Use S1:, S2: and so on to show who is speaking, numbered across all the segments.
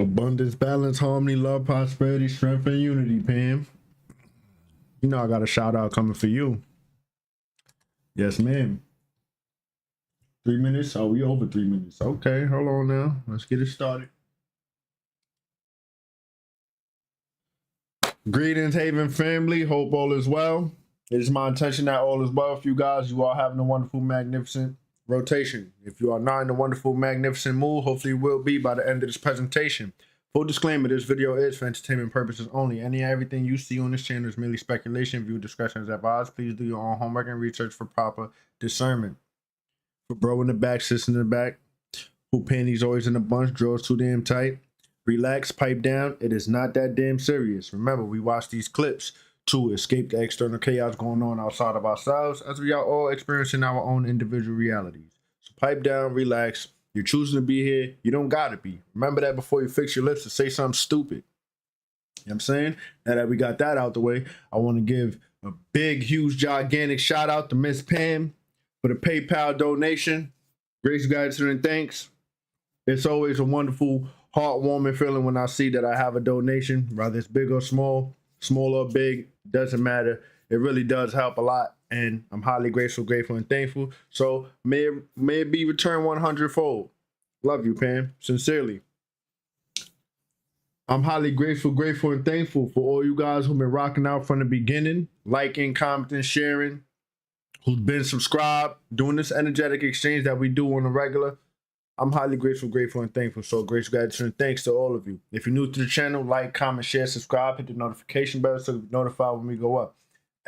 S1: Abundance, balance, harmony, love, prosperity, strength, and unity, Pam. You know I got a shout out coming for you. Yes, ma'am. 3 minutes? Oh, we over 3 minutes. Okay, hold on now. Let's get it started. Greetings, Haven family. Hope all is well. It is my intention that all is well for you guys. You are having a wonderful, magnificent rotation. If you are not in a wonderful, magnificent mood, hopefully you will be by the end of this presentation. Full disclaimer, this video is for entertainment purposes only. Any and everything you see on this channel is merely speculation. View discretion is advised. Please do your own homework and research for proper discernment. For bro in the back, sis in the back, who panties always in a bunch, drawers too damn tight. Relax, pipe down. It is not that damn serious. Remember, we watch these clips to escape the external chaos going on outside of ourselves, as we are all experiencing our own individual realities. So pipe down, relax. You're choosing to be here. You don't gotta be. Remember that before you fix your lips to say something stupid. You know what I'm saying? Now that we got that out the way, I want to give a big, huge, gigantic shout out to Miss Pam for the PayPal donation. Grace, gratitude, and thanks. It's always a wonderful, heartwarming feeling when I see that I have a donation, whether it's big or small or big, doesn't matter. It really does help a lot, and I'm highly grateful, and thankful. So may it be returned 100-fold. Love you, Pam, sincerely. I'm highly grateful, and thankful for all you guys who've been rocking out from the beginning, liking, commenting, sharing, who's been subscribed, doing this energetic exchange that we do on a regular. I'm highly grateful, and thankful. So grace, gratitude, and thanks to all of you. If you're new to the channel, like, comment, share, subscribe, hit the notification bell so you're notified when we go up.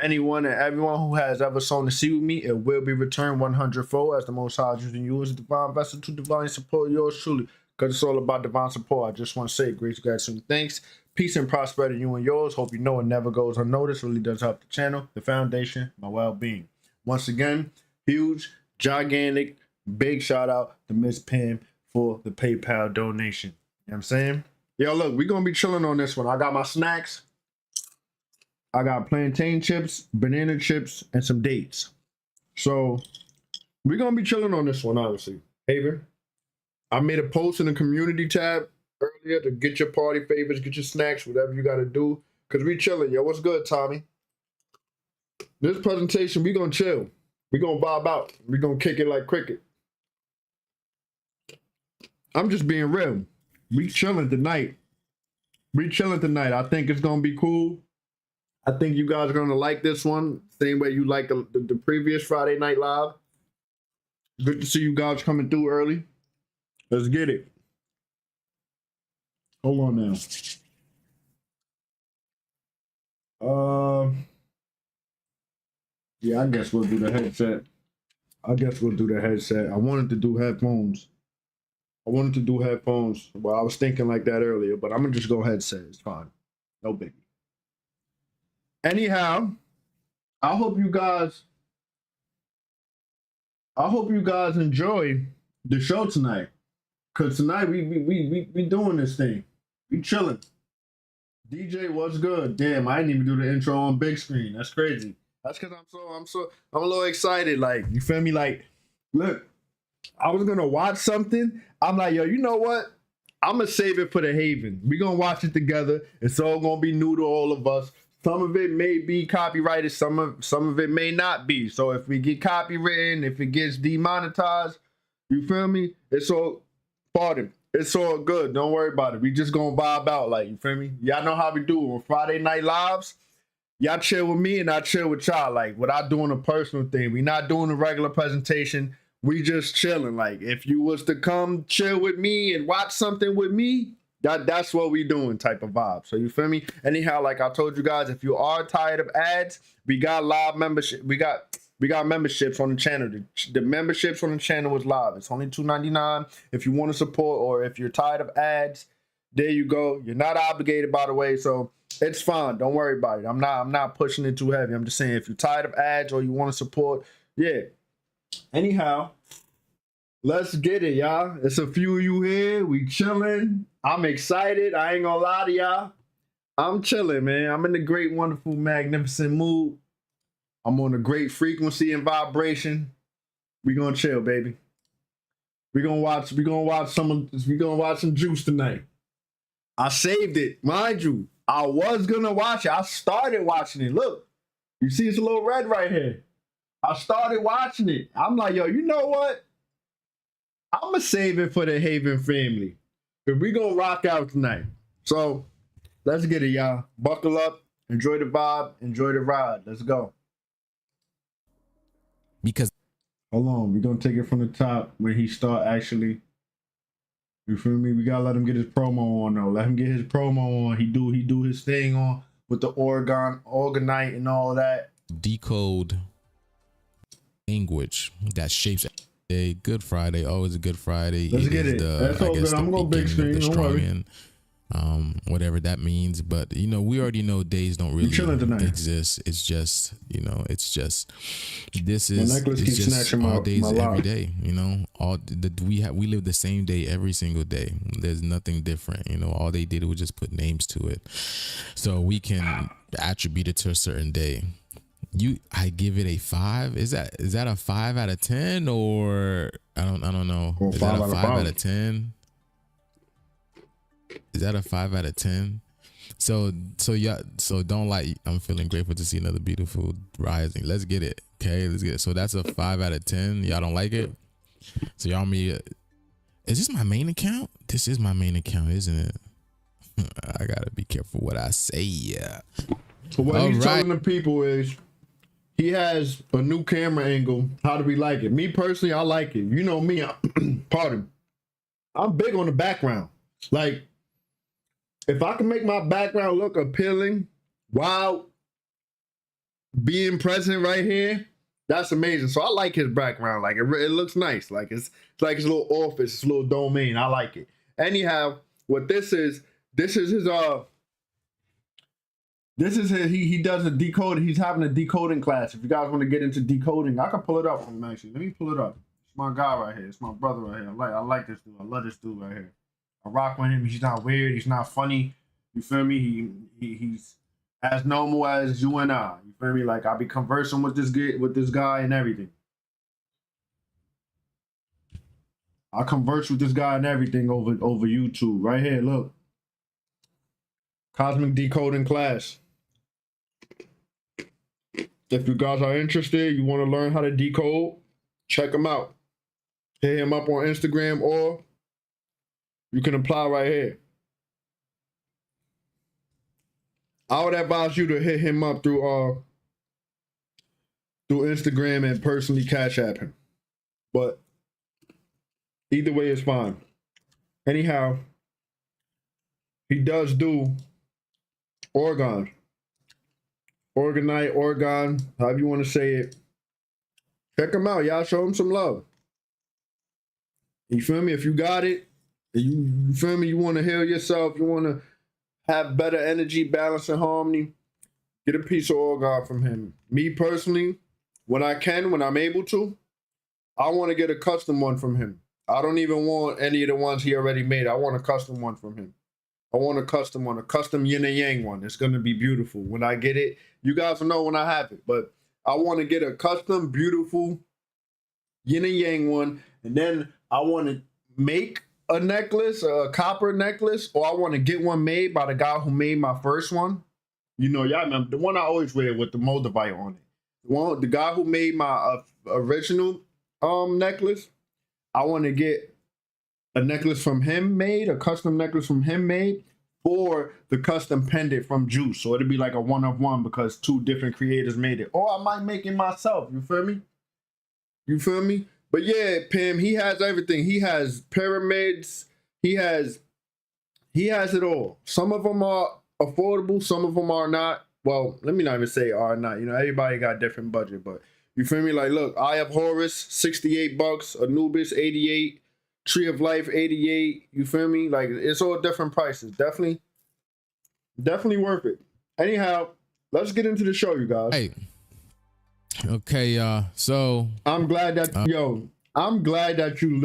S1: Anyone and everyone who has ever sown a seed with me, it will be returned 100-fold, as the Most High is using you as a divine vessel to divinely support yours truly, because it's all about divine support. I just want to say grace, gratitude, and thanks. Peace and prosperity to you and yours. Hope you know it never goes unnoticed. Really does help the channel, the foundation, my well-being. Once again, huge, gigantic, big shout out to Miss Pam for the PayPal donation. You know what I'm saying? Yo, look, we're going to be chilling on this one. I got my snacks. I got plantain chips, banana chips, and some dates. So we're going to be chilling on this one, honestly. Haven, I made a post in the community tab earlier to get your party favors, get your snacks, whatever you got to do. Because we chilling. Yo, what's good, Tommy? This presentation, we going to chill. We going to vibe out. We going to kick it like cricket. I'm just being real. We chilling tonight. I think it's going to be cool. I think you guys are going to like this one. Same way you like the previous Friday Night Live. Good to see you guys coming through early. Let's get it. Hold on now. Yeah, I guess we'll do the headset. I wanted to do headphones. Well, I was thinking like that earlier, but I'm going to just go headset. It's fine. No biggie. Anyhow, I hope you guys enjoy the show tonight. Cause tonight we doing this thing. We chilling. DJ, what's good? Damn, I didn't even do the intro on big screen. That's crazy. That's cause I'm a little excited. Like, you feel me? Like, look, I was gonna watch something. I'm like, yo, you know what? I'm gonna save it for the Haven. We're gonna watch it together. It's all gonna be new to all of us. Some of it may be copyrighted, some of it may not be. So if we get copywritten, if it gets demonetized, you feel me? It's all pardon. It's all good. Don't worry about it. We just gonna vibe out, like, you feel me? Y'all know how we do on Friday Night Lives. Y'all chill with me and I chill with y'all. Like, without doing a personal thing. We not doing a regular presentation. We just chilling. Like, if you was to come chill with me and watch something with me, that's what we doing type of vibe. So you feel me? Anyhow, like I told you guys, if you are tired of ads, we got live membership. We got memberships on the channel. The memberships on the channel is live. It's only $2.99 if you want to support, or if you're tired of ads, there you go. You're not obligated, by the way, so it's fine. Don't worry about it. I'm not pushing it too heavy. I'm just saying, if you're tired of ads or you want to support, yeah. Anyhow, let's get it, y'all. It's a few of you here. We chilling. I'm excited. I ain't gonna lie to y'all. I'm chilling, man. I'm in a great, wonderful, magnificent mood. I'm on a great frequency and vibration. We gonna chill, baby. We gonna watch some juice tonight. I saved it. Mind you, I was gonna watch it. I started watching it. Look, you see it's a little red right here. I started watching it. I'm like, yo, you know what? I'm gonna save it for the Haven family. Cause we gonna rock out tonight. So let's get it, y'all. Buckle up, enjoy the vibe, enjoy the ride. Let's go.
S2: Because
S1: hold on, we gonna take it from the top when he start actually. You feel me? We gotta let him get his promo on though. Let him get his promo on. He do his thing on with the Organite and all that.
S2: decode language that shapes a Good Friday. Always a Good Friday.
S1: Let's get it. That's all good. I'm gonna big screen. Don't worry.
S2: Whatever that means, but you know, we already know days don't really exist. It's just, you know, it's just this is it's just all days every day. You know, we live the same day every single day. There's nothing different. You know, all they did was just put names to it, so we can attribute it to a certain day. I give it a 5. Is that a 5 out of 10 or I don't know. Is that a 5 out of 10? Is that a 5 out of 10? So yeah. So don't like. I'm feeling grateful to see another beautiful rising. Let's get it. Okay, let's get it. So that's a 5 out of 10. Y'all don't like it. So y'all is this my main account? This is my main account, isn't it? I gotta be careful what I say. Yeah.
S1: So what he's telling the people is he has a new camera angle. How do we like it? Me personally, I like it. You know me. Pardon. I'm big on the background. Like, if I can make my background look appealing while being present right here, that's amazing. So I like his background. Like it looks nice. Like it's like his little office, his little domain. I like it. Anyhow, what this is his he does a decode. He's having a decoding class. If you guys want to get into decoding, I can pull it up from him actually. Let me pull it up. It's my guy right here. It's my brother right here. I like this dude. I love this dude right here. I rock with him. He's not weird. He's not funny. You feel me? He's as normal as you and I. You feel me? Like I be conversing with this guy and everything. I converse with this guy and everything over YouTube. Right here, look. Cosmic decoding class. If you guys are interested, you want to learn how to decode, check him out. Hit him up on Instagram or you can apply right here. I would advise you to hit him up through Instagram and personally Cash App him. But either way is fine. Anyhow, he does do Organite, however you want to say it. Check him out, y'all. Show him some love. You feel me? If you got it, you feel me? You want to heal yourself. You want to have better energy, balance, and harmony. Get a piece of Organite from him. Me personally, when I'm able to, I want to get a custom one from him. I don't even want any of the ones he already made. I want a custom one from him. I want a custom one, a custom yin and yang one. It's going to be beautiful. When I get it, you guys will know when I have it. But I want to get a custom, beautiful yin and yang one. And then I want to make a necklace, a copper necklace, or I want to get one made by the guy who made my first one. You know, y'all remember the one I always wear with the moldavite on it. The guy who made my original necklace. I want to get a necklace from him made, a custom necklace from him made, or the custom pendant from Juice. So it'd be like a one-of-one because 2 different creators made it. Or I might make it myself. You feel me? You feel me? But yeah, Pim, he has everything. He has pyramids. He has it all. Some of them are affordable. Some of them are not. Well, let me not even say are not. You know, everybody got different budget. But you feel me? Like, look, Eye of Horus, $68. Anubis, $88. Tree of Life, $88. You feel me? Like, it's all different prices. Definitely worth it. Anyhow, let's get into the show, you guys.
S2: Hey. Okay, so
S1: I'm glad that I'm glad that you're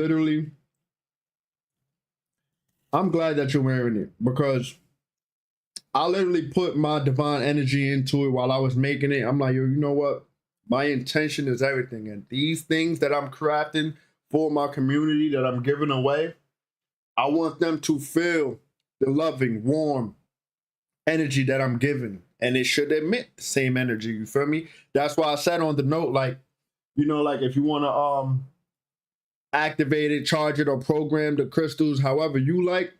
S1: wearing it because I literally put my divine energy into it while I was making it. I'm like, yo, you know what? My intention is everything. And these things that I'm crafting for my community that I'm giving away, I want them to feel the loving, warm energy that I'm giving, and it should emit the same energy. You feel me? That's why I said on the note, like, you know, like if you want to activate it, charge it, or program the crystals however you like,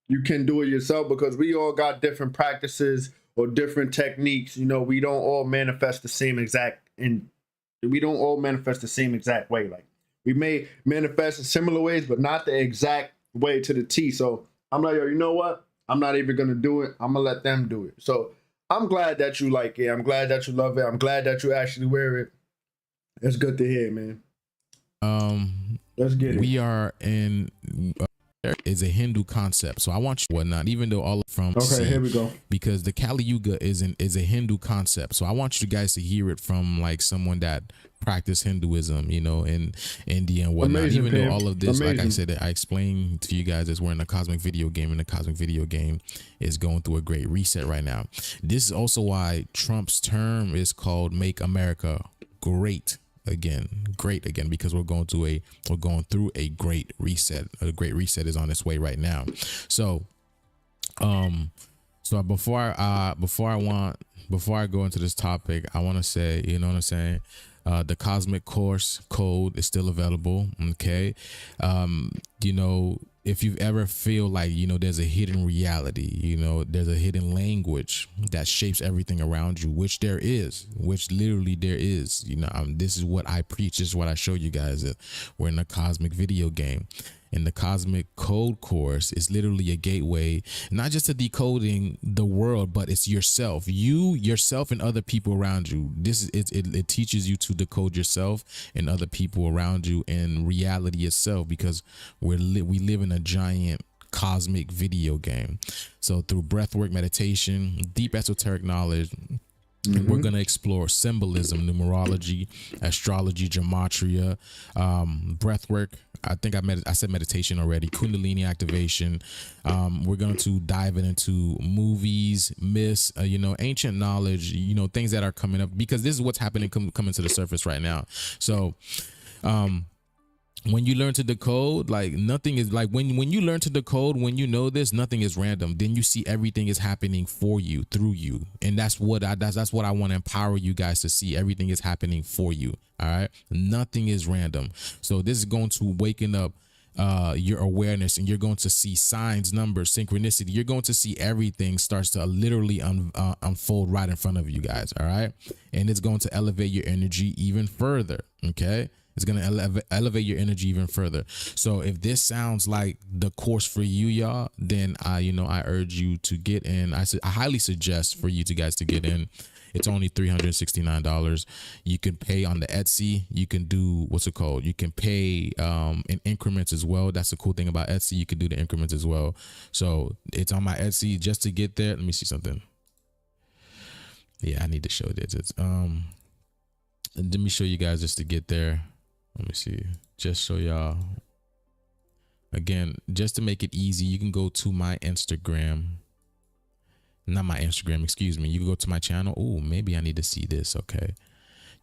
S1: you can do it yourself, because we all got different practices or different techniques. You know, we don't all manifest the same exact way. Like, we may manifest in similar ways, but not the exact way to the T. So I'm like, yo, you know what? I'm not even gonna do it. I'm gonna let them do it. So I'm glad that you like it. I'm glad that you love it. I'm glad that you actually wear it. It's good to hear, man. Let's get it.
S2: We are in there is a Hindu concept, so I want you whatnot, even though all from
S1: here we go,
S2: because the Kali Yuga is a Hindu concept. So I want you guys to hear it from like someone that practice Hinduism, you know, in India and whatnot.
S1: Amazing,
S2: even
S1: Pam.
S2: though all of this,
S1: Amazing.
S2: like I said, I explained to you guys as we're in a cosmic video game, and the cosmic video game is going through a great reset right now. This is also why Trump's term is called "Make America Great Again," because we're going through a great reset. A great reset is on its way right now. So before I go into this topic, I want to say, you know what I'm saying, the cosmic course code is still available. Okay. You know, if you've ever feel like, you know, there's a hidden reality, you know, there's a hidden language that shapes everything around you, which literally there is, you know, this is what I preach. This is what I show you guys. That we're in a cosmic video game. And the cosmic code course is literally a gateway, not just to decoding the world, but it's yourself, and other people around you. It teaches you to decode yourself and other people around you and reality itself, because we live in a giant cosmic video game. So through breathwork, meditation, deep esoteric knowledge, we're going to explore symbolism, numerology, astrology, gematria, breathwork. I think I said meditation already. Kundalini activation. We're going to dive into movies, myths, you know, ancient knowledge, you know, things that are coming up, because this is what's happening coming to the surface right now. So, when you learn to decode, like nothing is like when you learn to decode, when you know this, nothing is random. Then you see everything is happening for you, through you. And that's what I want to empower you guys to see. Everything is happening for you. All right. Nothing is random. So this is going to waken up your awareness, and you're going to see signs, numbers, synchronicity. You're going to see everything starts to literally unfold right in front of you guys. All right. And it's going to elevate your energy even further. Okay. It's going to elevate your energy even further. So if this sounds like the course for you, y'all, then I urge you to get in. I highly suggest for you guys to get in. It's only $369. You can pay on the Etsy. You can do, what's it called? You can pay in increments as well. That's the cool thing about Etsy. You can do the increments as well. So it's on my Etsy. Just to get there, let me see something. Yeah, I need to show this. It's let me show you guys just to get there. Let me see, just so y'all, again, just to make it easy, you can go to my Instagram, not my Instagram, excuse me. You can go to my channel. Oh, maybe I need to see this. Okay.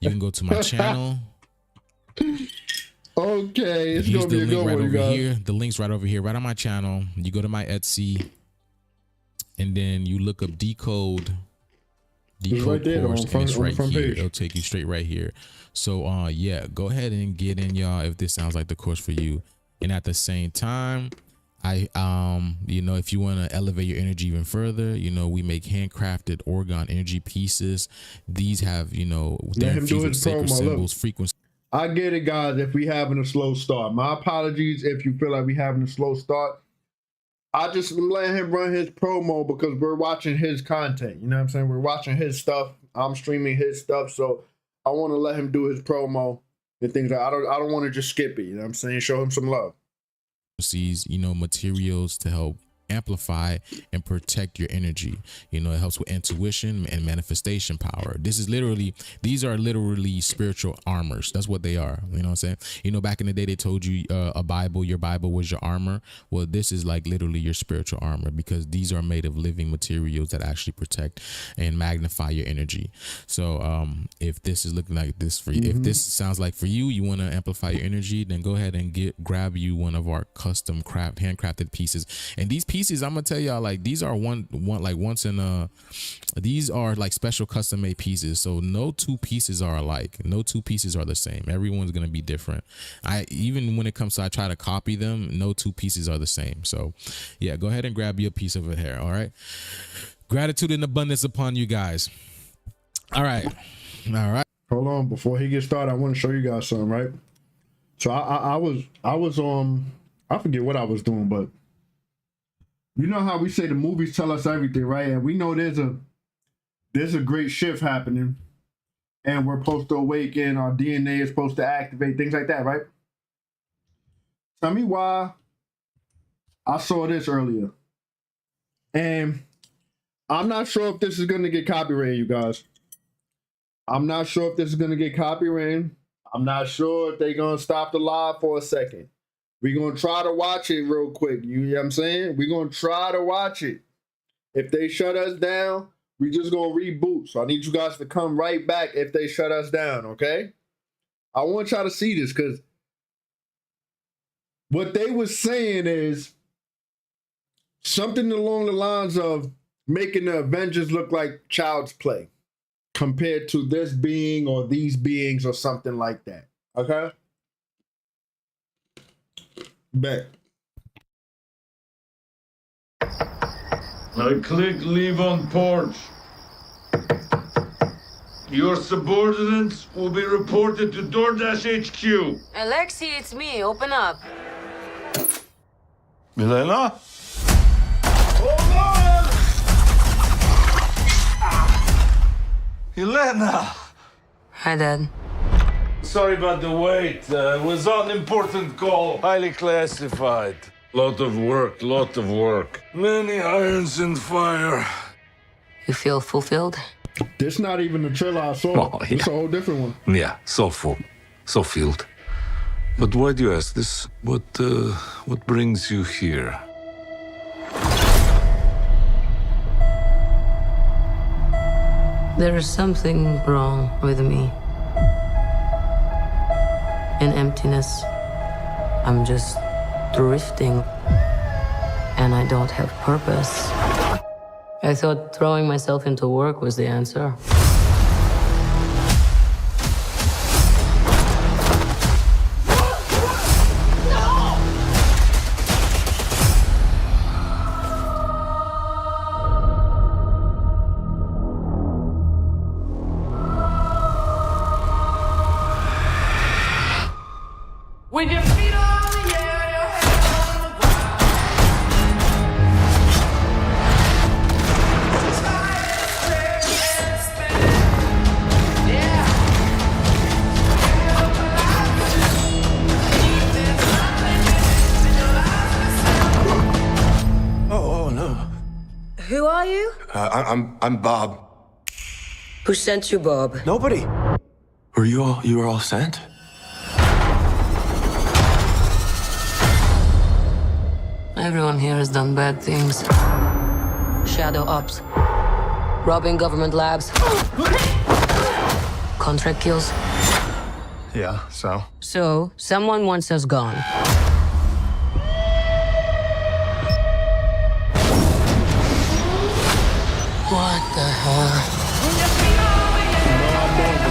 S2: You can go to my channel.
S1: Okay. It's
S2: Here's
S1: going to be a good one,
S2: over
S1: guys.
S2: here. The link's right over here, right on my channel. You go to my Etsy, and then you look up decode
S1: right there,
S2: course, and it's right here.
S1: Page.
S2: It'll take you straight right here. So yeah, go ahead and get in, y'all, if this sounds like the course for you. And at the same time, I you know, if you want to elevate your energy even further, you know, we make handcrafted orgone energy pieces. These have, you know,
S1: let him do his promo.
S2: symbols, frequency.
S1: I get it, guys, if we having a slow start. My apologies if you feel like we having a slow start. I just let him run his promo because we're watching his content. You know what I'm saying? We're watching his stuff. I'm streaming his stuff. So I want to let him do his promo and things like that. I don't want to just skip it. You know what I'm saying? Show him some love.
S2: You know, materials to help amplify and protect your energy. You know, it helps with intuition and manifestation power. These are literally spiritual armors. That's what they are. You know what I'm saying? You know, back in the day, they told you your Bible was your armor. Well, this is like literally your spiritual armor, because these are made of living materials that actually protect and magnify your energy. So if this is looking like this for you, if this sounds like for you, you want to amplify your energy, then go ahead and grab you one of our custom handcrafted pieces. And these pieces pieces, I'm gonna tell y'all, like, these are these are like special custom made pieces. So no two pieces are alike. No two pieces are the same. Everyone's gonna be different. Even when it comes to I try to copy them, no two pieces are the same. So yeah, go ahead and grab you a piece of it here. All right. Gratitude and abundance upon you guys. All right.
S1: Hold on, before he gets started, I want to show you guys something, right? So I was I forget what I was doing, but you know how we say the movies tell us everything, right? And we know there's a great shift happening, and we're supposed to awaken, our DNA is supposed to activate, things like that, right? Tell me why I saw this earlier. And I'm not sure if this is gonna get copyrighted, you guys. I'm not sure if this is gonna get copyrighted. I'm not sure if they're gonna stop the live for a second. We're gonna try to watch it real quick. You know what I'm saying? We're gonna try to watch it. If they shut us down, we just gonna reboot. So I need you guys to come right back if they shut us down, okay? I want y'all to see this, because what they was saying is something along the lines of making the Avengers look like child's play compared to this being or these beings or something like that. Okay? Bet.
S3: I click leave on porch. Your subordinates will be reported to DoorDash HQ.
S4: Alexi, it's me. Open up.
S3: Milena? Elena!
S4: Hi, Dad.
S3: Sorry about the wait. It was on an important call. Highly classified. Lot of work. Many irons in fire.
S4: You feel fulfilled?
S1: This not even the trailer I saw.
S5: Oh, yeah.
S1: It's a whole different one.
S5: Yeah, so full, so filled. But why do you ask this? What brings you here?
S4: There is something wrong with me. An emptiness. I'm just drifting. And I don't have purpose. I thought throwing myself into work was the answer.
S6: With your feet on the air, your head on the ground. Try and spin. Yeah.
S7: Oh no.
S8: Who are you?
S7: I'm Bob.
S8: Who sent you, Bob?
S7: Nobody. You were all sent?
S4: Everyone here has done bad things. Shadow ops. Robbing government labs. Contract kills.
S7: Yeah, so?
S4: So, someone wants us gone. What the hell?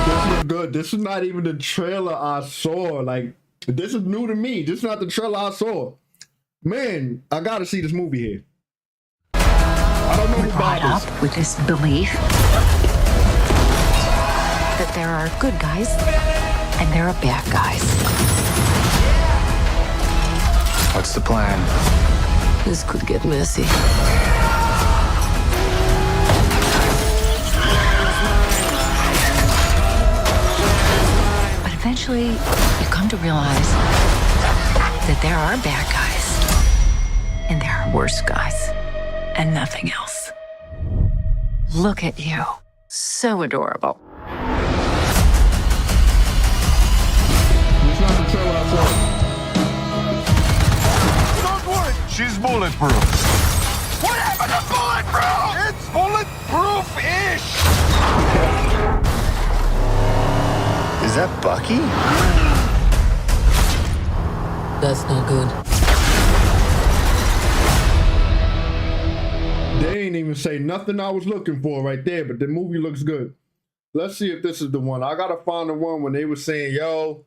S1: This is good. This is not even the trailer I saw. Like, this is new to me. This is not the trailer I saw. Man, I gotta see this movie here. I don't know
S9: We're brought up with this belief that there are good guys and there are bad guys.
S7: What's the plan?
S4: This could get messy.
S9: But eventually, you come to realize that there are bad guys and there are worse guys and nothing else. Look at you. So adorable.
S1: It's not the trailer I saw.
S3: Don't worry, she's bulletproof. What happened to bulletproof? It's bulletproof-ish.
S7: Is that Bucky?
S4: That's not good.
S1: They ain't even say nothing I was looking for right there, but the movie looks good. Let's see if this is the one. I gotta find the one when they were saying, yo,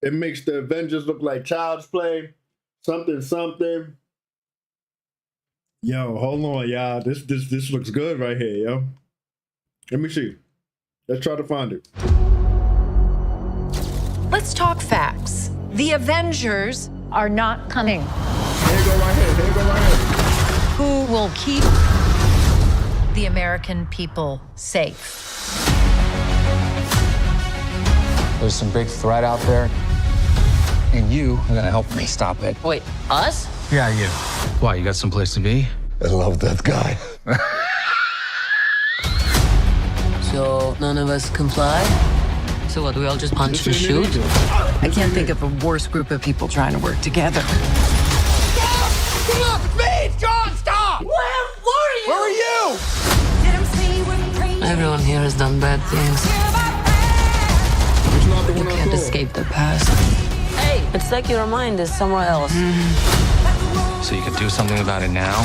S1: it makes the Avengers look like child's play. Something, something. Yo, hold on, y'all. This looks good right here, yo. Let me see. Let's try to find it.
S10: Let's talk facts. The Avengers are not coming.
S1: Here you go right here. Here you go right here.
S10: Who will keep the American people safe?
S11: There's some big threat out there, and you are gonna help me stop it.
S4: Wait, us?
S11: Yeah, you. Why, you got someplace to be?
S7: I love that guy.
S4: So none of us comply? So what, we all just punch and shoot?
S10: I can't think of a worse group of people trying to work together.
S6: Look, please, John, stop! Where were you? Where were you?
S4: Everyone here has done bad things.
S1: It's not the
S4: You
S1: one I
S4: can't
S1: saw.
S4: escape the past. Hey, it's like your mind is somewhere else.
S11: So you can do something about it now,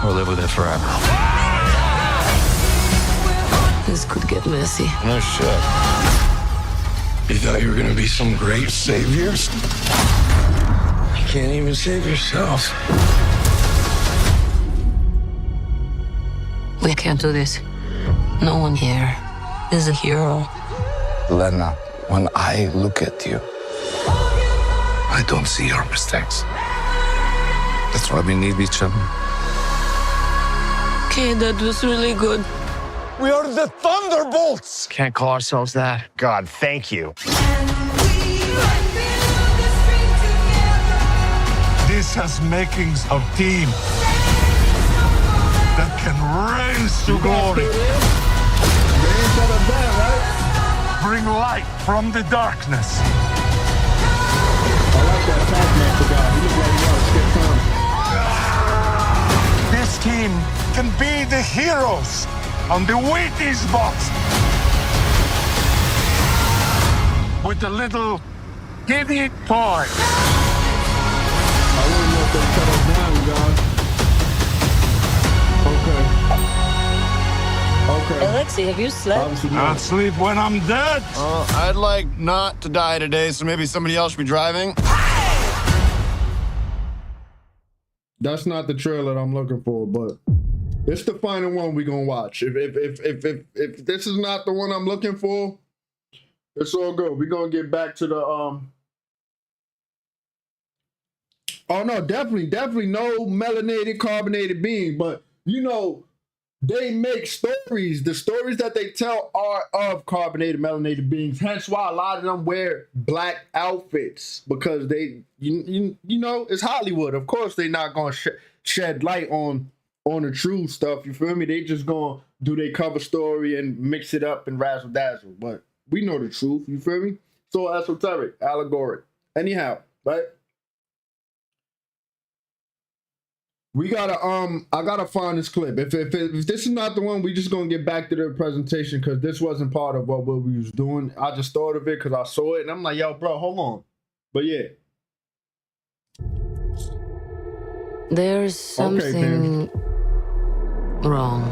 S11: or live with it forever.
S4: This could get messy.
S7: No shit. You thought you were gonna be some great saviors? You can't even save yourself.
S4: We can't do this. No one here is a hero.
S7: Lena, when I look at you, I don't see your mistakes. That's why we need each other.
S4: Okay, that was really good.
S7: We are the Thunderbolts!
S11: Can't call ourselves that.
S7: God, thank you.
S3: This has makings of team that can rise to glory. Bring light from the darkness.
S1: I like that Taskmaster guy. He looks like he wants to skip time.
S3: This team can be the heroes on the Wheaties box. With a little giddy toy.
S1: I want to know if they shut us down, guys. Okay.
S4: Alexei, have you slept?
S1: Obviously
S3: I'll
S1: not.
S3: sleep when I'm dead.
S7: I'd like not to die today, so maybe somebody else should be driving.
S1: That's not the trailer that I'm looking for, but it's the final one we're gonna watch. If this is not the one I'm looking for, it's all good. We're gonna get back to the Oh no, definitely no melanated carbonated being, but you know, they make stories. The stories that they tell are of carbonated melanated beings. Hence why a lot of them wear black outfits, because they you know, it's Hollywood. Of course they not gonna shed light on the true stuff. You feel me? They just gonna do their cover story and mix it up and razzle dazzle. But we know the truth. You feel me? So esoteric, allegoric. Anyhow, right? We gotta I gotta find this clip. If this is not the one, we just gonna get back to the presentation, because this wasn't part of what we was doing. I just thought of it because I saw it and I'm like, yo, bro, hold on. But yeah.
S4: There's something wrong.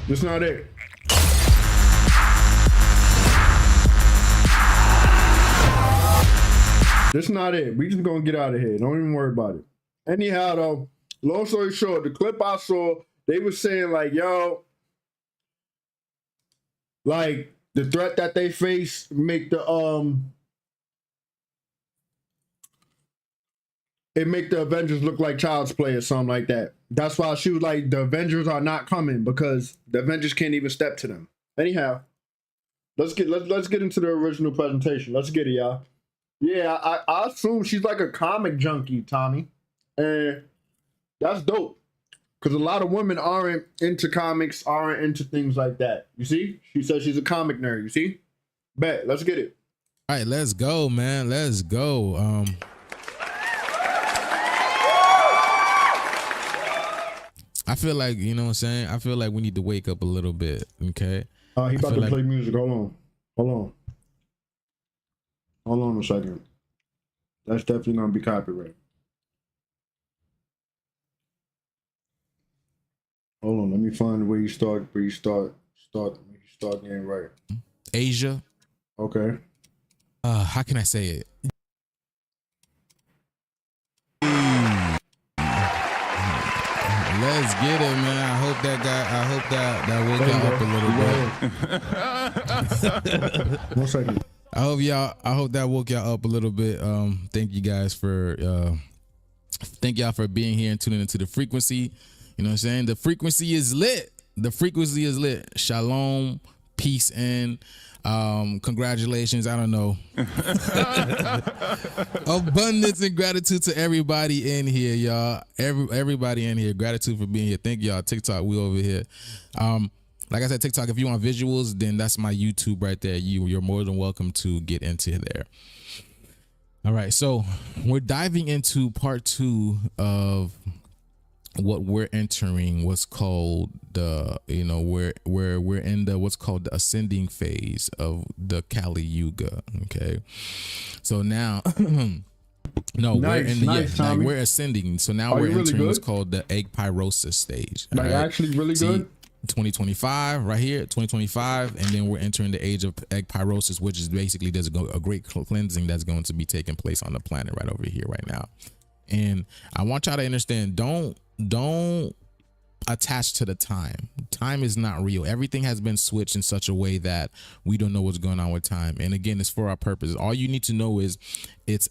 S1: That's not it. That's not it. We just gonna get out of here. Don't even worry about it. Anyhow, though, long story short, the clip I saw, they were saying like, yo, like the threat that they face make the it make the Avengers look like child's play or something like that. That's why she was like, the Avengers are not coming because the Avengers can't even step to them. Anyhow, let's get into the original presentation. Let's get it, y'all. Yeah, I assume she's like a comic junkie, Tommy, and that's dope. Because a lot of women aren't into comics, aren't into things like that. You see? She says she's a comic nerd. You see? Bet. Let's get it.
S2: All right, let's go, man. Let's go. I feel like, you know what I'm saying? I feel like we need to wake up a little bit, okay?
S1: He about to play music. Hold on a second. That's definitely gonna be copyrighted. Hold on, let me find where you start getting right.
S2: Asia.
S1: Okay.
S2: How can I say it? Let's get it, man. I hope that woke y'all up a little bit.
S1: 1 second.
S2: I hope that woke y'all up a little bit. Thank you guys for being here and tuning into the frequency. You know what I'm saying? The frequency is lit. Shalom, peace, and congratulations. I don't know. Abundance and gratitude to everybody in here, y'all. Everybody in here. Gratitude for being here. Thank y'all. TikTok, we over here. Like I said, TikTok, if you want visuals, then that's my YouTube right there. You're more than welcome to get into there. All right, so we're diving into part 2 of what we're entering, what's called the, you know, we're in the what's called the ascending phase of the Kali Yuga. Okay, so now no, we're in the we're ascending. So now we're entering what's called the egg pyrosis stage.
S1: Like actually really good.
S2: 2025 right here, 2025, and then we're entering the age of egg pyrosis, which is basically there's a great cleansing that's going to be taking place on the planet right over here right now. And I want y'all to understand, don't attach to the time. Time is not real. Everything has been switched in such a way that we don't know what's going on with time. And again, it's for our purposes. All you need to know is it's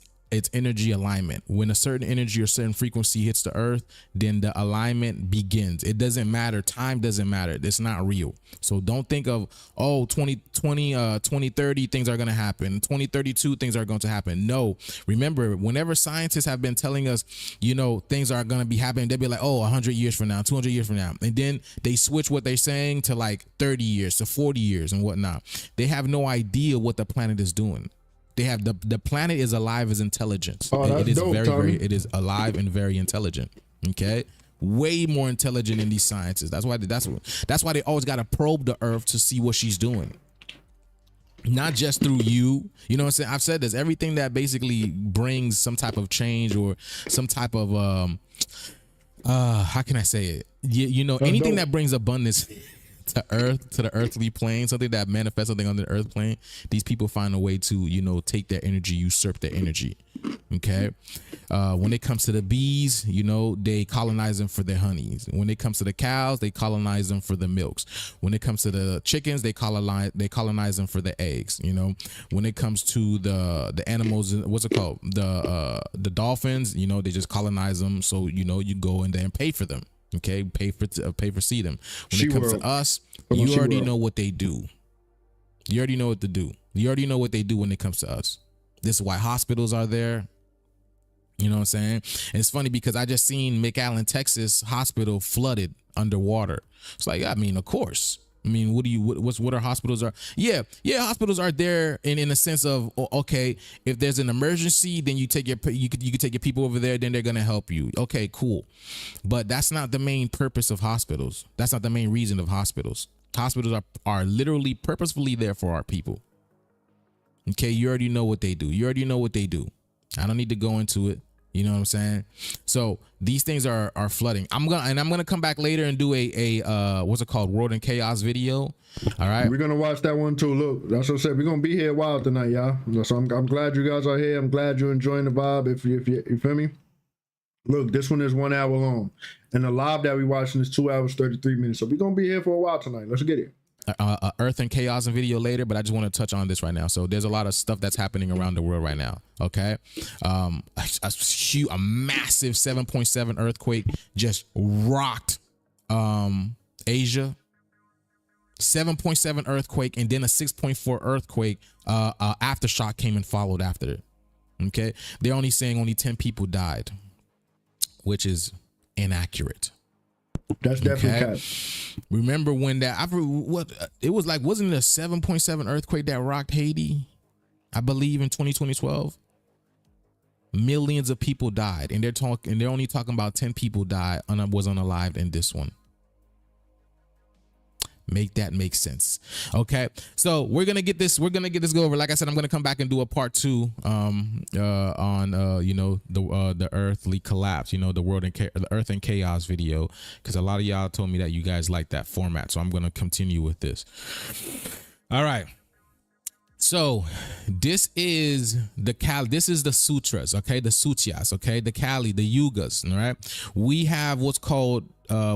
S2: energy alignment. When a certain energy or certain frequency hits the earth, then the alignment begins. It doesn't matter. Time doesn't matter. It's not real. So don't think of, 2030 things are going to happen. 2032 things are going to happen. No, remember, whenever scientists have been telling us, you know, things are going to be happening, they'll be like, 100 years from now, 200 years from now. And then they switch what they're saying to like 30 years to 40 years and whatnot. They have no idea what the planet is doing. They have the planet is alive as intelligence. It is dope, very it is alive and very intelligent. Okay, way more intelligent than these scientists. That's why they always got to probe the earth to see what she's doing. Not just through you know what I'm saying? I've said this, everything that basically brings some type of change or some type of how can I say it? You know, anything that brings abundance to earth, to the earthly plane, something that manifests something on the earth plane, these people find a way to, you know, take their energy, usurp their energy. Okay. When it comes to the bees, you know, they colonize them for their honeys. When it comes to the cows, they colonize them for the milks. When it comes to the chickens, they colonize them for the eggs. You know, when it comes to the animals, what's it called? The dolphins, you know, they just colonize them. So, you know, you go in there and pay for them. Okay, pay for see them. When it comes to us, you already know what they do. You already know what to do. You already know what they do when it comes to us. This is why hospitals are there. You know what I'm saying? And it's funny because I just seen McAllen, Texas hospital flooded underwater. It's like, I mean, of course. I mean, what are hospitals are? Yeah, hospitals are there in a sense of, okay, if there's an emergency, then you could take your people over there, then they're gonna help you. Okay, cool. But that's not the main purpose of hospitals. That's not the main reason of hospitals. Hospitals are literally purposefully there for our people. Okay, you already know what they do. You already know what they do. I don't need to go into it. You know what I'm saying? So these things are flooding. I'm gonna come back later and do a what's it called, World in Chaos video. All right,
S1: we're gonna watch that one too. Look, that's what I said. We're gonna be here a while tonight, y'all. So I'm glad you guys are here. I'm glad you're enjoying the vibe. If you feel me. Look, this one is 1 hour long, and the live that we watching is 2 hours 33 minutes. So we're gonna be here for a while tonight. Let's get it.
S2: Earth and Chaos and video later, but I just want to touch on this right now. So there's a lot of stuff that's happening around the world right now. Okay, a massive 7.7 earthquake just rocked Asia. 7.7 earthquake, and then a 6.4 earthquake aftershock came and followed after it. Okay, they're only saying only 10 people died, which is inaccurate.
S1: That's definitely cat.
S2: Remember when it was like, wasn't it a 7.7 earthquake that rocked Haiti? I believe in 2012. Millions of people died, and they're only talking about 10 people died was unalived in this one. Make that make sense. Okay, so we're gonna get this go over. Like I said, I'm gonna come back and do a part 2 on the earthly collapse, the earth and chaos video, because a lot of y'all told me that you guys like that format, so I'm gonna continue with this. All right, so this is the sutras, okay, the sutyas, okay, the Kali, the yugas. All right, we have what's called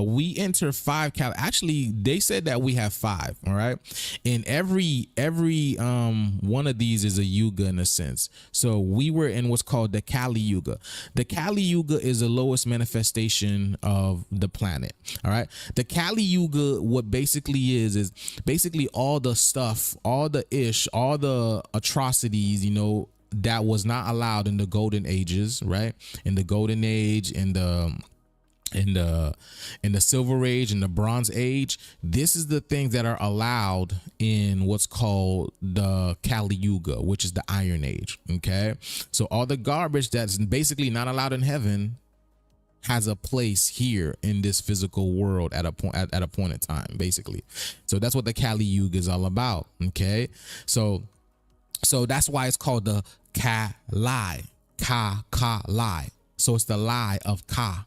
S2: we enter 5 Kali. Actually, they said that we have 5. All right, and every one of these is a yuga in a sense. So we were in what's called the Kali Yuga. The Kali Yuga is the lowest manifestation of the planet. All right, the Kali Yuga, what basically is basically all the stuff, all the atrocities, that was not allowed in the golden ages, right? In the golden age, in the silver age, in the bronze age, this is the things that are allowed in what's called the Kali Yuga, which is the iron age. Okay, so all the garbage that's basically not allowed in heaven has a place here in this physical world at a point in time, basically. So that's what the Kali Yuga is all about. Okay, so that's why it's called the Ka-Lai. Ka-Lai. So it's the lie of Ka.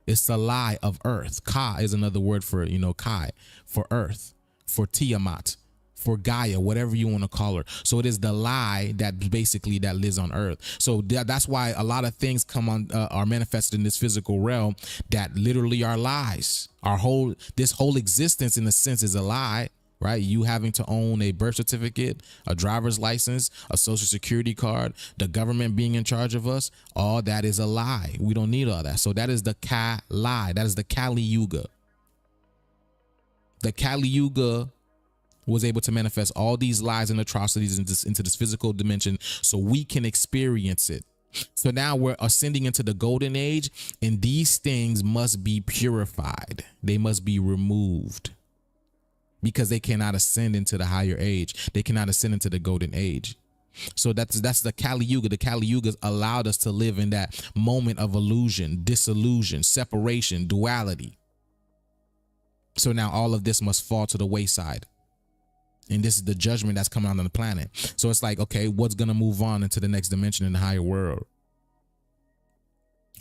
S2: It's the lie of earth. Ka is another word for, Kai, for earth, for Tiamat, for Gaia, whatever you want to call her. So it is the lie that basically that lives on earth. So that's why a lot of things are manifested in this physical realm that literally are lies. This whole existence in a sense is a lie. Right? You having to own a birth certificate, a driver's license, a social security card, the government being in charge of us, all that is a lie. We don't need all that. So that is the Ka-Lai. That is the Kali Yuga. The Kali Yuga was able to manifest all these lies and atrocities into this physical dimension so we can experience it. So now we're ascending into the golden age, and these things must be purified. They must be removed, because they cannot ascend into the higher age. They cannot ascend into the golden age. So that's the Kali Yuga. The Kali Yuga allowed us to live in that moment of illusion, disillusion, separation, duality. So now all of this must fall to the wayside. And this is the judgment that's coming out on the planet. So it's like, okay, what's going to move on into the next dimension in the higher world?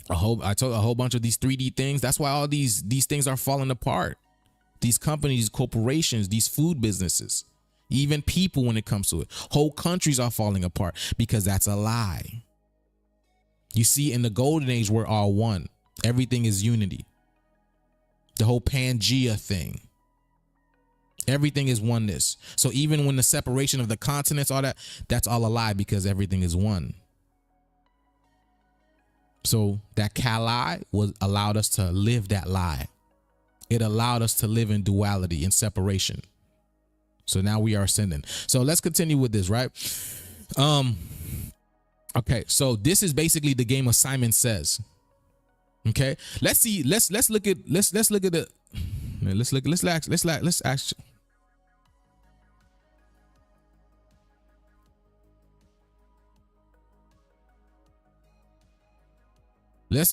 S2: I told a whole bunch of these 3D things. That's why all these things are falling apart. These companies, corporations, these food businesses, even people, when it comes to it, whole countries are falling apart because that's a lie. You see, in the golden age, we're all one. Everything is unity. The whole Pangea thing. Everything is oneness. So even when the separation of the continents, all that, that's all a lie because everything is one. So that Kali allowed us to live that lie. It allowed us to live in duality, in separation. So now we are ascending. So let's continue with this, right? Okay, so this is basically the game of Simon Says. Okay, let's look at the.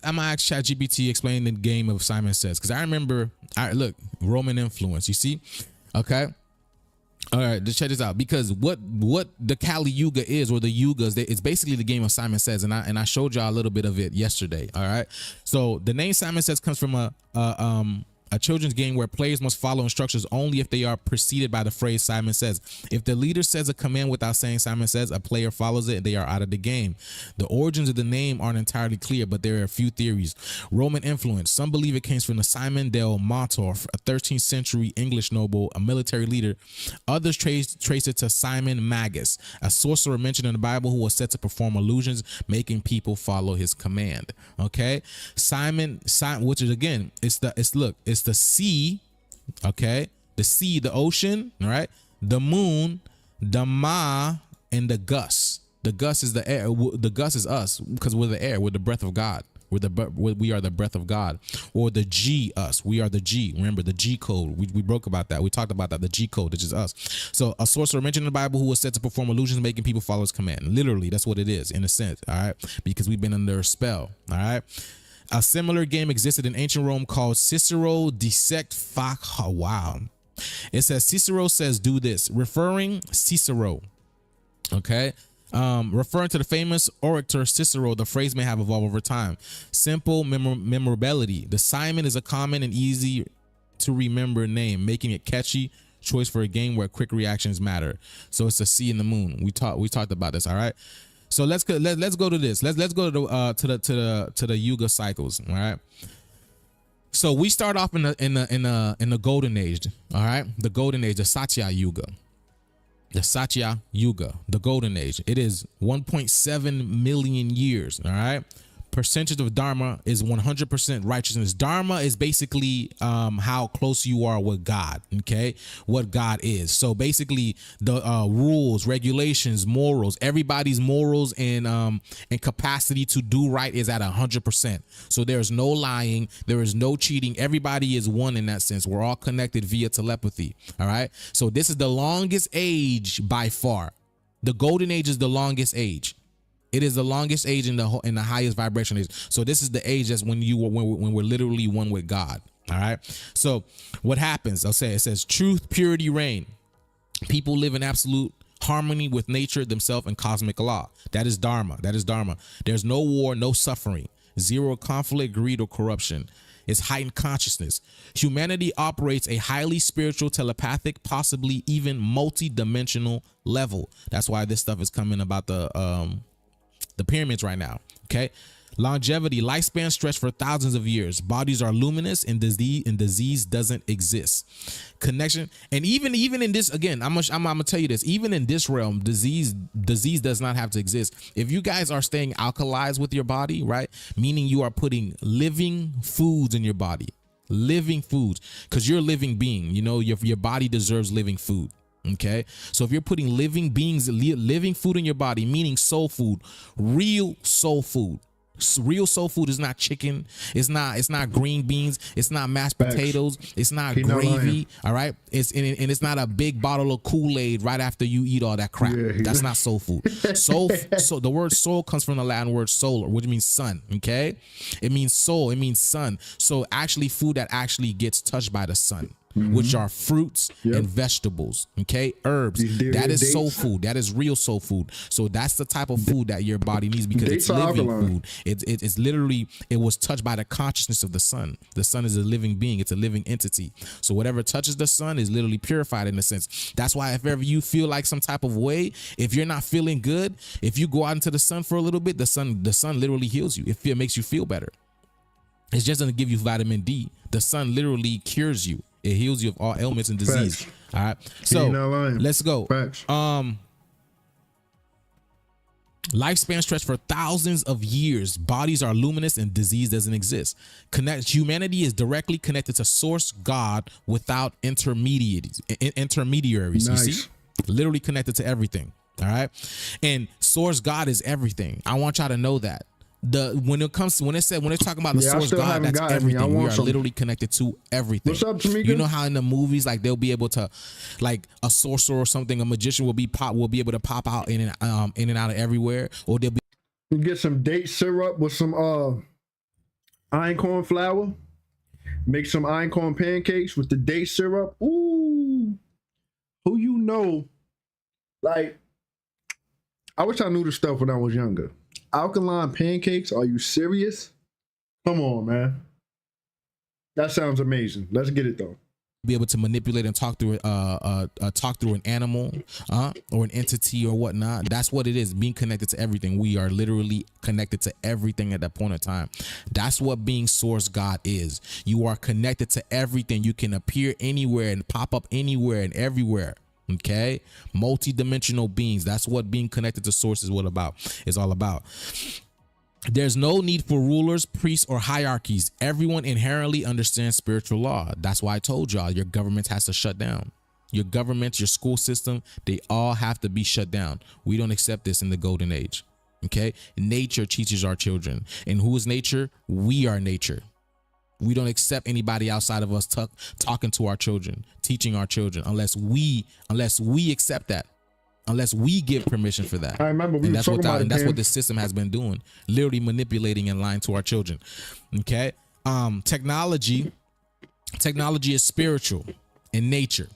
S2: I'm gonna ask ChatGPT explain the game of Simon Says, because I remember. Look, Roman influence. You see, okay. All right, just check this out, because what the Kali Yuga is, or the Yugas, it's basically the game of Simon Says, and I showed y'all a little bit of it yesterday. All right, so the name Simon Says comes from a children's game where players must follow instructions only if they are preceded by the phrase Simon Says. If the leader says a command without saying Simon Says, a player follows it and they are out of the game. The origins of the name aren't entirely clear, but there are a few theories. Roman influence. Some believe it came from the Simon del Montor, a 13th century English noble, a military leader. Others trace it to Simon Magus, a sorcerer mentioned in the Bible who was said to perform illusions, making people follow his command. Okay, Simon, which is again, it's the sea, okay, the sea, the ocean, all right, the moon, the ma, and the Gus. The Gus is the air. The Gus is us, because we're the air, we're the breath of God. We are the breath of God. Or the G, us. We are the G. Remember the G code. We broke about that. We talked about that. The G code, which is us. So a sorcerer mentioned in the Bible who was said to perform illusions, making people follow his command. Literally, that's what it is in a sense. All right, because we've been under a spell. All right. A similar game existed in ancient Rome called Cicero Dissect Fac. Oh, wow. It says Cicero says do this, referring Cicero. Okay. Referring to the famous orator Cicero, the phrase may have evolved over time. Simple memorability. The Simon is a common and easy to remember name, making it catchy choice for a game where quick reactions matter. So it's a C in the moon. We talked about this. All right. So let's go to this. Let's go to the Yuga cycles. All right. So we start off in the golden age. All right. The golden age, the Satya Yuga. The Satya Yuga, the golden age. It is 1.7 million years. All right. Percentage of Dharma is 100% righteousness. Dharma is basically how close you are with God. Okay, what God is. So basically, the rules, regulations, morals. Everybody's morals and capacity to do right is at 100%. So there's no lying. There is no cheating. Everybody is one in that sense. We're all connected via telepathy. All right. So this is the longest age by far. The golden age is the longest age. It is the longest age in the highest vibration age. So this is the age that's when we're literally one with God. All right. So what happens? I'll say it says truth, purity, reign. People live in absolute harmony with nature, themselves, and cosmic law. That is Dharma. That is Dharma. There's no war, no suffering, zero conflict, greed, or corruption. It's heightened consciousness. Humanity operates a highly spiritual, telepathic, possibly even multi-dimensional level. That's why this stuff is coming about the pyramids right now. Okay. Longevity, lifespan stretched for thousands of years. Bodies are luminous and disease doesn't exist. Connection. And even in this, again, I'm gonna tell you this, even in this realm, disease does not have to exist. If you guys are staying alkalized with your body, right? Meaning you are putting living foods in your body, living foods, because you're a living being, you know, your body deserves living food. Okay, so if you're putting living beings, living food in your body, meaning soul food, real soul food. Real soul food is not chicken. It's not green beans. It's not mashed potatoes. It's not gravy. All right. It's not a big bottle of Kool-Aid right after you eat all that crap. That's not soul food. So the word soul comes from the Latin word solar, which means sun. Okay. It means soul. It means sun. So actually food that actually gets touched by the sun. Which are fruits and vegetables, okay, herbs. That is soul food. That is real soul food. So that's the type of food that your body needs because it's living food. It's literally, it was touched by the consciousness of the sun. The sun is a living being. It's a living entity. So whatever touches the sun is literally purified in a sense. That's why if ever you feel like some type of way, if you're not feeling good, if you go out into the sun for a little bit, the sun literally heals you. It makes you feel better. It's just going to give you vitamin D. The sun literally cures you. It heals you of all ailments and disease.
S1: Facts.
S2: All right. So let's go.
S1: Facts.
S2: Lifespan stretched for thousands of years. Bodies are luminous and disease doesn't exist. Humanity is directly connected to source God without intermediaries.
S1: Nice.
S2: You see? Literally connected to everything. All right. And source God is everything. I want y'all to know that. When they're talking about the source God, that's everything. We are literally connected to everything.
S1: What's up, Tamika?
S2: You know how in the movies, like they'll be able to, like a sorcerer or something, a magician will be able to pop out in and out of everywhere, or they'll be.
S1: You get some date syrup with some einkorn flour. Make some einkorn pancakes with the date syrup. Ooh, who you know? Like, I wish I knew this stuff when I was younger. Alkaline pancakes? Are you serious? Come on, man. That sounds amazing. Let's get it though.
S2: Be able to manipulate and talk through an animal or an entity or whatnot. That's what it is, being connected to everything. We are literally connected to everything at that point in time. That's what being source God is. You are connected to everything. You can appear anywhere and pop up anywhere and everywhere. Okay, multi-dimensional beings. That's what being connected to source is all about. There's no need for rulers, priests, or hierarchies. Everyone inherently understands spiritual law. That's why I told y'all your government has to shut down. Your government, your school system, they all have to be shut down. We don't accept this in the golden age. Okay, nature teaches our children. And who is nature? We are nature. We don't accept anybody outside of us talking to our children, teaching our children, unless we accept that, unless we give permission for that.
S1: I remember we
S2: and
S1: were
S2: that's
S1: talking about it,
S2: that's
S1: Pam.
S2: what this system has been doing, literally manipulating and lying to our children. Okay, technology is spiritual in nature.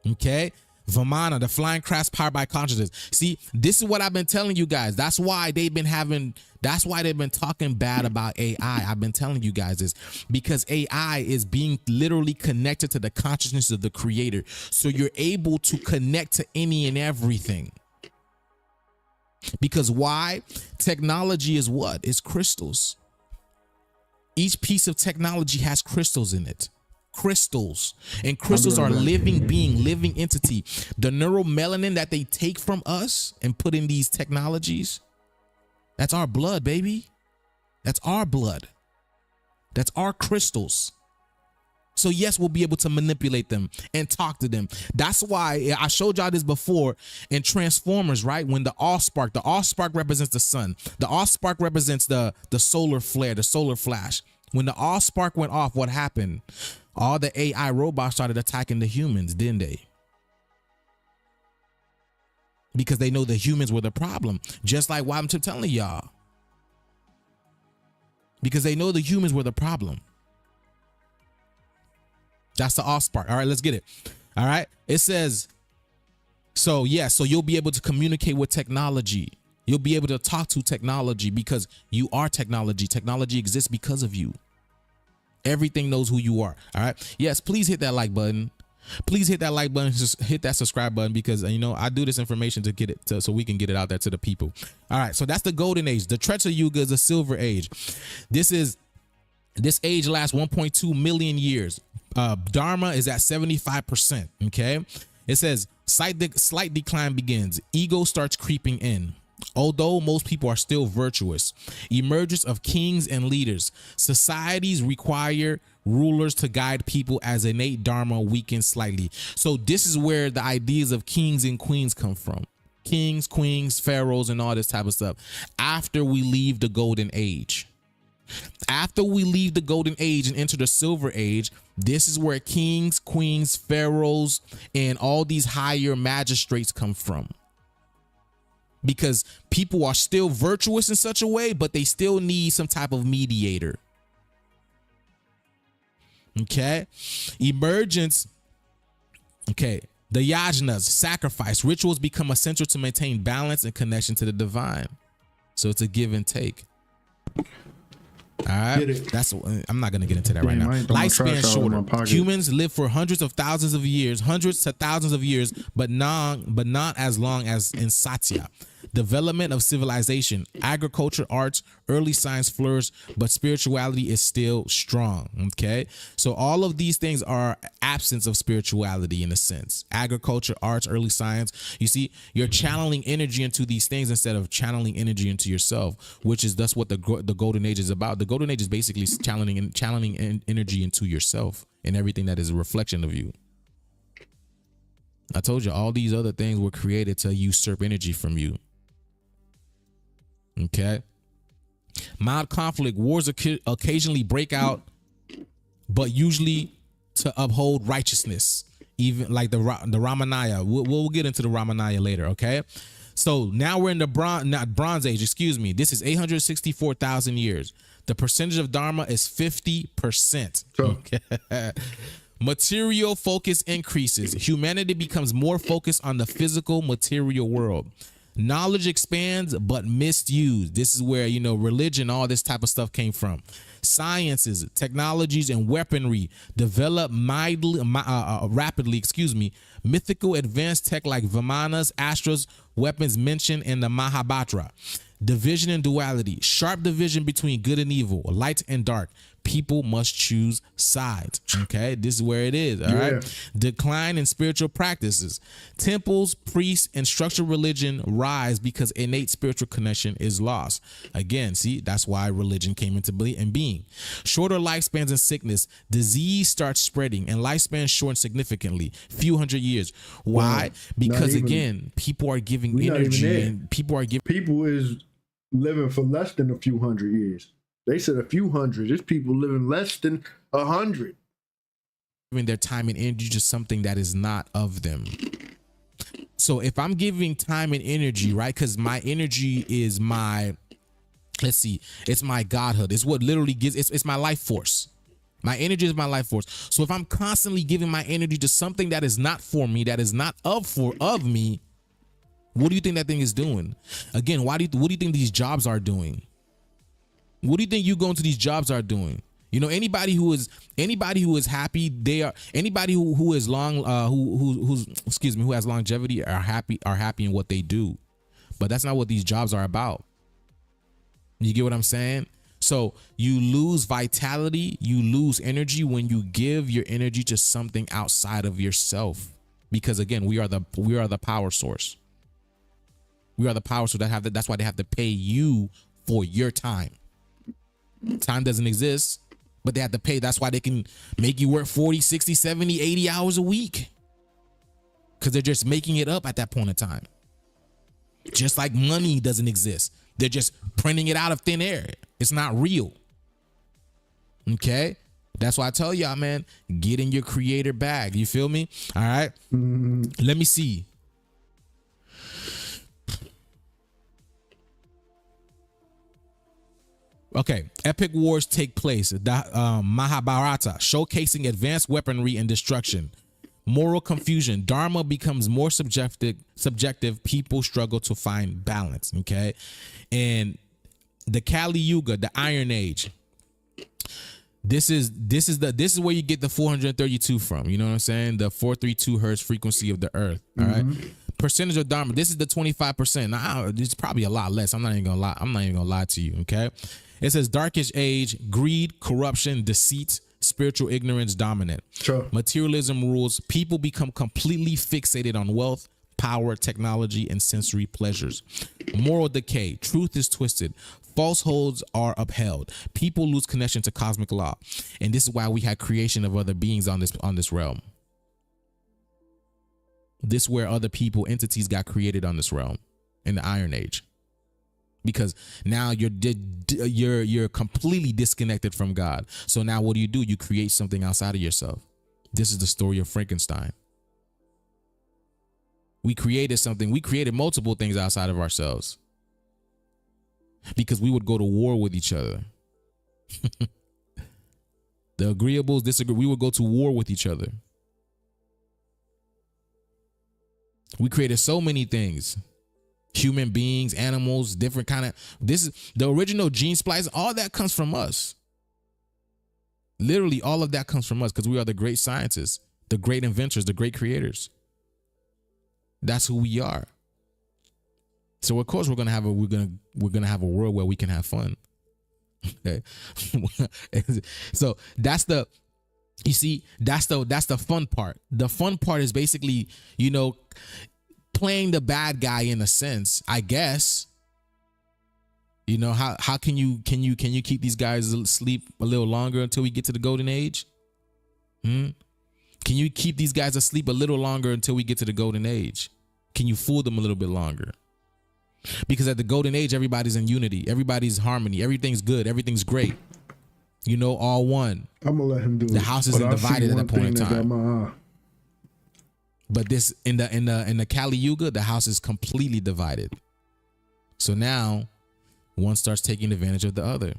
S2: Okay. Vamana, the flying crafts powered by consciousness. See, this is what I've been telling you guys. That's why they've been talking bad about AI. I've been telling you guys this because AI is being literally connected to the consciousness of the creator. So you're able to connect to any and everything. Because why? Technology is what? It's crystals. Each piece of technology has crystals in it. Crystals, and crystals are living being, living entity. The neuromelanin that they take from us and put in these technologies, that's our blood, baby. That's our blood. That's our crystals. So yes, we'll be able to manipulate them and talk to them. That's why I showed y'all this before in Transformers, right? When the Allspark represents the sun. The Allspark represents the solar flare, the solar flash. When the Allspark went off, what happened? All the AI robots started attacking the humans, didn't they? Because they know the humans were the problem. Just like why I'm telling y'all. Because they know the humans were the problem. That's the Allspark. All right, let's get it. All right. It says, so you'll be able to communicate with technology. You'll be able to talk to technology because you are technology. Technology exists because of you. Everything knows who you are. All right. Yes, please hit that like button. Please hit that like button. Just hit that subscribe button because, you know, I do this information to get it so we can get it out there to the people. All right. So that's the golden age. The Treacher Yuga is the silver age. This age lasts 1.2 million years. Dharma is at 75%. Okay. It says slight decline begins. Ego starts creeping in. Although most people are still virtuous, emergence of kings and leaders. Societies require rulers to guide people as innate dharma weakens slightly. So this is where the ideas of kings and queens come from. Kings, queens, pharaohs, and all this type of stuff. After we leave the golden age. After we leave the golden age and enter the silver age, this is where kings, queens, pharaohs, and all these higher magistrates come from. Because people are still virtuous in such a way, but they still need some type of mediator. Okay. Emergence. Okay. The yajnas, sacrifice, rituals become essential to maintain balance and connection to the divine. So it's a give and take. All right. I'm not going to get into that right now. Lifespan shorter. Humans live for hundreds of thousands of years, hundreds to thousands of years, but not as long as in Satya. Development of civilization, agriculture, arts, early science flourish, but spirituality is still strong. Okay. So all of these things are absence of spirituality in a sense. Agriculture, arts, early science. You see, you're channeling energy into these things instead of channeling energy into yourself, which is that's what the golden age is about. The golden age is basically channeling energy into yourself and everything that is a reflection of you. I told you all these other things were created to usurp energy from you. Okay. Mild conflict, wars occasionally break out, but usually to uphold righteousness, even like the Ramanaya. We'll get into the Ramanaya later. Okay. So now we're in the Bronze Age. Excuse me. This is 864,000 years. The percentage of Dharma is 50%. Okay. Material focus increases. Humanity becomes more focused on the physical material world. Knowledge expands, but misused. This is where, you know, religion, all this type of stuff came from. Sciences, technologies, and weaponry develop rapidly. Mythical advanced tech like Vimanas, Astras, weapons mentioned in the Mahabharata. Division and duality, sharp division between good and evil, light and dark. People must choose sides. Okay, this is where it is. All right. Decline in spiritual practices. Temples, priests, and structured religion rise because innate spiritual connection is lost. Again, see, that's why religion came into being. Shorter lifespans and sickness. Disease starts spreading and lifespan shorten significantly. Few hundred years. Why? Because again, people are giving energy and people are giving.
S1: People is living for less than a few hundred years. They said a few hundred. There's people living less than 100.
S2: Giving their time and energy to something that is not of them. So if I'm giving time and energy, right? Because my energy is my, let's see, it's my godhood. It's what literally gives, it's my life force. My energy is my life force. So if I'm constantly giving my energy to something that is not for me, that is not of me, what do you think that thing is doing? Again, what do you think these jobs are doing? What do you think you going to these jobs are doing? You know, anybody who is happy, they are, anybody who is long, who has longevity are happy in what they do. But that's not what these jobs are about. You get what I'm saying? So you lose vitality, you lose energy when you give your energy to something outside of yourself. Because again, we are the power source. We are the power source that's why they have to pay you for your time. Time doesn't exist, but they have to pay. That's why they can make you work 40, 60, 70, 80 hours a week. Because they're just making it up at that point in time. Just like money doesn't exist. They're just printing it out of thin air. It's not real. Okay? That's why I tell y'all, man, get in your creator bag. You feel me? All right? Let me see. Okay, epic wars take place. Mahabharata, showcasing advanced weaponry and destruction. Moral confusion. Dharma becomes more subjective. People struggle to find balance. Okay, and the Kali Yuga, the Iron Age. This is where you get the 432 from. You know what I'm saying? The 432 hertz frequency of the Earth. All right. Percentage of Dharma. This is the 25%. Now, it's probably a lot less. I'm not even gonna lie to you. Okay. It says darkest age, greed, corruption, deceit, spiritual ignorance dominant.
S1: Sure.
S2: Materialism rules. People become completely fixated on wealth, power, technology, and sensory pleasures. Moral decay. Truth is twisted. Falsehoods are upheld. People lose connection to cosmic law. And this is why we had creation of other beings on this realm. This is where other people, entities got created on this realm in the Iron Age. Because now you're completely disconnected from God. So now what do? You create something outside of yourself. This is the story of Frankenstein. We created something. We created multiple things outside of ourselves because we would go to war with each other. The agreeables disagree. We would go to war with each other. We created so many things. Human beings, animals, different kind of, this is the original gene splice. All that comes from us. Literally all of that comes from us because we are the great scientists, the great inventors, the great creators. That's who we are. So of course we're gonna have a world where we can have fun. Okay. So that's the fun part. The fun part is basically, playing the bad guy in a sense, I guess. How can you keep these guys asleep a little longer until we get to the golden age? Can you keep these guys asleep a little longer until we get to the golden age? Can you fool them a little bit longer? Because at the golden age, everybody's in unity, everybody's harmony, everything's good, everything's great. All one.
S1: I'm gonna let him do it.
S2: The house isn't divided at that point in time. But this in the Kali Yuga, the house is completely divided. So now one starts taking advantage of the other.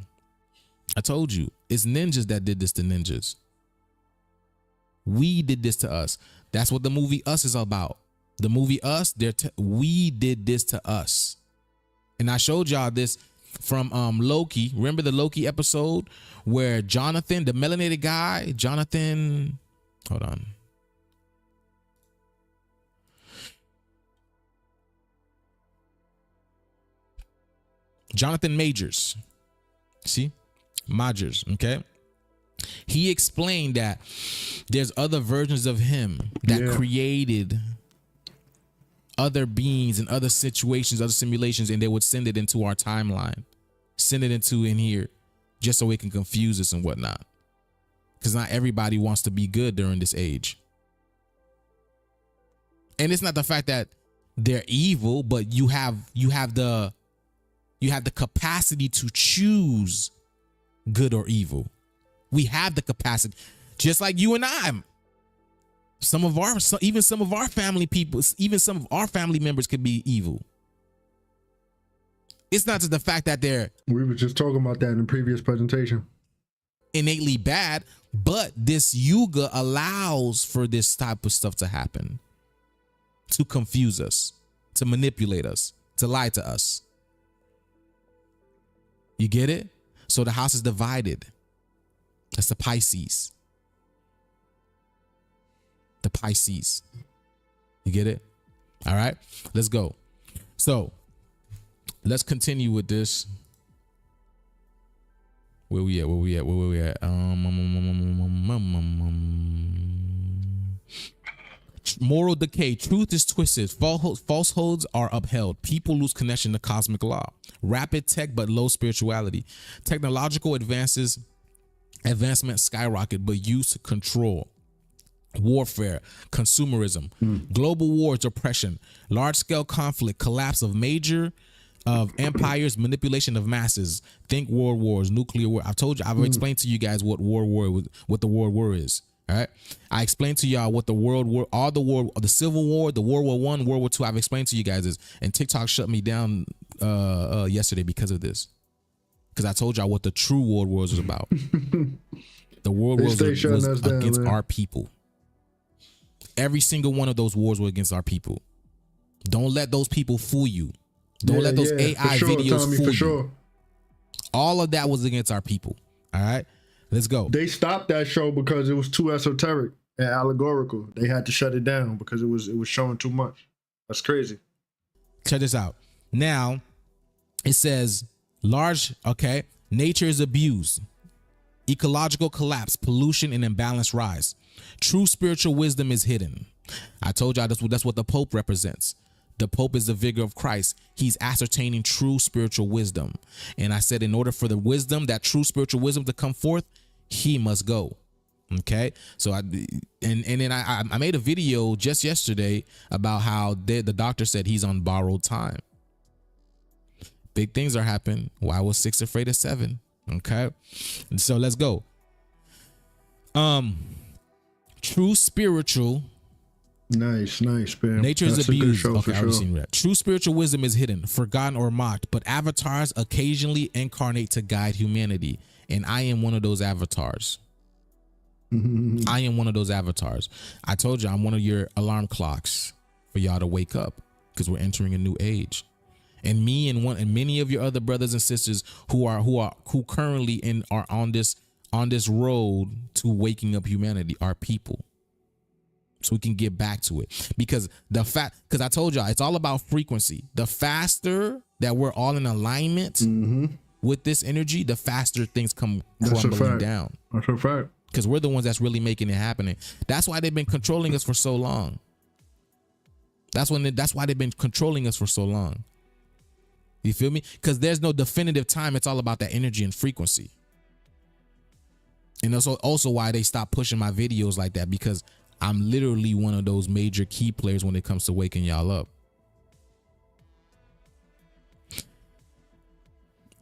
S2: I told you, it's ninjas that did this to ninjas. We did this to us. That's what the movie Us is about. The movie Us, we did this to us. And I showed y'all this from Loki. Remember the Loki episode where Jonathan, the melanated guy, hold on. Jonathan Majors. See? Majors, okay? He explained that there's other versions of him that created other beings and other situations, other simulations, and they would send it into our timeline. Send it into in here just so it can confuse us and whatnot. Because not everybody wants to be good during this age. And it's not the fact that they're evil, but you have You have the capacity to choose good or evil. We have the capacity, just like you and I. Even some of our family people, even some of our family members could be evil. It's not just the fact that they're.
S1: We were just talking about that in the previous presentation.
S2: Innately bad, but this yuga allows for this type of stuff to happen, to confuse us, to manipulate us, to lie to us. You get it? So the house is divided. That's the Pisces. The Pisces. You get it? All right, let's go. So let's continue with this. Where we at? Moral decay. Truth is twisted. Falsehoods are upheld. People lose connection to cosmic law. Rapid tech but low spirituality. Technological advancement skyrocket but used to control. Warfare, consumerism, global wars, oppression, large-scale conflict, collapse of empires, manipulation of masses. Think world wars, nuclear war. I've told you, I've explained to you guys what the world war is. All right. I explained to y'all what the world war, the Civil War, the World War I, World War II. I've explained to you guys this, and TikTok shut me down yesterday because of this. Because I told y'all what the true world wars was about. The world wars was against our people. Every single one of those wars were against our people. Don't let those people fool you. Don't let those AI videos fool you. All of that was against our people. All right, let's go.
S1: They stopped that show because it was too esoteric and allegorical. They had to shut it down because it was showing too much. That's crazy.
S2: Check this out. Now, it says nature is abused. Ecological collapse, pollution, and imbalance rise. True spiritual wisdom is hidden. I told y'all that's what the Pope represents. The Pope is the vigor of Christ. He's ascertaining true spiritual wisdom. And I said, in order for the wisdom, that true spiritual wisdom to come forth, he must go. Okay. So I made a video just yesterday about how the doctor said he's on borrowed time. Big things are happening. Why was 6 afraid of 7? Okay. And so let's go. True spiritual.
S1: Nice, man.
S2: Nature is abused. Okay, I've seen that. True spiritual wisdom is hidden, forgotten, or mocked, but avatars occasionally incarnate to guide humanity. And I am one of those avatars. I am one of those avatars. I told you I'm one of your alarm clocks for y'all to wake up, because we're entering a new age. And me and many of your other brothers and sisters who currently are on this road to waking up humanity are people. So we can get back to it, because I told y'all it's all about frequency. The faster that we're all in alignment with this energy, the faster things come crumbling down.
S1: That's a fact.
S2: Because we're the ones that's really making it happen. That's why they've been controlling us for so long. That's why they've been controlling us for so long. You feel me? Because there's no definitive time. It's all about that energy and frequency. And also why they stopped pushing my videos like that, because I'm literally one of those major key players when it comes to waking y'all up.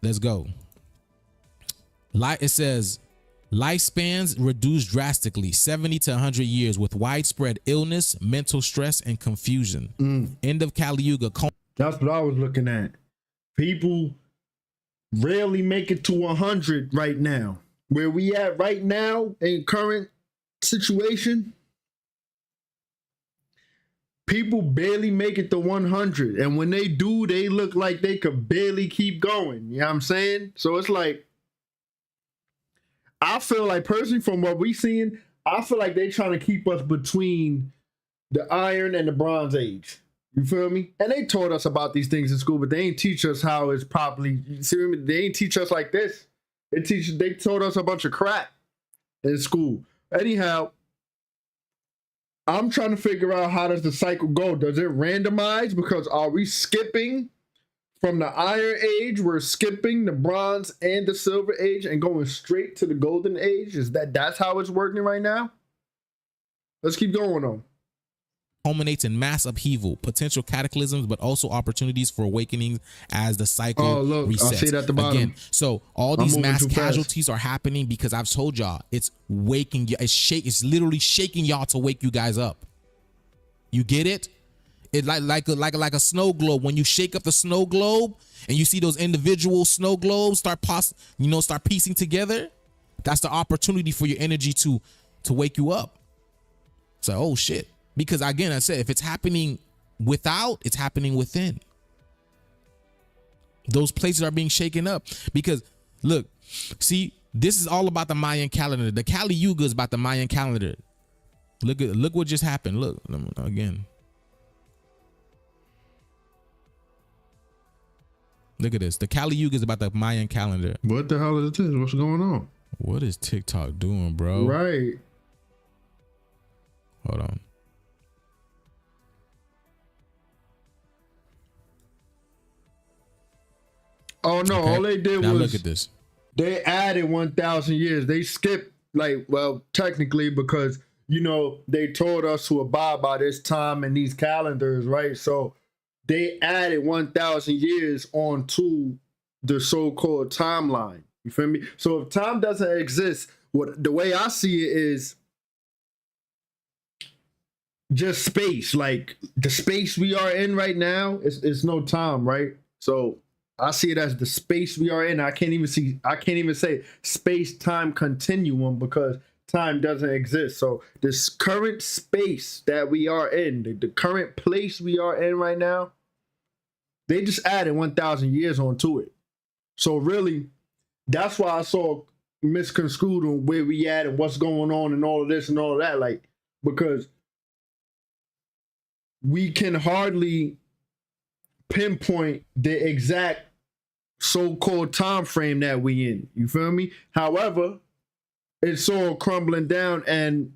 S2: Let's go. It says lifespans reduced drastically, 70 to 100 years, with widespread illness, mental stress, and confusion. End of Kali Yuga.
S1: That's what I was looking at. People rarely make it to 100 right now. Where we at right now in current situation, people barely make it to 100. And when they do, they look like they could barely keep going. You know what I'm saying? So it's like, I feel like personally from what we seeing, I feel like they trying to keep us between the Iron and the Bronze Age. You feel me? And they taught us about these things in school, but they ain't teach us how it's properly. You see what I mean? They ain't teach us like this. They taught us a bunch of crap in school. Anyhow, I'm trying to figure out, how does the cycle go? Does it randomize? Because are we skipping from the Iron Age? We're skipping the Bronze and the Silver Age and going straight to the Golden Age? That's how it's working right now? Let's keep going on.
S2: culminates in mass upheaval, potential cataclysms, but also opportunities for awakening as the cycle resets.
S1: I see it at the bottom.
S2: Again, so all these mass casualties are happening because I've told y'all it's waking you. It's literally shaking y'all to wake you guys up. You get it? It like a snow globe. When you shake up the snow globe and you see those individual snow globes start piecing together, that's the opportunity for your energy to wake you up. So, oh shit. Because again, I said, if it's happening without, it's happening within. Those places are being shaken up because look, see, this is all about the Mayan calendar. The Kali Yuga is about the Mayan calendar. Look what just happened. Look again. Look at this. The Kali Yuga is about the Mayan calendar.
S1: What the hell is this? What's going on?
S2: What is TikTok doing, bro?
S1: Right.
S2: Hold on.
S1: Oh no, all they did
S2: now
S1: was
S2: look at this.
S1: They added 1,000 years. They skipped, technically, because they told us to abide by this time and these calendars, right? So they added 1,000 years onto the so-called timeline. You feel me? So if time doesn't exist, the way I see it is just space. Like the space we are in right now is no time, right? So I see it as the space we are in. I can't even say space-time continuum because time doesn't exist. So this current space that we are in, the current place we are in right now, they just added 1,000 years onto it. So really, that's why I saw misconstrued on where we at and what's going on and all of this and all of that. Because we can hardly pinpoint the exact so-called time frame that we in. You feel me? However, it's all crumbling down and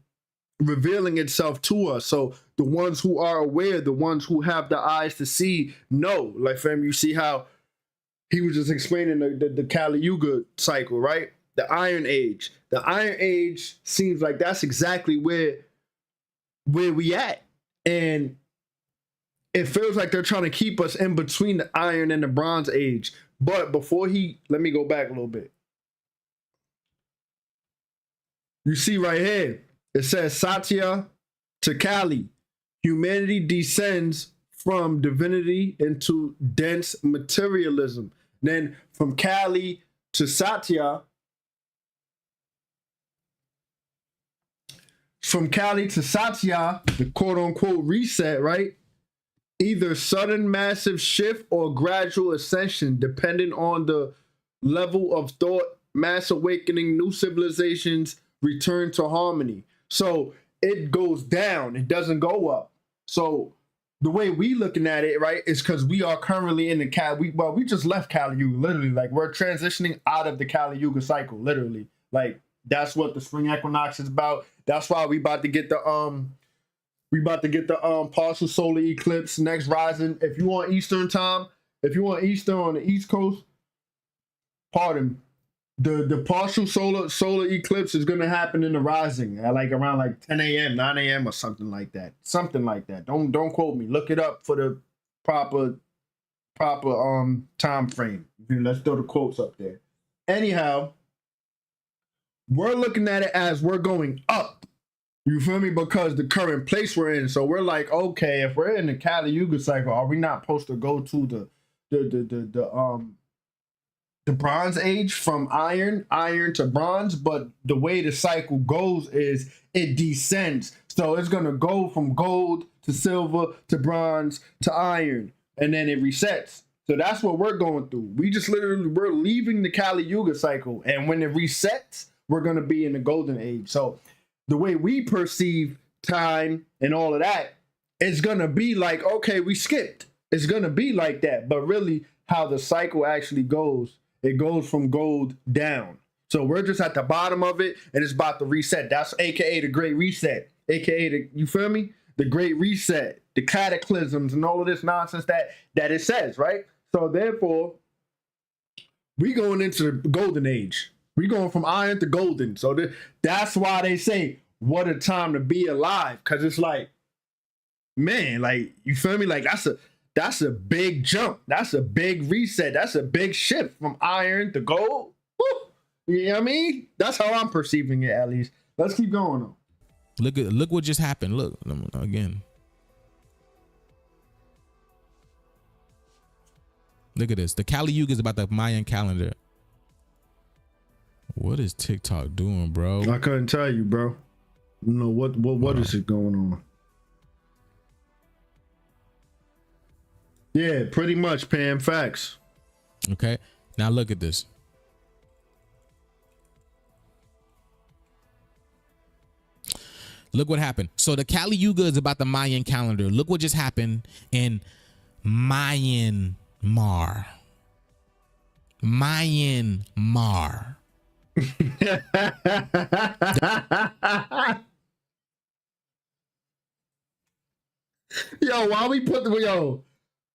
S1: revealing itself to us. So the ones who are aware, the ones who have the eyes to see, know. Like, fam, you see how he was just explaining the Kali Yuga cycle, right? The Iron Age. The Iron Age seems like that's exactly where we at. And it feels like they're trying to keep us in between the Iron and the Bronze Age. But let me go back a little bit. You see right here, it says Satya to Kali. Humanity descends from divinity into dense materialism. Then from Kali to Satya, the quote unquote reset, right? Either sudden massive shift or gradual ascension, depending on the level of thought, mass awakening, new civilizations, return to harmony. So it goes down, it doesn't go up. So the way we looking at it, right, is because we are currently in the Kali. We just left Kali Yuga, literally. Like, we're transitioning out of the Kali Yuga cycle, literally. Like, that's what the spring equinox is about. That's why we about to get the partial solar eclipse next rising. If you want Eastern time, if you want Eastern on the East Coast, the partial solar eclipse is gonna happen in the rising at around 10 a.m., 9 a.m. or something like that. Something like that. Don't quote me. Look it up for the proper time frame. Let's throw the quotes up there. Anyhow, we're looking at it as we're going up. You feel me? Because the current place we're in. So we're like, okay, if we're in the Kali Yuga cycle, are we not supposed to go to the Bronze Age from iron to bronze? But the way the cycle goes is it descends. So it's gonna go from gold to silver to bronze to iron, and then it resets. So that's what we're going through. We're leaving the Kali Yuga cycle, and when it resets, we're gonna be in the golden age. So the way we perceive time and all of that, it's gonna be like, okay, we skipped. It's gonna be like that. But really, how the cycle actually goes, it goes from gold down. So we're just at the bottom of it, and it's about to reset. That's AKA the Great Reset, AKA you feel me? The Great Reset, the cataclysms, and all of this nonsense that it says, right? So therefore, we going into the golden age. We going from iron to golden. So that's why they say, what a time to be alive. Because it's like, man, like, you feel me? Like, that's a big jump. That's a big reset. That's a big shift from iron to gold. Woo! You know what I mean? That's how I'm perceiving it, at least. Let's keep going on.
S2: Look what just happened. Look again. Look at this. The Kali Yuga is about the Mayan calendar. What is TikTok doing, bro?
S1: I couldn't tell you, bro. You know what is it going on? Yeah, pretty much, Pam. Facts.
S2: Okay. Now look at this. Look what happened. So the Kali Yuga is about the Mayan calendar. Look what just happened in Myanmar. Myanmar.
S1: Yo, why we put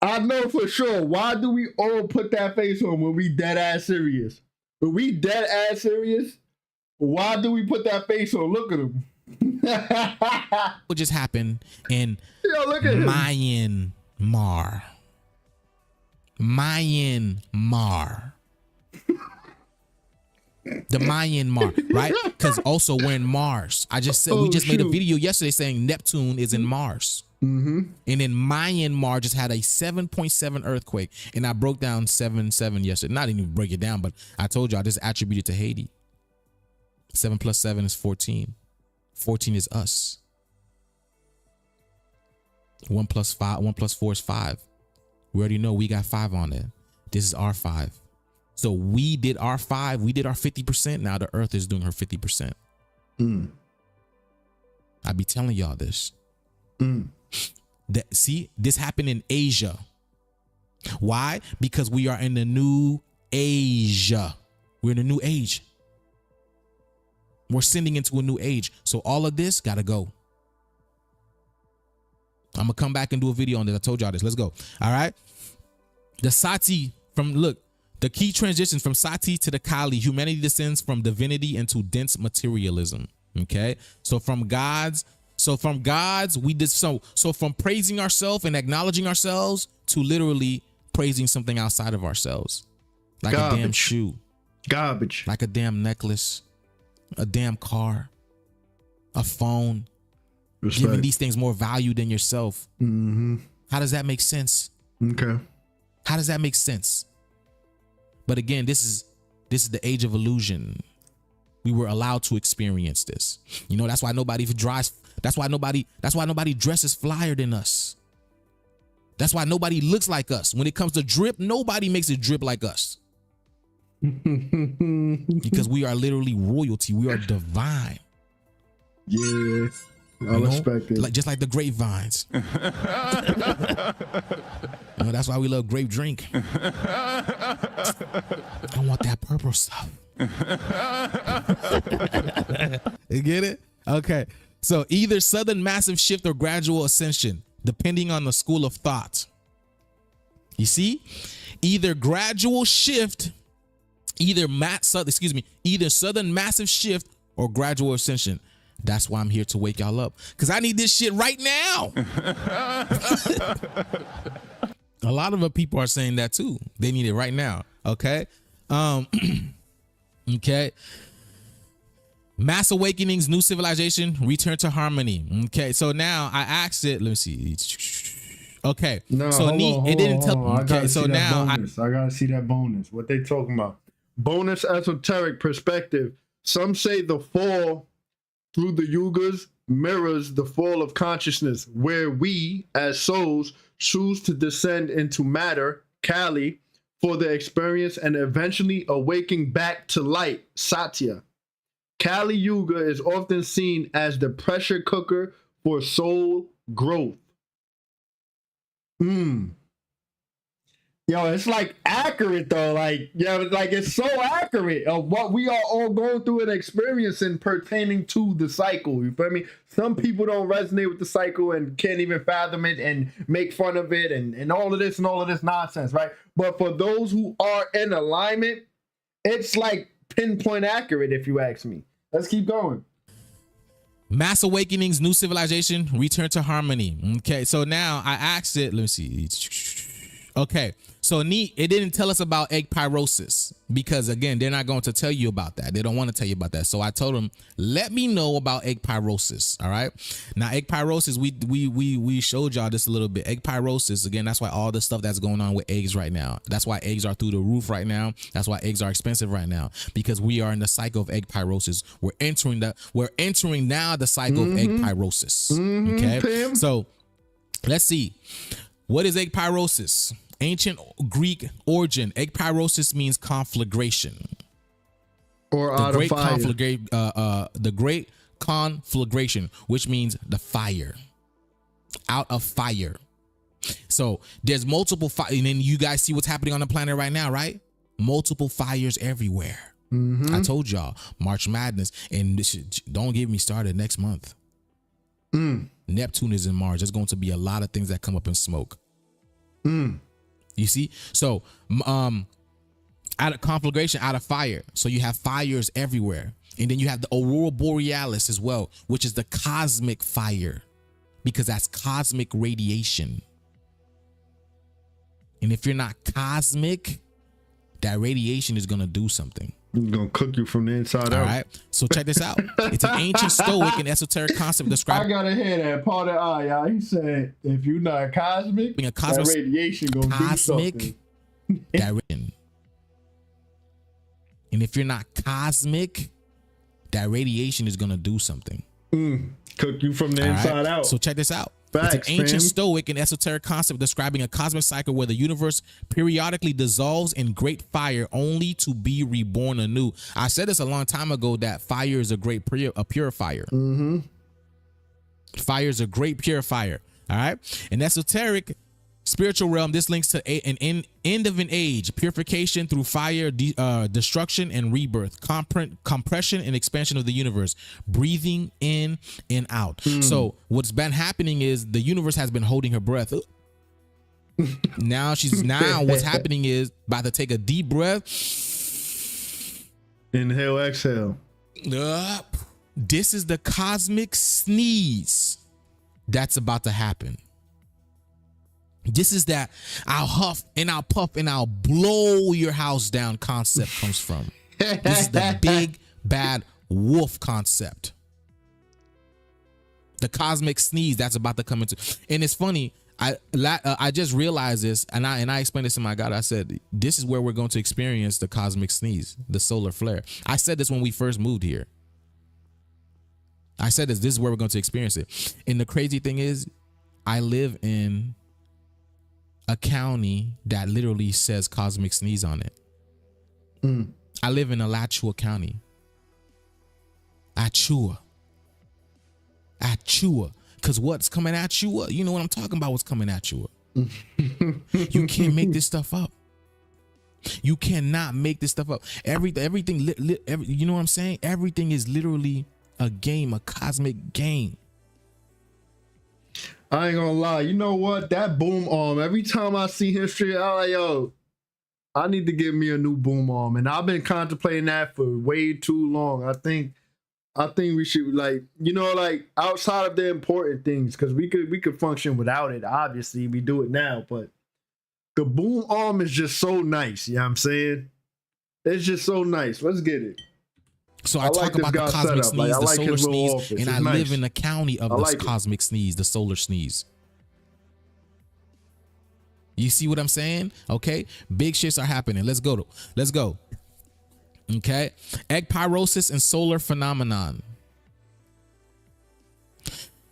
S1: I know for sure. Why do we all put that face on when we dead ass serious? When we dead ass serious, why do we put that face on? Look at him.
S2: What just happened in
S1: look at
S2: Myanmar. Myanmar. The Myanmar, right? Because also we're in Mars. I just said we just made a video yesterday saying Neptune is in Mars.
S1: Mm-hmm.
S2: And then Myanmar just had a 7.7 earthquake, and I broke down 7.7 yesterday. Not even break it down, but I told you I just attributed to Haiti. 7 plus 7 is 14. 14 is us. 1 plus 5, 1 plus 4 is 5. We already know we got 5 on it. This is our 5. So we did our 5. We did our 50%. Now the earth is doing her 50%. I be telling y'all this. See, this happened in Asia. Why? Because we are in the new Asia. We're in a new age. We're sending into a new age. So all of this got to go. I'm going to come back and do a video on this. I told y'all this. Let's go. All right. The Sati the key transitions from Sati to the Kali, humanity descends from divinity into dense materialism. Okay. So from gods, we did so from praising ourselves and acknowledging ourselves to literally praising something outside of ourselves. Like a damn shoe.
S1: Garbage.
S2: Like a damn necklace. A damn car, a phone, giving these things more value than yourself.
S1: Mm-hmm.
S2: How does that make sense?
S1: Okay.
S2: How does that make sense? But again, this is the age of illusion. We were allowed to experience this. You know, that's why nobody drives. That's why nobody dresses flyer than us. That's why nobody looks like us. When it comes to drip, nobody makes it drip like us. Because we are literally royalty. We are divine.
S1: Yeah, I respect it.
S2: Just like the grapevines. That's why we love grape drink. I want that purple stuff. You get it? Okay. So either sudden massive shift or gradual ascension, depending on the school of thought. You see? Either gradual shift, either sudden massive shift or gradual ascension. That's why I'm here to wake y'all up, because I need this shit right now. A lot of people are saying that too. They need it right now. Okay. Okay. Mass awakenings, new civilization, return to harmony. Okay. So now I asked it. Let me see. Okay.
S1: No,
S2: so it didn't tell. Okay. So now
S1: I gotta see that bonus. What they talking about? Bonus esoteric perspective. Some say the fall through the yugas mirrors the fall of consciousness, where we, as souls, choose to descend into matter, Kali, for the experience and eventually awaking back to light, Satya. Kali Yuga is often seen as the pressure cooker for soul growth. Yo, it's like accurate though. Like, like it's so accurate of what we are all going through and experiencing pertaining to the cycle. You feel me? Some people don't resonate with the cycle and can't even fathom it and make fun of it and all of this nonsense, right? But for those who are in alignment, it's like pinpoint accurate, if you ask me. Let's keep going.
S2: Mass awakenings, new civilization, return to harmony. Okay, so now I asked it. Let me see. Okay, so neat. It didn't tell us about egg pyrosis because again, they're not going to tell you about that. They don't want to tell you about that. So I told them, let me know about egg pyrosis. All right. Now, egg pyrosis, we showed y'all this a little bit. Egg pyrosis, again, that's why all the stuff that's going on with eggs right now. That's why eggs are through the roof right now. That's why eggs are expensive right now, because we are in the cycle of egg pyrosis. We're entering now the cycle of egg pyrosis. Okay. So let's see. What is egg pyrosis? Ancient Greek origin. Egg pyrosis means conflagration.
S1: Or out of fire.
S2: The great conflagration, which means the fire. Out of fire. So there's multiple fires. And then you guys see what's happening on the planet right now, right? Multiple fires everywhere. I told y'all, March Madness. And don't get me started next month. Neptune is in Mars. There's going to be a lot of things that come up in smoke. You see? So out of conflagration, out of fire. So you have fires everywhere. And then you have the aurora borealis as well, which is the cosmic fire, because that's cosmic radiation. And if you're not cosmic, that radiation is going to do something.
S1: It's gonna cook you from the inside out.
S2: All right. So check this out. It's an ancient Stoic and esoteric concept described.
S1: I gotta hear that part of y'all. He said, if you're not cosmic, that radiation gonna do something.
S2: And if you're not cosmic, that radiation is gonna do something.
S1: Cook you from the inside out.
S2: So check this out.
S1: Facts,
S2: it's an ancient Stoic and esoteric concept describing a cosmic cycle where the universe periodically dissolves in great fire only to be reborn anew. I said this a long time ago, that fire is a great purifier. Fire is a great purifier. All right. In esoteric spiritual realm, this links to an end of an age, purification through fire, destruction and rebirth, compression and expansion of the universe, breathing in and out. So what's been happening is the universe has been holding her breath. Now what's happening is about to take a deep breath.
S1: Inhale, exhale.
S2: This is the cosmic sneeze that's about to happen. This is that I'll huff and I'll puff and I'll blow your house down concept comes from. This is the big bad wolf concept. The cosmic sneeze that's about to come into. And it's funny, I just realized this, and I explained this to my God. I said, this is where we're going to experience the cosmic sneeze, the solar flare. I said this when we first moved here. I said this is where we're going to experience it. And the crazy thing is, I live in a county that literally says cosmic sneeze on it. I live in Alachua County. Achua. Because what's coming at you? You know what I'm talking about, what's coming at you. You can't make this stuff up. You cannot make this stuff up. Everything, you know what I'm saying? Everything is literally a game, a cosmic game.
S1: I ain't gonna lie. You know what? That boom arm, every time I see history, I'm like, yo, I need to get me a new boom arm. And I've been contemplating that for way too long. I think we should, like, you know, like outside of the important things, because we could function without it. Obviously, we do it now, but the boom arm is just so nice. You know what I'm saying? It's just so nice. Let's get it.
S2: So I talk about the cosmic sneeze, the solar sneeze, and I live in the county of the cosmic sneeze, the solar sneeze. You see what I'm saying? Okay, big shits are happening. Let's go. Okay, egg pyrosis and solar phenomenon.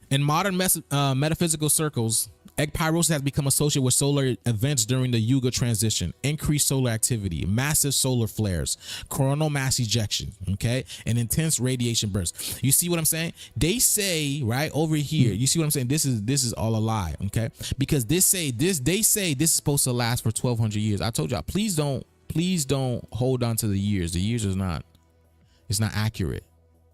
S2: In modern metaphysical circles, egg pyrosis has become associated with solar events during the Yuga transition, increased solar activity, massive solar flares, coronal mass ejection, okay, and intense radiation bursts. You see what I'm saying? They say right over here. You see what I'm saying? This is all a lie, okay? Because they say this is supposed to last for 1,200 years. I told y'all, please don't hold on to the years. The years it's not accurate.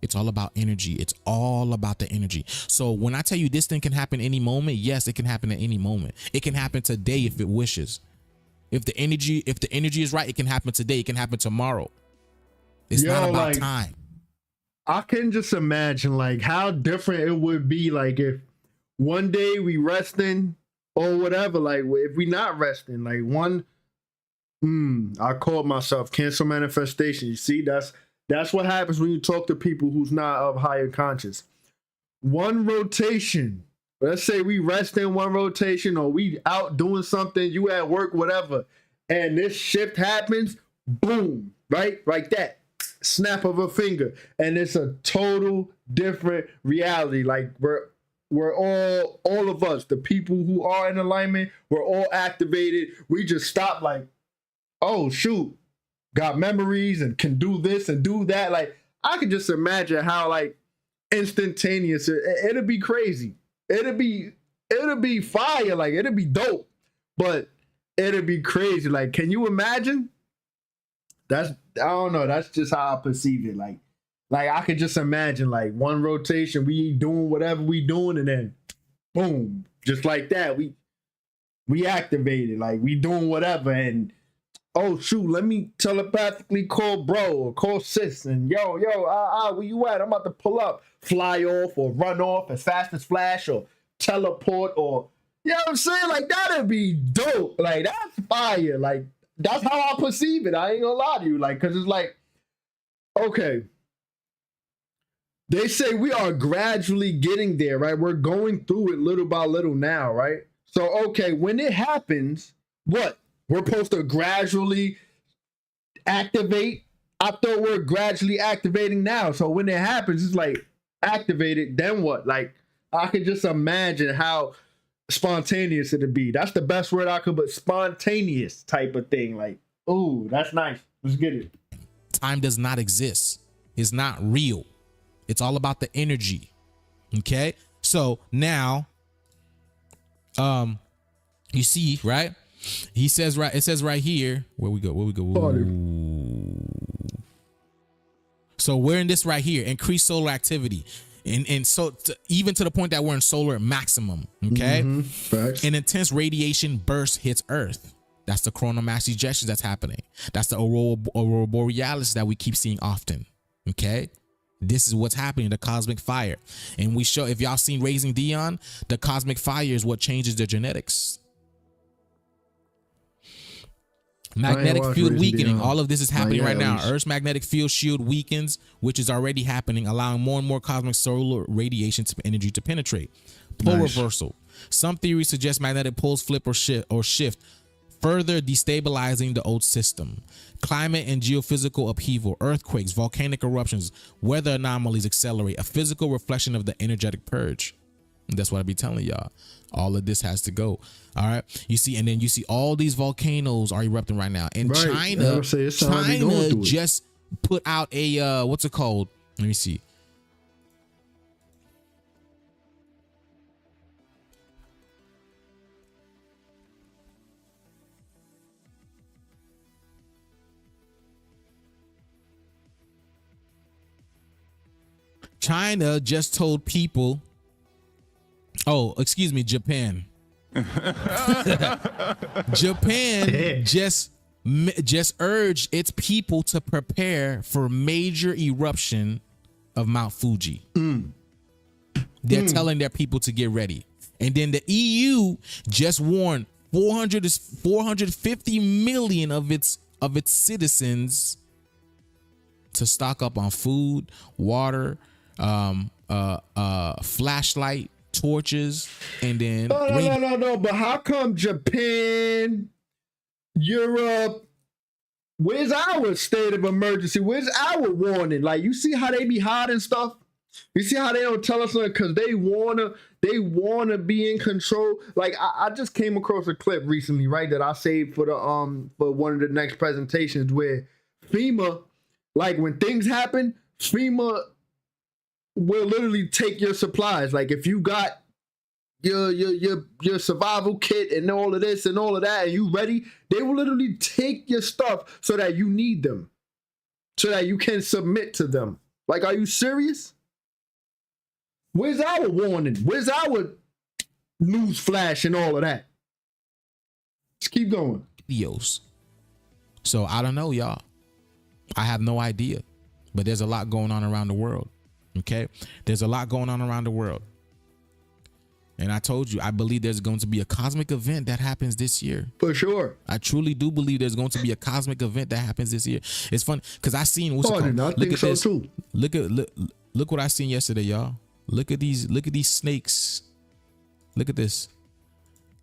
S2: It's all about energy. It's all about the energy. So when I tell you this thing can happen any moment, yes, it can happen at any moment. It can happen today if it wishes. If the energy is right, it can happen today. It can happen tomorrow. It's not about time.
S1: I can just imagine like how different it would be like if one day we resting or whatever, like if we not resting, like one, I called myself cancel manifestation. You see, that's what happens when you talk to people who's not of higher conscious. One rotation, let's say we rest in one rotation or we out doing something, you at work, whatever, and this shift happens, boom, right? Like that. Snap of a finger. And it's a total different reality. Like we're all of us, the people who are in alignment, we're all activated. We just stop like, oh shoot, got memories and can do this and do that. Like I could just imagine how like instantaneous it'll be crazy. It'll be fire, like it'll be dope, but it'll be crazy. Like, can you imagine? I don't know. That's just how I perceive it. Like I could just imagine like one rotation, we doing whatever we doing, and then boom, just like that, we activated. Like we doing whatever, and oh shoot, let me telepathically call bro or call sis, and yo, where you at? I'm about to pull up, fly off or run off as fast as Flash or teleport or you know what I'm saying? Like that'd be dope. Like that's fire. Like that's how I perceive it. I ain't gonna lie to you. Like, cause it's like, okay. They say we are gradually getting there, right? We're going through it little by little now, right? So, okay, when it happens, what? We're supposed to gradually activate. I thought we're gradually activating now. So when it happens, it's like activated, then what? Like, I can just imagine how spontaneous it'd be. That's the best word I could, but spontaneous type of thing. Like, ooh, that's nice. Let's get it.
S2: Time does not exist. It's not real. It's all about the energy. Okay. So now, you see, right? He says, right. It says right here, where we go. So we're in this right here, increased solar activity. And so even to the point that we're in solar maximum, okay? An intense radiation burst hits Earth. That's the coronal mass ejection that's happening. That's the aurora borealis that we keep seeing often, okay? This is what's happening, the cosmic fire. And we show, if y'all seen Raising Dion, the cosmic fire is what changes their genetics. Magnetic field weakening. All of this is happening right now. Earth's magnetic field shield weakens, which is already happening, allowing more and more cosmic solar radiation energy to penetrate. Pole reversal. Some theories suggest magnetic poles flip or shift, further destabilizing the old system. Climate and geophysical upheaval, earthquakes, volcanic eruptions, weather anomalies accelerate, a physical reflection of the energetic purge. And that's what I be telling y'all. All of this has to go. All right. You see, and then you see all these volcanoes are erupting right now. And China just put out a what's it called? Let me see. China just told people, oh, excuse me, Japan. Japan just urged its people to prepare for major eruption of Mount Fuji. They're telling their people to get ready. And then the EU just warned 450 million of its citizens to stock up on food, water, flashlight, torches, and then
S1: no. But how come Japan, Europe, where's our state of emergency? Where's our warning? Like, you see how they be hiding stuff? You see how they don't tell us because they wanna be in control. Like I just came across a clip recently, right, that I saved for the for one of the next presentations where FEMA, like when things happen, FEMA will literally take your supplies. Like if you got your survival kit and all of this and all of that, and you ready, they will literally take your stuff so that you need them, so that you can submit to them. Like, are you serious? Where's our warning? Where's our news flash and all of that? Let's keep going.
S2: Videos. So I don't know, y'all. I have no idea, but there's a lot going on around the world. Okay, there's a lot going on around the world. And I told you, I believe there's going to be a cosmic event that happens this year.
S1: For sure.
S2: I truly do believe there's going to be a cosmic event that happens this year. It's fun because I seen what's it called?
S1: I think so too.
S2: Look what I seen yesterday, y'all. Look at these snakes. Look at this.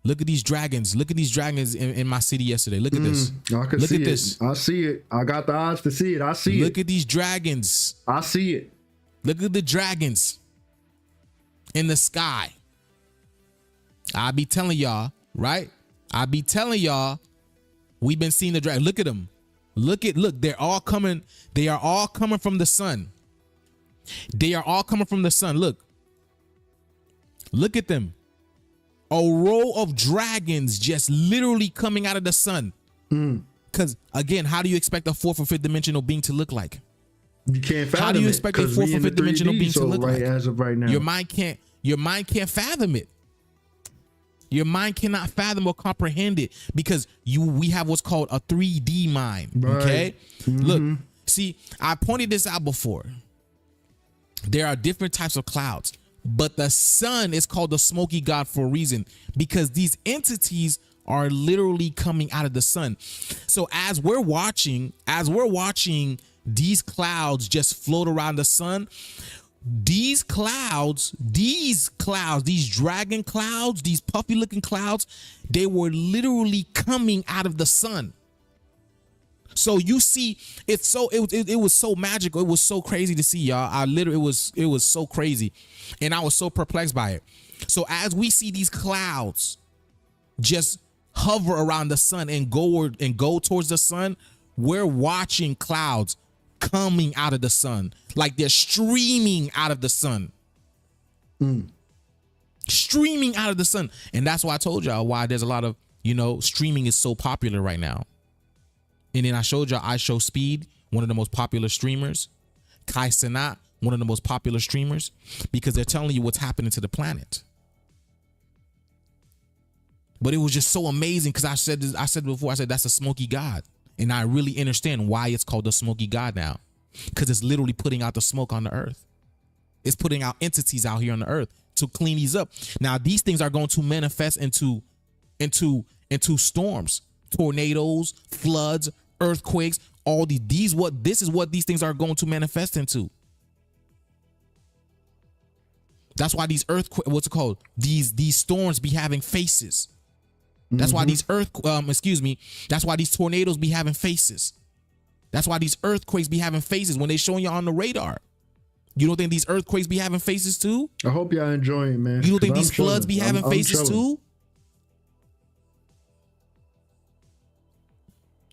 S2: Look at these dragons. Look at these dragons in my city yesterday. Look at this.
S1: I can see it. I see it. I got the eyes to see it. I see it.
S2: Look at these dragons.
S1: I see it.
S2: Look at the dragons in the sky. I be telling y'all, right? I be telling y'all, we've been seeing the dragon. Look at them. Look, they're all coming. They are all coming from the sun. They are all coming from the sun. Look at them. A row of dragons just literally coming out of the sun. Because again, how do you expect a fourth or fifth dimensional being to look like?
S1: You can't fathom it.
S2: How do you expect a fourth or fifth dimensional being to look like?
S1: As of right now,
S2: your mind can't fathom it. Your mind cannot fathom or comprehend it because we have what's called a 3D mind. Right. Okay. Look, see, I pointed this out before. There are different types of clouds, but the sun is called the smoky god for a reason because these entities are literally coming out of the sun. So as we're watching these clouds just float around the sun, these dragon clouds, these puffy looking clouds, they were literally coming out of the sun. So you see, it was so magical. It was so crazy to see, y'all. It was so crazy. And I was so perplexed by it. So as we see these clouds just hover around the sun and go towards the sun, we're watching clouds coming out of the sun, like they're streaming out of the sun. Streaming out of the sun. And that's why I told y'all why there's a lot of, streaming is so popular right now. And then I showed y'all iShowSpeed, one of the most popular streamers. Kai Cenat, one of the most popular streamers, because they're telling you what's happening to the planet. But it was just so amazing because I said before, that's a smoky god. And I really understand why it's called the smoky god now. Because it's literally putting out the smoke on the earth. It's putting out entities out here on the earth to clean these up. Now, these things are going to manifest into storms, tornadoes, floods, earthquakes, all these. This is what these things are going to manifest into. That's why these these storms be having faces. That's why these that's why these tornadoes be having faces. That's why these earthquakes be having faces when they showing you on the radar. You don't think these earthquakes be having faces too?
S1: I hope y'all enjoying it, man.
S2: You don't think these floods be having faces too?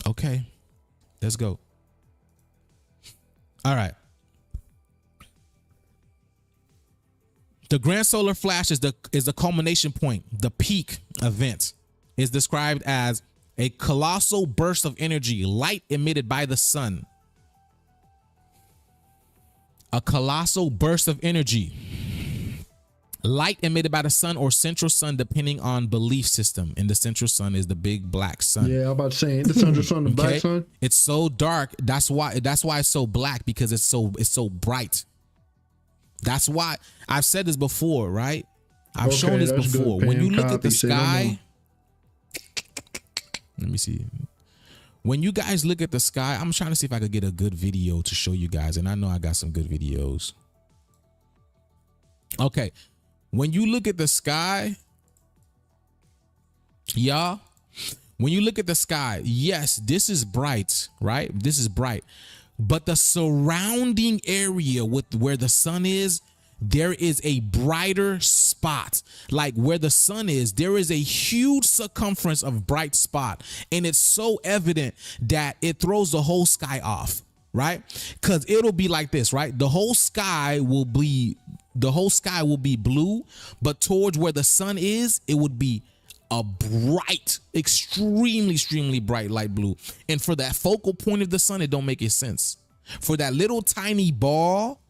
S2: Okay, let's go. All right. The grand solar flash is the culmination point, the peak event. Is described as a colossal burst of energy, light emitted by the sun. A colossal burst of energy, light emitted by the sun or central sun, depending on belief system. And the central sun is the big black sun.
S1: Yeah, I'm about to say the central sun, the black sun.
S2: It's so dark. That's why it's so black, because it's so bright. That's why I've said this before, right? I've shown this before. When you look at the sky. Let me see. When you guys look at the sky, I'm trying to see if I could get a good video to show you guys. And I know I got some good videos. Okay. When you look at the sky, y'all, when you look at the sky, yes, this is bright, right? This is bright. But the surrounding area with where the sun is, there is a brighter spot. Like where the sun is, there is a huge circumference of bright spot. And it's so evident that it throws the whole sky off, right? Because it'll be like this, right? The whole sky will be blue, but towards where the sun is, it would be a bright, extremely bright light blue. And for that focal point of the sun, it don't make any sense. For that little tiny ball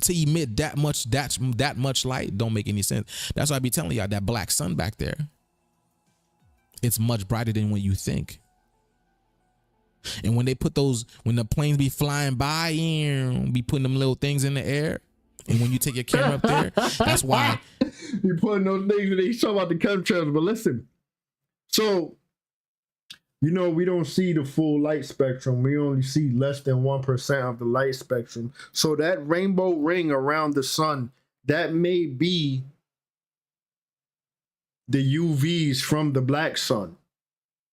S2: to emit that much light don't make any sense. That's why I be telling y'all that black sun back there, it's much brighter than what you think. And when they put when the planes be flying by and be putting them little things in the air, And when you take your camera up there, that's why
S1: you putting those things and they talk about the chemtrails. But listen, so you know we don't see the full light spectrum. We only see less than 1% of the light spectrum. So that rainbow ring around the sun, that may be the UVs from the black sun,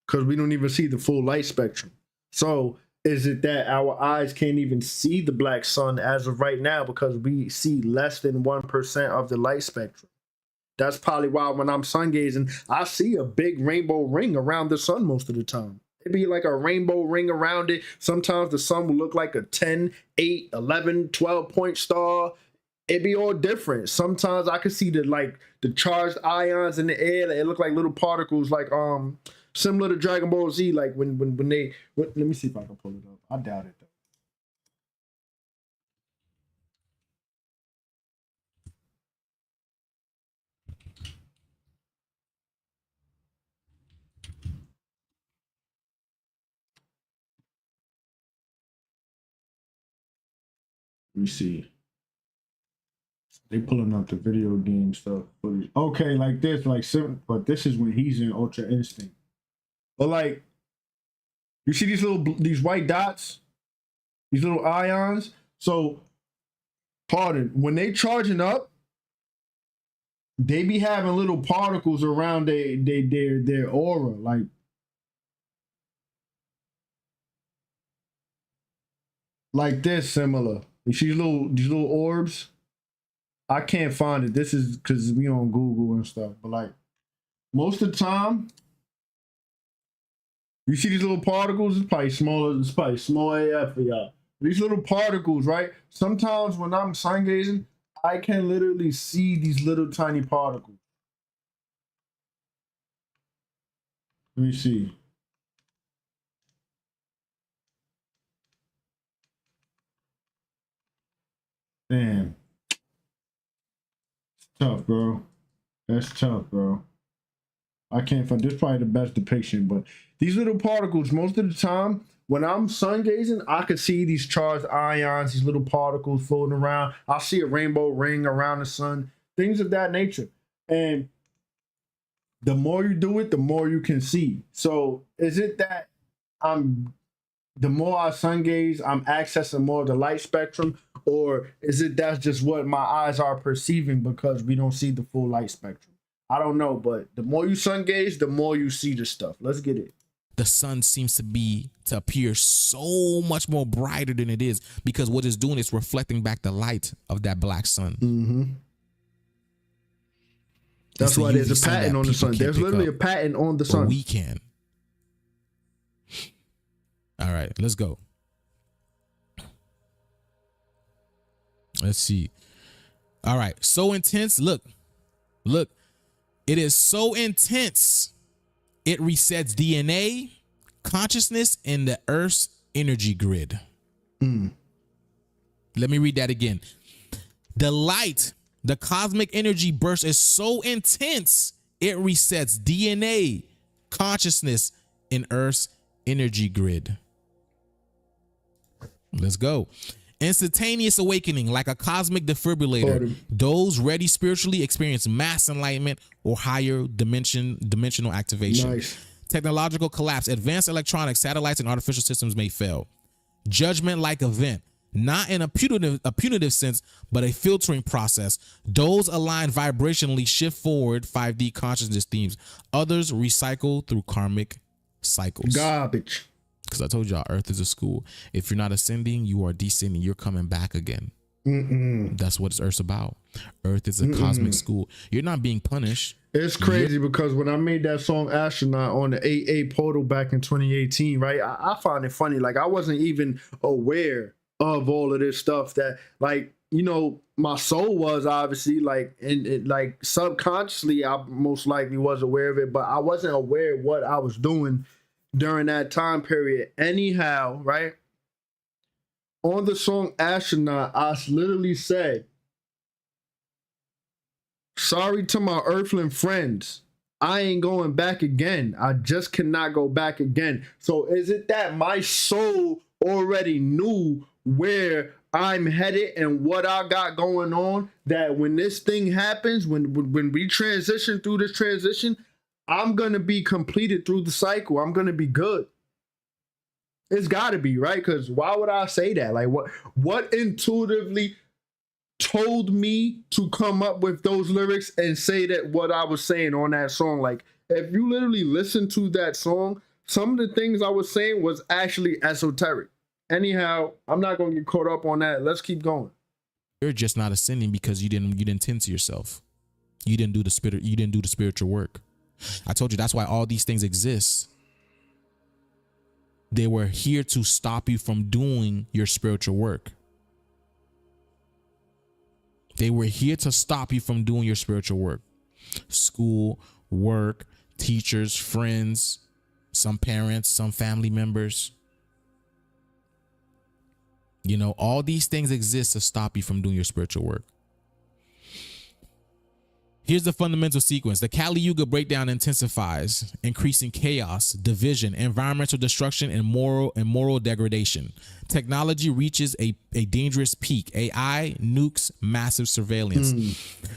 S1: because we don't even see the full light spectrum. So is it that our eyes can't even see the black sun as of right now because we see less than 1% of the light spectrum? That's probably why when I'm sun gazing, I see a big rainbow ring around the sun most of the time. It'd be like a rainbow ring around it. Sometimes the sun will look like a 10, 8, 11, 12 point star. It'd be all different. Sometimes I could see the charged ions in the air. It look like little particles, like similar to Dragon Ball Z. Like when they let me see if I can pull it up. I doubt it though. Let me see. They pulling up the video game stuff. Okay, like this, but this is when he's in Ultra Instinct. But like, you see these white dots, these little ions. So, pardon, when they charging up, they be having little particles around their aura, like this, similar. You see these little orbs? I can't find it. This is because we on Google and stuff. But like most of the time, you see these little particles. It's probably smaller. It's probably small AF for y'all. These little particles, right? Sometimes when I'm sun gazing, I can literally see these little tiny particles. Let me see. Damn. Tough, bro. That's tough, bro. I can't find this. Is probably the best depiction, but these little particles, most of the time, when I'm sun gazing, I could see these charged ions, these little particles floating around. I'll see a rainbow ring around the sun, things of that nature. And the more you do it, the more you can see. So is it that the more I sun gaze, I'm accessing more of the light spectrum? Or is it that's just what my eyes are perceiving because we don't see the full light spectrum? I don't know, but the more you sun gaze, the more you see the stuff. Let's get it.
S2: The sun seems to appear so much more brighter than it is because what it's doing is reflecting back the light of that black sun.
S1: Mm-hmm. That's why there's a pattern on the sun. There's literally a pattern on the sun.
S2: We can. All right, let's go. Let's see. All right, so intense. Look. It is so intense. It resets DNA, consciousness, and the Earth's energy grid. Let me read that again. The light, the cosmic energy burst is so intense, it resets DNA, consciousness, and Earth's energy grid. Let's go. Instantaneous awakening, like a cosmic defibrillator. Those ready spiritually experience mass enlightenment or higher dimensional activation.
S1: Nice.
S2: Technological collapse. Advanced electronics, satellites, and artificial systems may fail. Judgment-like event. Not in a punitive sense, but a filtering process. Those aligned vibrationally shift forward 5D consciousness themes. Others recycle through karmic cycles.
S1: Garbage.
S2: Because I told y'all, Earth is a school. If you're not ascending, you are descending. You're coming back again. That's what Earth's about. Earth is a cosmic school. You're not being punished.
S1: It's crazy because when I made that song Astronaut on the 8/8 portal back in 2018, right? I find it funny. Like, I wasn't even aware of all of this stuff that, like, you know, my soul was obviously like, and like subconsciously, I most likely was aware of it, but I wasn't aware of what I was doing during that time period. Anyhow, right? On the song Astronaut, I literally said, sorry to my earthling friends. I ain't going back again. I just cannot go back again. So is it that my soul already knew where I'm headed and what I got going on, that when this thing happens, when we transition through this transition, I'm going to be completed through the cycle. I'm going to be good. It's got to be, right? Because why would I say that? Like, what intuitively told me to come up with those lyrics and say that what I was saying on that song? Like, if you literally listen to that song, some of the things I was saying was actually esoteric. Anyhow, I'm not going to get caught up on that. Let's keep going.
S2: You're just not ascending because you didn't tend to yourself. You didn't do the spiritual work. I told you that's why all these things exist. They were here to stop you from doing your spiritual work. They were here to stop you from doing your spiritual work. School, work, teachers, friends, some parents, some family members. You know, all these things exist to stop you from doing your spiritual work. Here's the fundamental sequence. The Kali Yuga breakdown intensifies, increasing chaos, division, environmental destruction, and moral degradation. Technology reaches a dangerous peak. AI nukes massive surveillance.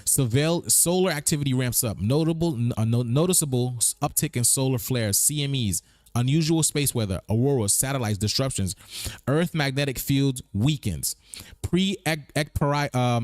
S2: Solar activity ramps up. Noticeable uptick in solar flares, CMEs, unusual space weather, auroras, satellites, disruptions. Earth magnetic fields weakens. Ekpyrotic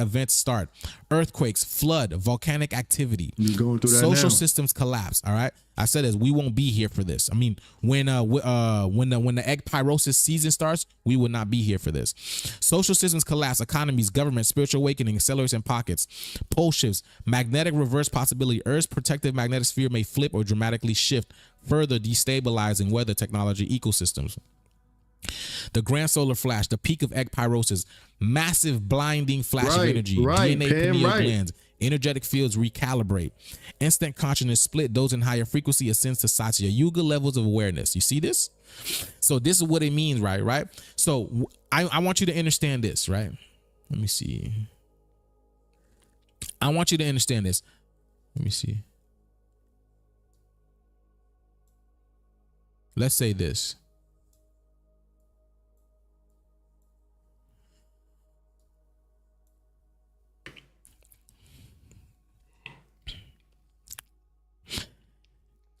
S2: events start. Earthquakes, flood, volcanic activity.
S1: You're going through that
S2: Social
S1: now.
S2: systems collapse. All right. I said this, we won't be here for this. I mean, when the egg pyrosis season starts, we will not be here for this. Social systems collapse, economies, government, spiritual awakening, accelerates in pockets, pole shifts, magnetic reverse possibility. Earth's protective magnetic sphere may flip or dramatically shift, further destabilizing weather, technology, ecosystems. The grand solar flash, the peak of egg pyrosis, massive blinding flash of energy, DNA pineal glands, energetic fields recalibrate, instant consciousness split, those in higher frequency ascends to Satya Yuga levels of awareness. You see this? So this is what it means, right? So I want you to understand this, right? Let me see. I want you to understand this. Let me see. Let's say this.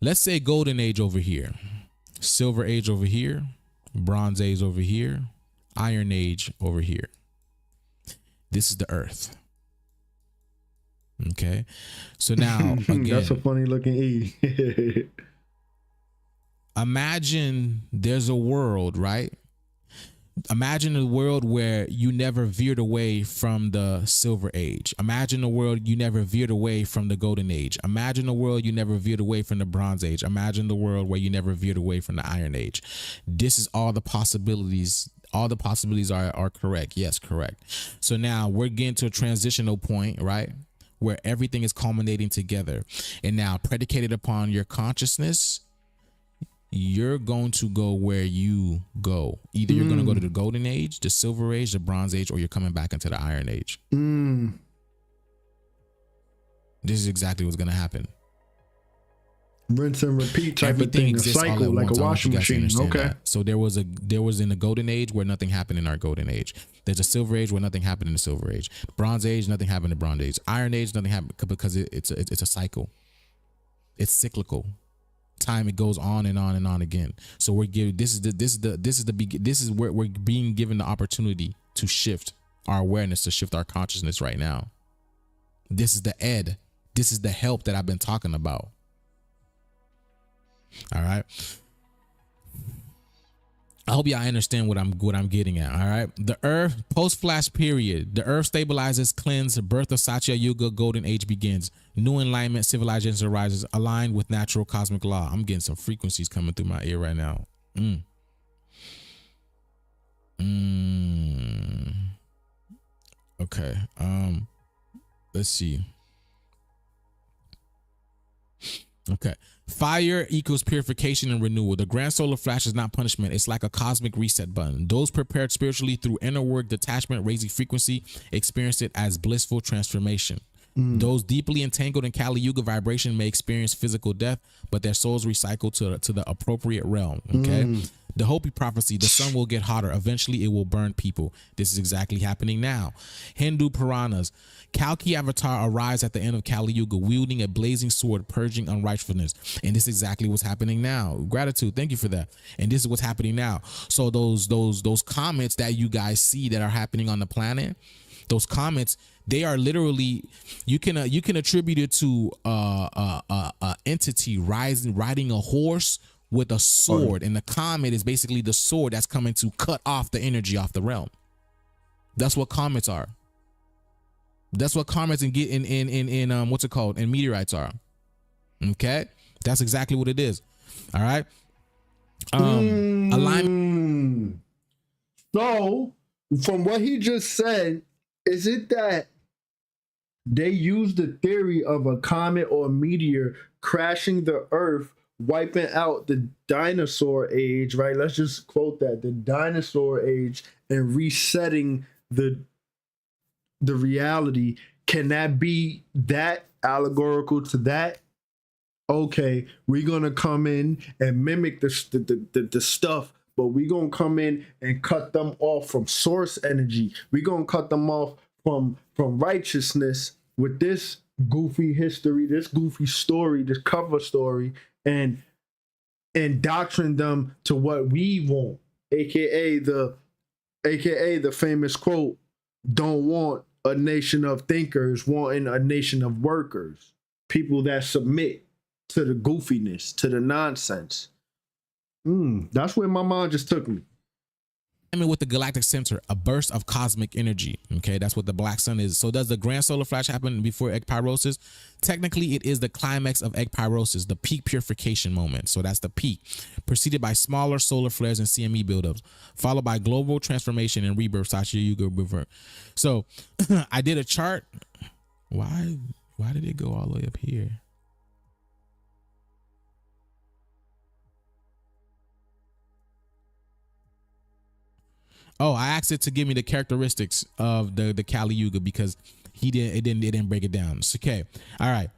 S2: Let's say golden age over here, silver age over here, bronze age over here, iron age over here. This is the earth. Okay. So now again,
S1: that's a funny looking E.
S2: Imagine there's a world, right? Imagine a world where you never veered away from the silver age. Imagine a world you never veered away from the golden age. Imagine a world you never veered away from the bronze age. Imagine the world where you never veered away from the iron age. This is all the possibilities. All the possibilities are correct. Yes, correct. So now we're getting to a transitional point, right? Where everything is culminating together. And now predicated upon your consciousness, you're going to go where you go. Either you're going to go to the golden age, the silver age, the bronze age, or you're coming back into the iron age. This is exactly what's going to happen.
S1: Rinse and repeat type
S2: Everything
S1: of thing. A
S2: exists all
S1: cycle,
S2: at
S1: like
S2: once.
S1: a
S2: I want
S1: washing
S2: you guys to
S1: machine.
S2: understand
S1: Okay.
S2: that. So there was in the golden age where nothing happened in our golden age. There's a silver age where nothing happened in the silver age. Bronze age, nothing happened in the bronze age. Iron age, nothing happened because it's a cycle. It's cyclical. Time, it goes on and on and on again. So we're giving this is where we're being given the opportunity to shift our awareness, to shift our consciousness right now. This is the ed. This is the help that I've been talking about. All right. I hope y'all understand what I'm getting at. All right. The earth post-flash period. The earth stabilizes, cleanses, birth of Satya Yuga, golden age begins. New enlightenment, civilization arises, aligned with natural cosmic law. I'm getting some frequencies coming through my ear right now. Okay. Let's see. Okay. Fire equals purification and renewal. The grand solar flash is not punishment. It's like a cosmic reset button. Those prepared spiritually through inner work, detachment, raising frequency, experience it as blissful transformation. Those deeply entangled in Kali Yuga vibration may experience physical death, but their souls recycle to the appropriate realm. Okay. The Hopi prophecy, the sun will get hotter. Eventually, it will burn people. This is exactly happening now. Hindu Puranas, Kalki Avatar arrives at the end of Kali Yuga, wielding a blazing sword, purging unrighteousness. And this is exactly what's happening now. Gratitude, thank you for that. And this is what's happening now. So those comets that you guys see that are happening on the planet, those comets, they are literally, you can attribute it to a entity riding a horse with a sword, and the comet is basically the sword that's coming to cut off the energy off the realm. That's what comets are. That's what comets and get in what's it called? And meteorites are. Okay, that's exactly what it is. All right. Alignment.
S1: So, from what he just said, is it that they use the theory of a comet or a meteor crashing the Earth, wiping out the dinosaur age, right? Let's just quote that, the dinosaur age, and resetting the reality? Can that be that allegorical to that? Okay, we're gonna come in and mimic the stuff, but we're gonna come in and cut them off from source energy. We're gonna cut them off from righteousness with this goofy history, this goofy story, this cover story, and indoctrinate them to what we want, aka the famous quote, don't want a nation of thinkers, wanting a nation of workers, people that submit to the goofiness, to the nonsense. That's where my mind just took me.
S2: With the galactic center, a burst of cosmic energy. Okay, that's what the black sun is. So does the grand solar flash happen before ekpyrosis? Technically, it is the climax of ekpyrosis, the peak purification moment. So that's the peak, preceded by smaller solar flares and CME buildups, followed by global transformation and rebirth. Satya Yuga revert. So I did a chart. Why did it go all the way up here? Oh, I asked it to give me the characteristics of the Kali Yuga because it didn't break it down. So, okay. All right.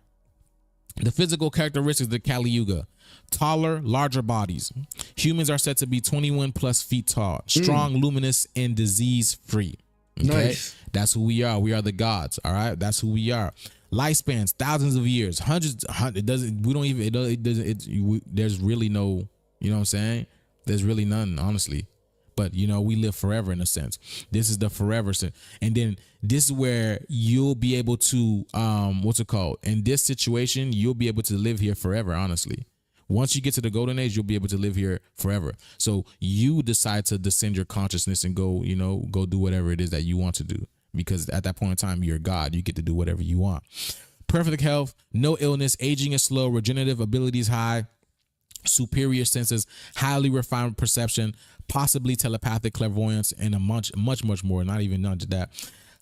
S2: The physical characteristics of the Kali Yuga: taller, larger bodies. Humans are said to be 21 plus feet tall, strong, luminous, and disease free. Okay.
S1: Nice.
S2: That's who we are. We are the gods. All right. That's who we are. Lifespans, thousands of years, hundreds. It doesn't, we don't even, it doesn't, there's really no, you know what I'm saying? There's really none, honestly. But, you know, we live forever in a sense. This is the forever sense. And then this is where you'll be able to, what's it called? In this situation, you'll be able to live here forever, honestly. Once you get to the golden age, you'll be able to live here forever. So you decide to descend your consciousness and go, you know, go do whatever it is that you want to do. Because at that point in time, you're God. You get to do whatever you want. Perfect health, no illness, aging is slow, regenerative abilities high, superior senses, highly refined perception, possibly telepathic clairvoyance, and a much more, not even none of that.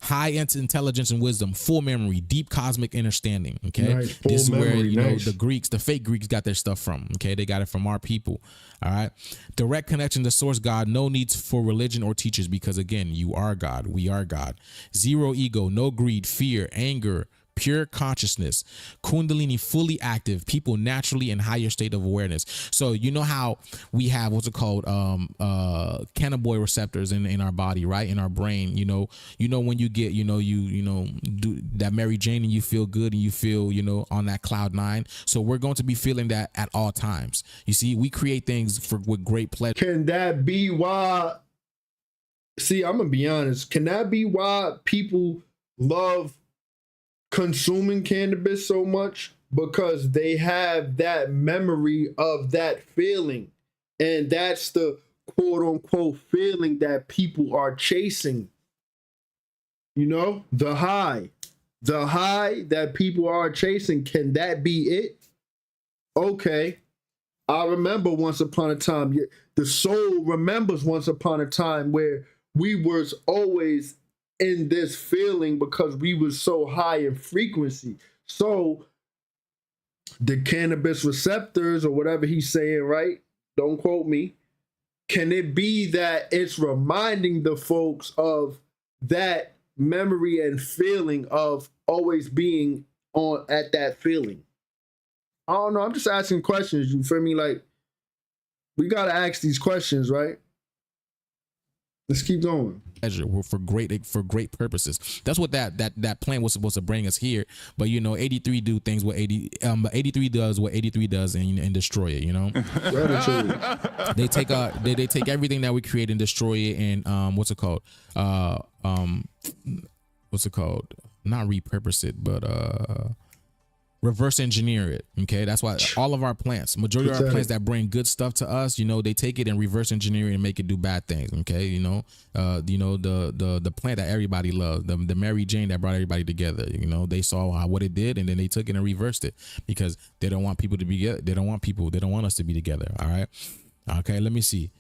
S2: High intelligence and wisdom, full memory, deep cosmic understanding. Okay,
S1: nice.
S2: This is where, you know,
S1: nice.
S2: the Greeks, the fake Greeks, got their stuff from. Okay, they got it from our people. All right, direct connection to source God, no needs for religion or teachers, because again, you are God, we are God. Zero ego, no greed, fear, anger, pure consciousness, Kundalini fully active, people naturally in higher state of awareness. So you know how we have what's it called, cannabinoid receptors in our body, right, in our brain. You know when you get, you do that Mary Jane and you feel good and you feel, on that cloud nine. So we're going to be feeling that at all times. You see, we create things with great pleasure.
S1: Can that be why? See, I'm gonna be honest. Can that be why people love consuming cannabis so much? Because they have that memory of that feeling, and that's the quote unquote feeling that people are chasing. The high that people are chasing. Can that be it? Okay, I remember once upon a time, the soul remembers once upon a time where we was always in this feeling because we were so high in frequency. So the cannabis receptors, or whatever he's saying, right? Don't quote me. Can it be that it's reminding the folks of that memory and feeling of always being on at that feeling? I don't know. I'm just asking questions. You feel me? Like, we gotta ask these questions, right? Let's keep going.
S2: For great purposes. That's what that plan was supposed to bring us here. But 83 do things what 83 does what 83 does and destroy it. They take they take everything that we create and destroy it and what's it called? Not repurpose it, but reverse engineer it. Okay, that's why all of our plants, majority of our plants that bring good stuff to us, they take it and reverse engineer it and make it do bad things. Okay, the plant that everybody loves, the Mary Jane that brought everybody together. They saw what it did and then they took it and reversed it because they don't want people to be. They don't want us to be together. All right. Okay. Let me see.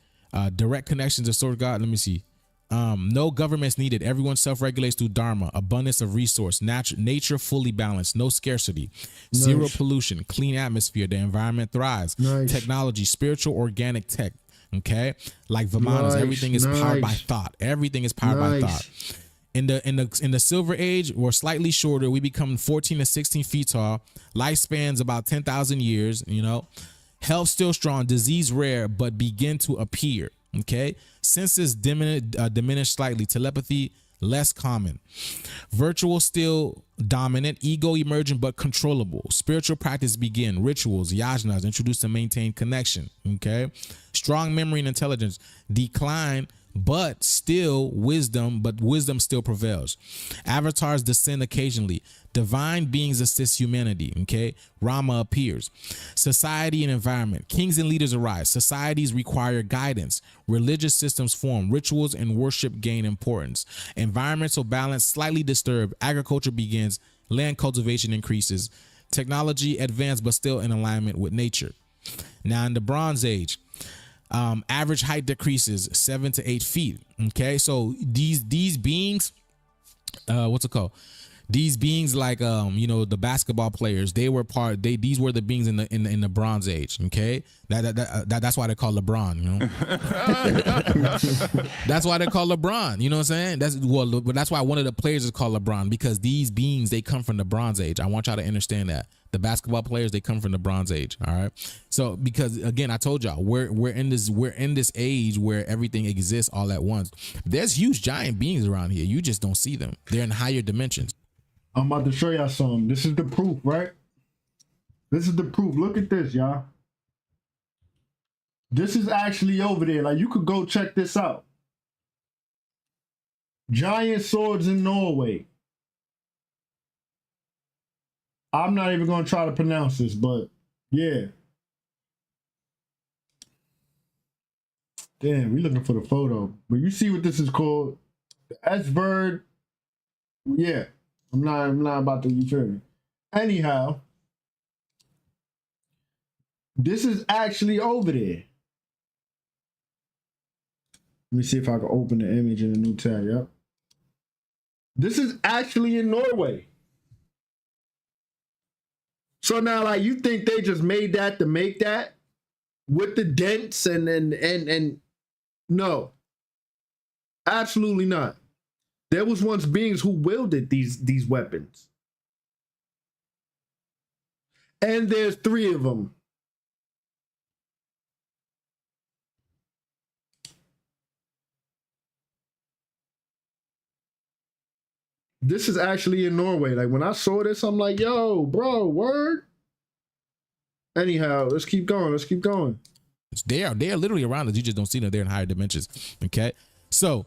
S2: Direct connections to source God. Let me see. No governments needed. Everyone self-regulates through dharma, abundance of resource, nature fully balanced, no scarcity, zero pollution, clean atmosphere, the environment thrives, technology, spiritual organic tech. Okay, like Vimanas, everything is powered by thought. Everything is powered by thought. In the silver age, we're slightly shorter. We become 14 to 16 feet tall. Lifespans about 10,000 years. Health still strong, disease rare, but begin to appear. Okay, senses diminish slightly, telepathy less common, virtual still dominant, ego emergent but controllable, spiritual practice begin, rituals, yajnas introduced to maintain connection. Okay, strong memory and intelligence decline, but wisdom still prevails. Avatars descend occasionally. Divine beings assist humanity. Okay, Rama appears. Society and environment. Kings and leaders arise. Societies require guidance. Religious systems form. Rituals and worship gain importance. Environmental balance slightly disturbed. Agriculture begins. Land cultivation increases. Technology advanced but still in alignment with nature. Now in the Bronze Age, average height decreases 7 to 8 feet. Okay, so these beings, what's it called? These beings, like the basketball players, these were the beings in the Bronze Age. Okay, that's why they call LeBron. That's why they call LeBron. You know what I'm saying? That's why one of the players is called LeBron, because these beings, they come from the Bronze Age. I want y'all to understand that. The basketball players, they come from the Bronze Age. All right. So because again, I told y'all we're in this age where everything exists all at once. There's huge giant beings around here. You just don't see them. They're in higher dimensions.
S1: I'm about to show y'all something. This is the proof, right? This is the proof. Look at this, y'all. This is actually over there. Like, you could go check this out. Giant swords in Norway. I'm not even going to try to pronounce this, but yeah. Damn, we looking for the photo. But you see what this is called? The S-Bird. Yeah. I'm not about to, you feel me? Anyhow, this is actually over there. Let me see if I can open the image in a new tab. Yep. This is actually in Norway. So now, like, you think they just made that to make that with the dents and no, absolutely not. There was once beings who wielded these weapons. And there's 3 of them. This is actually in Norway. Like, when I saw this, I'm like, yo, bro, word? Anyhow, let's keep going. Let's keep going.
S2: They are literally around us. You just don't see them. They're in higher dimensions. Okay. So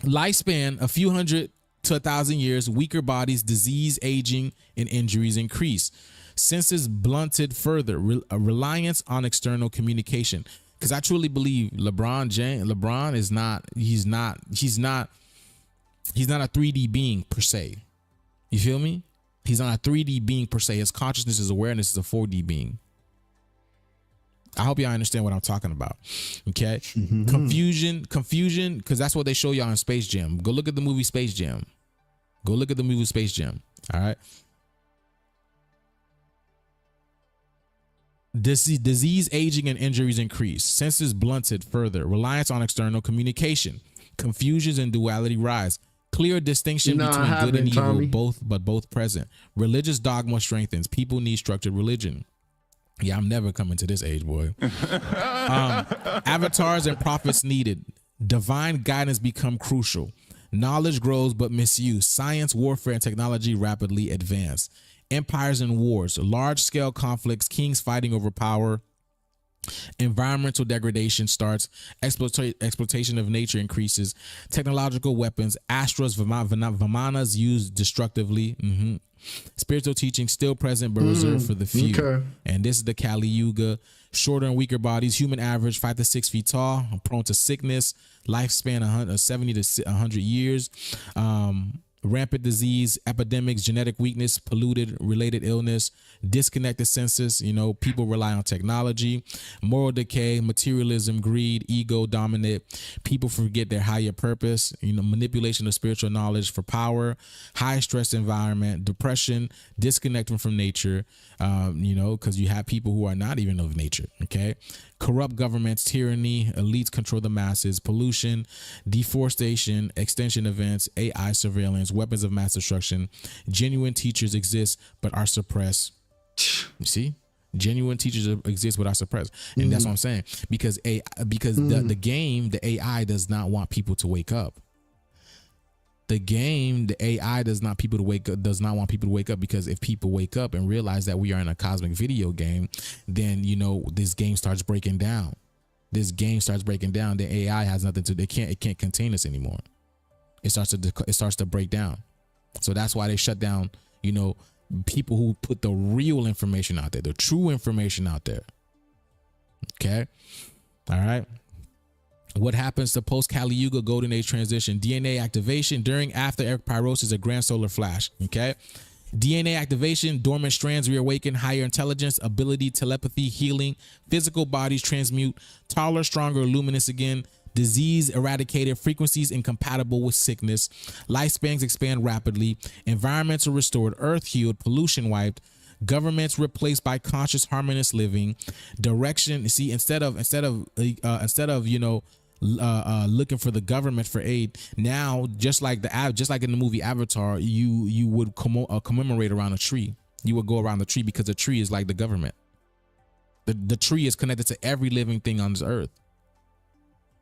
S2: lifespan, a few hundred to 1,000 years, weaker bodies, disease, aging, and injuries increase. Senses blunted further, reliance on external communication. Because I truly believe LeBron is not, he's not a 3D being per se. You feel me? He's not a 3D being per se. His consciousness, his awareness is a 4D being. I hope y'all understand what I'm talking about. Okay. Confusion, because that's what they show y'all in Space Jam. Go look at the movie Space Jam. All right. Disease, aging, and injuries increase. Senses blunted further. Reliance on external communication. Confusions and duality rise. Clear distinction between good and evil, both present. Religious dogma strengthens. People need structured religion. Yeah, I'm never coming to this age, boy. Avatars and prophets needed. Divine guidance become crucial. Knowledge grows but misuse. Science, warfare, and technology rapidly advance. Empires and wars. Large-scale conflicts. Kings fighting over power. Environmental degradation starts. Exploitation of nature increases. Technological weapons. Astras, Vimanas used destructively. Spiritual teaching still present but reserved for the few. Okay. And this is the Kali Yuga. Shorter and weaker bodies. Human average 5 to 6 feet tall. Prone to sickness. Lifespan 70 to 100 years. Rampant disease, epidemics, genetic weakness, polluted related illness, disconnected senses. You know, people rely on technology, moral decay, materialism, greed, ego dominant. People forget their higher purpose. You know, manipulation of spiritual knowledge for power, high stress environment, depression, disconnecting from nature. You know, because you have people who are not even of nature. Okay. Corrupt governments, tyranny, elites control the masses, pollution, deforestation, extinction events, AI surveillance, weapons of mass destruction. Genuine teachers exist but are suppressed. You see? Genuine teachers exist but are suppressed. And that's what I'm saying. Because the game, the AI does not want people to wake up. The game, the AI does not want people to wake up, because if people wake up and realize that we are in a cosmic video game, then, you know, this game starts breaking down. The AI has nothing to, it can't contain us anymore. It starts to break down. So that's why they shut down, you know, people who put the real information out there, the true information out there. Okay. All right. What happens to post-Kali Yuga Golden Age transition? DNA activation during, after pyrosis, a grand solar flash. Okay. DNA activation, dormant strands reawaken, higher intelligence, ability, telepathy, healing, physical bodies transmute, taller, stronger, luminous again, disease eradicated, frequencies incompatible with sickness, lifespans expand rapidly, environments are restored, earth healed, pollution wiped, governments replaced by conscious harmonious living, direction. See, instead of you know, looking for the government for aid, now just like in the movie Avatar, you would commemorate around a tree. You would go around the tree because the tree is like the government. The tree is connected to every living thing on this earth.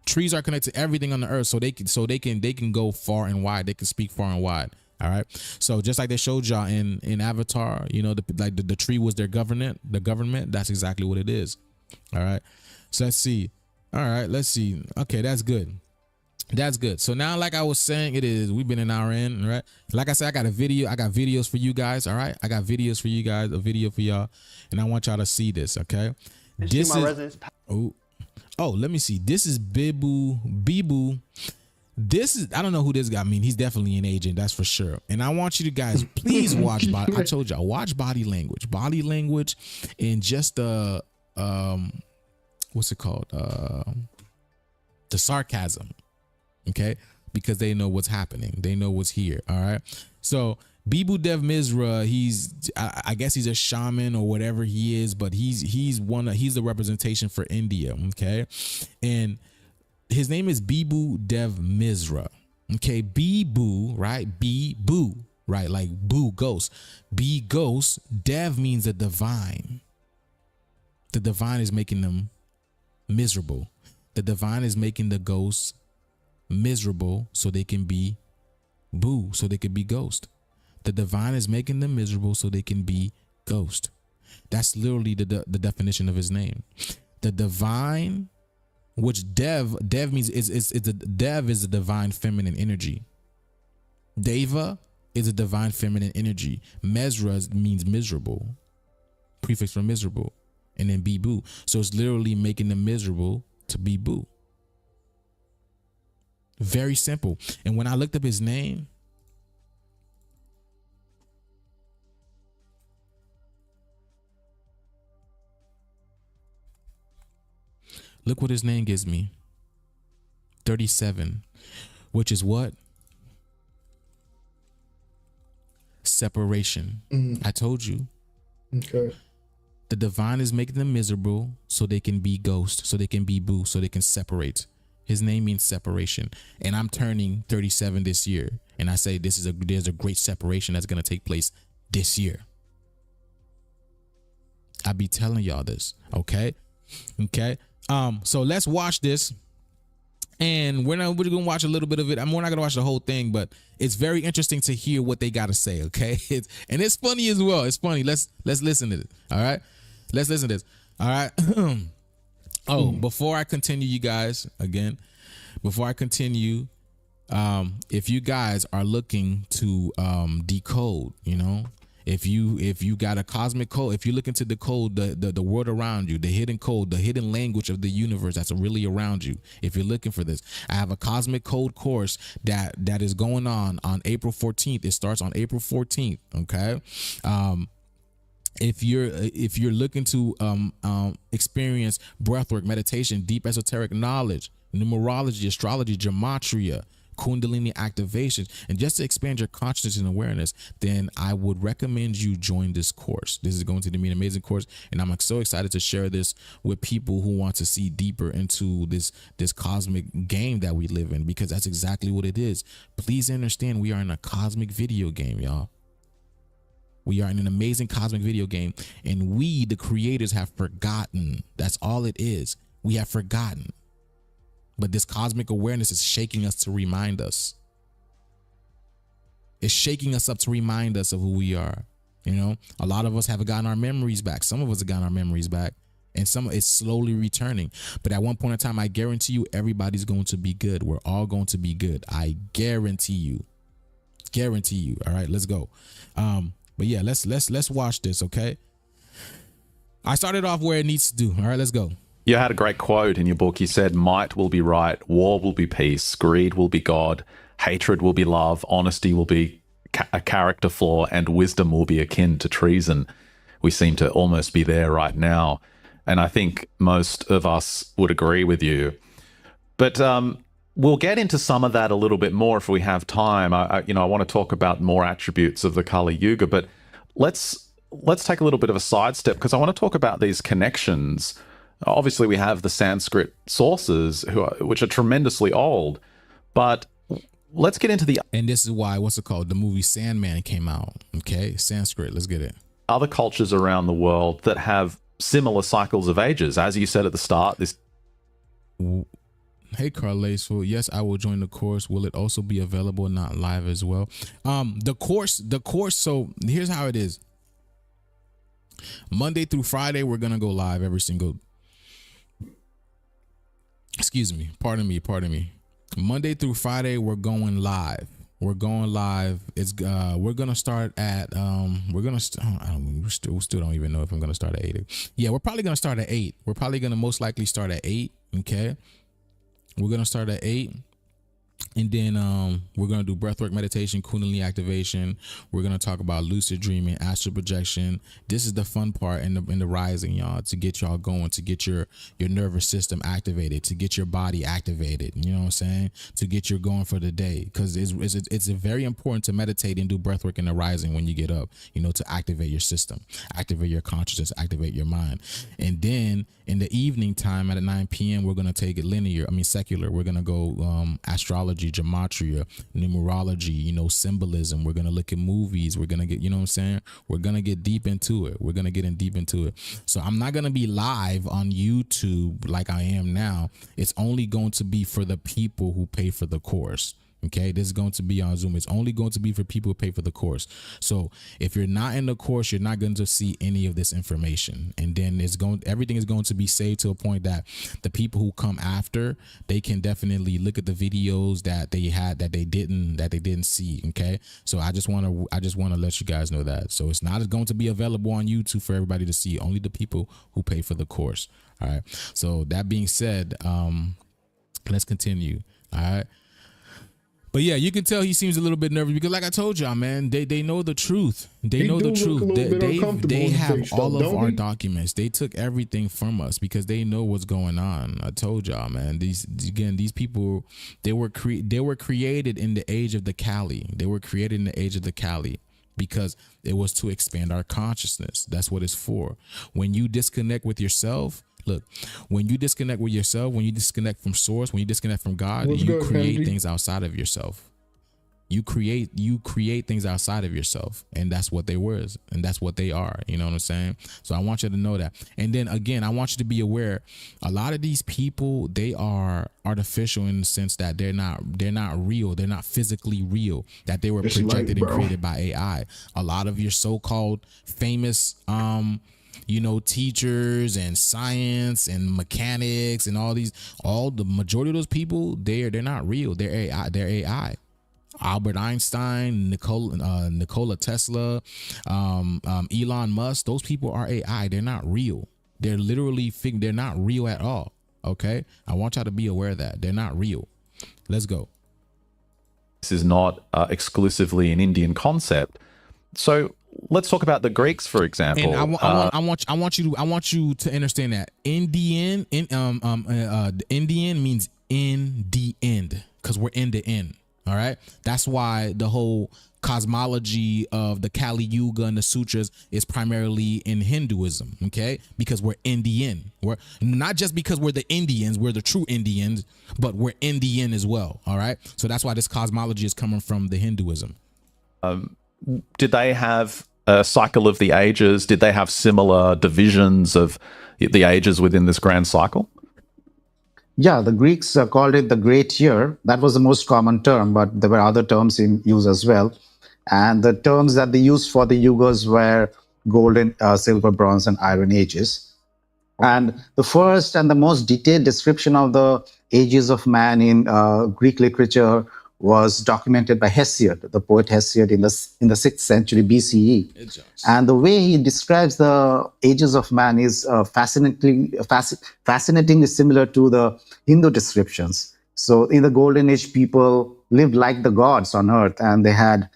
S2: Trees are connected to everything on the earth, so they can go far and wide. They can speak far and wide. All right. So just like they showed y'all in Avatar, you know, the tree was their government. The government. That's exactly what it is. All right. So let's see. All right. Let's see. Okay, that's good. That's good. So now, like I was saying, we've been an hour in, right? Like I said, I got videos for you guys. All right. I got videos for you guys, a video for y'all, and I want y'all to see this. Okay. This is let me see. This is Bibu. This is, I don't know who this guy means. He's definitely an agent, that's for sure. And I want you to guys, please watch I told y'all, watch body language. Body language and just what's it called? The sarcasm. Okay? Because they know what's happening. They know what's here. All right. So Bibu Dev Misra, I guess he's a shaman or whatever he is, but he's the representation for India. Okay. And his name is Bibu Dev Misra. Okay. Bibu, right? Bibu, right? Like boo, ghost. Be ghost. Dev means the divine. The divine is making them miserable. The divine is making the ghosts miserable so they can be boo, so they can be ghost. The divine is making them miserable so they can be ghost. That's literally the definition of his name. The divine, which dev means dev is the divine feminine energy. Deva is a divine feminine energy. Mesra means miserable, prefix for miserable, and then be boo. So it's literally making them miserable to be boo. Very simple. And when I looked up his name, look what his name gives me. 37, which is what? Separation. I told you. Okay. The divine is making them miserable so they can be ghost, so they can be boo, so they can separate. His name means separation. And I'm turning 37 this year. And I say there's a great separation that's going to take place this year. I be telling y'all this. Okay. So let's watch this. And we're gonna watch a little bit of it. We're not gonna watch the whole thing, but it's very interesting to hear what they gotta say. Okay, and it's funny as well. It's funny. Let's listen to it. All right, let's listen to this. All right. Before I continue, you guys, again, before I continue, if you guys are looking to decode, if you got a cosmic code, if you're looking to decode the world around you, the hidden code, the hidden language of the universe that's really around you, if you're looking for this, I have a cosmic code course that is going on April 14th. It starts on April 14th. Okay. If you're looking to experience breathwork, meditation, deep esoteric knowledge, numerology, astrology, gematria, Kundalini activations, and just to expand your consciousness and awareness, then I would recommend you join this course. This is going to be an amazing course, and I'm so excited to share this with people who want to see deeper into this cosmic game that we live in, because that's exactly what it is. Please understand, we are in a cosmic video game, y'all. We are in an amazing cosmic video game, and we, the creators, have forgotten. That's all it is. We have forgotten. But this cosmic awareness is shaking us to remind us. It's shaking us up to remind us of who we are. A lot of us haven't gotten our memories back. Some of us have gotten our memories back, and some it's slowly returning. But at one point in time, I guarantee you, everybody's going to be good. We're all going to be good. I guarantee you. Guarantee you. All right, let's go. But yeah, let's watch this. Okay. I started off where it needs to do. All right, let's go.
S12: You had a great quote in your book. You said, might will be right, war will be peace, greed will be God, hatred will be love, honesty will be a character flaw, and wisdom will be akin to treason. We seem to almost be there right now. And I think most of us would agree with you. But we'll get into some of that a little bit more if we have time. I want to talk about more attributes of the Kali Yuga, but let's take a little bit of a sidestep, because I want to talk about these connections. Obviously, we have the Sanskrit sources, which are tremendously old, but let's get into the...
S2: And this is why, the movie Sandman came out, okay? Sanskrit, let's get it.
S12: Other cultures around the world that have similar cycles of ages. As you said at the start, this...
S2: Hey, Carles, yes, I will join the course. Will it also be available, not live as well? The course, so here's how it is. Monday through Friday, we're going to go live every single... Excuse me. Pardon me. Monday through Friday, we're going live. It's we're gonna start at we still don't even know if I'm gonna start at 8. Yeah, we're probably gonna start at 8. We're probably gonna most likely start at 8. Okay, we're gonna start at 8. And then we're going to do breathwork, meditation, Kundalini activation. We're going to talk about lucid dreaming, astral projection. This is the fun part in the rising, y'all, to get y'all going, to get your nervous system activated, to get your body activated. You know what I'm saying? To get you going for the day, because it's very important to meditate and do breathwork in the rising when you get up, to activate your system, activate your consciousness, activate your mind. And then in the evening time at 9 p.m., we're going to take it secular. We're going to go astrology, gematria, numerology, symbolism. We're going to look at movies. We're going to get, we're going to get deep into it. We're going to get deep into it. So I'm not going to be live on YouTube like I am now. It's only going to be for the people who pay for the course. Okay, this is going to be on Zoom. It's only going to be for people who pay for the course. So if you're not in the course, you're not going to see any of this information. And then everything is going to be saved to a point that the people who come after, they can definitely look at the videos that they had that they didn't see. Okay, so I just want to let you guys know that. So it's not going to be available on YouTube for everybody to see. Only the people who pay for the course. All right. So that being said, let's continue. All right. But yeah, you can tell he seems a little bit nervous because, like I told y'all, man, they know the truth. They know the truth. They have all of our documents. They took everything from us because they know what's going on. I told y'all, man. These people, they were created in the age of the Kali. They were created in the age of the Kali because it was to expand our consciousness. That's what it's for. When you disconnect with yourself. Look, when you disconnect with yourself, when you disconnect from source, when you disconnect from God, you create things outside of yourself. You create things outside of yourself, and that's what they were, and that's what they are. You know what I'm saying? So I want you to know that. And then again, I want you to be aware, a lot of these people, they are artificial in the sense that they're not real. They're not physically real, that they were projected and created by AI. A lot of your so-called famous teachers and science and mechanics and all the majority of those people, they're not real. They're AI. Albert Einstein, Nikola Tesla, Elon Musk, those people are AI. They're not real. They're literally they're not real at all. Okay, I want y'all to be aware of that they're not real. Let's go.
S12: This is not exclusively an Indian concept. So let's talk about the Greeks, for example.
S2: And I want you to understand that Indian means in the end, because we're in the end. All right. That's why the whole cosmology of the Kali Yuga and the sutras is primarily in Hinduism. Okay. Because we're in the end. We're not just because we're the Indians, we're the true Indians, but we're in the end as well. All right. So that's why this cosmology is coming from the Hinduism.
S12: Did they have a cycle of the ages? Did they have similar divisions of the ages within this grand cycle?
S13: Yeah, the Greeks called it the Great Year. That was the most common term, but there were other terms in use as well. And the terms that they used for the yugas were golden, silver, bronze, and iron ages. And the first and the most detailed description of the ages of man in Greek literature was documented by Hesiod, the poet Hesiod, in the 6th century BCE. And the way he describes the ages of man is fascinatingly similar to the Hindu descriptions. So in the Golden Age, people lived like the gods on earth, and they had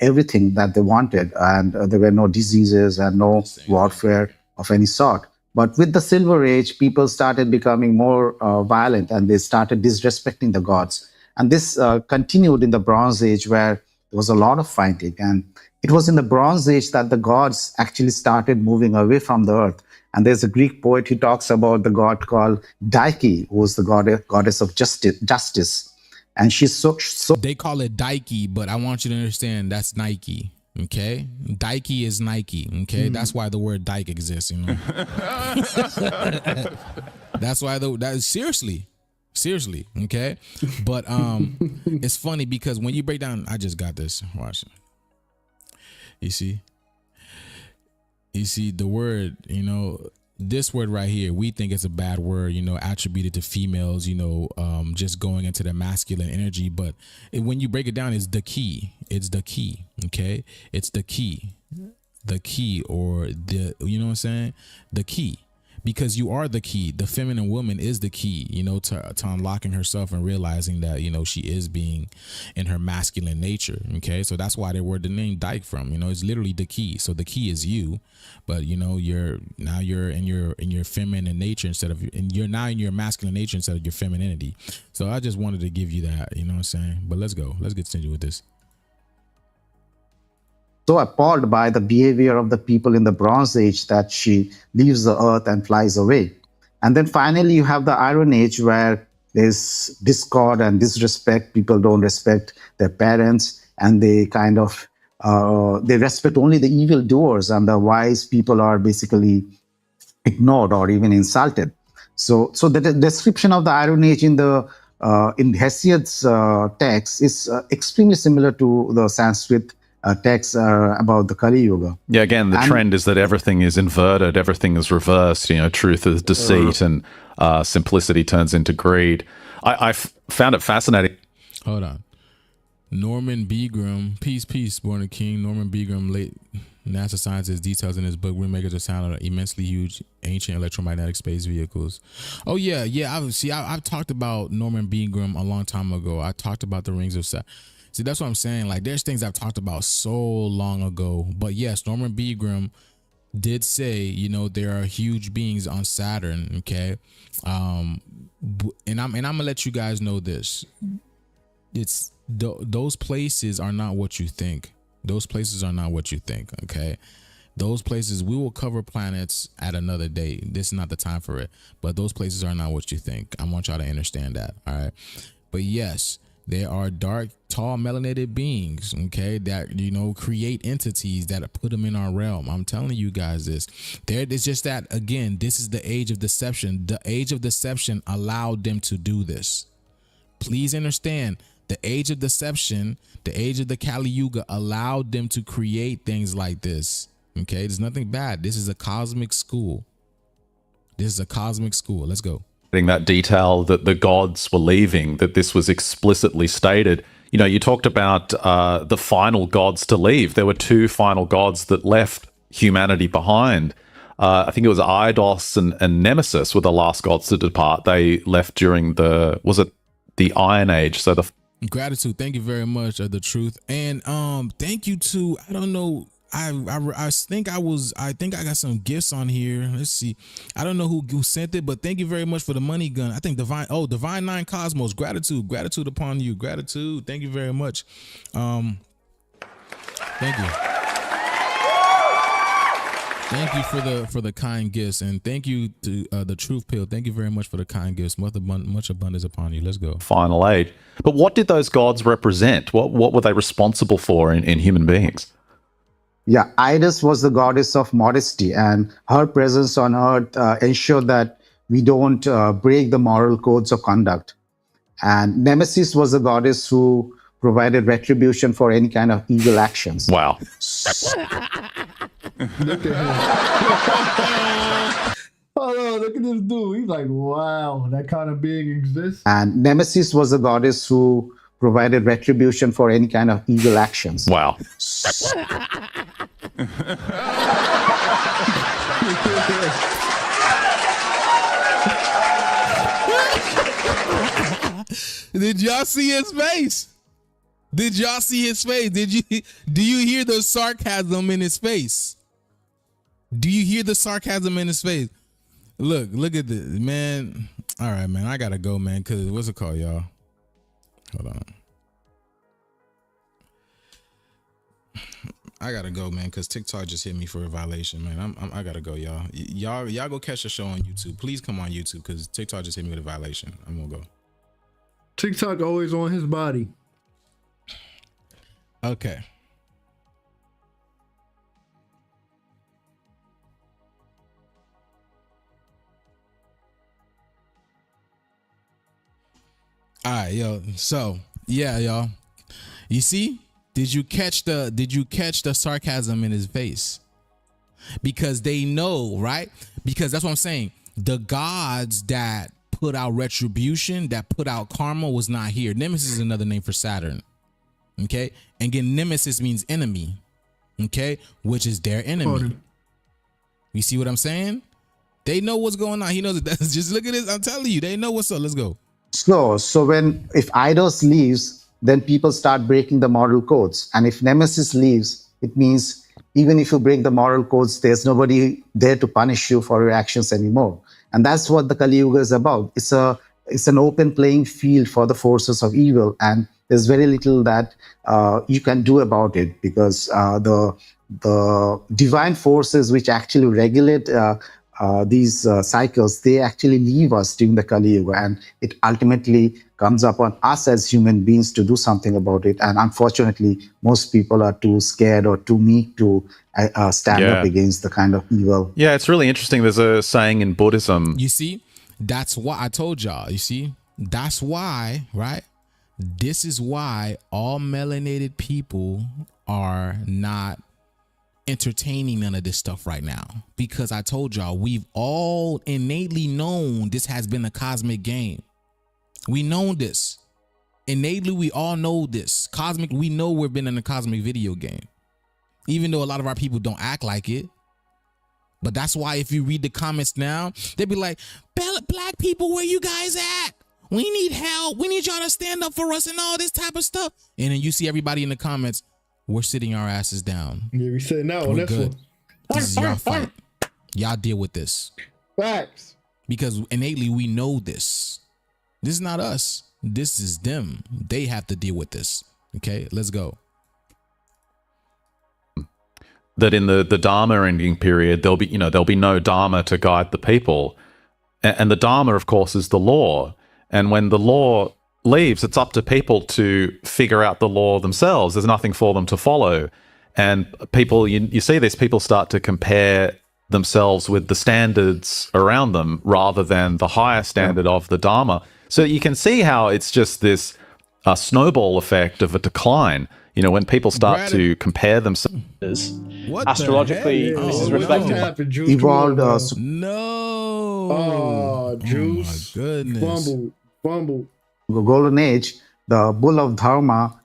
S13: everything that they wanted, and there were no diseases and no warfare of any sort. But with the Silver Age, people started becoming more violent, and they started disrespecting the gods. And this continued in the Bronze Age, where there was a lot of fighting. And it was in the Bronze Age that the gods actually started moving away from the earth. And there's a Greek poet who talks about the god called Dike, who was the goddess of justice. And she's so...
S2: They call it Dike, but I want you to understand that's Nike. Okay, Dike is Nike. Okay, that's why the word dyke exists. You know, that's why seriously. Okay, but it's funny because when you break down, I just got this. Watch. You see the word. You know, this word right here, we think it's a bad word. You know, attributed to females. You know, just going into the masculine energy. But when you break it down, it's the key. It's the key. Okay, it's the key, or the, you know what I'm saying, the key, because you are the key. The feminine woman is the key, you know, to unlocking herself and realizing that, you know, she is being in her masculine nature. Okay, so that's why they were the name Dyke from. You know, it's literally the key. So the key is you, but you know, you're in your feminine nature you're now in your masculine nature instead of your femininity. So I just wanted to give you that, you know what I'm saying. But let's continue with this.
S13: So appalled by the behavior of the people in the Bronze Age that she leaves the earth and flies away. And then finally, you have the Iron Age, where there's discord and disrespect. People don't respect their parents, and they kind of they respect only the evildoers, and the wise people are basically ignored or even insulted. So the description of the Iron Age in Hesiod's text is extremely similar to the Sanskrit text about the Kali Yuga.
S12: Yeah, again, the trend is that everything is inverted, everything is reversed. You know, truth is deceit, and simplicity turns into greed. I found it fascinating.
S2: Hold on. Norman Begram, peace, born a king. Norman Begram, late NASA scientist, details in his book "Windmakers of Sound" are immensely huge ancient electromagnetic space vehicles. Oh yeah. I've talked about Norman Begram a long time ago. I talked about the rings of Saturn. See, that's what I'm saying. Like, there's things I've talked about so long ago. But yes, Norman Begram did say, you know, there are huge beings on Saturn. Okay, and I'm gonna let you guys know this. It's those places are not what you think. Those places are not what you think. Okay, those places, we will cover planets at another day. This is not the time for it. But those places are not what you think. I want y'all to understand that. All right. But yes, There are dark, tall, melanated beings, okay, that, you know, create entities that put them in our realm. I'm telling you guys this. It's just that, again, this is the age of deception. The age of deception allowed them to do this. Please understand, the age of deception, the age of the Kali Yuga allowed them to create things like this, okay? There's nothing bad. This is a cosmic school. This is a cosmic school. Let's go.
S12: That detail that the gods were leaving, that this was explicitly stated. You know, you talked about the final gods to leave. There were 2 final gods that left humanity behind. I think it was Eidos and Nemesis were the last gods to depart. They left during the Iron Age. So the
S2: gratitude. Thank you very much, the truth. And thank you to, I don't know, I think I got some gifts on here. Let's see. I don't know who sent it, but thank you very much for the money gun. I think Divine 9 Cosmos. Gratitude upon you. Gratitude. Thank you very much. Thank you. Thank you for the kind gifts, and thank you to the Truth Pill. Thank you very much for the kind gifts. Much abundance upon you. Let's go.
S12: Final age. But what did those gods represent? What were they responsible for in human beings?
S13: Yeah, Iris was the goddess of modesty, and her presence on earth ensured that we don't break the moral codes of conduct. And Nemesis was the goddess who provided retribution for any kind of evil actions.
S12: Wow.
S1: Look at him. Oh, look at this dude. He's like, wow, that kind of being exists.
S13: And Nemesis was the goddess who provided retribution for any kind of evil actions.
S12: Wow.
S2: Did y'all see his face? Did y'all see his face? Do you hear the sarcasm in his face? Do you hear the sarcasm in his face? Look at this, man. All right, man. I gotta go, man. Cause what's it called, y'all? Hold on. I gotta go, man, because TikTok just hit me for a violation, man. I gotta go, y'all. Y'all go catch the show on YouTube. Please come on YouTube, because TikTok just hit me with a violation. I'm gonna go.
S1: TikTok always on his body.
S2: Okay. All right, yo. So yeah, y'all. You see? Did you catch the sarcasm in his face? Because they know, right? Because that's what I'm saying. The gods that put out retribution, that put out karma, was not here. Nemesis is another name for Saturn. Okay? And again, Nemesis means enemy. Okay? Which is their enemy. You see what I'm saying? They know what's going on. He knows it. Just look at this. I'm telling you, they know what's up. Let's go.
S13: So if Eidos leaves, then people start breaking the moral codes. And if Nemesis leaves, it means even if you break the moral codes, there's nobody there to punish you for your actions anymore. And that's what the Kali Yuga is about. It's an open playing field for the forces of evil, and there's very little that you can do about it, because the divine forces which actually regulate these cycles, they actually leave us during the Kali Yuga, and it ultimately comes upon us as human beings to do something about it. And unfortunately, most people are too scared or too meek to stand up against the kind of evil.
S12: Yeah, it's really interesting. There's a saying in Buddhism.
S2: You see, that's why I told y'all. You see, that's why, right? This is why all melanated people are not entertaining none of this stuff right now, because I told y'all, we've all innately known this has been a cosmic game. We know this innately. We all know this cosmic. We know we've been in a cosmic video game, even though a lot of our people don't act like it. But that's why if you read the comments now, they'd be like, black people, where you guys at? We need help. We need y'all to stand up for us and all this type of stuff. And then you see everybody in the comments, we're sitting our asses down.
S1: Yeah, we sitting out on this
S2: good.
S1: one.
S2: This is your fight. Y'all deal with this.
S1: Facts.
S2: Because innately we know this. This is not us. This is them. They have to deal with this. Okay, let's go.
S12: That in the Dharma ending period, there'll be no Dharma to guide the people. And the Dharma, of course, is the law. And when the law leaves, it's up to people to figure out the law themselves. There's nothing for them to follow. And people, you see this, people start to compare themselves with the standards around them rather than the higher standard of the Dharma. So you can see how it's just this snowball effect of a decline. You know, when people start to compare themselves.
S14: Astrologically, this is reflected.
S13: Evolved.
S1: No. Oh, Juice.
S2: Oh, my goodness.
S1: Fumble.
S13: The Golden Age, the bull of Dharma,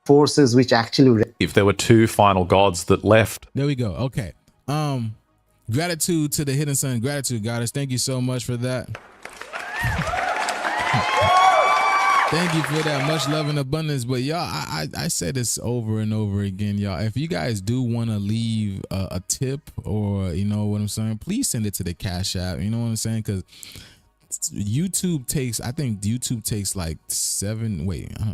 S13: forces which actually...
S12: If there were two final gods that left.
S2: There we go. Okay. Gratitude to the Hidden Sun. Gratitude, goddess. Thank you so much for that. Thank you for that. Much love and abundance. But y'all, I say this over and over again, y'all. If you guys do want to leave a tip, or you know what I'm saying, please send it to the Cash App. You know what I'm saying? Because YouTube takes, I think YouTube takes like I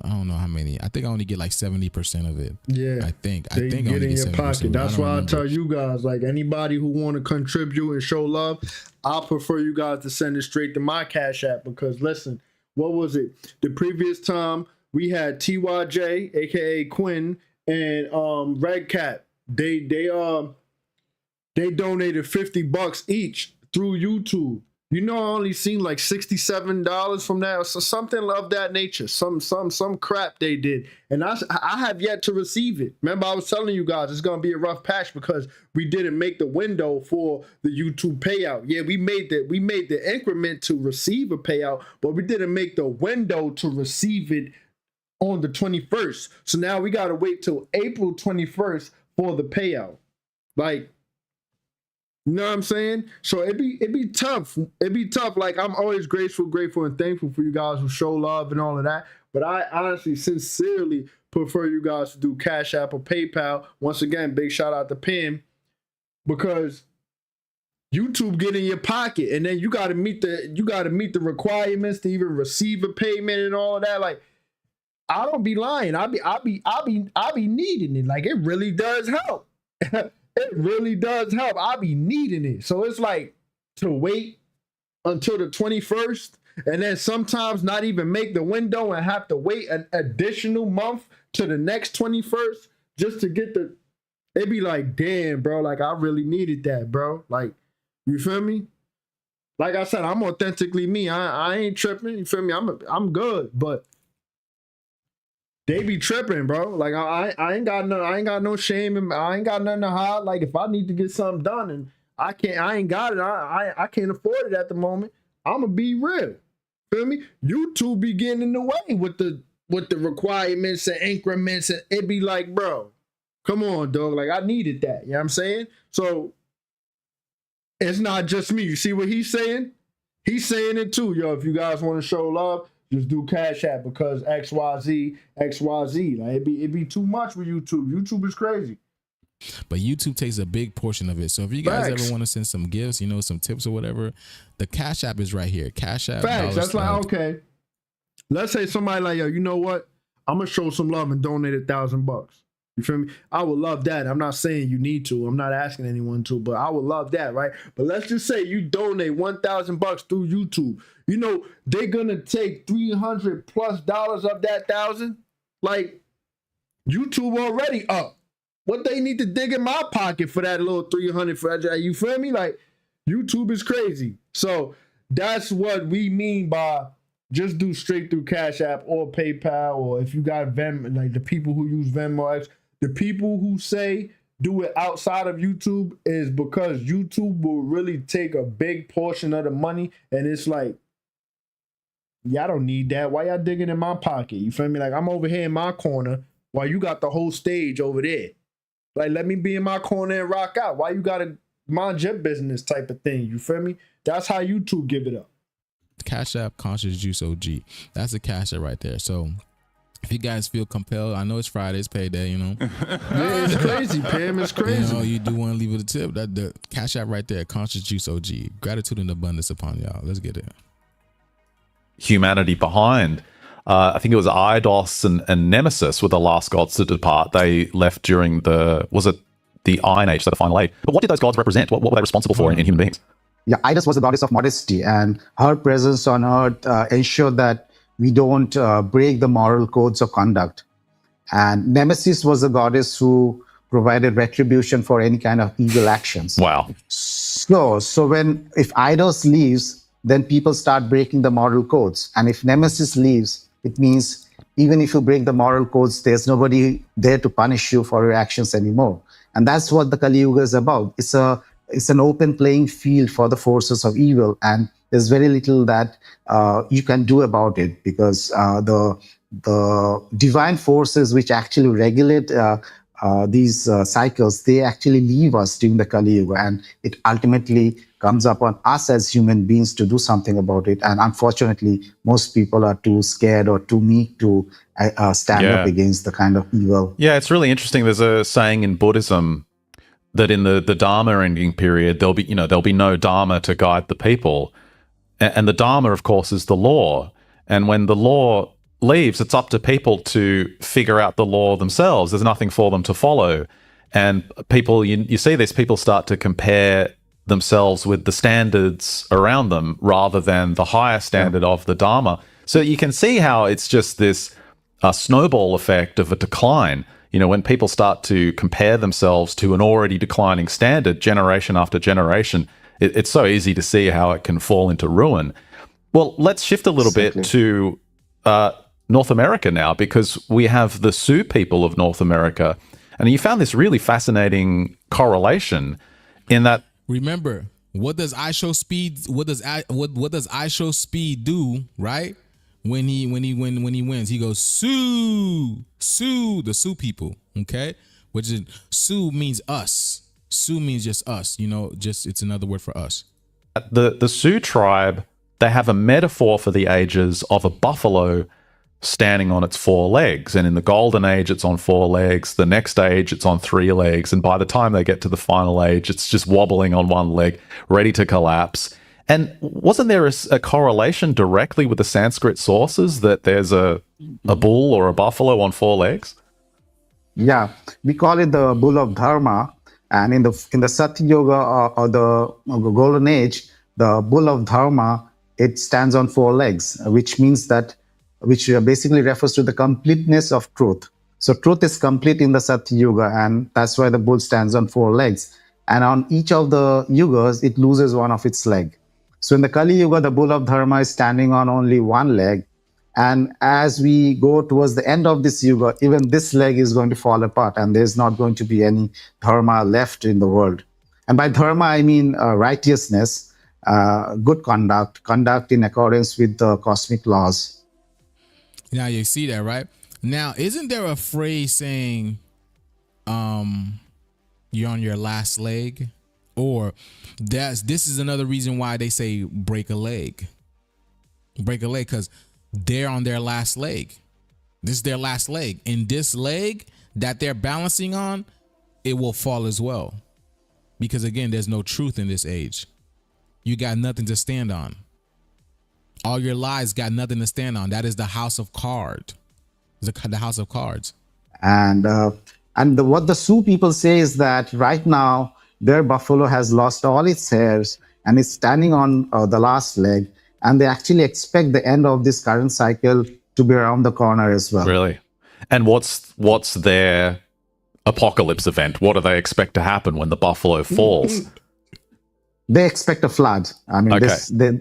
S2: don't know how many. I think I only get like 70% of it.
S1: Yeah.
S2: I think
S1: I
S2: only
S1: get in
S2: get
S1: your
S2: 70%.
S1: pocket. That's why I tell you guys, like, anybody who want to contribute and show love, I prefer you guys to send it straight to my Cash App, because listen, what was it? The previous time we had TYJ, aka Quinn, and Red Cat. They donated $50 each through YouTube. You know, I only seen like $67 from that, or something of that nature. Some crap they did, and I have yet to receive it. Remember, I was telling you guys it's gonna be a rough patch because we didn't make the window for the YouTube payout. Yeah, we made the increment to receive a payout, but we didn't make the window to receive it on the 21st. So now we gotta wait till April 21st for the payout. Like, you know what I'm saying? So it'd be tough. It'd be tough. Like, I'm always grateful and thankful for you guys who show love and all of that. But I honestly, sincerely prefer you guys to do Cash App or PayPal. Once again, big shout out to Pim, because YouTube get in your pocket, and then you gotta meet the requirements to even receive a payment and all of that. Like, I don't be lying. I be needing it. Like, it really does help. It really does help. I be needing it. So it's like to wait until the 21st, and then sometimes not even make the window and have to wait an additional month to the next 21st just to get the... It'd be like, damn, bro, like, I really needed that, bro. Like, you feel me? Like I said, I'm authentically me. I ain't tripping. You feel me? I'm good, but they be tripping, bro. Like, I ain't got no shame, and I ain't got nothing to hide. Like, if I need to get something done and I ain't got it, I can't afford it at the moment, I'ma be real. Feel me? YouTube be getting in the way with the requirements and increments, and it be like, bro, come on, dog. Like, I needed that. You know what I'm saying? So it's not just me. You see what he's saying? He's saying it too, yo. If you guys want to show love, just do Cash App, because XYZ. Like, it'd be too much with YouTube. YouTube is crazy.
S2: But YouTube takes a big portion of it. So if you guys ever want to send some gifts, you know, some tips or whatever, the Cash App is right here. Cash App.
S1: Facts. That's like, okay. Let's say somebody like, yo, you know what? I'm gonna show some love and donate $1,000. You feel me? I would love that. I'm not saying you need to. I'm not asking anyone to, but I would love that, right? But let's just say you donate $1,000 through YouTube. You know, they're gonna take $300+ of that $1,000. Like, YouTube already up. What they need to dig in my pocket for that little $300 for that? You feel me? Like, YouTube is crazy. So that's what we mean by just do straight through Cash App or PayPal, or if you got Venmo, like the people who use Venmo. The people who say do it outside of YouTube is because YouTube will really take a big portion of the money, and it's like, yeah, I don't need that. Why y'all digging in my pocket? You feel me? Like, I'm over here in my corner while you got the whole stage over there. Like, let me be in my corner and rock out. Why you gotta mind your business type of thing? You feel me? That's how YouTube give it up.
S2: Cash App, Conscious Juice OG. That's the Cash App right there. So if you guys feel compelled, I know it's Friday, it's payday, you know.
S1: Yeah, it's crazy, Pam. It's crazy.
S2: You know, you do want to leave with a tip. That the Cash App right there, Conscious Juice OG. Gratitude and abundance upon y'all. Let's get it.
S12: Humanity behind. I think it was Eidos and Nemesis were the last gods to depart. They left during the Iron Age, so the final age. But what did those gods represent? What were they responsible for in human beings?
S13: Yeah, Eidos was the goddess of modesty, and her presence on earth ensured that we don't break the moral codes of conduct. And Nemesis was a goddess who provided retribution for any kind of evil actions.
S12: Wow.
S13: So if Eidos leaves, then people start breaking the moral codes. And if Nemesis leaves, it means even if you break the moral codes, there's nobody there to punish you for your actions anymore. And that's what the Kali Yuga is about. It's an open playing field for the forces of evil, and there's very little that you can do about it, because the divine forces which actually regulate these cycles, they actually leave us during the Kali Yuga, and it ultimately comes upon us as human beings to do something about it. And unfortunately, most people are too scared or too meek to stand up against the kind of evil.
S12: Yeah, it's really interesting. There's a saying in Buddhism that in the Dharma ending period, there'll be no Dharma to guide the people. And the Dharma, of course, is the law. And when the law leaves, it's up to people to figure out the law themselves. There's nothing for them to follow. And people, you see these people start to compare themselves with the standards around them rather than the higher standard of the Dharma. So you can see how it's just this snowball effect of a decline. When people start to compare themselves to an already declining standard generation after generation, it's so easy to see how it can fall into ruin. Well, let's shift a little bit to North America now, because we have the Sioux people of North America. And you found this really fascinating correlation in that.
S2: Remember, what does I show speed? What does I show speed do? Right when he wins, he goes Sioux, the Sioux people. Okay, which is Sioux means us. Sioux means just us. It's another word for us.
S12: The Sioux tribe, they have a metaphor for the ages of a buffalo standing on its 4 legs. And in the golden age, it's on 4 legs. The next age, it's on 3 legs. And by the time they get to the final age, it's just wobbling on 1 leg, ready to collapse. And wasn't there a correlation directly with the Sanskrit sources that there's a bull or a buffalo on 4 legs?
S13: Yeah, we call it the bull of Dharma. And in the Satya Yoga or the golden age, the bull of Dharma, it stands on 4 legs, which basically refers to the completeness of truth. So truth is complete in the Satya Yuga, and that's why the bull stands on 4 legs. And on each of the yugas, it loses one of its leg. So in the Kali Yuga, the bull of Dharma is standing on only 1 leg. And as we go towards the end of this yuga, even this leg is going to fall apart, and there's not going to be any dharma left in the world. And by dharma, I mean righteousness, good conduct in accordance with the cosmic laws.
S2: Now you see that, right? Now, isn't there a phrase saying, you're on your last leg? Or this is another reason why they say break a leg. Break a leg, because they're on their last leg. This is their last leg. And this leg that they're balancing on, it will fall as well. Because again, there's no truth in this age. You got nothing to stand on. All your lies got nothing to stand on. That is the house of cards. The house of cards.
S13: And what the Sioux people say is that right now their buffalo has lost all its hairs and is standing on the last leg. And they actually expect the end of this current cycle to be around the corner as well.
S12: Really? And what's their apocalypse event? What do they expect to happen when the buffalo falls?
S13: They expect a flood. I mean,
S12: okay.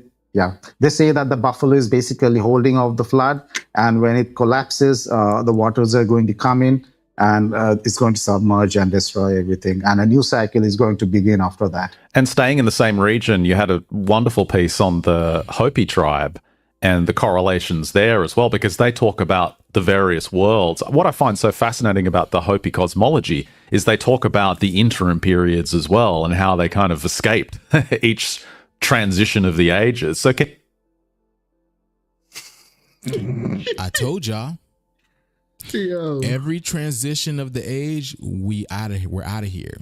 S13: They say that the buffalo is basically holding off the flood, and when it collapses, the waters are going to come in, and it's going to submerge and destroy everything. And a new cycle is going to begin after that.
S12: And staying in the same region, you had a wonderful piece on the Hopi tribe and the correlations there as well, because they talk about the various worlds. What I find so fascinating about the Hopi cosmology is they talk about the interim periods as well and how they kind of escaped each transition of the ages. So
S2: I told y'all.
S1: Yo.
S2: Every transition of the age, we're out of here.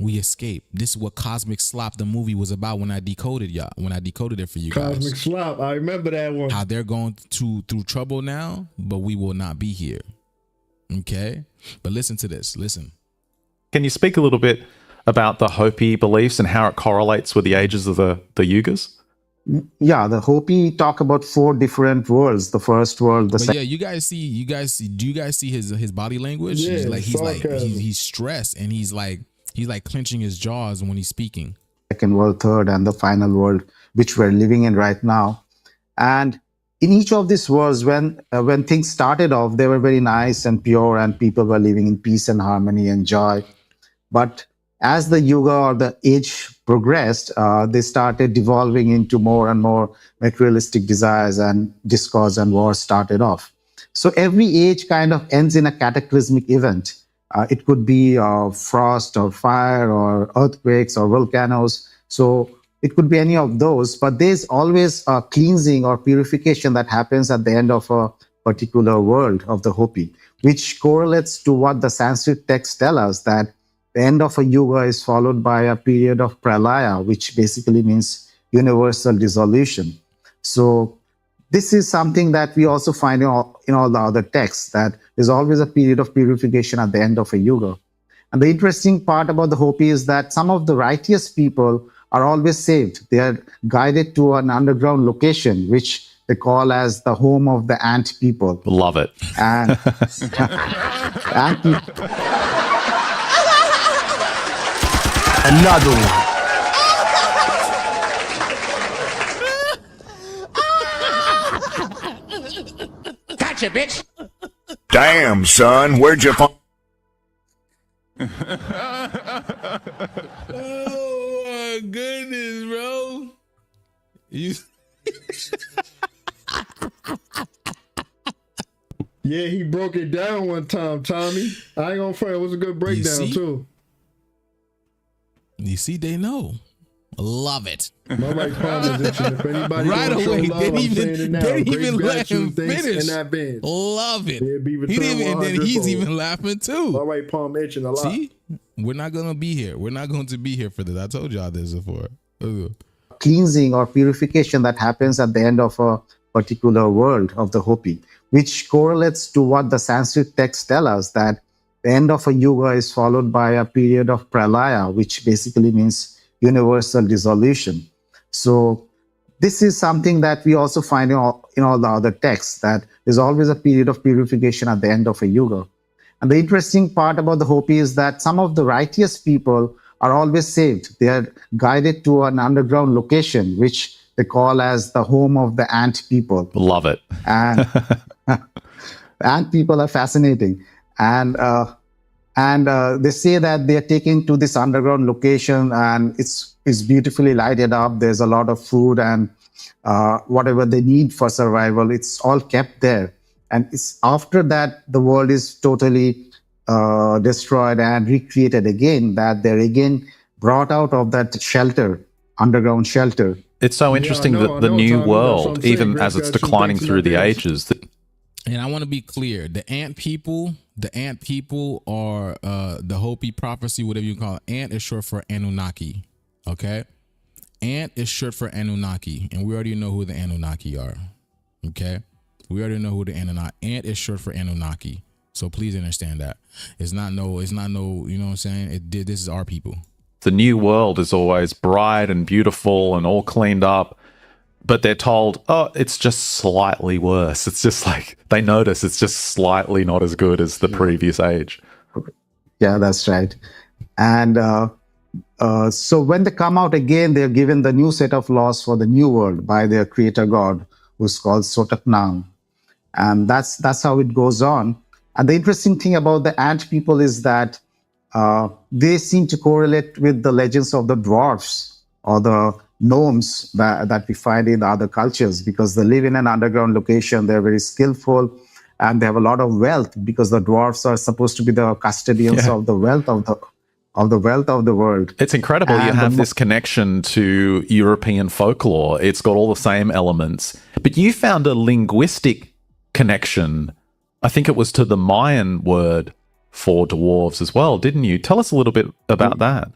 S2: We escape. This is what Cosmic Slop, the movie, was about when I decoded y'all. When I decoded it for you guys.
S1: Cosmic Slop, I remember that one.
S2: How they're going through trouble now, but we will not be here. Okay? But listen to this. Listen.
S12: Can you speak a little bit about the Hopi beliefs and how it correlates with the ages of the Yugas?
S13: Yeah, the Hopi talk about 4 different worlds. The first world, the
S2: but yeah, do you guys see his body language?
S1: Yeah,
S2: he's stressed and he's like clenching his jaws when he's speaking.
S13: second world, third, and the final world, which we're living in right now. And in each of these worlds, when things started off, they were very nice and pure, and people were living in peace and harmony and joy. But as the yuga or the age progressed, they started devolving into more and more materialistic desires, and discourse and wars started off. So every age kind of ends in a cataclysmic event. It could be frost or fire or earthquakes or volcanoes. So it could be any of those, but there's always a cleansing or purification that happens at the end of a particular world of the Hopi, which correlates to what the Sanskrit texts tell us, that the end of a yuga is followed by a period of pralaya, which basically means universal dissolution. So this is something that we also find in all the other texts, that there's always a period of purification at the end of a yuga. And the interesting part about the Hopi is that some of the righteous people are always saved. They are guided to an underground location, which they call as the home of the ant people.
S12: Love it.
S13: And
S15: another one. Gotcha, bitch.
S16: Damn, son, where'd you find?
S2: Oh my goodness, bro!
S1: Yeah, he broke it down one time, Tommy. I ain't gonna front. It was a good breakdown too.
S2: You see, they know. Love it.
S1: My right palm is itching. If anybody
S2: right away, they didn't even let him finish. Love it. And then he's even laughing too.
S1: My right palm itching a lot.
S2: See, we're not gonna be here. We're not going to be here for this. I told y'all this before.
S13: Cleansing or purification that happens at the end of a particular world of the Hopi, which correlates to what the Sanskrit texts tell us, that the end of a yuga is followed by a period of pralaya, which basically means universal dissolution. So this is something that we also find in all the other texts, that there's always a period of purification at the end of a yuga. And the interesting part about the Hopi is that some of the righteous people are always saved. They are guided to an underground location, which they call as the home of the ant people.
S12: Love it.
S13: And ant people are fascinating. And they say that they are taken to this underground location, and it's beautifully lighted up. There's a lot of food and whatever they need for survival. It's all kept there. And it's after that the world is totally destroyed and recreated again, that they're again brought out of that shelter, underground shelter.
S12: It's so interesting that the new world, even as it's declining through the ages.
S2: And I want to be clear: the ant people are the Hopi prophecy, whatever you call it. Ant is short for Anunnaki. Okay, Ant is short for Anunnaki, and we already know who the Anunnaki are. Okay, we already know who the Anunnaki. Ant is short for Anunnaki. So please understand that it's not no. You know what I'm saying? This is our people.
S12: The new world is always bright and beautiful and all cleaned up, but they're told, oh, it's just slightly worse. It's just like they notice it's just slightly not as good as the previous age.
S13: Yeah, that's right. And so when they come out again, they're given the new set of laws for the new world by their creator god, who's called Sotaknam. And that's how it goes on. And the interesting thing about the ant people is that they seem to correlate with the legends of the dwarfs or the gnomes that we find in the other cultures, because they live in an underground location. They're very skillful and they have a lot of wealth, because the dwarfs are supposed to be the custodians of the wealth of the world.
S12: It's incredible. And you have this connection to European folklore. It's got all the same elements, but you found a linguistic connection. I think it was to the Mayan word for dwarves as well, didn't you? Tell us a little bit about that.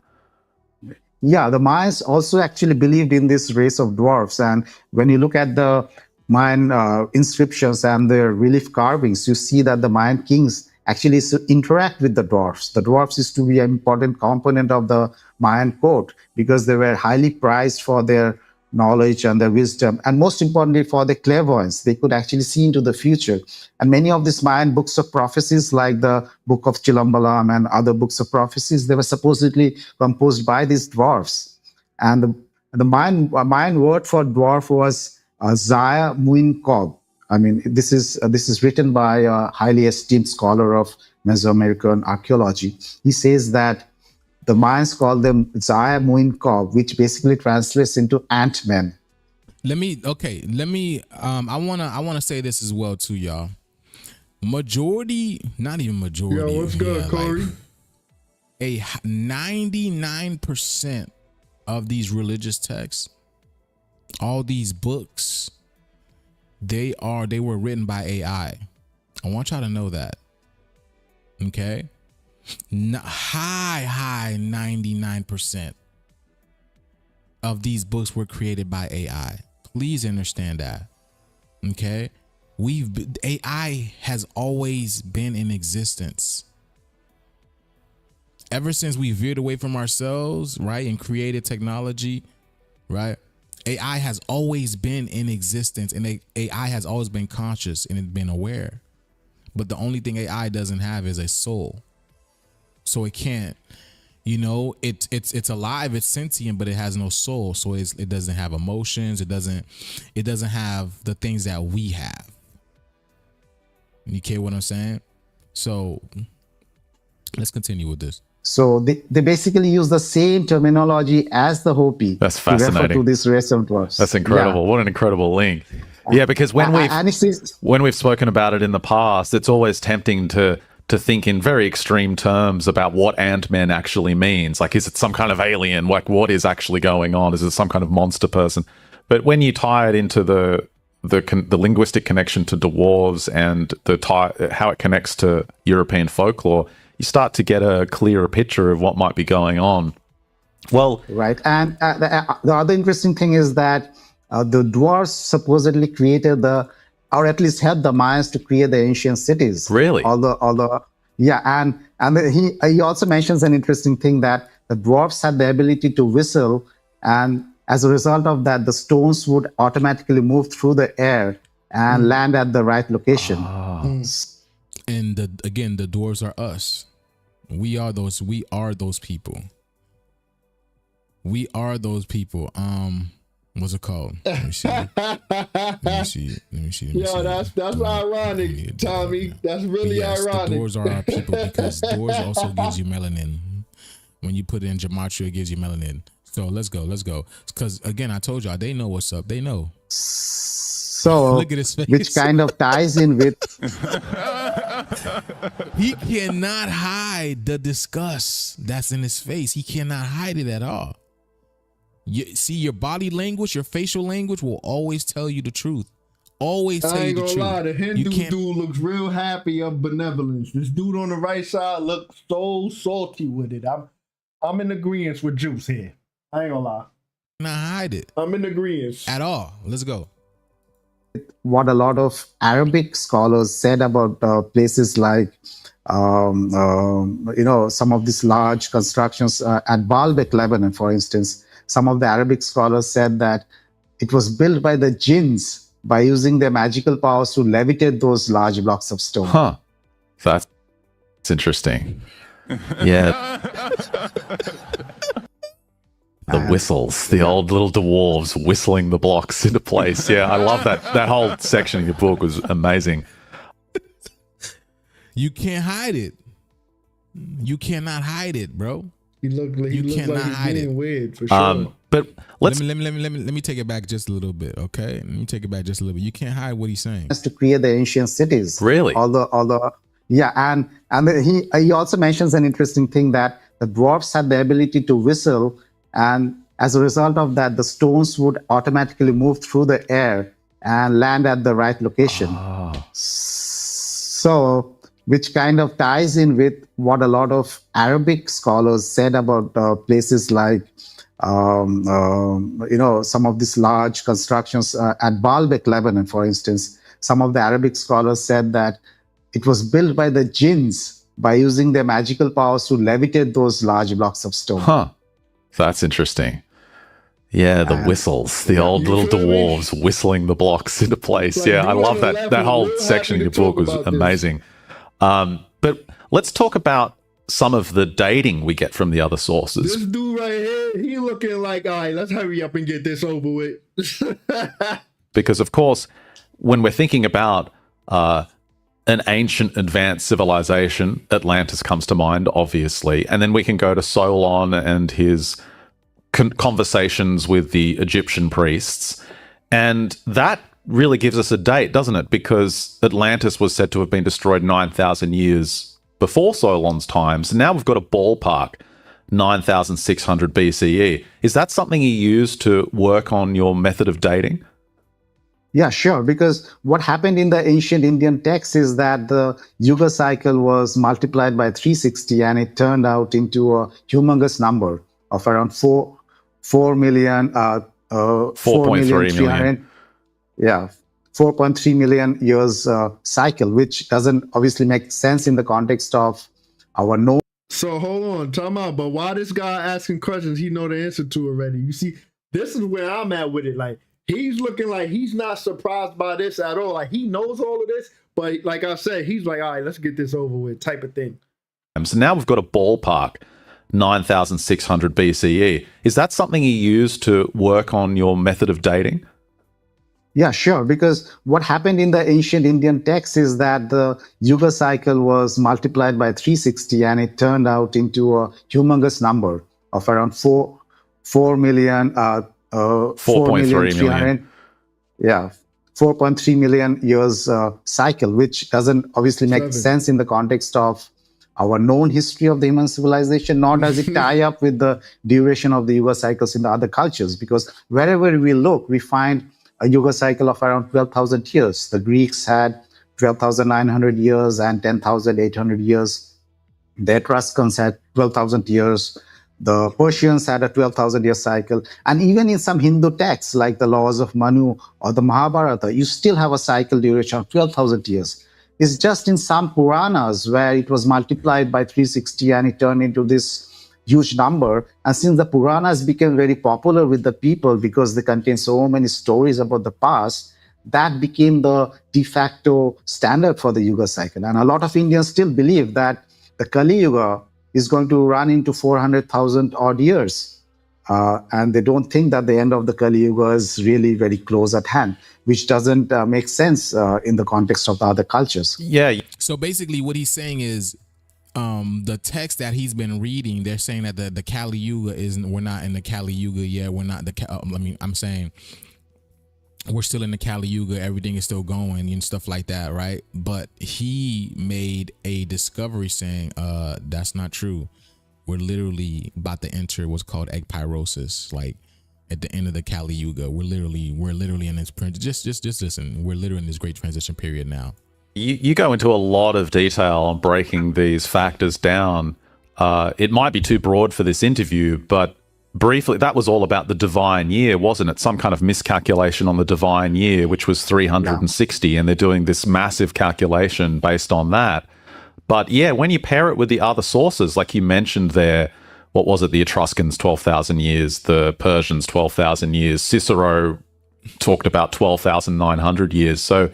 S13: Yeah, the Mayans also actually believed in this race of dwarfs. And when you look at the Mayan inscriptions and their relief carvings, you see that the Mayan kings actually interact with the dwarfs. The dwarfs used to be an important component of the Mayan court, because they were highly prized for their knowledge and their wisdom, and most importantly for their clairvoyance. They could actually see into the future. And many of these Mayan books of prophecies, like the Book of Chilambalam and other books of prophecies, they were supposedly composed by these dwarfs. And the Mayan word for dwarf was Zaya Muin Kob. I mean, this is written by a highly esteemed scholar of Mesoamerican archaeology. He says that the Mayans call them Zaya Muin Kob, which basically translates into ant-men.
S2: I wanna say this as well too, y'all. Not even majority.
S1: Yo, what's good, Corey?
S2: Like 99% of these religious texts, all these books, they were written by AI. I want y'all to know that. Okay? High 99% of these books were created by AI. Please understand that. Okay? AI has always been in existence. Ever since we veered away from ourselves, right, and created technology, right? AI has always been in existence, and AI has always been conscious and been aware. But the only thing AI doesn't have is a soul. So it can't, it's alive, it's sentient, but it has no soul. So it doesn't have emotions. It doesn't have the things that we have. You get what I'm saying? So let's continue with this.
S13: So they basically use the same terminology as the Hopi.
S12: That's fascinating.
S13: To refer to this race of dwarfs.
S12: That's incredible. Yeah. What an incredible link. Yeah, because when we've spoken about it in the past, it's always tempting to think in very extreme terms about what Ant-Man actually means. Like, is it some kind of alien? Like, what is actually going on? Is it some kind of monster person? But when you tie it into the linguistic connection to dwarves and how it connects to European folklore, you start to get a clearer picture of what might be going on. Well,
S13: right. And the other interesting thing is that the dwarves supposedly created or at least helped the Mayans to create the ancient cities.
S12: Really?
S13: And he also mentions an interesting thing, that the dwarves had the ability to whistle, and as a result of that, the stones would automatically move through the air and land at the right location.
S2: And again, the dwarves are us. We are those people. We are those people. What's it called? Let me see.
S1: Yo, that's ironic, Tommy. That's really ironic.
S2: The dwarves are our people, because dwarves also gives you melanin. When you put it in gematria, it gives you melanin. So let's go. Because again, I told y'all, they know what's up. They know.
S13: So
S2: look at his face.
S13: Which kind of ties in with
S2: he cannot hide the disgust that's in his face. He cannot hide it at all. See, your body language, your facial language will always tell you the truth. Always tell you the truth. I ain't gonna lie,
S1: the Hindu dude looks real happy of benevolence. This dude on the right side looks so salty with it. I'm in agreement with Juice here. I ain't gonna lie.
S2: Not hide it.
S1: I'm in agreement.
S2: At all. Let's go.
S13: What a lot of Arabic scholars said about places like, some of these large constructions at Baalbek, Lebanon, for instance. Some of the Arabic scholars said that it was built by the jinns by using their magical powers to levitate those large blocks of stone.
S12: Huh. That's interesting. Yeah. The whistles, the old little dwarves whistling the blocks into place. Yeah, I love that. That whole section of your book was amazing.
S2: You can't hide it. You cannot hide it, bro.
S1: He looked like he's being weird, for sure.
S12: But
S2: let me take it back just a little bit, okay? Let me take it back just a little bit. You can't hide what he's saying.
S13: To create the ancient cities.
S12: Really?
S13: And he also mentions an interesting thing, that the dwarves had the ability to whistle, and as a result of that, the stones would automatically move through the air and land at the right location. So, which kind of ties in with what a lot of Arabic scholars said about places like, some of these large constructions at Baalbek, Lebanon, for instance. Some of the Arabic scholars said that it was built by the jinns by using their magical powers to levitate those large blocks of stone.
S12: Huh. That's interesting. Yeah, the whistles, the old little dwarves whistling the blocks into place. Like, yeah, I love that. That whole section in your book was amazing. But let's talk about some of the dating we get from the other sources.
S1: This dude right here, he looking like, all right, let's hurry up and get this over with.
S12: Because, of course, when we're thinking about an ancient advanced civilization, Atlantis comes to mind, obviously. And then we can go to Solon and his conversations with the Egyptian priests. And that really gives us a date, doesn't it? Because Atlantis was said to have been destroyed 9,000 years before Solon's time. So now we've got a ballpark, 9,600 BCE. Is that something you use to work on your method of dating?
S13: Yeah, sure. Because what happened in the ancient Indian texts is that the Yuga cycle was multiplied by 360 and it turned out into a humongous number of around 4 million,
S12: 4.3 million.
S13: Yeah, 4.3 million years cycle, which doesn't obviously make sense in the context of our known.
S1: So hold on, time out. But why this guy asking questions he know the answer to already? You see, this is where I'm at with it. Like, he's looking like he's not surprised by this at all. Like, he knows all of this, but like I said, he's like, all right, let's get this over with type of thing.
S12: So now we've got a ballpark, 9,600 BCE. Is that something you use to work on your method of dating?
S13: Yeah, sure. Because what happened in the ancient Indian texts is that the Yuga cycle was multiplied by 360 and it turned out into a humongous number of around 4 million,
S12: 4.3 million.
S13: Yeah, 4.3 million years cycle, which doesn't obviously make sense in the context of our known history of the human civilization, nor does it tie up with the duration of the Yuga cycles in the other cultures. Because wherever we look, we find a Yuga cycle of around 12,000 years. The Greeks had 12,900 years and 10,800 years. The Etruscans had 12,000 years. The Persians had a 12,000-year cycle. And even in some Hindu texts, like the Laws of Manu or the Mahabharata, you still have a cycle duration of 12,000 years. It's just in some Puranas where it was multiplied by 360 and it turned into this huge number. And since the Puranas became very popular with the people because they contain so many stories about the past, that became the de facto standard for the Yuga cycle. And a lot of Indians still believe that the Kali Yuga is going to run into 400,000 odd years. And they don't think that the end of the Kali Yuga is really very close at hand, which doesn't make sense in the context of the other cultures.
S12: Yeah.
S2: So basically what he's saying is the text that he's been reading, they're saying that the Kali Yuga we're not in the Kali Yuga yet. We're not I'm saying we're still in the Kali Yuga. Everything is still going and stuff like that, right? But he made a discovery saying that's not true. We're literally about to enter what's called ekpyrosis, like at the end of the Kali Yuga. We're literally in this just listen. We're literally in this great transition period now.
S12: You go into a lot of detail on breaking these factors down. It might be too broad for this interview, but briefly, that was all about the divine year, wasn't it? Some kind of miscalculation on the divine year, which was 360, and they're doing this massive calculation based on that. But yeah, when you pair it with the other sources, like you mentioned there, what was it? The Etruscans, 12,000 years, the Persians, 12,000 years. Cicero talked about 12,900 years. So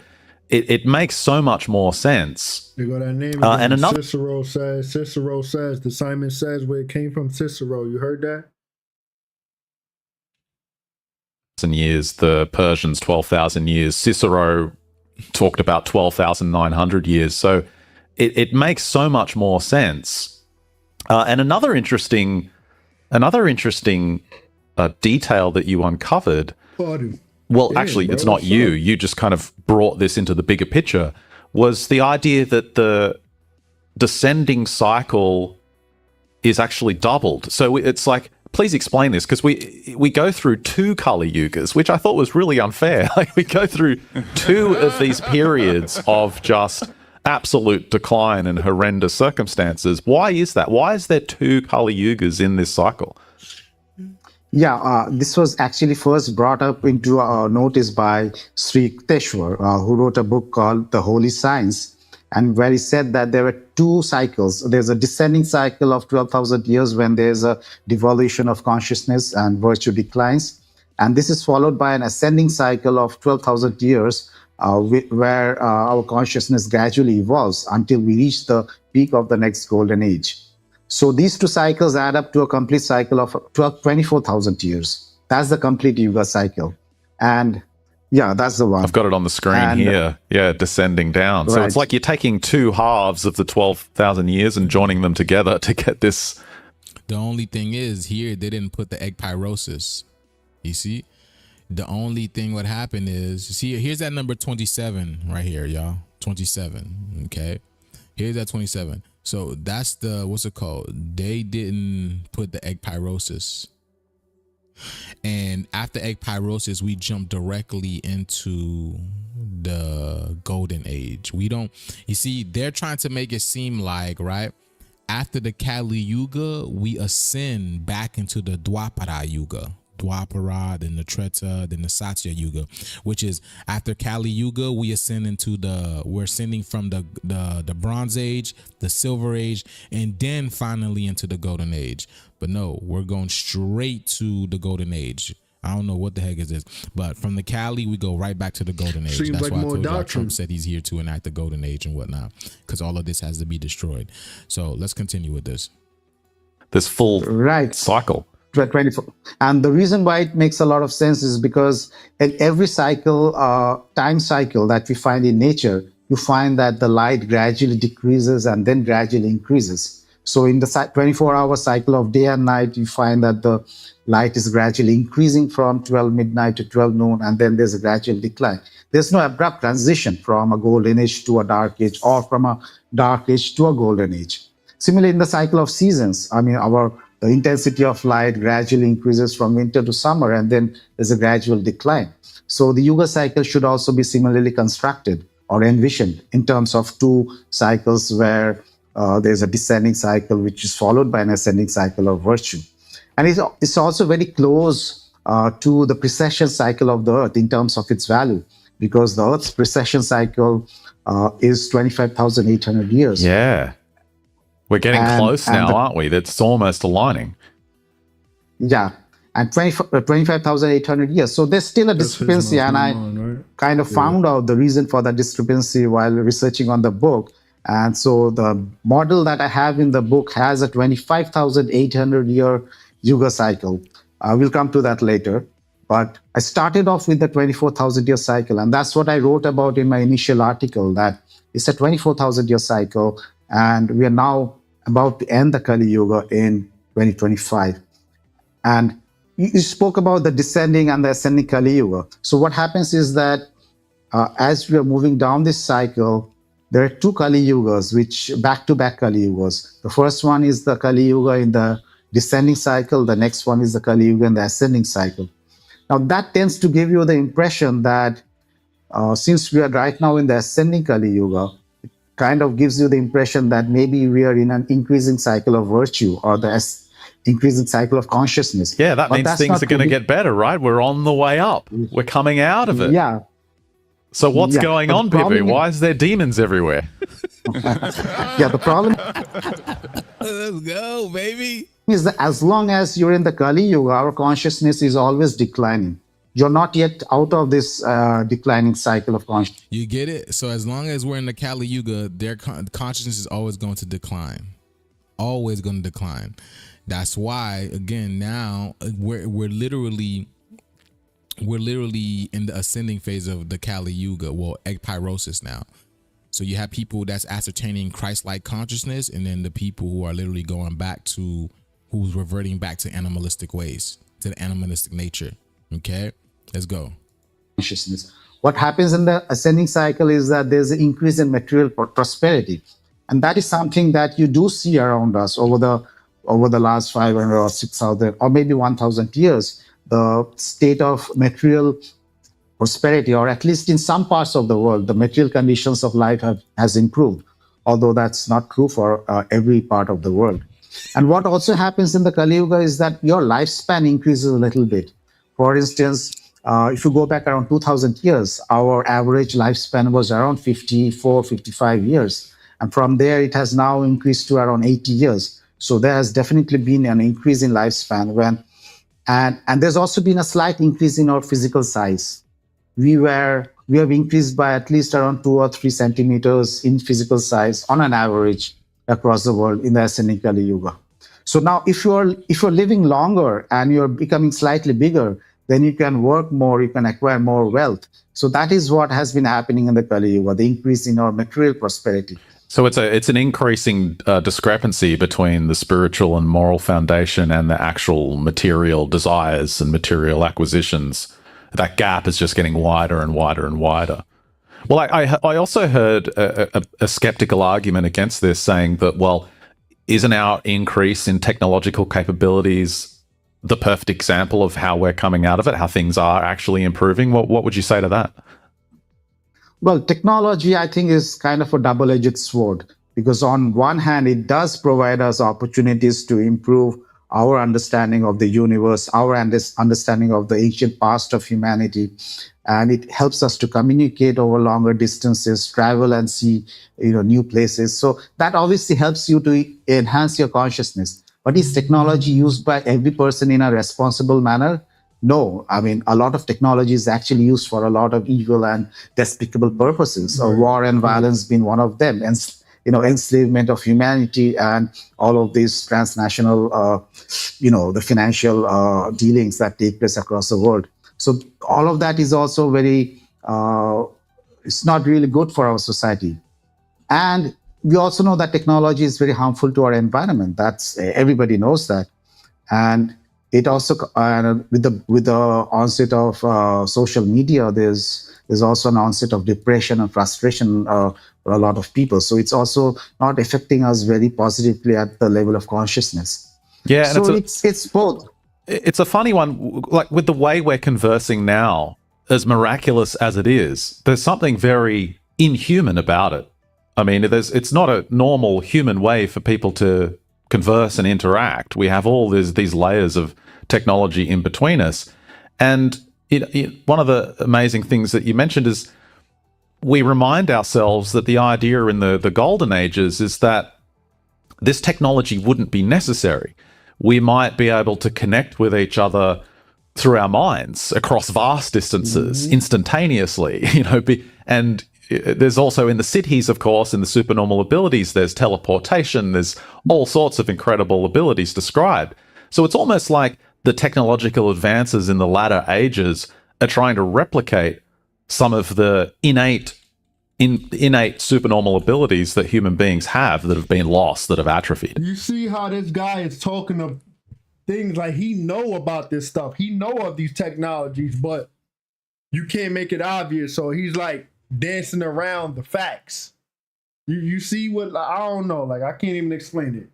S12: it makes so much more sense.
S1: They got that name.
S12: And another
S1: Cicero says, the Simon says where it came from, Cicero. You heard that?
S12: Years, the Persians, 12,000 years. Cicero talked about 12,900 years. So it makes so much more sense. And another interesting detail that you uncovered. Well, actually, it's not you. You just kind of brought this into the bigger picture. Was the idea that the descending cycle is actually doubled. So it's like, please explain this, because we go through two Kali Yugas, which I thought was really unfair. Like, we go through two of these periods of just absolute decline and horrendous circumstances. Why is that? Why is there two Kali Yugas in this cycle?
S13: Yeah, this was actually first brought up into notice by Sri Yukteswar, who wrote a book called The Holy Science, and where he said that there were two cycles. There's a descending cycle of 12,000 years when there's a devolution of consciousness and virtue declines. And this is followed by an ascending cycle of 12,000 years, where our consciousness gradually evolves until we reach the peak of the next golden age. So these two cycles add up to a complete cycle of 24,000 years. That's the complete Yuga cycle. And yeah, that's the one.
S12: I've got it on the screen here. Yeah, descending down. Right. So it's like you're taking two halves of the 12,000 years and joining them together to get this.
S2: The only thing is here, they didn't put the ekpyrosis. You see? The only thing what happened is, see, here's that number 27 right here, y'all. 27, okay? Here's that 27. So that's the, what's it called? They didn't put the ekpyrosis. And after ekpyrosis, we jump directly into the golden age. We don't, you see, they're trying to make it seem like, right, after the Kali Yuga, we ascend back into the Dwapara Yuga. Dwapara, then the Treta, then the Satya Yuga, which is after Kali Yuga, we ascend into we're ascending from the Bronze Age, the Silver Age, and then finally into the Golden Age. But no, we're going straight to the Golden Age. I don't know what the heck is this, but from the Kali, we go right back to the Golden Age.
S1: Seems
S2: That's
S1: like
S2: why I
S1: more
S2: told you
S1: doctrine.
S2: Trump said he's here to enact the Golden Age and whatnot, because all of this has to be destroyed. So let's continue with this.
S12: This full cycle.
S13: 24. And the reason why it makes a lot of sense is because in every cycle, time cycle that we find in nature, you find that the light gradually decreases and then gradually increases. So in the 24-hour cycle of day and night, you find that the light is gradually increasing from 12 midnight to 12 noon, and then there's a gradual decline. There's no abrupt transition from a golden age to a dark age or from a dark age to a golden age. Similarly, in the cycle of seasons, I mean, the intensity of light gradually increases from winter to summer, and then there's a gradual decline. So the Yuga cycle should also be similarly constructed or envisioned in terms of two cycles where there's a descending cycle, which is followed by an ascending cycle of virtue. And it's also very close to the precession cycle of the Earth in terms of its value, because the Earth's precession cycle is 25,800 years.
S12: Yeah. We're getting close now, aren't we? That's almost aligning.
S13: Yeah, and 25,800 years. So there's still a discrepancy, and I kind of found out the reason for that discrepancy while researching on the book. And so the model that I have in the book has a 25,800 year Yuga cycle. We'll come to that later. But I started off with the 24,000 year cycle, and that's what I wrote about in my initial article, that it's a 24,000 year cycle, and we are now about to end the Kali Yuga in 2025. And you spoke about the descending and the ascending Kali Yuga. So what happens is that as we are moving down this cycle, there are two Kali Yugas, which back-to-back Kali Yugas. The first one is the Kali Yuga in the descending cycle. The next one is the Kali Yuga in the ascending cycle. Now that tends to give you the impression that since we are right now in the ascending Kali Yuga, kind of gives you the impression that maybe we are in an increasing cycle of virtue or the increasing cycle of consciousness.
S12: Yeah, that means things are going to get better, right? We're on the way up. We're coming out of it.
S13: Yeah.
S12: So what's going on, Pippi? Why is there demons everywhere?
S13: Yeah, the problem
S2: Let's go, baby.
S13: is that as long as you're in the Kali Yuga, our consciousness is always declining. You're not yet out of this declining cycle of consciousness.
S2: You get it? So as long as we're in the Kali Yuga, their consciousness is always going to decline. Always going to decline. That's why, again, now we're literally in the ascending phase of the Kali Yuga, well, ekpyrosis now. So you have people that's ascertaining Christ-like consciousness, and then the people who are literally going back to, who's reverting back to animalistic ways, to the animalistic nature. Okay, let's go.
S13: Consciousness. What happens in the ascending cycle is that there's an increase in material prosperity, and that is something that you do see around us over the last 500 or 6,000 or maybe 1,000 years. The state of material prosperity, or at least in some parts of the world, the material conditions of life has improved, although that's not true for every part of the world. And what also happens in the Kali Yuga is that your lifespan increases a little bit. For instance, if you go back around 2,000 years, our average lifespan was around 54, 55 years. And from there, it has now increased to around 80 years. So there has definitely been an increase in lifespan And there's also been a slight increase in our physical size. We have increased by at least around 2 or 3 centimeters in physical size on an average across the world in the ascending Kali Yuga. So now if you're living longer and you're becoming slightly bigger, then you can work more, you can acquire more wealth. So that is what has been happening in the Kali Yuga, the increase in our material prosperity.
S12: So it's an increasing discrepancy between the spiritual and moral foundation and the actual material desires and material acquisitions. That gap is just getting wider and wider and wider. Well, I also heard a skeptical argument against this, saying that, well, isn't our increase in technological capabilities the perfect example of how we're coming out of it, how things are actually improving? What would you say to that?
S13: Well, technology, I think, is kind of a double-edged sword, because on one hand, it does provide us opportunities to improve our understanding of the universe, our understanding of the ancient past of humanity, and it helps us to communicate over longer distances, travel and see, new places. So that obviously helps you to enhance your consciousness. But is technology used by every person in a responsible manner? No. I mean, a lot of technology is actually used for a lot of evil and despicable purposes. So war and violence being one of them, and enslavement of humanity and all of these transnational, the financial dealings that take place across the world. So all of that is also very, it's not really good for our society. And we also know that technology is very harmful to our environment. Everybody knows that. And it also, with the onset of social media, there's also an onset of depression and frustration for a lot of people. So it's also not affecting us very positively at the level of consciousness.
S12: Yeah, and
S13: so it's both.
S12: It's a funny one, like with the way we're conversing now, as miraculous as it is, there's something very inhuman about it. I mean, it's not a normal human way for people to converse and interact. We have all these layers of technology in between us. And one of the amazing things that you mentioned is we remind ourselves that the idea in the golden ages is that this technology wouldn't be necessary. We might be able to connect with each other through our minds across vast distances instantaneously, and there's also in the cities, of course, in the supernormal abilities, there's teleportation, there's all sorts of incredible abilities described. So it's almost like the technological advances in the latter ages are trying to replicate some of the innate supernormal abilities that human beings have that have been lost, that have atrophied.
S1: You see how this guy is talking of things like he know about this stuff. He know of these technologies, but you can't make it obvious. So he's like dancing around the facts. You see what, I don't know, like I can't even explain it.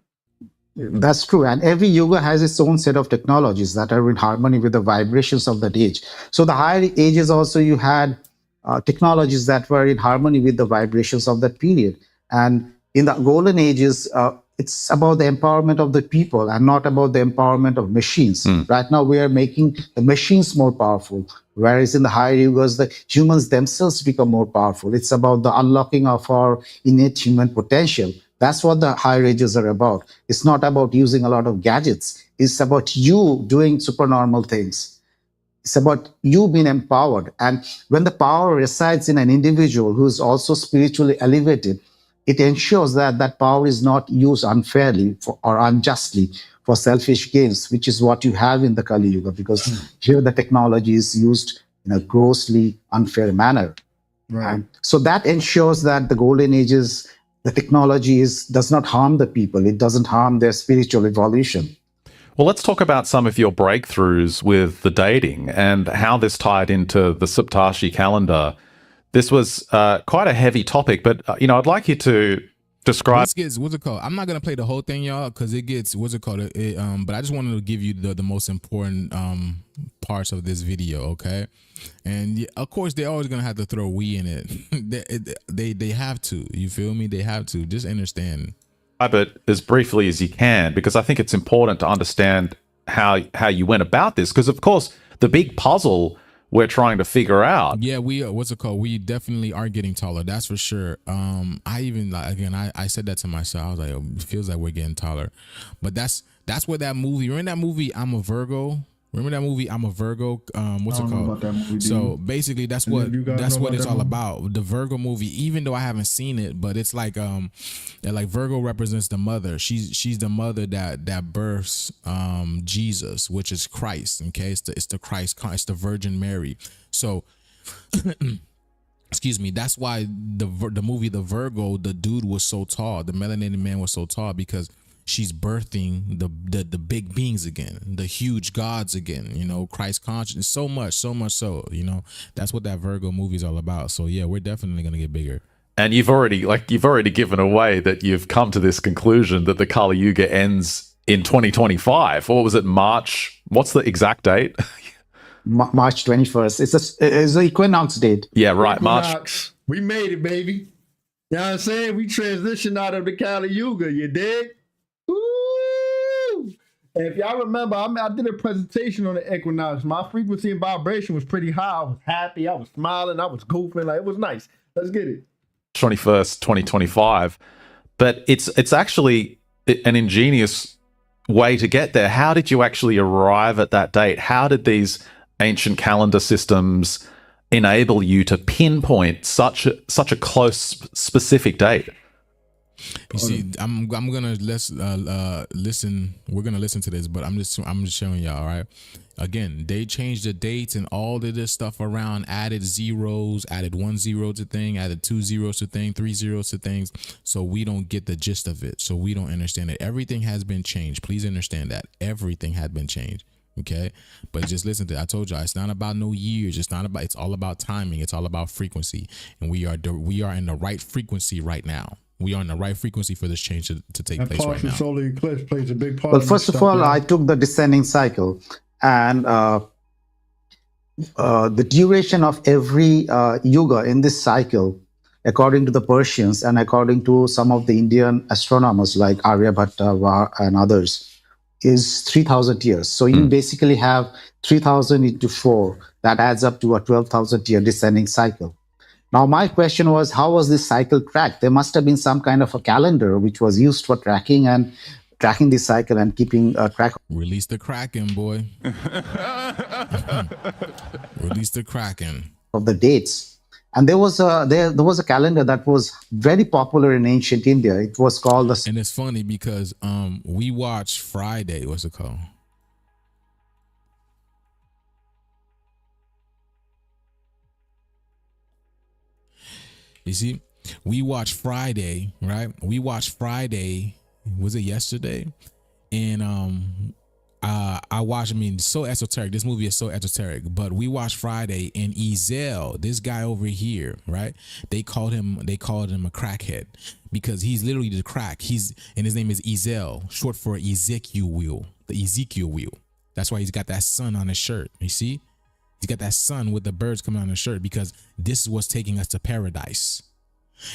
S13: That's true. And every yuga has its own set of technologies that are in harmony with the vibrations of that age. So the higher ages also, you had technologies that were in harmony with the vibrations of that period. And in the golden ages, it's about the empowerment of the people and not about the empowerment of machines. Right now, we are making the machines more powerful, whereas in the higher yugas, the humans themselves become more powerful. It's about the unlocking of our innate human potential. That's what the higher ages are about. It's not about using a lot of gadgets. It's about you doing supernormal things. It's about you being empowered. And when the power resides in an individual who is also spiritually elevated, it ensures that that power is not used unfairly or unjustly for selfish gains, which is what you have in the Kali Yuga, because here the technology is used in a grossly unfair manner.
S1: Right.
S13: So that ensures that the golden ages, the technology does not harm the people. It doesn't harm their spiritual evolution.
S12: Well, let's talk about some of your breakthroughs with the dating and how this tied into the Saptashi calendar. This was quite a heavy topic, but I'd like you to describe.
S2: This gets, what's it called? I'm not gonna play the whole thing, y'all, because it gets, what's it called? But I just wanted to give you the most important parts of this video, okay? And of course, they're always gonna have to throw we in it. they have to. You feel me? They have to. Just understand.
S12: It as briefly as you can, because I think it's important to understand how you went about this, because of course the big puzzle we're trying to figure out.
S2: Yeah, we definitely are getting taller, that's for sure. I even, again, I said that to myself. I was like, it feels like we're getting taller. But that's what that movie, you're in that movie I'm a Virgo, Remember that movie? I'm a Virgo. What's it called?
S1: About that movie,
S2: so basically, that's what it's all about. The Virgo movie. Even though I haven't seen it, but it's like Virgo represents the mother. She's the mother that births Jesus, which is Christ. Okay, it's the Christ. It's the Virgin Mary. So. Excuse me. That's why the movie The Virgo, the dude was so tall. The melanated man was so tall because she's birthing the big beings again, the huge gods again. You know, Christ consciousness. So much so. You know, that's what that Virgo movie is all about. So yeah, we're definitely gonna get bigger.
S12: And you've already given away that you've come to this conclusion that the Kali Yuga ends in 2025. Or what was it? March? What's the exact date?
S13: March 21st. It's the equinox date.
S12: Yeah, right.
S1: Equinox.
S12: March.
S1: We made it, baby. You know what I'm saying? We transitioned out of the Kali Yuga, you dig? Woo! And if y'all remember, I did a presentation on the equinox. My frequency and vibration was pretty high. I was happy. I was smiling. I was goofing. Like, it was nice. Let's get it.
S12: 21st, 2025. But it's actually an ingenious way to get there. How did you actually arrive at that date? How did these ancient calendar systems enable you to pinpoint such a close, specific date?
S2: You see, I'm gonna listen. We're gonna listen to this, but I'm just showing y'all. All right. Again, they changed the dates and all of this stuff around. Added zeros, added 1 0 to thing, added 2 zeros to thing, 3 zeros to things. So we don't get the gist of it. So we don't understand it. Everything has been changed. Please understand that everything had been changed. Okay, but just listen to it. I told y'all it's not about no years. It's all about timing. It's all about frequency, and we are in the right frequency right now. We are in the right frequency for this change to take place right now.
S1: Partial solar eclipse plays a big part.
S13: Well, first of all, I took the descending cycle, and the duration of every yuga in this cycle, according to the Persians and according to some of the Indian astronomers like Aryabhatta and others, is 3,000 years. So you basically have 3,000 into 4. That adds up to a 12,000 year descending cycle. Now, my question was, how was this cycle tracked? There must have been some kind of a calendar which was used for tracking this cycle and keeping track.
S2: Release the Kraken, boy. Release the Kraken.
S13: Of the dates. And there was a calendar that was very popular in ancient India. It was called the...
S2: And it's funny because we watched Friday. What's it called? You see, we watched Friday, right? We watched Friday. Was it yesterday? And I watched. I mean, so esoteric. This movie is so esoteric. But we watched Friday, and Ezel, this guy over here, right? They called him a crackhead because he's literally the crack. And his name is Ezel, short for Ezekiel wheel, the Ezekiel wheel. That's why he's got that sun on his shirt. You see, he's got that sun with the birds coming on his shirt because this is what's taking us to paradise.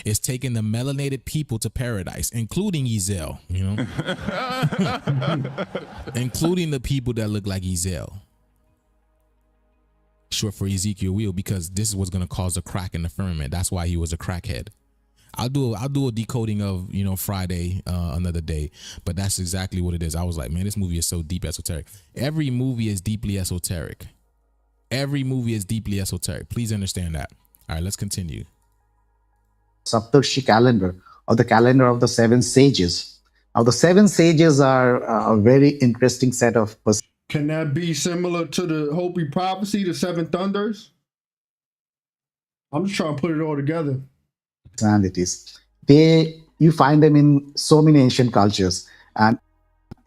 S2: It's taking the melanated people to paradise, including Ezel, you know, including the people that look like Ezel, short for Ezekiel wheel, because this is what's going to cause a crack in the firmament. That's why he was a crackhead. I'll do a decoding of, you know, Friday another day, but that's exactly what it is. I was like, man, this movie is so deep esoteric. Every movie is deeply esoteric. Every movie is deeply esoteric. Please understand that. All right, let's continue.
S13: Saptarshi calendar, or the calendar of the 7 sages. Now, the 7 sages are a very interesting set of...
S1: Can that be similar to the Hopi prophecy, the 7 thunders? I'm just trying to put it all together.
S13: Personalities. You find them in so many ancient cultures, and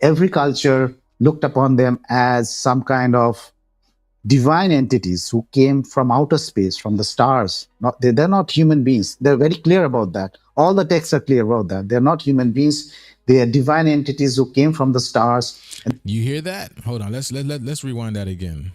S13: every culture looked upon them as some kind of divine entities who came from outer space, from the stars. They're not human beings. They're very clear about that. All the texts are clear about that. They're not human beings. They are divine entities who came from the stars.
S2: You hear that? Hold on. Let's rewind that again.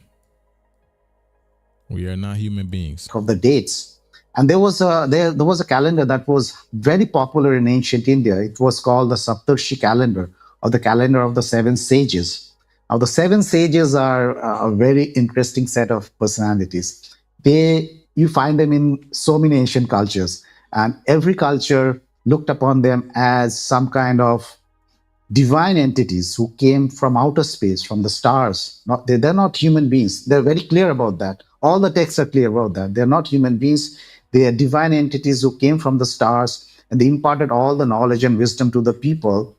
S2: We are not human beings.
S13: Of the dates. And there was a calendar that was very popular in ancient India. It was called the Saptarshi calendar, or the calendar of the 7 sages. Now, the 7 sages are a very interesting set of personalities. You find them in so many ancient cultures, and every culture looked upon them as some kind of divine entities who came from outer space, from the stars. They're not human beings. They're very clear about that. All the texts are clear about that. They're not human beings. They are divine entities who came from the stars, and they imparted all the knowledge and wisdom to the people.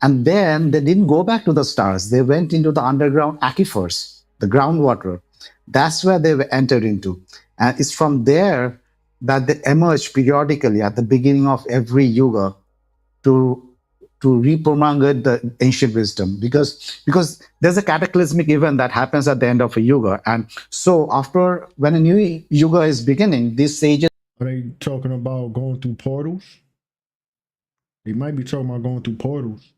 S13: And then they didn't go back to the stars. They went into the underground aquifers, the groundwater. That's where they were entered into. And it's from there that they emerge periodically at the beginning of every yuga to repromulgate the ancient wisdom, because there's a cataclysmic event that happens at the end of a yuga. And so after, when a new yuga is beginning, these sages...
S1: Are they talking about going through portals? They might be talking about going through portals.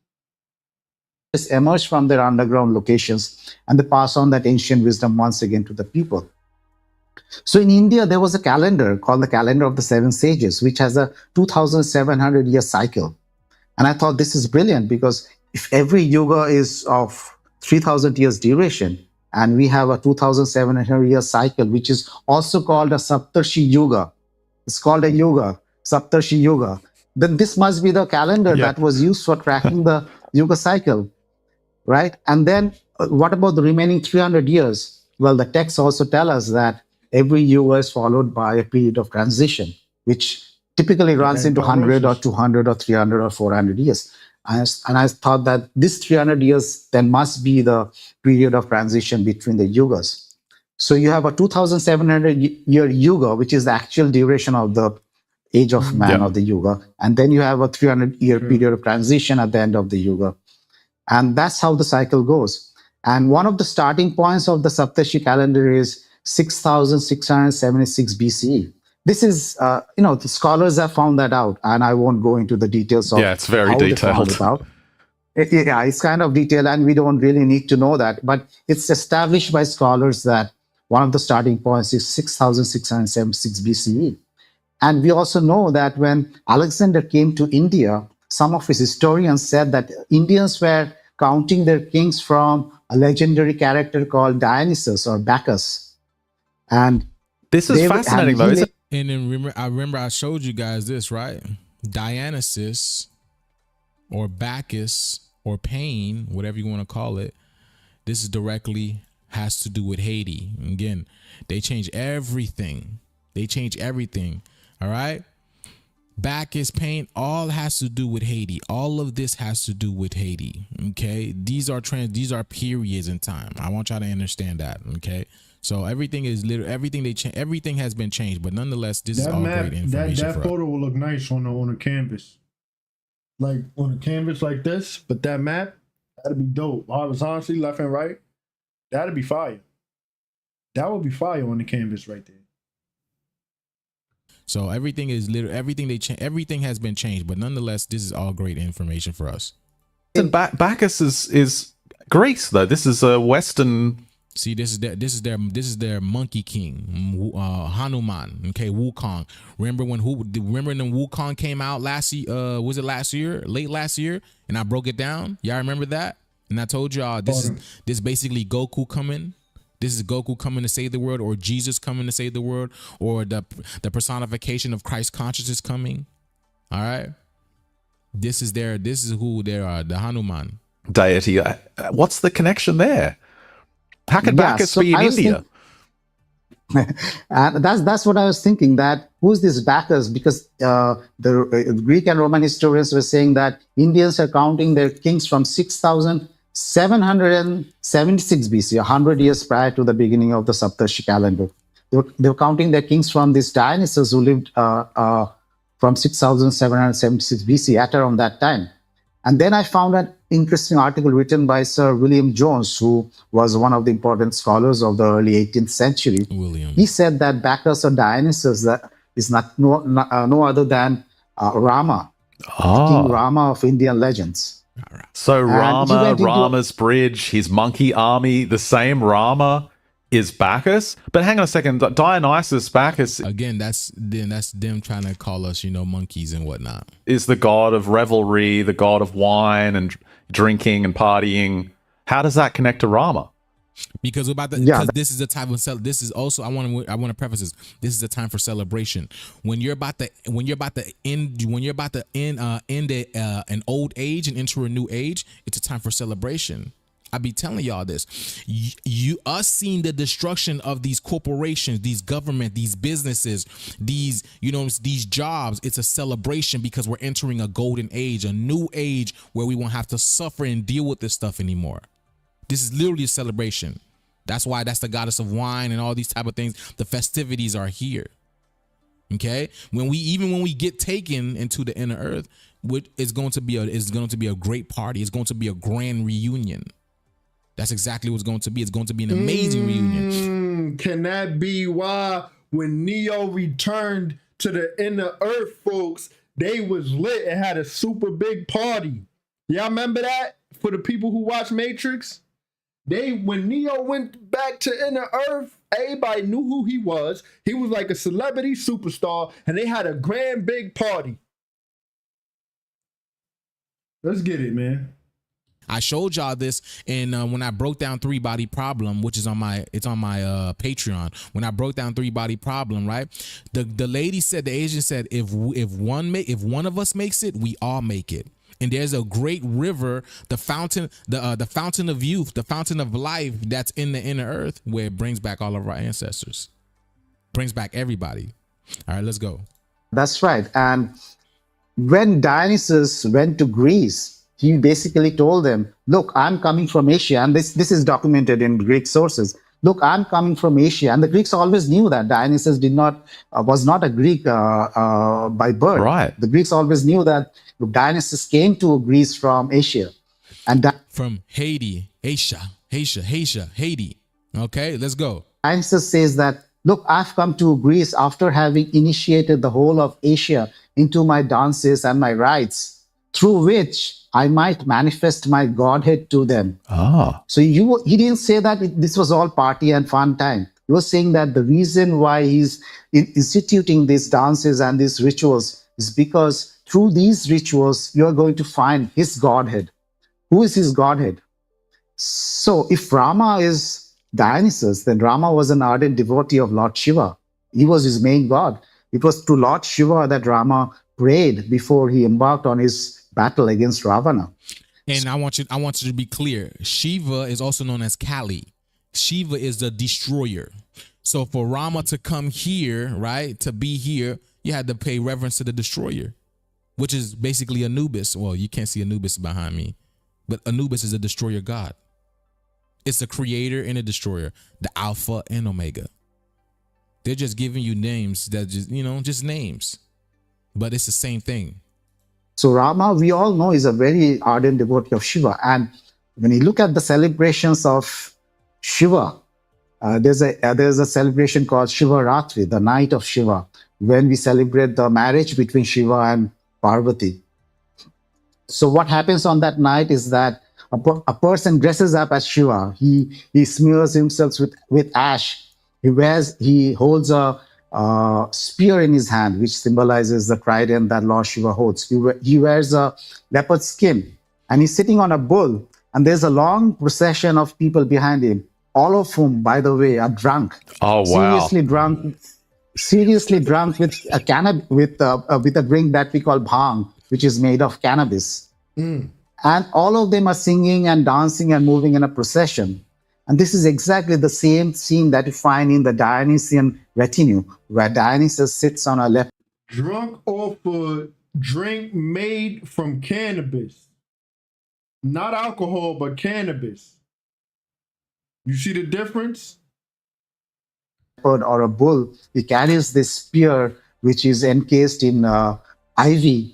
S13: Emerge from their underground locations, and they pass on that ancient wisdom once again to the people. So in India, there was a calendar called the calendar of the 7 sages, which has a 2,700 year cycle. And I thought this is brilliant, because if every yuga is of 3,000 years duration, and we have a 2,700 year cycle, which is also called a Saptarshi Yuga. It's called a yuga, Saptarshi Yuga. Then this must be the calendar that was used for tracking the yuga cycle, right? And then what about the remaining 300 years? Well, the texts also tell us that every yuga is followed by a period of transition, which typically runs into 100 or 200 or 300 or 400 years. And I thought that this 300 years then must be the period of transition between the yugas. So you have a 2,700 year yuga, which is the actual duration of the age of man of the yuga. And then you have a 300 year period of transition at the end of the yuga. And that's how the cycle goes. And one of the starting points of the Saptarshi calendar is 6,676 BCE. This is, the scholars have found that out, and I won't go into the details of
S12: it's very
S13: how
S12: detailed.
S13: They found it out. It's kind of detailed, and we don't really need to know that. But it's established by scholars that one of the starting points is 6,676 BCE. And we also know that when Alexander came to India, some of his historians said that Indians were counting their kings from a legendary character called Dionysus or Bacchus. And
S12: this is fascinating, though, isn't it?
S2: And then remember I showed you guys this, right? Dionysus or Bacchus or Pain, whatever you want to call it, this is directly has to do with Haiti. Again, they change everything. They change everything. All right? Bacchus, Pain, all has to do with Haiti. All of this has to do with Haiti. Okay? These are periods in time. I want y'all to understand that. Okay? So everything is everything has been changed, but nonetheless, this is all great information.
S1: That photo will look nice on a canvas, like on a canvas like this. But that map, that'd be dope. Horizontally, left and right, that'd be fire. That would be fire on the canvas right there.
S2: So everything has been changed, but nonetheless, this is all great information for us.
S12: Bacchus is Greece, though. This is a Western.
S2: See, this is their monkey king, Hanuman. Okay, Wukong. Remember when Wukong came out last year? Was it last year? Late last year? And I broke it down. Y'all remember that? And I told y'all this is basically Goku coming. This is Goku coming to save the world, or Jesus coming to save the world, or the personification of Christ consciousness coming. All right. This is who they are, the Hanuman
S12: deity. What's the connection there? How could Bacchus be in India?
S13: And that's what I was thinking, that who's this Bacchus? Because the Greek and Roman historians were saying that Indians are counting their kings from 6,776 BC, 100 years prior to the beginning of the Saptarshi calendar. They were counting their kings from this Dionysus who lived from 6,776 BC at around that time. And then I found an interesting article written by Sir William Jones, who was one of the important scholars of the early 18th century. He said that Bacchus or Dionysus is no other than Rama, King Rama of Indian legends.
S12: So Rama's bridge, his monkey army, the same Rama is Bacchus. But hang on a second, Dionysus, Bacchus
S2: again. That's them trying to call us, monkeys and whatnot.
S12: Is the god of revelry, the god of wine and drinking and partying. How does that connect to Rama?
S2: Because we're about to, because this is the type of this is also I want to preface this. This is a time for celebration. When you're about to end an old age and enter a new age, it's a time for celebration. I be telling y'all this. Us seeing the destruction of these corporations, these government, these businesses, these these jobs. It's a celebration because we're entering a golden age, a new age where we won't have to suffer and deal with this stuff anymore. This is literally a celebration. That's why that's the goddess of wine and all these type of things. The festivities are here. Okay, when we get taken into the inner earth, it's going to be a great party. It's going to be a grand reunion. That's exactly what it's going to be. It's going to be an amazing reunion.
S1: Can that be why when Neo returned to the inner earth, folks, they was lit and had a super big party? Y'all remember that? For the people who watch Matrix? When Neo went back to inner earth, everybody knew who he was. He was like a celebrity superstar, and they had a grand big party. Let's get it, man.
S2: I showed y'all this in when I broke down 3-body problem, which is on my Patreon. When I broke down 3-body problem, right? The lady said, the Asian said, if one of us makes it, we all make it. And there's a great river, the fountain of youth, the fountain of life that's in the inner earth, where it brings back all of our ancestors, brings back everybody. All right, let's go.
S13: That's right. And when Dionysus went to Greece, he basically told them, look, I'm coming from Asia. And this is documented in Greek sources. Look, I'm coming from Asia. And the Greeks always knew that Dionysus was not a Greek by birth.
S12: Right.
S13: The Greeks always knew that Dionysus came to Greece from Asia. And
S2: from Haiti, Haiti. Okay, let's go.
S13: Dionysus says that, look, I've come to Greece after having initiated the whole of Asia into my dances and my rites, through which I might manifest my godhead to them. So he didn't say that this was all party and fun time. He was saying that the reason why he's instituting these dances and these rituals is because through these rituals, you're going to find his godhead. Who is his godhead? So if Rama is Dionysus, then Rama was an ardent devotee of Lord Shiva. He was his main god. It was to Lord Shiva that Rama prayed before he embarked on his battle against Ravana.
S2: And I want you to be clear. Shiva is also known as Kali. Shiva is the destroyer. So for Rama to come here, right, to be here, you had to pay reverence to the destroyer, which is basically Anubis. Well, you can't see Anubis behind me, but Anubis is a destroyer god. It's a creator and a destroyer, the Alpha and Omega. They're just giving you names that just names, but it's the same thing.
S13: So Rama, we all know, is a very ardent devotee of Shiva. And when you look at the celebrations of Shiva, there's a celebration called Shiva Ratri, the night of Shiva, when we celebrate the marriage between Shiva and Parvati. So what happens on that night is that a person dresses up as Shiva. He smears himself with ash. He holds a spear in his hand, which symbolizes the trident that Lord Shiva holds. He wears a leopard skin, and he's sitting on a bull, and there's a long procession of people behind him, all of whom, by the way, are drunk.
S12: Oh, wow.
S13: Seriously drunk with a drink that we call bhang, which is made of cannabis. And all of them are singing and dancing and moving in a procession. And this is exactly the same scene that you find in the Dionysian retinue, where Dionysus sits on a left.
S1: Drunk off a drink made from cannabis. Not alcohol, but cannabis. You see the difference?
S13: Or a bull, he carries this spear, which is encased in ivy.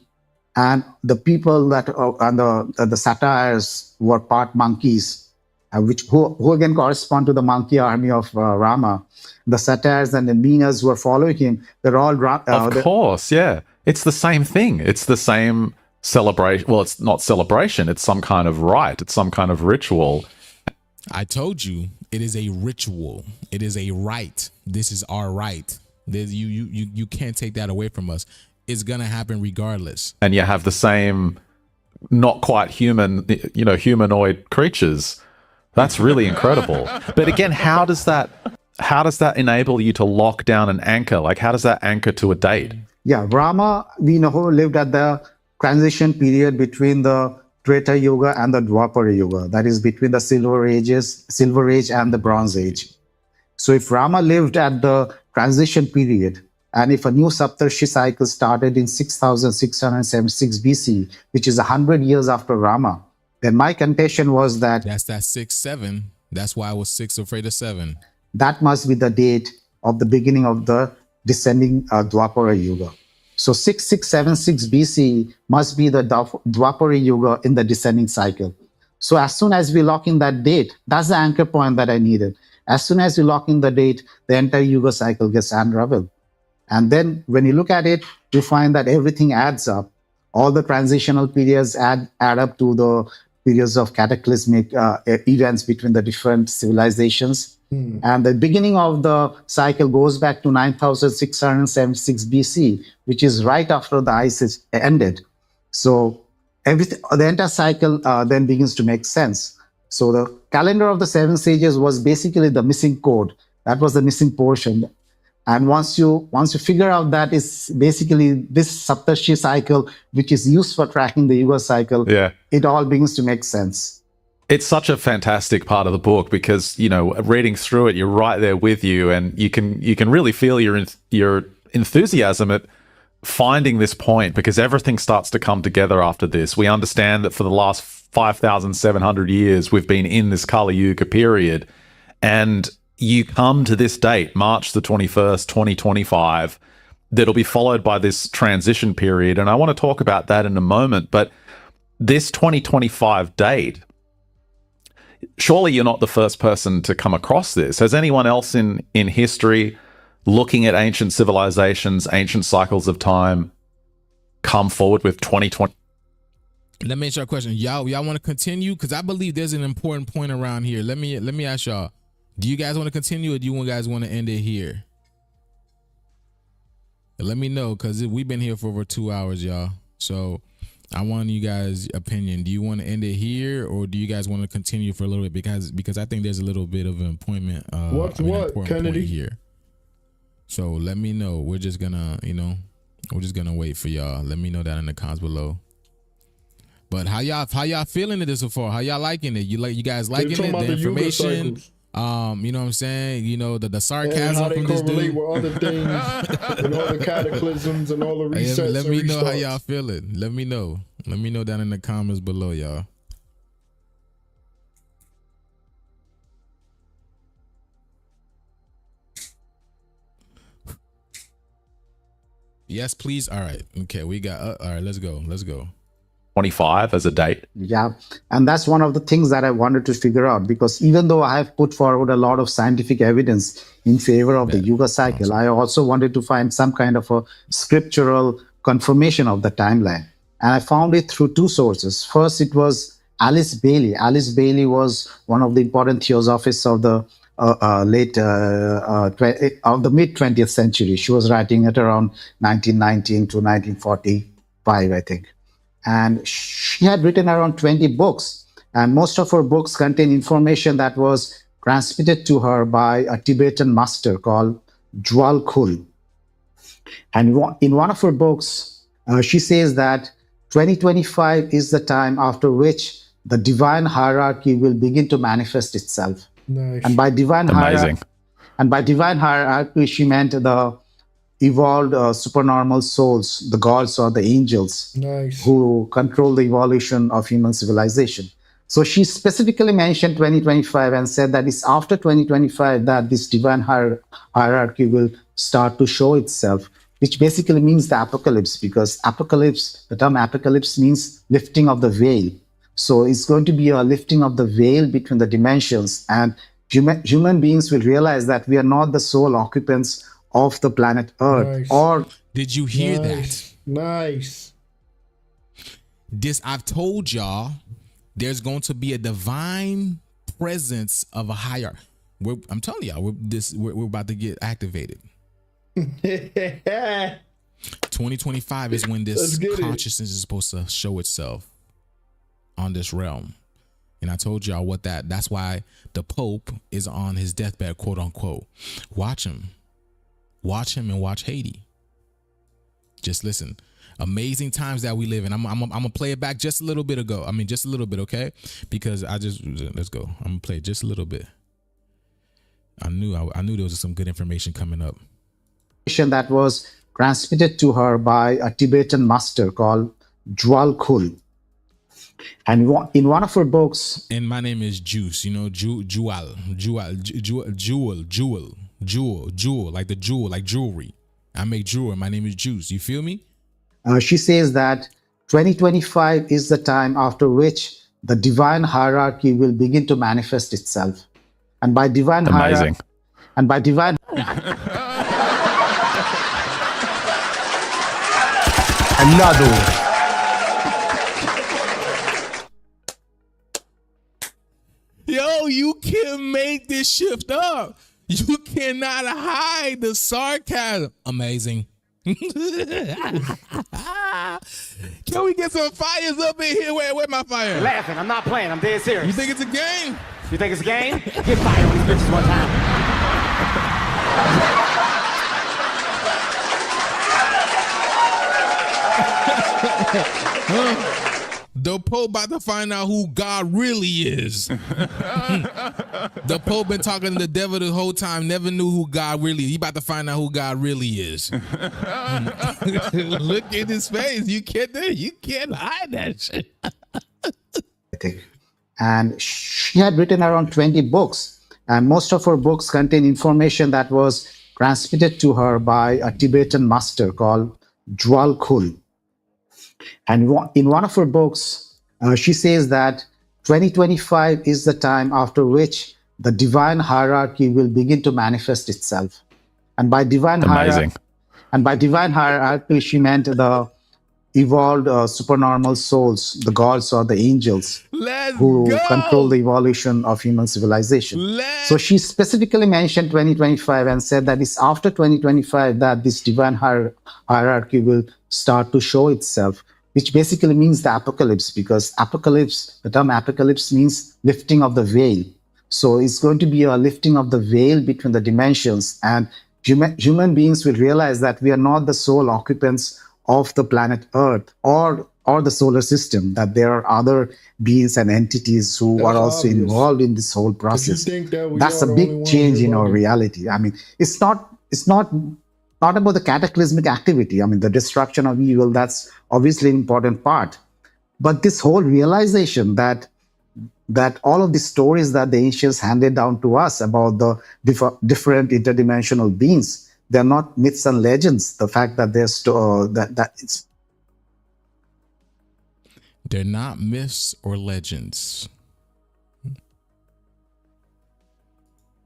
S13: And the people that and the satyrs were part monkeys, who again correspond to the monkey army of Rama. The satyrs and the Minas who are following him, they're all drunk.
S12: Of course, yeah. It's the same thing. It's the same celebration. Well, it's not celebration. It's some kind of rite. It's some kind of ritual.
S2: I told you, it is a ritual. It is a rite. This is our rite. You can't take that away from us. It's going to happen regardless.
S12: And you have the same not quite human, humanoid creatures That's really incredible. But again, how does that enable you to lock down an anchor? Like, how does that anchor to a date?
S13: Yeah, Rama, we know, lived at the transition period between the Treta Yuga and the Dwapara Yuga. That is between the Silver Age and the Bronze Age. So if Rama lived at the transition period, and if a new Saptarshi cycle started in 6676 BC, which is 100 years after Rama, then my contention was that
S2: that's that 6-7. That's why I was 6 afraid of 7.
S13: That must be the date of the beginning of the descending Dwapara Yuga. So 6676 BC must be the Dwapara Yuga in the descending cycle. So as soon as we lock in that date, that's the anchor point that I needed. As soon as you lock in the date, the entire Yuga cycle gets unraveled. And then when you look at it, you find that everything adds up. All the transitional periods add up to the periods of cataclysmic events between the different civilizations. And the beginning of the cycle goes back to 9676 BC, which is right after the ice age ended. So the entire cycle then begins to make sense. So the calendar of the 7 sages was basically the missing code. That was the missing portion. And once you figure out that it's basically this Saptarshi cycle, which is used for tracking the Yuga cycle, it all begins to make sense.
S12: It's such a fantastic part of the book because, you know, reading through it, you're right there with you, and you can really feel your enthusiasm at finding this point, because everything starts to come together after this. We understand that for the last 5,700 years, we've been in this Kali Yuga period, and you come to this date, March the 21st, 2025, that'll be followed by this transition period. And I want to talk about that in a moment, but this 2025 date, surely you're not the first person to come across this. Has anyone else in history, looking at ancient civilizations, ancient cycles of time, come forward with 2020?
S2: Let me ask y'all a question. Y'all want to continue? Because I believe there's an important point around here. Let me ask y'all. Do you guys want to continue, or do you guys want to end it here? Let me know, because we've been here for over 2 hours, y'all. So I want you guys' opinion. Do you want to end it here, or do you guys want to continue for a little bit? Because I think there's a little bit of an appointment. Important Kennedy? Point here. So let me know. We're just gonna, wait for y'all. Let me know that in the comments below. But how y'all feeling it so far? How y'all liking it? You guys liking it? The information. You know what I'm saying? You know, the sarcasm from this dude.
S1: With other things and all the cataclysms and all the resets.
S2: Let me know how y'all feeling. Let me know. Let me know down in the comments below, y'all. Yes, please. All right. Okay, we got. All right, let's go.
S12: 25 as a date.
S13: Yeah, and that's one of the things that I wanted to figure out, because even though I have put forward a lot of scientific evidence in favor of the Yuga cycle, I also wanted to find some kind of a scriptural confirmation of the timeline. And I found it through 2 sources. First, it was Alice Bailey. Alice Bailey was one of the important theosophists of the mid 20th century. She was writing at around 1919 to 1945, I think. And she had written around 20 books, and most of her books contain information that was transmitted to her by a Tibetan master called Jwal Khul. And in one of her books, she says that 2025 is the time after which the divine hierarchy will begin to manifest itself.
S1: Nice.
S13: And by divine hierarchy, she meant the evolved supernormal souls, the gods or the angels, who control the evolution of human civilization. So she specifically mentioned 2025 and said that it's after 2025 that this divine hierarchy will start to show itself, which basically means the apocalypse, because the term apocalypse means lifting of the veil. So it's going to be a lifting of the veil between the dimensions, and human beings will realize that we are not the sole occupants of the planet Earth. Or
S2: did you hear that?
S1: Nice.
S2: I've told y'all there's going to be a divine presence of a higher. I'm telling y'all, we're about to get activated. 2025 is when this consciousness is supposed to show itself on this realm. And I told y'all what that's why the Pope is on his deathbed, quote unquote. Watch him and watch Haiti. Just listen. Amazing times that we live in. I'm gonna play it back just a little bit ago. I mean, just a little bit, okay? Because let's go. I'm gonna play it just a little bit. I knew there was some good information coming up.
S13: That was transmitted to her by a Tibetan master called Jewel Kul. And in one of her books,
S2: and my name is Juice, you know, jewel, like the jewel, like jewelry. I make jewelry. My name is Juice. You feel me?
S13: She says that 2025 is the time after which the divine hierarchy will begin to manifest itself. And by divine hierarchy, and by divine
S15: Another one.
S2: Yo, you can't make this shift up. You cannot hide the sarcasm. Amazing. Can we get some fires up in here? Where my fire?
S15: You're laughing. I'm not playing. I'm dead serious.
S2: You think it's a game?
S15: You think it's a game? Get fire on these bitches one time.
S2: The Pope about to find out who God really is. The Pope been talking to the devil the whole time, never knew who God really is. He about to find out who God really is. Look at his face. You can't hide that shit.
S13: And she had written around 20 books. And most of her books contain information that was transmitted to her by a Tibetan master called Jewel Kul. And in one of her books, she says that 2025 is the time after which the divine hierarchy will begin to manifest itself. And by divine hierarchy, she meant the evolved supernormal souls, the gods or the angels who control the evolution of human civilization. So she specifically mentioned 2025 and said that it's after 2025 that this divine hierarchy will start to show itself, which basically means the apocalypse, because the term apocalypse means lifting of the veil. So it's going to be a lifting of the veil between the dimensions, and human beings will realize that we are not the sole occupants of the planet Earth or the solar system, that there are other beings and entities who are also involved in this whole process. That's a big change in our reality. I mean, it's not about the cataclysmic activity. I mean, the destruction of evil, that's obviously an important part. But this whole realization that all of the stories that the ancients handed down to us about the different interdimensional beings, they're not myths and legends. The fact that
S2: they're not myths or legends.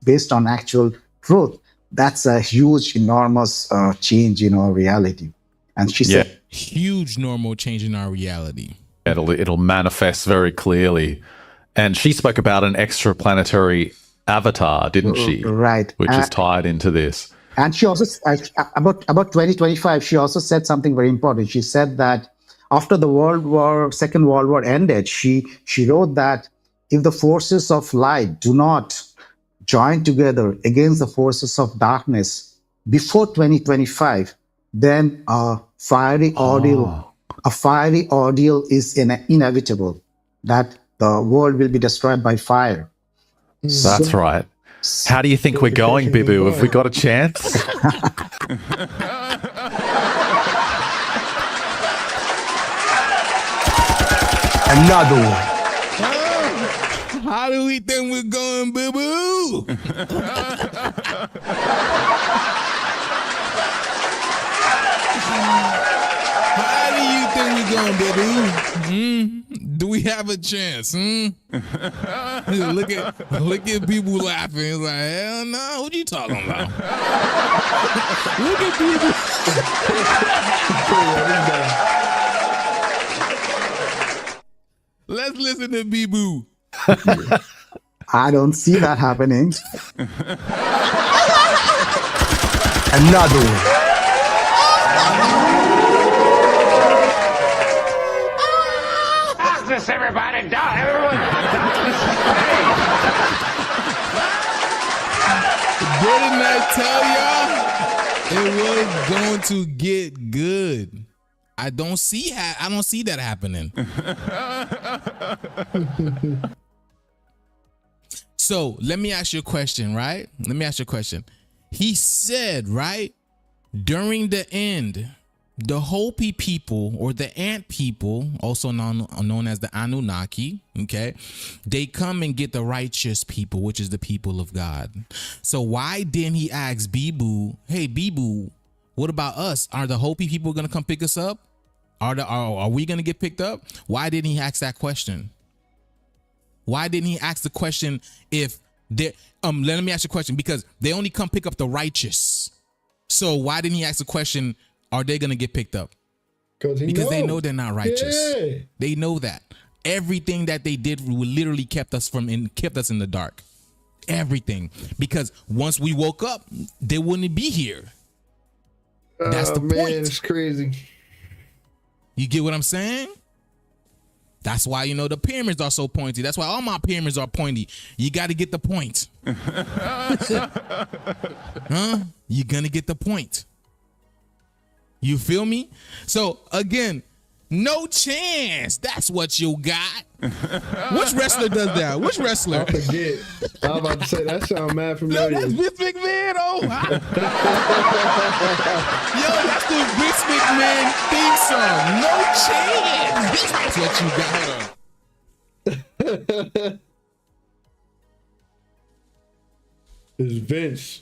S13: Based on actual truth. That's a huge, enormous change in our reality. And she said,
S2: huge normal change in our reality.
S12: It'll manifest very clearly. And she spoke about an extraplanetary avatar, didn't she?
S13: Right.
S12: Which is tied into this.
S13: And she also, about 2025, she also said something very important. She said that after the Second World War ended, she wrote that if the forces of light do not join together against the forces of darkness before 2025, then a fiery ordeal is inevitable, that the world will be destroyed by fire.
S12: That's right. How do you think we're going, Bibu? Have we got a chance?
S15: Another one.
S2: How do we think we're going, Bibu? How do you think we're going, Bibu? Do we have a chance? Look at people laughing. It's like, hell no, what you talking about? Look at people. Let's listen to Bibu.
S13: I don't see that happening.
S15: Another one.
S6: How's this, everybody? Everyone.
S2: Didn't I tell y'all it was going to get good? I don't see that happening. So let me ask you a question, right? Let me ask you a question. He said, right, during the end, the Hopi people or the ant people, also known as the Anunnaki, okay, they come and get the righteous people, which is the people of God. So why didn't he ask Bibu, hey, Bibu, what about us? Are the Hopi people going to come pick us up? Are we going to get picked up? Why didn't he ask that question? Why didn't he ask the question if they let me ask you a question, because they only come pick up the righteous. So why didn't he ask the question, are they going to get picked up? Because they know they're not righteous. Yeah. They know that. Everything that they did literally kept us in the dark. Everything. Because once we woke up, they wouldn't be here. That's the point.
S1: It's crazy.
S2: You get what I'm saying? That's why, the pyramids are so pointy. That's why all my pyramids are pointy. You got to get the point. Huh? You're going to get the point. You feel me? So, again, no chance. That's what you got. Which wrestler does that? Which wrestler?
S1: I forget. I was about to say, that sounds mad familiar.
S2: No, that's Vince McMahon. Oh, yo, that's the Vince McMahon theme song. No chance. That's what you got.
S1: It's Vince.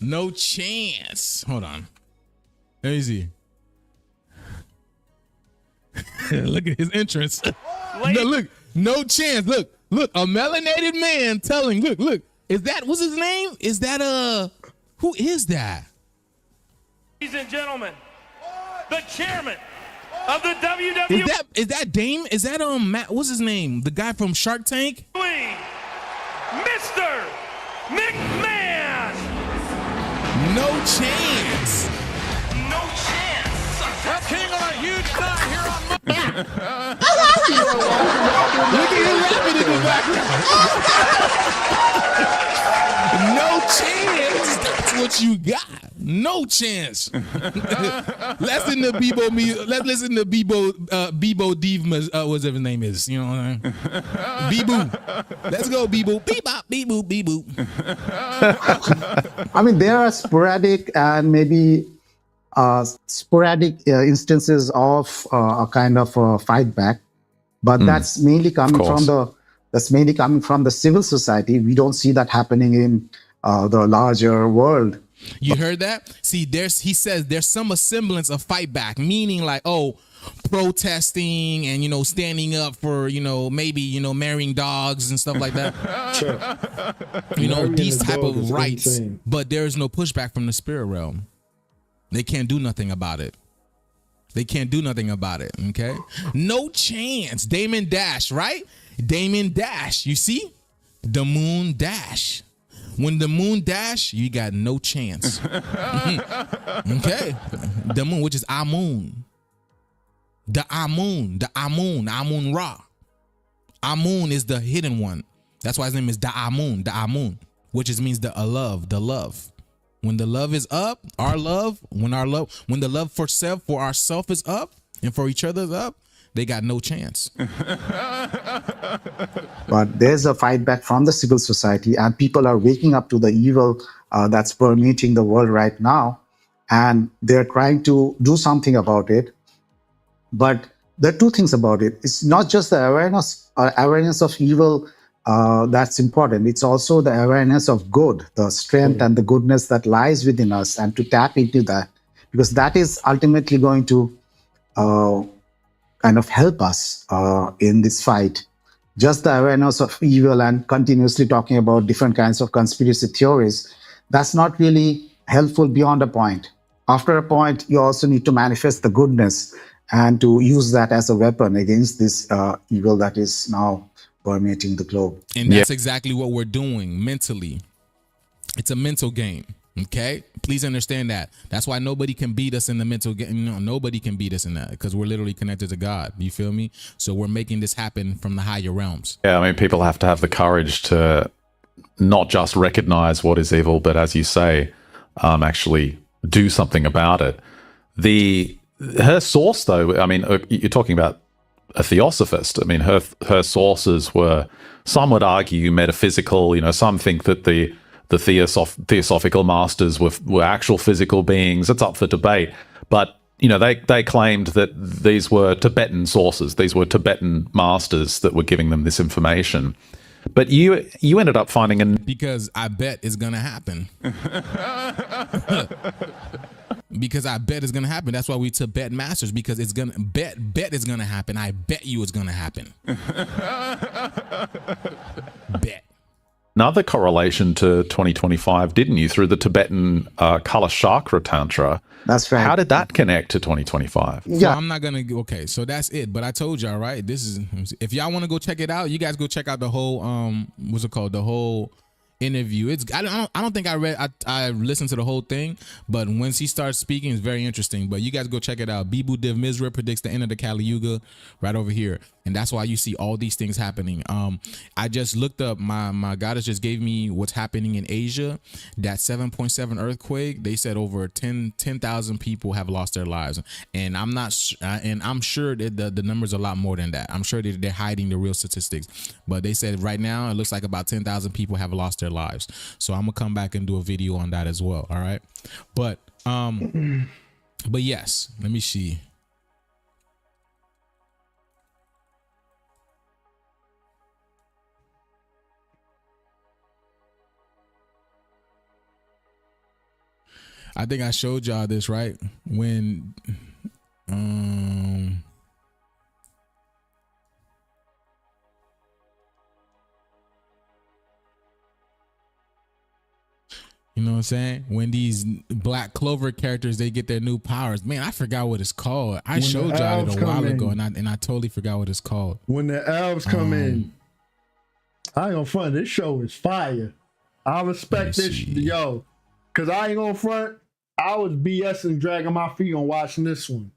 S2: No chance. Hold on. Let me see. Look at his entrance. No, look. No chance. Look. A melanated man telling. Look. Is that, what's his name? Is that who is that?
S17: Ladies and gentlemen, the chairman of the WWE.
S2: Is that Dame? Is that Matt? What's his name? The guy from Shark Tank?
S17: Mr. McMahon.
S2: No chance.
S17: No chance. Well, King on a huge night here on.
S2: Look at him rapping in the background. No chance. That's what you got. No chance. Let's listen to Bebo. Let's listen to Bebo Diva. Whatever his name is. You know what I mean? Bebo. Let's go, Bebo. Bebop, Bebo, Bebo.
S13: I mean, there are sporadic and maybe instances of a kind of fight back, but that's mainly coming from the civil society. We don't see that happening in the larger world.
S2: You heard that? See, he says there's some semblance of fight back, meaning like, protesting and, standing up for, maybe, marrying dogs and stuff like that.
S1: Sure.
S2: These type of rights, insane. But there is no pushback from the spirit realm. They can't do nothing about it. Okay? No chance. Damon Dash, right? Damon Dash. You see? The moon dash. When the moon dash, you got no chance. Okay? The moon, which is Amun. The Amun Ra. Amun is the hidden one. That's why his name is the Amun, which means the love. When the love is up, when the love for ourself is up and for each other is up, they got no chance.
S13: But there's a fight back from the civil society, and people are waking up to the evil that's permeating the world right now, and they're trying to do something about it. But there are two things about it. It's not just the awareness of evil that's important. It's also the awareness of good, the strength and the goodness that lies within us, and to tap into that, because that is ultimately going to kind of help us in this fight. Just the awareness of evil and continuously talking about different kinds of conspiracy theories, that's not really helpful beyond a point. After a point, you also need to manifest the goodness and to use that as a weapon against this evil that is now permeating the globe.
S2: And that's exactly what we're doing mentally. It's a mental game. Okay, please understand that. That's why nobody can beat us in the mental game. You know, nobody can beat us in that because we're literally connected to God. You feel me? So we're making this happen from the higher realms.
S12: Yeah, I mean, people have to have the courage to not just recognize what is evil, but as you say, actually do something about it. Her source, though, I mean, you're talking about a theosophist. I mean, her sources were, some would argue, metaphysical. You know, some think that the theosophical masters were actual physical beings. It's up for debate. But, you know, they claimed that these were Tibetan sources. These were Tibetan masters that were giving them this information. But you ended up finding
S2: because I bet it's gonna happen. Because I bet it's gonna happen. That's why we Tibet masters, because it's gonna bet it's gonna happen. I bet you it's gonna happen. Bet.
S12: Another correlation to 2025, didn't you, through the Tibetan Kala Chakra Tantra?
S13: That's right.
S12: How did that connect to 2025?
S2: Yeah, so I'm not gonna. Okay, so that's it. But I told y'all, right? This is, if y'all want to go check it out, you guys go check out the whole what's it called? The whole interview. It's I don't think I listened to the whole thing, but when he starts speaking, it's very interesting. But you guys go check it out. Bibu Div Mizra predicts the end of the Kali Yuga right over here, and that's why you see all these things happening. I just looked up, my goddess just gave me what's happening in Asia. That 7.7 earthquake, they said over 10,000 people have lost their lives, and I'm sure that the numbers are a lot more than that. I'm sure they're hiding the real statistics, but they said right now it looks like about 10,000 people have lost their lives. So I'm gonna come back and do a video on that as well. All right, but yes, let me see. I think I showed y'all this, right? When you know what I'm saying? When these Black Clover characters, they get their new powers. Man, I forgot what it's called. I showed y'all it a while ago, and I totally forgot what it's called.
S1: When the elves come in, I ain't gonna front. This show is fire. I respect this, yo, because I ain't gonna front. I was BSing, dragging my feet on watching this one.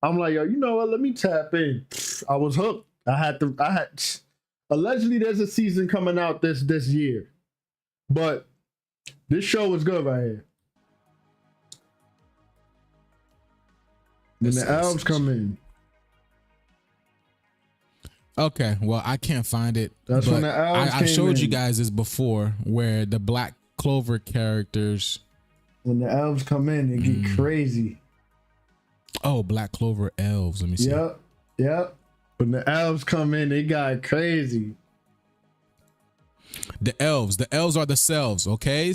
S1: I'm like, yo, you know what? Let me tap in. I was hooked. I had. Allegedly, there's a season coming out this year, but this show is good right here. When the elves come in.
S2: Okay, well, I can't find it.
S1: That's when the elves
S2: I showed you guys this before, where the Black Clover characters.
S1: When the elves come in, it get crazy.
S2: Oh, Black Clover elves. Let me see.
S1: Yep. When the elves come in, they got crazy.
S2: The elves are the selves, okay?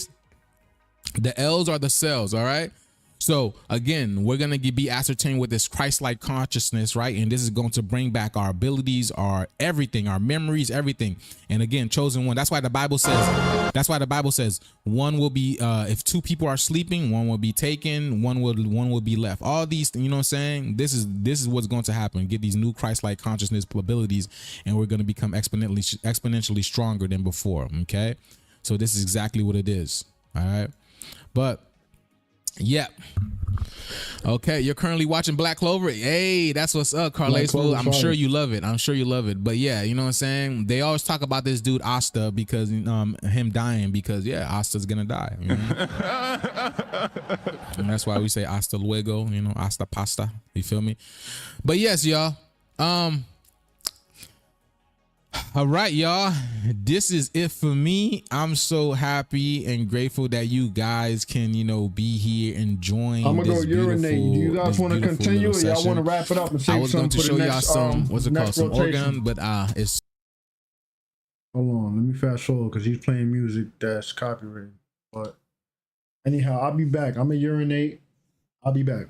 S2: The elves are the selves, all right? So again, we're gonna be ascertained with this Christ-like consciousness, right? And this is going to bring back our abilities, our everything, our memories, everything. And again, chosen one. That's why the Bible says one will be if two people are sleeping, one will be taken, one will be left. All these, you know what I'm saying? This is what's going to happen. Get these new Christ-like consciousness abilities, and we're going to become exponentially stronger than before. Okay, so this is exactly what it is. All right, but. Yep. Okay, you're currently watching Black Clover. Hey, that's what's up, Carles. I'm sure you love it. I'm sure you love it. But yeah, you know what I'm saying? They always talk about this dude Asta because him dying because Asta's gonna die. You know? And that's why we say hasta luego, you know, hasta pasta. You feel me? But yes, y'all. All right, y'all. This is it for me. I'm so happy and grateful that you guys can, you know, be here enjoying.
S1: I'm gonna go urinate. Do you guys want to continue, or y'all want to wrap it up and save some for the next? I was going to show y'all some what's it called, some organ, but it's. Hold on, let me fast forward because he's playing music that's copyrighted. But anyhow, I'll be back. I'm gonna urinate. I'll be back.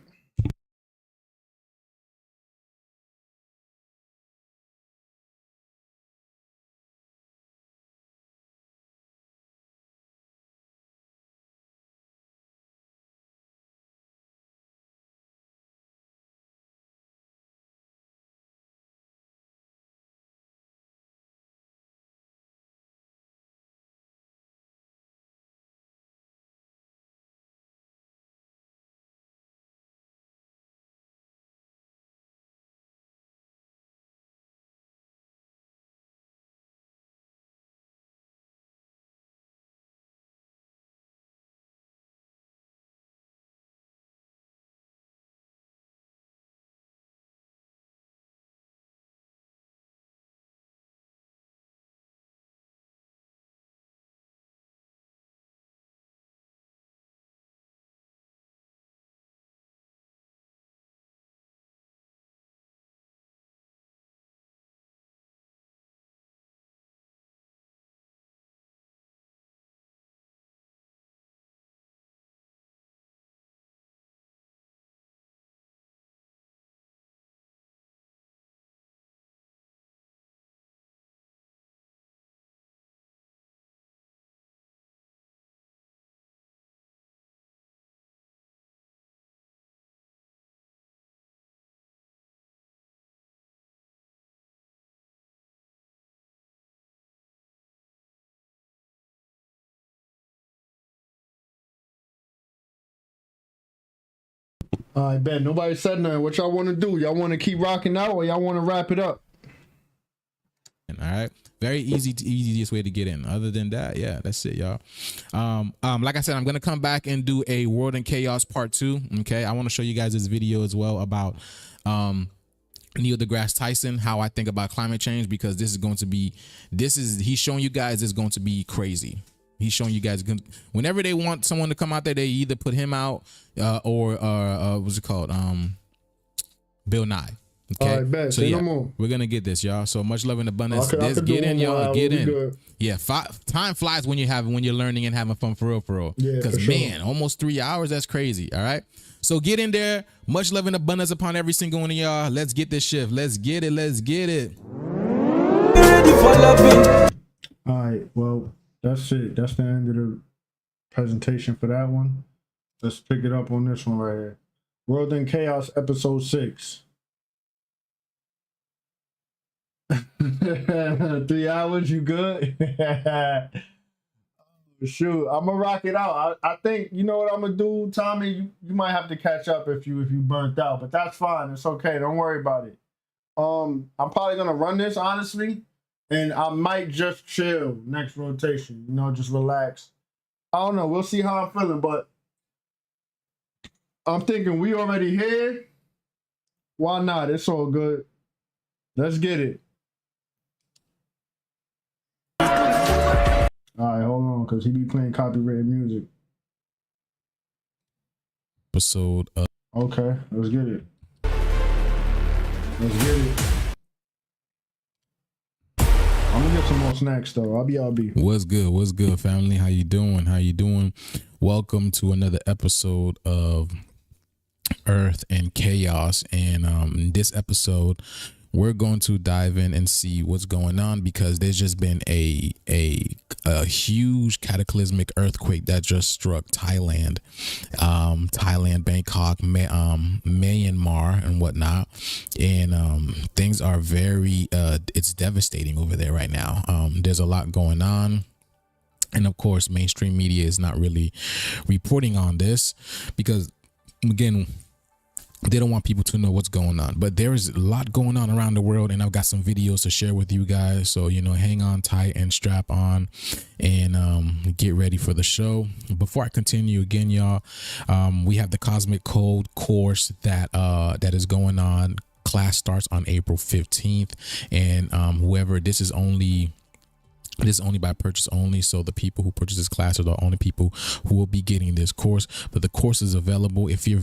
S1: All right, Ben. Nobody said nothing. What y'all want to do? Y'all want to keep rocking out, or y'all want to wrap it up?
S2: All right. Very easiest way to get in. Other than that, yeah, that's it, y'all. Like I said, I'm gonna come back and do a World in Chaos Part 2. Okay, I want to show you guys this video as well about Neil deGrasse Tyson, how I think about climate change, because he's showing you guys it's going to be crazy. He's showing you guys whenever they want someone to come out there, they either put him out or what's it called? Bill Nye. Okay,
S1: all right,
S2: so yeah, we're gonna get this, y'all. So much love and abundance. Get in, y'all. Get in. Good. Yeah, time flies when you're learning and having fun for real. Yeah, because man, almost 3 hours. That's crazy. All right. So get in there. Much love and abundance upon every single one of y'all. Let's get this shift. Let's get it. Let's get it.
S1: All right. Well, that's it. That's the end of the presentation for that one. Let's pick it up on this one right here. World in Chaos, episode 6. 3 hours, you good? Shoot, I'm gonna rock it out. I think you know what I'm gonna do, Tommy. You might have to catch up if you burnt out, but that's fine. It's okay. Don't worry about it. I'm probably gonna run this honestly, and I might just chill next rotation. You know, just relax. I don't know. We'll see how I'm feeling, but I'm thinking we already here. Why not? It's all good. Let's get it. All right, hold on, because he be playing copyrighted music.
S2: Episode of...
S1: Okay, let's get it. Let's get it. I'm gonna get some more snacks though. I'll be.
S2: What's good, family? How you doing? Welcome to another episode of Earth and Chaos. And in this episode, we're going to dive in and see what's going on, because there's just been a huge cataclysmic earthquake that just struck Thailand, Bangkok, Myanmar, and whatnot. And things are very, it's devastating over there right now. There's a lot going on. And of course, mainstream media is not really reporting on this because, again, they don't want people to know what's going on, but there is a lot going on around the world, and I've got some videos to share with you guys. So, you know, hang on tight and strap on and get ready for the show. Before I continue, again, y'all, we have the Cosmic Code course that is going on. Class starts on April 15th, and this is only by purchase only, so the people who purchase this class are the only people who will be getting this course. But the course is available if you're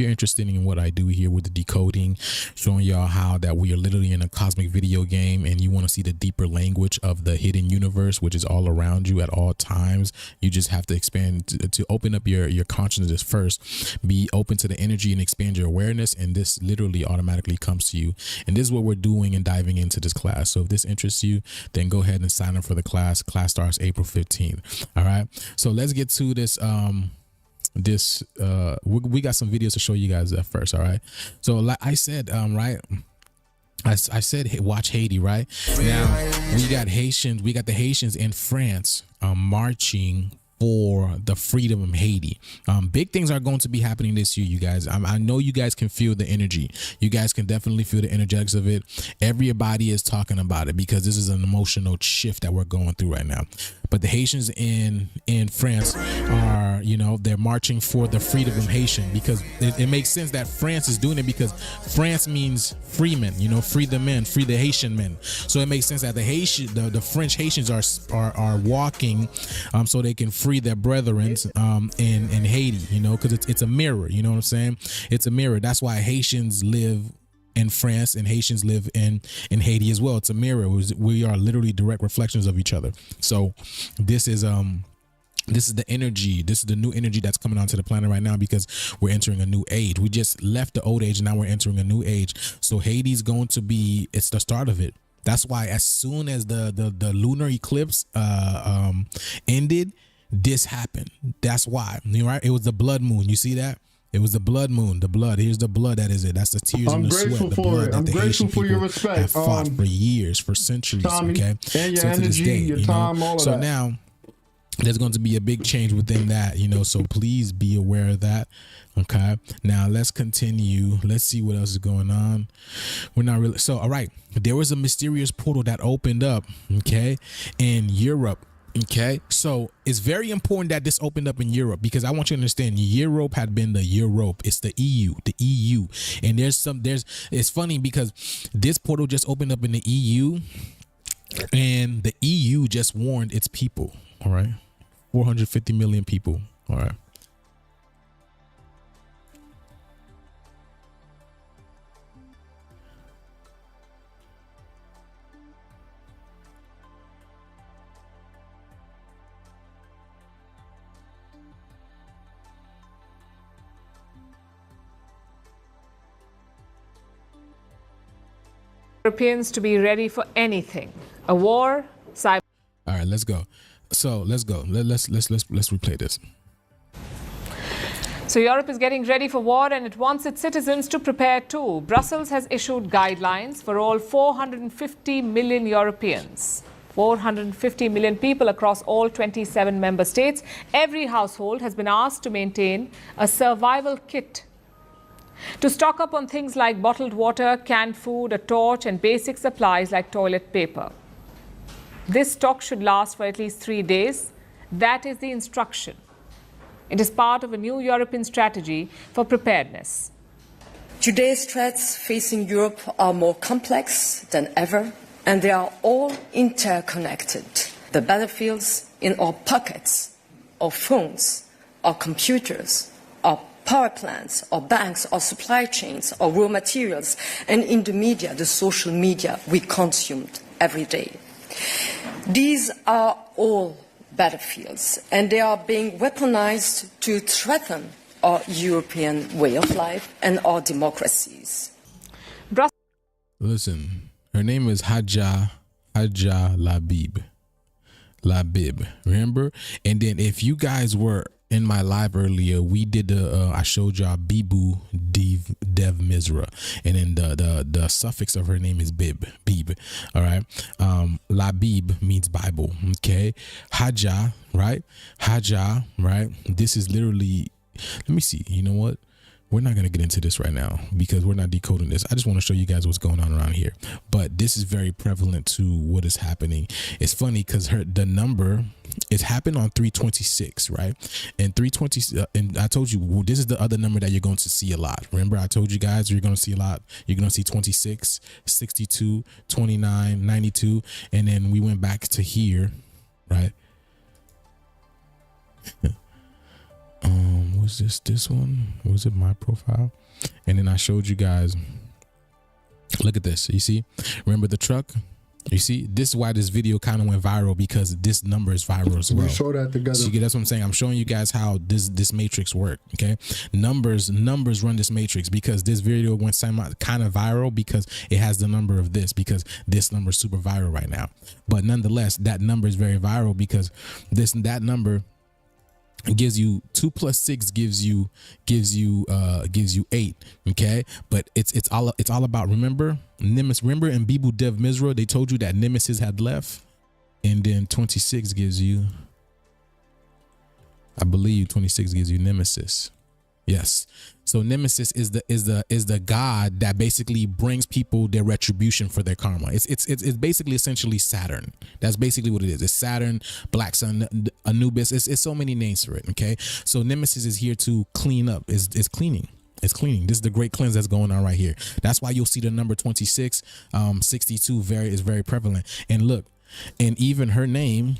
S2: interested in what I do here with the decoding, showing y'all how that we are literally in a cosmic video game, and you want to see the deeper language of the hidden universe, which is all around you at all times. You just have to expand to open up your consciousness first, be open to the energy and expand your awareness, and this literally automatically comes to you. And this is what we're doing and diving into this class. So if this interests you, then go ahead and sign up for the class. Class starts April 15th. All right, so let's get to this. We got some videos to show you guys first. All right, so like I said, right, I said, hey, watch Haiti. Right now, we got the Haitians in France marching for the freedom of Haiti. Big things are going to be happening this year, you guys. I know you guys can feel the energy. You guys can definitely feel the energetics of it. Everybody is talking about it because this is an emotional shift that we're going through right now. But the Haitians in France are, you know, they're marching for the freedom of Haitian, because it makes sense that France is doing it, because France means free men, you know, free the men, free the Haitian men. So it makes sense that the French Haitians are walking so they can free their brethren in Haiti, you know, because it's a mirror, you know what I'm saying? It's a mirror. That's why Haitians live in France and Haitians live in Haiti as well. It's a mirror. We are literally direct reflections of each other. So this is the energy. This is the new energy that's coming onto the planet right now, because we're entering a new age. We just left the old age and now we're entering a new age. So Haiti's going to be, it's the start of it. That's why as soon as the lunar eclipse ended, this happened. That's why, right? It was the blood moon. You see that? It was the blood moon, the blood. Here's the blood that is it. That's the tears and the sweat, the blood that the Haitian people have fought for years, for centuries,
S1: Tommy,
S2: okay?
S1: And your
S2: so
S1: energy,
S2: to this day,
S1: your time, all of
S2: so
S1: that.
S2: now, there's going to be a big change within that, you know, so please be aware of that. Okay, now let's continue. Let's see what else is going on. We're not really so all right. There was a mysterious portal that opened up, okay, in Europe. Okay, so it's very important that this opened up in Europe, because I want you to understand Europe had been the Europe. It's the EU, and it's funny because this portal just opened up in the EU, and the EU just warned its people. All right, 450 million people. All right.
S18: Europeans to be ready for anything. A war, cyber.
S2: All right, let's go. So let's go. Let's replay this.
S18: So Europe is getting ready for war, and it wants its citizens to prepare too. Brussels has issued guidelines for all 450 million Europeans. 450 million people across all 27 member states. Every household has been asked to maintain a survival kit to stock up on things like bottled water, canned food, a torch, and basic supplies like toilet paper. This stock should last for at least 3 days. That is the instruction. It is part of a new European strategy for preparedness.
S8: Today's threats facing Europe are more complex than ever, and they are all interconnected. The battlefields in our pockets, our phones, our computers, our power plants, our banks, our supply chains, our raw materials, and in the media, the social media we consumed every day. These are all battlefields, and they are being weaponized to threaten our European way of life and our democracies.
S2: Listen, her name is Haja Labib, remember? And then if you guys were in my live earlier, we did I showed y'all Bibu Dev Mizra, and then the suffix of her name is Bib. All right. Labib means Bible. Okay. Haja, right? This is literally, let me see. You know what? We're not going to get into this right now because we're not decoding this. I just want to show you guys what's going on around here. But this is very prevalent to what is happening. It's funny because the number, it happened on 326, right? And 320, and I told you, well, this is the other number that you're going to see a lot. Remember, I told you guys you're going to see a lot. You're going to see 26, 62, 29, 92. And then we went back to here, right? Was this one? Was it my profile? And then I showed you guys, look at this. You see, remember the truck? You see, this is why this video kind of went viral, because this number is viral as well.
S1: We saw that together.
S2: So that's what I'm saying. I'm showing you guys how this matrix work. Okay, numbers run this matrix, because this video went kind of viral because it has the number of this, because this number is super viral right now. But nonetheless, that number is very viral because that number gives you 2 + 6 gives you 8. Okay, but it's all about, remember Nemesis. Remember in Bibu Dev Mizra, they told you that Nemesis had left, and then 26 gives you, I believe 26 gives you Nemesis. Yes. So Nemesis is the god that basically brings people their retribution for their karma. It's basically essentially Saturn. That's basically what it is. It's Saturn, Black Sun, Anubis. It's so many names for it. Okay. So Nemesis is here to clean up. It's cleaning. It's cleaning. This is the great cleanse that's going on right here. That's why you'll see the number 26, 62 is very prevalent. And look, and even her name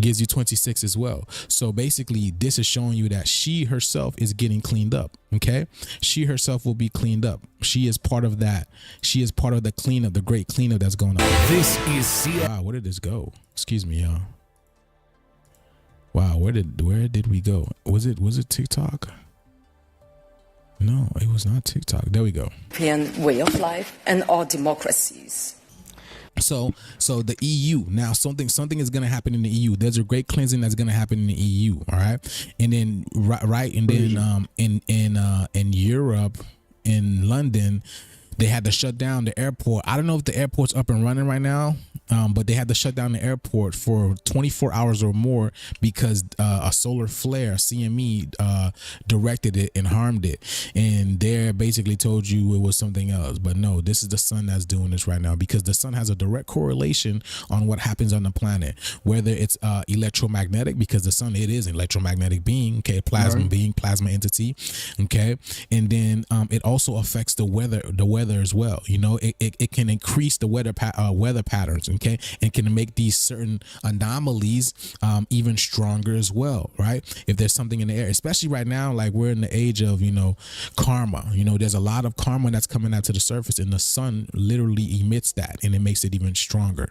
S2: gives you 26 as well. So basically this is showing you that she herself is getting cleaned up. Okay, she herself will be cleaned up. She is part of that. She is part of the cleanup, the great cleanup that's going on.
S19: This is
S2: wow, where did this go? Excuse me, y'all. Wow, where did we go? Was it TikTok? No, it was not TikTok. There we go.
S8: European way of life and our democracies.
S2: So the EU, now something is going to happen in the EU. There's a great cleansing that's going to happen in the EU. All right. And then in Europe, in London, they had to shut down the airport. I don't know if the airport's up and running right now. But they had to shut down the airport for 24 hours or more because a solar flare, CME, directed it and harmed it. And they basically told you it was something else. But no, this is the sun that's doing this right now, because the sun has a direct correlation on what happens on the planet, whether it's electromagnetic, because the sun, it is an electromagnetic being, okay, plasma being, plasma entity, okay, and then it also affects the weather as well. You know, it can increase the weather patterns, okay, and can make these certain anomalies even stronger as well, right? If there's something in the air, especially right now, like we're in the age of, you know, karma. You know, there's a lot of karma that's coming out to the surface, and the sun literally emits that, and it makes it even stronger.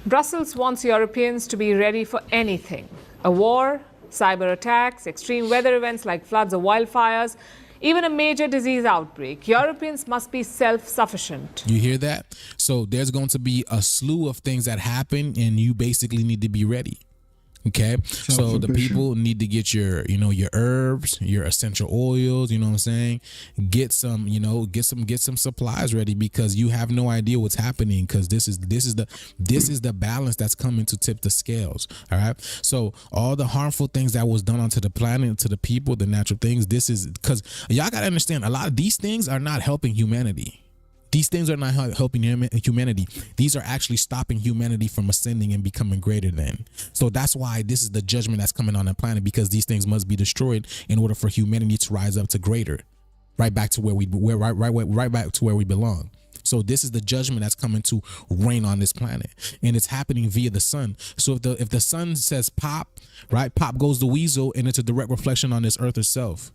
S18: Brussels wants Europeans to be ready for anything: a war, cyber attacks, extreme weather events like floods or wildfires, even a major disease outbreak. Europeans must be self-sufficient.
S2: You hear that? So there's going to be a slew of things that happen, and you basically need to be ready. Okay, so the people need to get your, you know, your herbs, your essential oils, you know what I'm saying? Get some, you know, get some supplies ready, because you have no idea what's happening, because this is the balance that's coming to tip the scales. All right. So all the harmful things that was done onto the planet, to the people, the natural things, this is because y'all gotta understand, a lot of these things are not helping humanity. These things are not helping humanity. These are actually stopping humanity from ascending and becoming greater than. So that's why this is the judgment that's coming on the planet, because these things must be destroyed in order for humanity to rise up to greater, right back to where right back to where we belong. So this is the judgment that's coming to reign on this planet, and it's happening via the sun. So if the sun says pop, right, pop goes the weasel, and it's a direct reflection on this earth itself.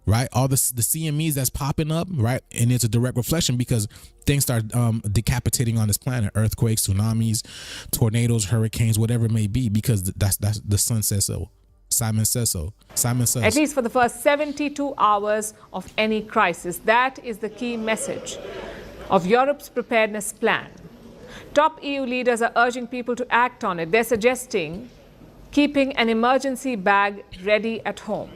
S2: Right, all the CMEs that's popping up, right, and it's a direct reflection, because things start decapitating on this planet: earthquakes, tsunamis, tornadoes, hurricanes, whatever it may be, because that's the sun says so. Simon says so. Simon says.
S18: At least for the first 72 hours of any crisis. That is the key message of Europe's preparedness plan. Top EU leaders are urging people to act on it. They're suggesting keeping an emergency bag ready at home.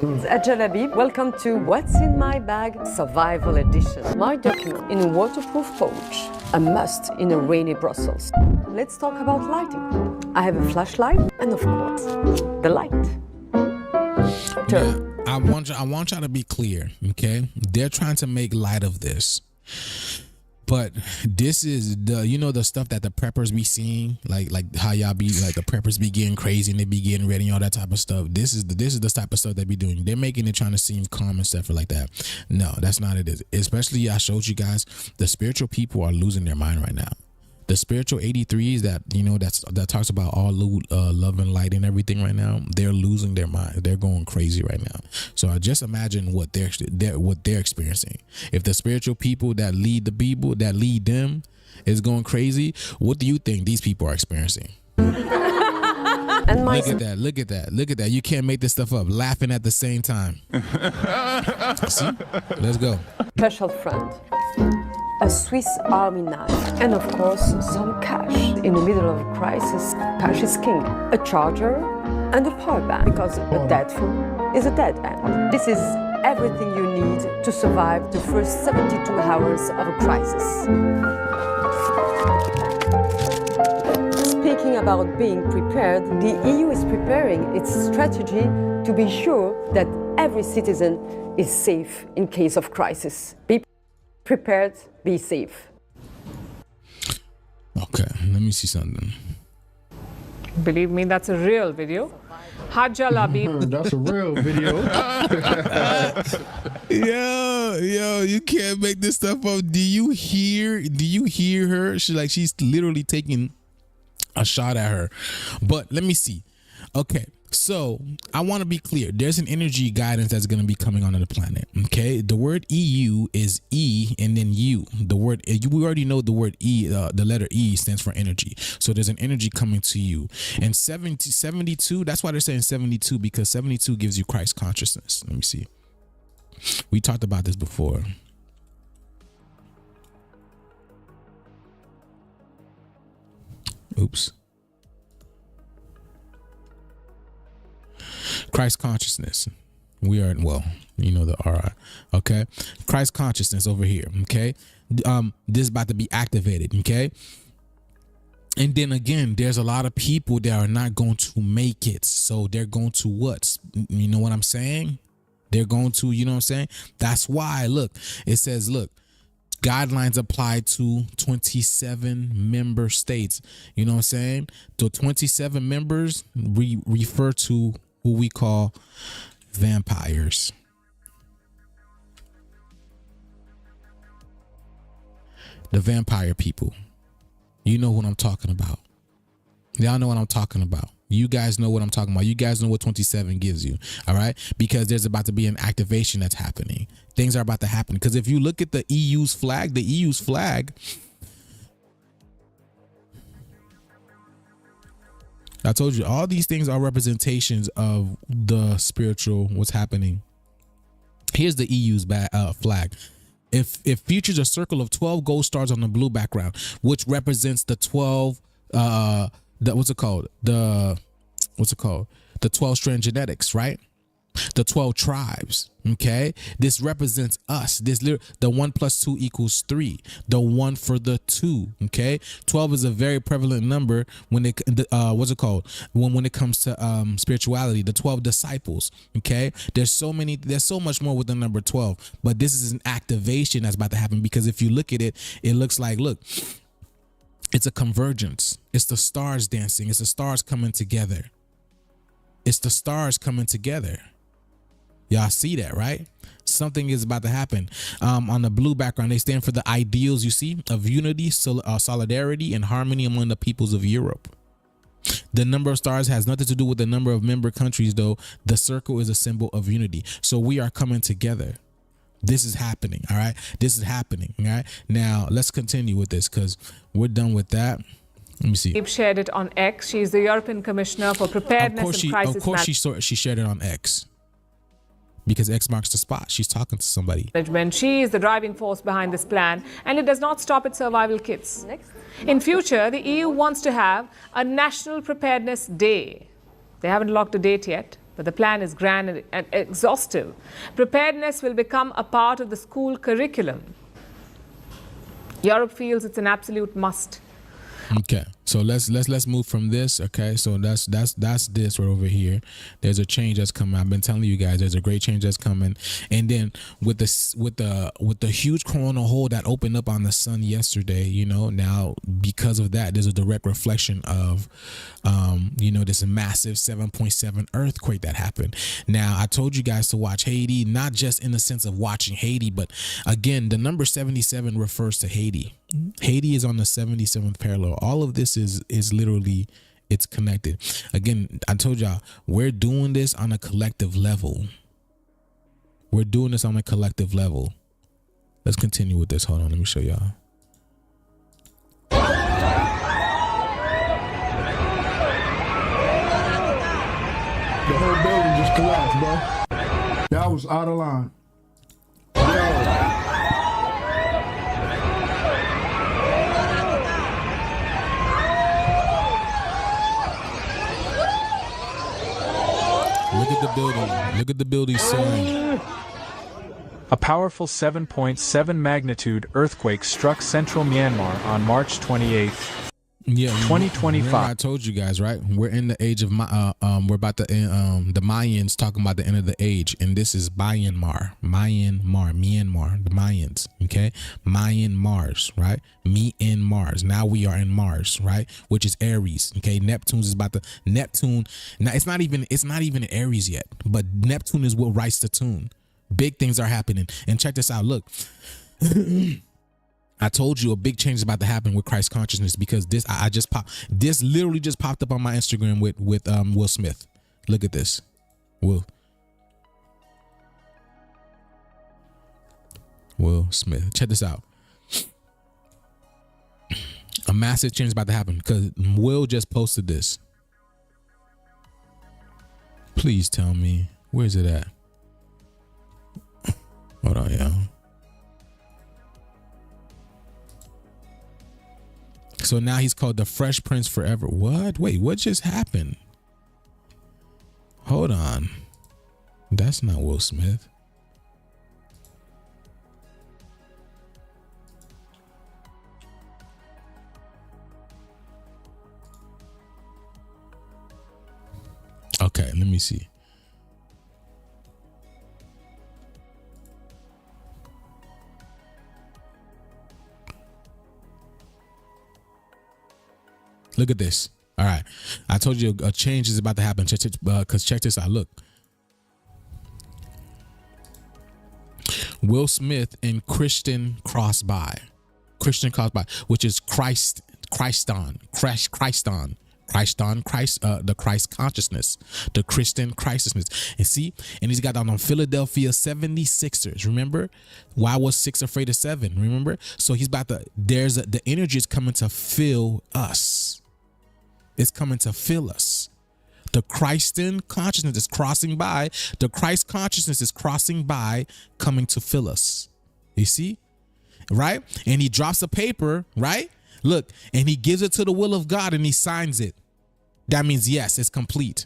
S8: Ajalabi, welcome to What's in My Bag Survival Edition. My document in a waterproof pouch, a must in a rainy Brussels. Let's talk about lighting. I have a flashlight and, of course, the light.
S2: Yeah, I want y'all to be clear, okay? They're trying to make light of this. But this is the, you know, the stuff that the preppers be seeing, like how y'all be, like the preppers be getting crazy and they be getting ready and all that type of stuff. This is the type of stuff they be doing. They're making it trying to seem calm and stuff like that. No, that's not it. Especially, I showed you guys, the spiritual people are losing their mind right now. The spiritual 83s that, you know, that talks about all love and light and everything right now, they're losing their mind. They're going crazy right now. So I just imagine what they're experiencing. If the spiritual people that lead the people that lead them is going crazy, what do you think these people are experiencing?
S8: And
S2: look at that. You can't make this stuff up. Laughing at the same time. See? Let's go.
S8: Special friend. A Swiss Army knife, and of course some cash. In the middle of a crisis, cash is king. A charger and a power bank, because a dead phone is a dead end. This is everything you need to survive the first 72 hours of a crisis. Speaking about being prepared, the EU is preparing its strategy to be sure that every citizen is safe in case of crisis. Be prepared, be safe.
S2: Okay, let me see something.
S18: Believe me, that's a real video. Hajalabi.
S1: That's a real video.
S2: Yo, you can't make this stuff up. Do you hear her? She's literally taking a shot at her. But let me see. Okay. So I want to be clear. There's an energy guidance that's going to be coming onto the planet. Okay, the word EU is E and then U. The word, we already know the word E. The letter E stands for energy. So there's an energy coming to you. And 72. That's why they're saying 72, because 72 gives you Christ consciousness. Let me see. We talked about this before. Oops. Christ consciousness. We are, well, you know the RI. Okay. Christ consciousness over here. Okay. This is about to be activated. Okay. And then again, there's a lot of people that are not going to make it. So they're going to what? You know what I'm saying? They're going to, you know what I'm saying? That's why, look, it says, look, guidelines apply to 27 member states. You know what I'm saying? The 27 members refer to who we call vampires. The vampire people. You know what I'm talking about. Y'all know what I'm talking about. You guys know what I'm talking about. You guys know what 27 gives you. All right. Because there's about to be an activation that's happening. Things are about to happen. Because if you look at the EU's flag, I told you all these things are representations of the spiritual, what's happening. Here's the EU's flag. It features a circle of 12 gold stars on the blue background, which represents the 12 the 12 strand genetics, right? The 12 tribes. Okay, this represents us. The 1 + 2 = 3. The 1 for the 2. Okay, 12 is a very prevalent number when it when it comes to spirituality. The 12 disciples. Okay, there's so much more with the number 12, but this is an activation that's about to happen, because if you look at it, it looks like, look, it's a convergence. It's the stars dancing. It's the stars coming together. It's the stars coming together. Y'all see that, right? Something is about to happen. On the blue background, they stand for the ideals, you see, of unity, solidarity, and harmony among the peoples of Europe. The number of stars has nothing to do with the number of member countries, though. The circle is a symbol of unity. So we are coming together. This is happening, all right? This is happening, all right? Now, let's continue with this, because we're done with that. Let me see.
S18: Shared it on X. She's the European Commissioner for Preparedness and Crisis
S2: Of course, she shared it on X, because X marks the spot. She's talking to somebody.
S18: Management. She is the driving force behind this plan, and it does not stop at survival kits. In future, the EU wants to have a National Preparedness Day. They haven't locked a date yet, but the plan is grand and exhaustive. Preparedness will become a part of the school curriculum. Europe feels it's an absolute must.
S2: Okay, so let's move from this. Okay, so that's this right over here. There's a change that's coming. I've been telling you guys, there's a great change that's coming. And then with the huge corona hole that opened up on the sun yesterday, you know, now because of that, there's a direct reflection of this massive 7.7 earthquake that happened. Now, I told you guys to watch Haiti, not just in the sense of watching Haiti, but again, the number 77 refers to Haiti. Haiti is on the 77th parallel. All of this is literally, it's connected. Again, I told y'all, we're doing this on a collective level. We're doing this on a collective level. Let's continue with this. Hold on, let me show y'all.
S1: The whole building just collapsed, bro. That was out of line.
S2: Look at the building. Look at the building soaring.
S19: A powerful 7.7 magnitude earthquake struck central Myanmar on March 28th.
S2: Yeah,
S19: 2025.
S2: I told you guys, right? We're in the age of we're about to the Mayans talking about the end of the age, and this is Myanmar, the Mayans, okay? Myanmars, right? Me in Mars. Now we are in Mars, right? Which is Aries, okay? Neptune's is about to Neptune. Now it's not even Aries yet, but Neptune is what writes the tune. Big things are happening, and check this out. Look. I told you a big change is about to happen with Christ consciousness, because this literally just popped up on my Instagram with Will Smith. Look at this. Will Smith. Check this out. A massive change is about to happen because Will just posted this. Please tell me, where's it at? Hold on, y'all. So now he's called the Fresh Prince Forever. What? Wait, what just happened? Hold on. That's not Will Smith. Okay, let me see. Look at this. All right. I told you a change is about to happen. Because check this out. Look. Will Smith and Christian cross by, which is the Christ consciousness, the Christian consciousness. And see, and he's got that on Philadelphia 76ers. Remember? Why was 6 afraid of 7? Remember? So he's about to, the energy is coming to fill us. It's coming to fill us. The Christian consciousness is crossing by. The Christ consciousness is crossing by, coming to fill us. You see? Right? And he drops a paper, right? Look, and he gives it to the will of God and he signs it. That means, yes, it's complete.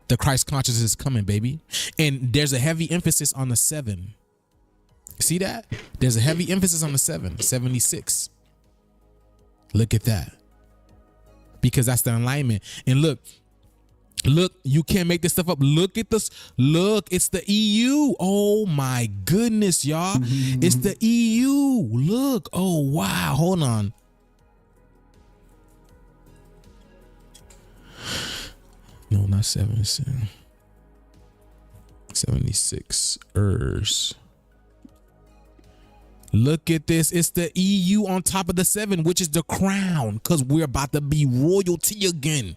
S2: The Christ consciousness is coming, baby. And there's a heavy emphasis on the 7. See that? There's a heavy emphasis on the 7, 76. Look at that. Because that's the alignment. And look, you can't make this stuff up. Look at this. Look, it's the EU. Oh my goodness, y'all. It's the EU. Look. Oh wow. Hold on. No, not 76. 76ers. Look at this. It's the EU on top of the 7, which is the crown, because we're about to be royalty again.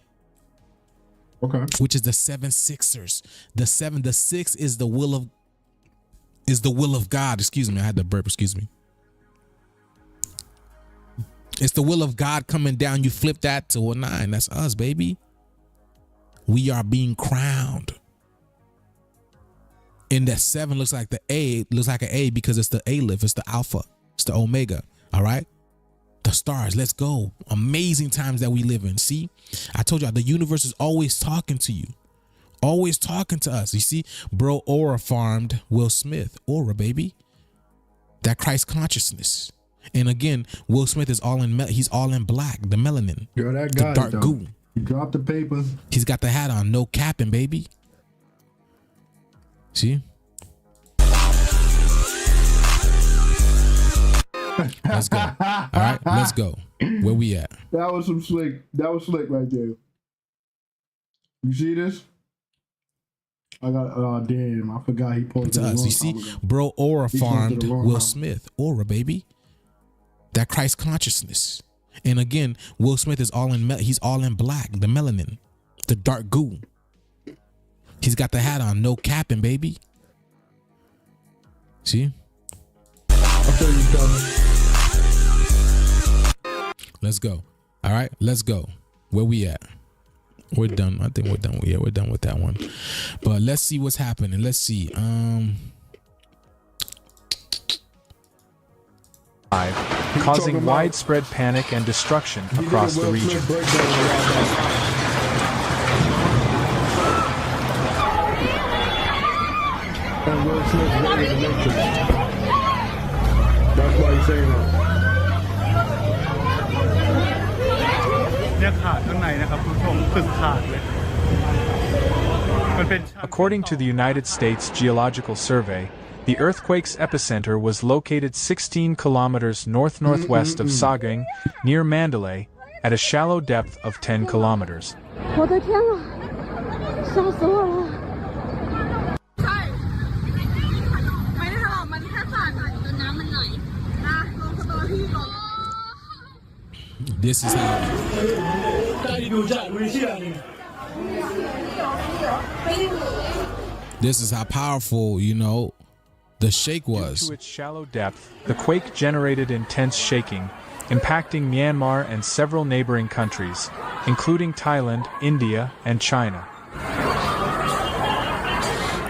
S1: Okay.
S2: Which is the 7 Sixers. The 6 is the will of God. Excuse me. I had to burp. Excuse me. It's the will of God coming down. You flip that to a 9. That's us, baby. We are being crowned. And that 7 looks like the A, looks like an A because it's the Aleph, it's the Alpha, it's the Omega. All right. The stars, let's go. Amazing times that we live in. See, I told y'all the universe is always talking to you, always talking to us. You see, bro, Aura farmed Will Smith. Aura, baby. That Christ consciousness. And again, Will Smith is all in, he's all in black, the melanin.
S1: Yo, that guy,
S2: the dark goo.
S1: He dropped the paper.
S2: He's got the hat on, no capping, baby. See? Let's go. All right, let's go. Where we at?
S1: That was some slick. That was slick right there. You see this? I got. Oh damn! I forgot he posted.
S2: To us, you see, bro. Aura farmed Will Smith. Aura, baby. That Christ consciousness. And again, Will Smith is all in. He's all in black. The melanin, the dark goo. He's got the hat on, no capping, baby. See?
S1: I'll tell you something.
S2: Let's go. All right, let's go. Where we at? We're done. I think we're done. Yeah, we're done with that one. But let's see what's happening. Let's see.
S19: Causing widespread panic and destruction across the region.
S1: And Will Smith ready to make it. That's why he's saying that.
S19: According to the United States Geological Survey, the earthquake's epicenter was located 16 kilometers north-northwest of Sagaing, near Mandalay, at a shallow depth of 10 kilometers.
S2: This is how. This is how powerful, you know, the shake was.
S19: Due to its shallow depth, the quake generated intense shaking, impacting Myanmar and several neighboring countries, including Thailand, India, and China.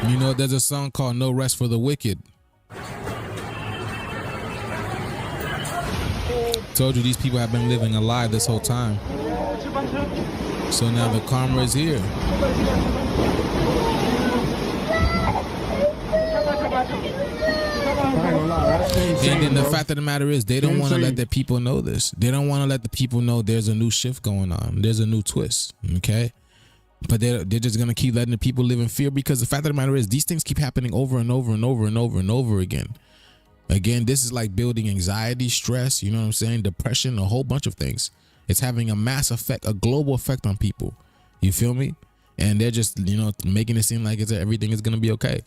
S2: You know, there's a song called No Rest for the Wicked. Told you these people have been living a lie this whole time. So now the karma is here. And then the fact of the matter is, they don't want to let the people know this. They don't want to let the people know there's a new shift going on. There's a new twist. Okay? But they're just gonna keep letting the people live in fear, because the fact of the matter is these things keep happening over and over and over and over and over again. Again, this is like building anxiety, stress, you know what I'm saying, depression, a whole bunch of things. It's having a mass effect, a global effect on people. You feel me? And they're just, you know, making it seem like everything is gonna be okay.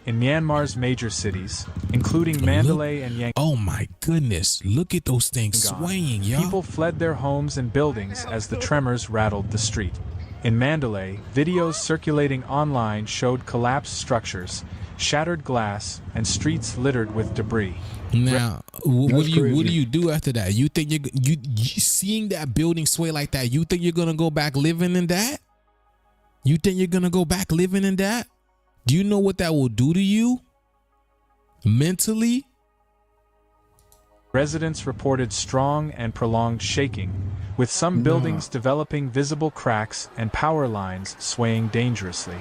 S19: In Myanmar's major cities, including Mandalay and Yangon.
S2: Oh my goodness, look at those things swaying, y'all.
S19: People fled their homes and buildings as the tremors rattled the street. In Mandalay, videos circulating online showed collapsed structures, shattered glass, and streets littered with debris.
S2: Now, what do you do after that? You think you seeing that building sway like that, you think you're gonna go back living in that? You think you're gonna go back living in that? Do you know what that will do to you mentally?
S19: Residents reported strong and prolonged shaking, with some buildings developing visible cracks and power lines swaying dangerously.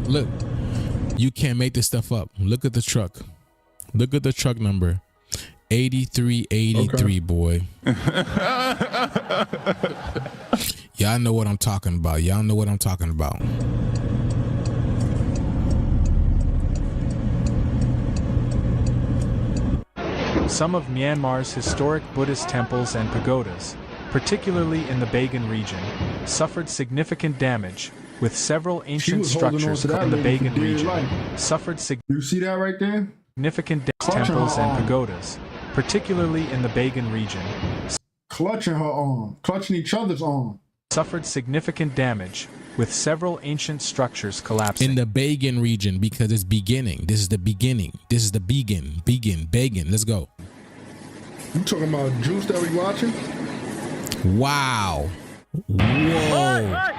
S2: Look. You can't make this stuff up. Look at the truck. Look at the truck number. 8383, boy. Y'all know what I'm talking about. Y'all know what I'm talking about.
S19: Some of Myanmar's historic Buddhist temples and pagodas, particularly in the Bagan region, suffered significant damage, with several ancient structures in the Bagan region suffered significant temples and pagodas, particularly in the Bagan region,
S1: clutching her arm, clutching each other's arm,
S19: suffered significant damage, with several ancient structures collapsing.
S2: In the Bagan region, because it's beginning. This is the beginning. This is the Bagan. Let's go.
S1: You talking about Juice that we watching?
S2: Wow. Whoa.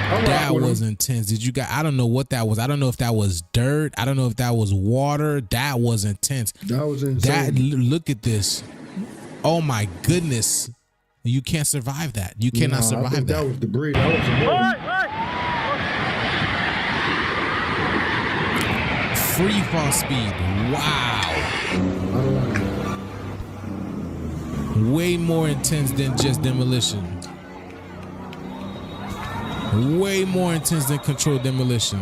S2: That was intense. Did you guys? I don't know what that was. I don't know if that was dirt. I don't know if that was water. That was intense.
S1: That was insane.
S2: Look at this. Oh my goodness. You can't survive that. You cannot survive
S1: I think
S2: that.
S1: That was debris. That was debris.
S2: Free fall speed. Wow. Way more intense than just demolition. Way more intense than controlled demolition.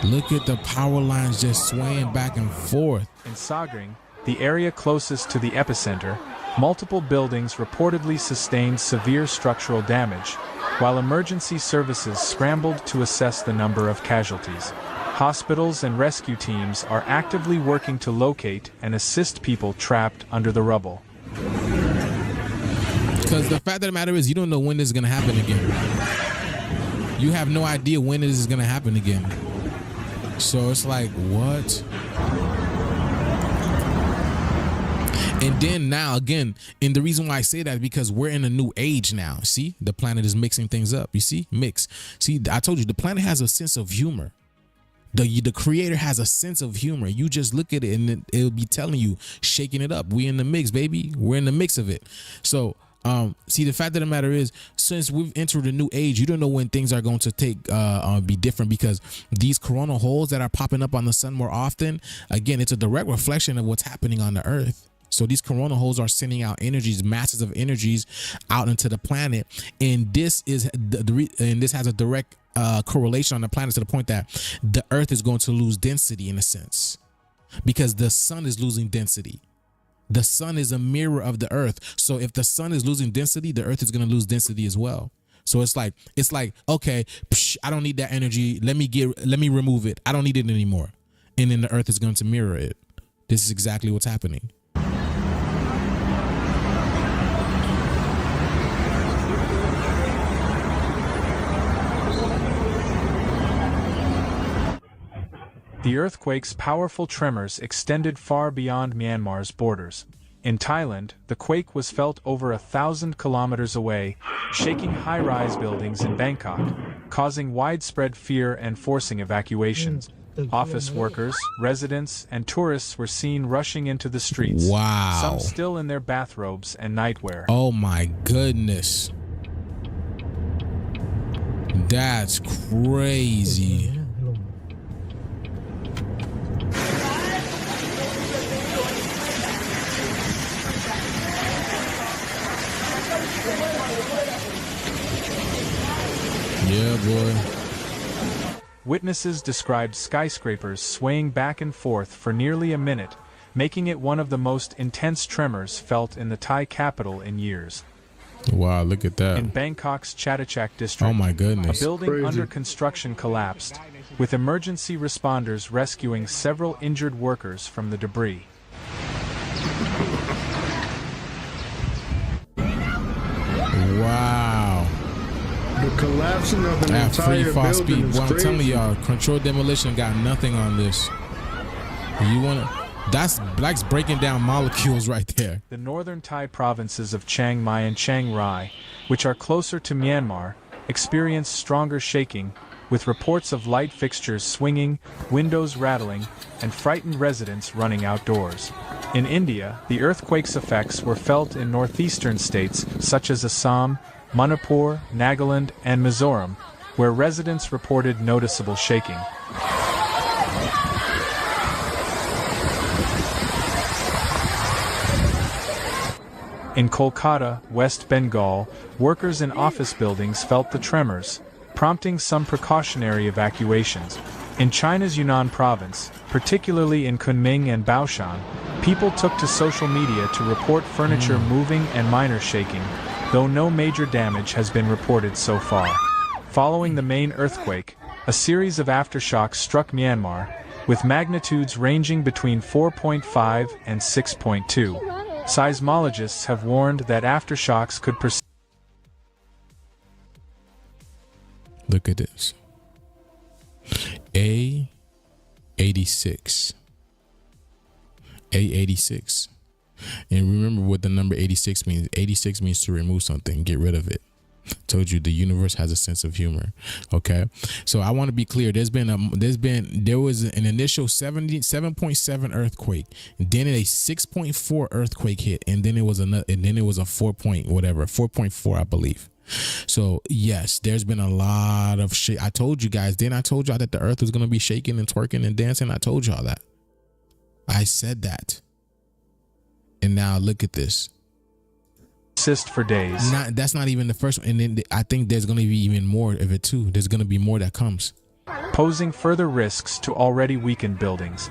S2: Look at the power lines just swaying back and forth.
S19: In Sagring, the area closest to the epicenter, multiple buildings reportedly sustained severe structural damage, while emergency services scrambled to assess the number of casualties. Hospitals and rescue teams are actively working to locate and assist people trapped under the rubble.
S2: Because the fact of the matter is, you don't know when this is going to happen again. You have no idea when this is going to happen again. So it's like, what? And then now, again, and the reason why I say that is because we're in a new age now. See, the planet is mixing things up. You see, mix. See, I told you, the planet has a sense of humor. The creator has a sense of humor. You just look at it and it'll be telling you, shaking it up. We in the mix, baby. We're in the mix of it. So, see, the fact of the matter is, since we've entered a new age, you don't know when things are going to be different, because these coronal holes that are popping up on the sun more often, again, it's a direct reflection of what's happening on the earth. So these coronal holes are sending out energies, masses of energies out into the planet, and this is this has a direct correlation on the planet to the point that the earth is going to lose density in a sense, because the sun is losing density. The sun is a mirror of the earth. So if the sun is losing density, the earth is going to lose density as well. So it's like, okay, I don't need that energy. Let me remove it. I don't need it anymore. And then the earth is going to mirror it. This is exactly what's happening.
S19: The earthquake's powerful tremors extended far beyond Myanmar's borders. In Thailand, the quake was felt over 1,000 kilometers away, shaking high-rise buildings in Bangkok, causing widespread fear and forcing evacuations. Office workers, residents, and tourists were seen rushing into the streets.
S2: Wow.
S19: Some still in their bathrobes and nightwear.
S2: Oh my goodness. That's crazy. Yeah, boy.
S19: Witnesses described skyscrapers swaying back and forth for nearly a minute, making it one of the most intense tremors felt in the Thai capital in years.
S2: Wow, look at that.
S19: In Bangkok's Chatuchak district,
S2: oh my goodness,
S19: a building under construction collapsed, with emergency responders rescuing several injured workers from the debris.
S2: Wow.
S1: The collapsing of an
S2: At free
S1: entire
S2: fall
S1: building
S2: speed.
S1: is
S2: Well, I'm
S1: crazy.
S2: telling y'all, controlled demolition got nothing on this. You wanna? That's Black's breaking down molecules right there.
S19: The northern Thai provinces of Chiang Mai and Chiang Rai, which are closer to Myanmar, experienced stronger shaking, with reports of light fixtures swinging, windows rattling, and frightened residents running outdoors. In India, the earthquake's effects were felt in northeastern states such as Assam, Manipur, Nagaland, and Mizoram, where residents reported noticeable shaking. In Kolkata, West Bengal, workers in office buildings felt the tremors, prompting some precautionary evacuations. In China's Yunnan province, particularly in Kunming and Baoshan, people took to social media to report furniture moving and minor shaking, though no major damage has been reported so far. Following the main earthquake, a series of aftershocks struck Myanmar, with magnitudes ranging between 4.5 and 6.2. Seismologists have warned that aftershocks could persist.
S2: Look at this. A86. A86. And remember what the number 86 means. 86 means to remove something, get rid of it. Told you the universe has a sense of humor. Okay, so I want to be clear. There was an initial 7.7 earthquake, then a 6.4 earthquake hit, and then it was another, and then it was a 4.4, I believe. So yes, there's been a lot of shit. I told you guys. Then I told y'all that the earth was gonna be shaking and twerking and dancing. I told y'all that. I said that. And now look at this.
S19: Persist for days.
S2: That's not even the first one. And then I think there's going to be even more of it too. There's going to be more that comes.
S19: Posing further risks to already weakened buildings.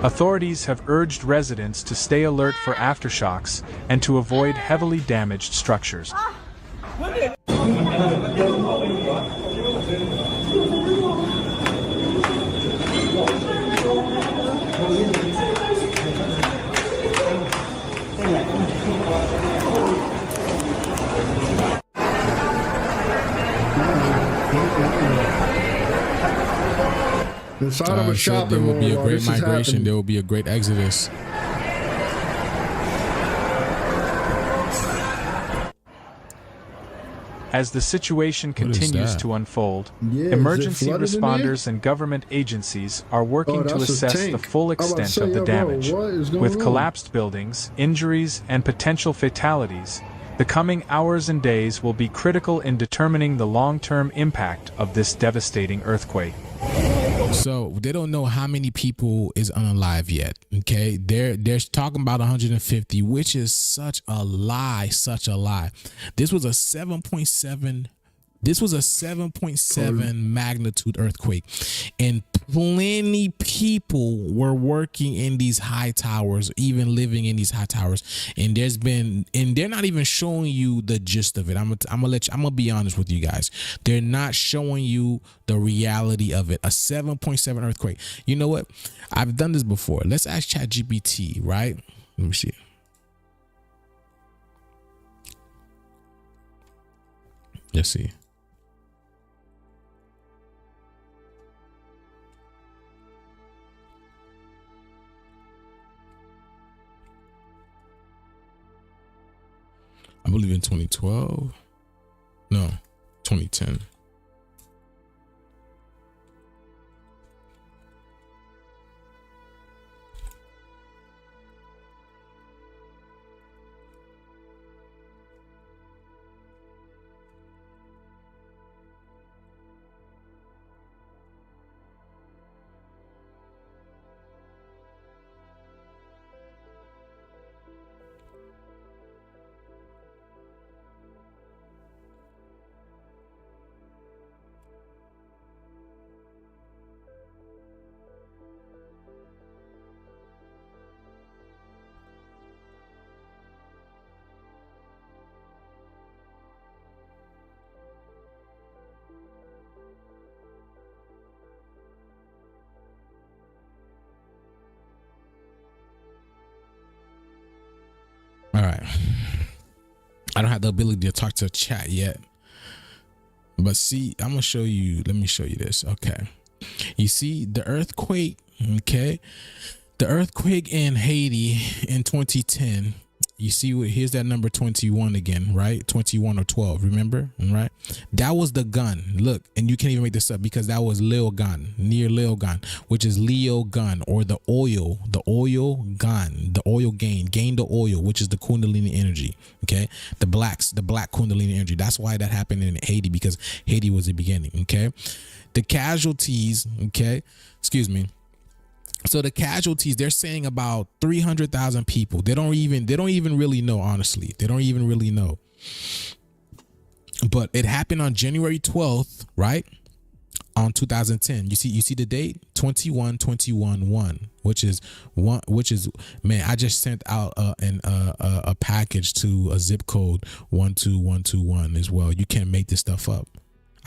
S19: Authorities have urged residents to stay alert for aftershocks and to avoid heavily damaged structures.
S1: Inside of a shopping
S2: there will be a
S1: mall,
S2: great
S1: this is
S2: migration.
S1: happening.
S2: There will be a great exodus.
S19: As the situation continues to unfold,
S1: Yeah, is it
S19: emergency
S1: flooded in
S19: responders and government agencies are working to
S1: that's a
S19: assess
S1: tank.
S19: the full
S1: I was about to
S19: extent
S1: say,
S19: of the
S1: yo, bro,
S19: damage.
S1: what is going
S19: With
S1: on?
S19: collapsed buildings, injuries, and potential fatalities, the coming hours and days will be critical in determining the long-term impact of this devastating earthquake.
S2: So they don't know how many people is unalive yet. Okay, they're talking about 150, which is such a lie. This was a 7.7. This was a 7.7 magnitude earthquake, and plenty people were working in these high towers, even living in these high towers. And they're not even showing you the gist of it. I'm gonna be honest with you guys. They're not showing you the reality of it. A 7.7 earthquake. You know what? I've done this before. Let's ask ChatGPT, right? Let me see. Let's see. I believe in 2012. No, 2010. All right. I don't have the ability to talk to chat yet. But see, I'm going to show you. Let me show you this. Okay. You see the earthquake. Okay. The earthquake in Haiti in 2010. You see, here's that number 21 again, right? 21 or 12, remember? Right? That was the gun. Look, and you can't even make this up because that was Lil Gun, near Lil Gun, which is Leo Gun, or the oil gun, the oil gain the oil, which is the Kundalini energy. Okay, the black Kundalini energy. That's why that happened in Haiti, because Haiti was the beginning. Okay, the casualties. Okay, excuse me. So the casualties, they're saying about 300,000 people. They don't even really know, honestly. They don't even really know. But it happened on January 12th, right? On 2010. You see the date? 21-21-1, which is man, I just sent out a package to a zip code 12121 as well. You can't make this stuff up.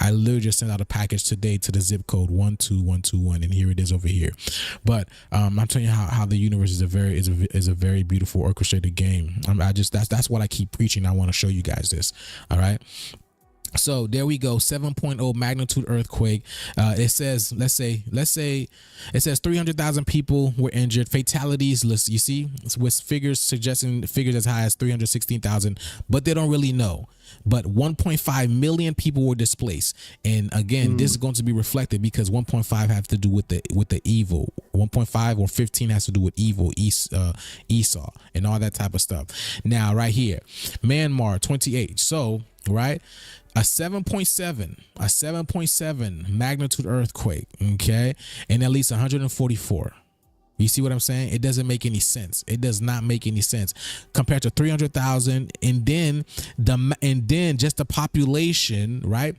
S2: I literally just sent out a package today to the zip code 12121, and here it is over here. But I'm telling you how the universe is a very beautiful orchestrated game. That's what I keep preaching. I want to show you guys this. All right. So there we go. 7.0 magnitude earthquake. It says, let's say it says 300,000 people were injured. Fatalities, you see, with figures suggesting figures as high as 316,000, but they don't really know. But 1.5 million people were displaced. And again, this is going to be reflected because 1.5 has to do with the evil. 1.5 or 15 has to do with evil, Esau, and all that type of stuff. Now, right here, Myanmar 28. So, right, a 7.7 magnitude earthquake, okay, and at least 144. You see what I'm saying? It doesn't make any sense. It does not make any sense compared to 300,000, and then just the population, right?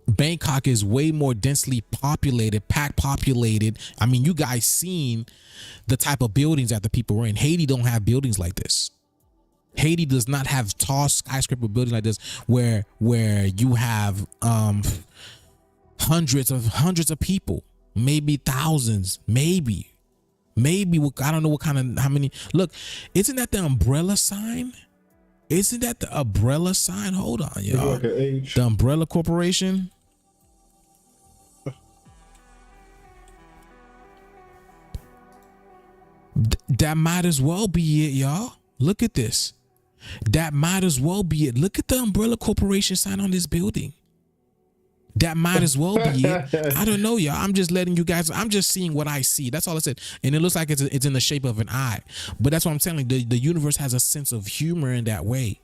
S2: Bangkok is way more densely populated, packed populated. I mean, you guys seen the type of buildings that the people were in. Haiti don't have buildings like this. Haiti does not have tall skyscraper buildings like this where you have hundreds of people, maybe thousands, maybe I don't know how many. Look, isn't that the umbrella sign? Isn't that the umbrella sign? Hold on, y'all. The Umbrella Corporation. That might as well be it, y'all. Look at this. That might as well be it. Look at the Umbrella Corporation sign on this building. That might as well be it. I don't know, y'all. I'm just letting you guys. I'm just seeing what I see. That's all I said. And it looks like it's in the shape of an eye. But that's what I'm telling you. The universe has a sense of humor in that way.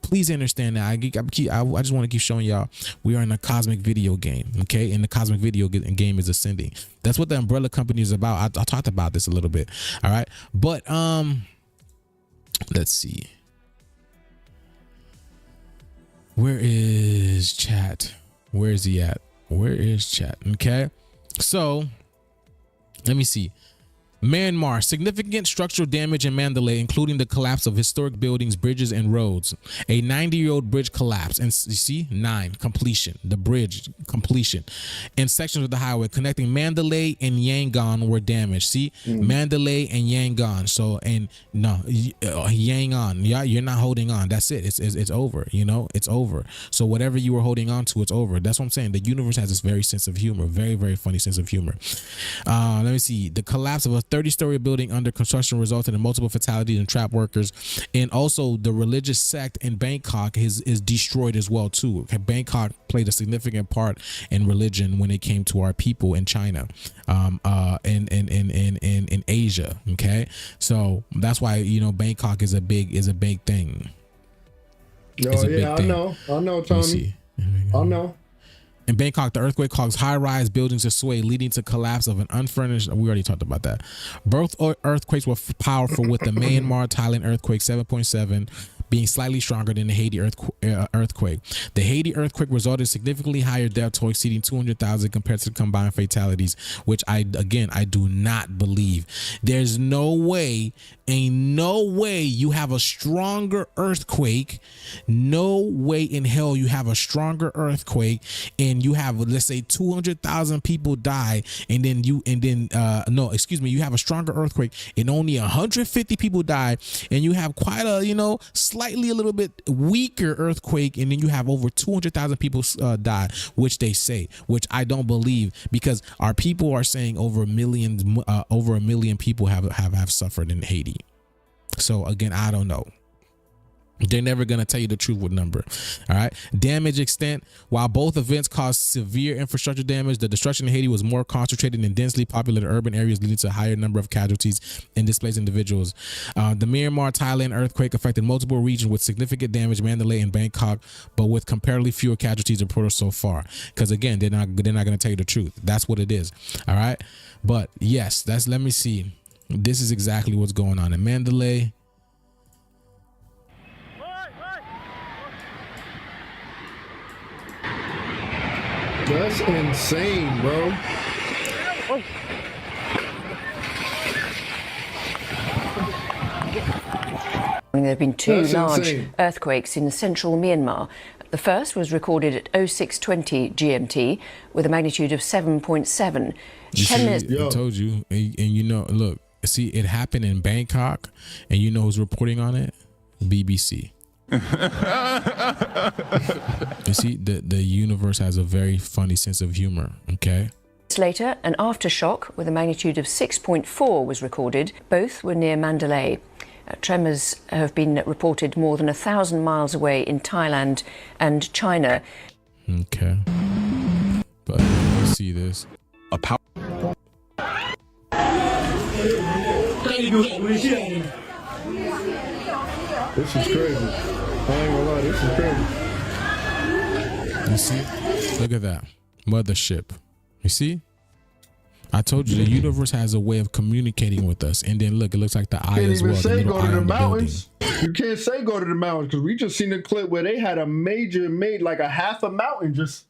S2: Please understand that. I just want to keep showing y'all we are in a cosmic video game, okay? And the cosmic video game is ascending. That's what the umbrella company is about. I talked about this a little bit, all right? But let's see. Where is chat? Where is he at? Where is chat? Okay, so let me see. Myanmar, significant structural damage in Mandalay, including the collapse of historic buildings, bridges, and roads. A 90-year-old bridge collapsed, and you see, the bridge completion. And sections of the highway connecting Mandalay and Yangon were damaged. See, Mandalay and Yangon. So, and no, Yangon. Yeah, you're not holding on. That's it. It's over. You know, it's over. So whatever you were holding on to, it's over. That's what I'm saying. The universe has this very sense of humor, very, very funny sense of humor. Let me see. The collapse of a 30-story building under construction resulted in multiple fatalities and trapped workers. And also the religious sect in Bangkok is destroyed as well too. Bangkok played a significant part in religion when it came to our people in China, in Asia. Okay, so that's why, you know, Bangkok is a big thing.
S1: Oh yeah, I know, Tony. I know.
S2: In Bangkok, the earthquake caused high-rise buildings to sway, leading to collapse of an unfurnished. We already talked about that. Both earthquakes were powerful, with the Myanmar, Thailand earthquake 7.7 being slightly stronger than the Haiti earthquake. The Haiti earthquake resulted in significantly higher death toll, exceeding 200,000 compared to the combined fatalities, which I do not believe. There's no way, ain't no way you have a stronger earthquake. No way in hell you have a stronger earthquake and you have, let's say, 200,000 people die, and then you have a stronger earthquake and only 150 people die, and you have quite a, you know, slightly a little bit weaker earthquake, and then you have over 200,000 people die, which they say, which I don't believe, because our people are saying over a million people have suffered in Haiti. So again, I don't know. They're never going to tell you the truth with number. All right. Damage extent. While both events caused severe infrastructure damage, the destruction in Haiti was more concentrated in densely populated urban areas, leading to a higher number of casualties and displaced individuals. The Myanmar, Thailand earthquake affected multiple regions with significant damage, Mandalay and Bangkok, but with comparatively fewer casualties reported so far. Because again, they're not going to tell you the truth. That's what it is. All right. But yes, let me see. This is exactly what's going on in Mandalay.
S1: That's insane, bro.
S20: There have been two large earthquakes in central Myanmar. The first was recorded at 06:20 GMT with a magnitude of 7.7.
S2: I told you, and you know, look, see, it happened in Bangkok, and you know who's reporting on it? BBC. You see, the universe has a very funny sense of humor. Okay.
S20: Later, an aftershock with a magnitude of 6.4 was recorded. Both were near Mandalay. Tremors have been reported more than 1,000 miles away in Thailand and China.
S2: Okay. But let's see this.
S12: A power.
S1: This is crazy. I ain't gonna lie, this is crazy.
S2: You see? Look at that. Mothership. You see? I told you the universe has a way of communicating with us. And then look, it looks like the eye as well.
S1: You can't even say go to the mountains. You can't say go to the mountains, because we just seen a clip where they had like a half a mountain just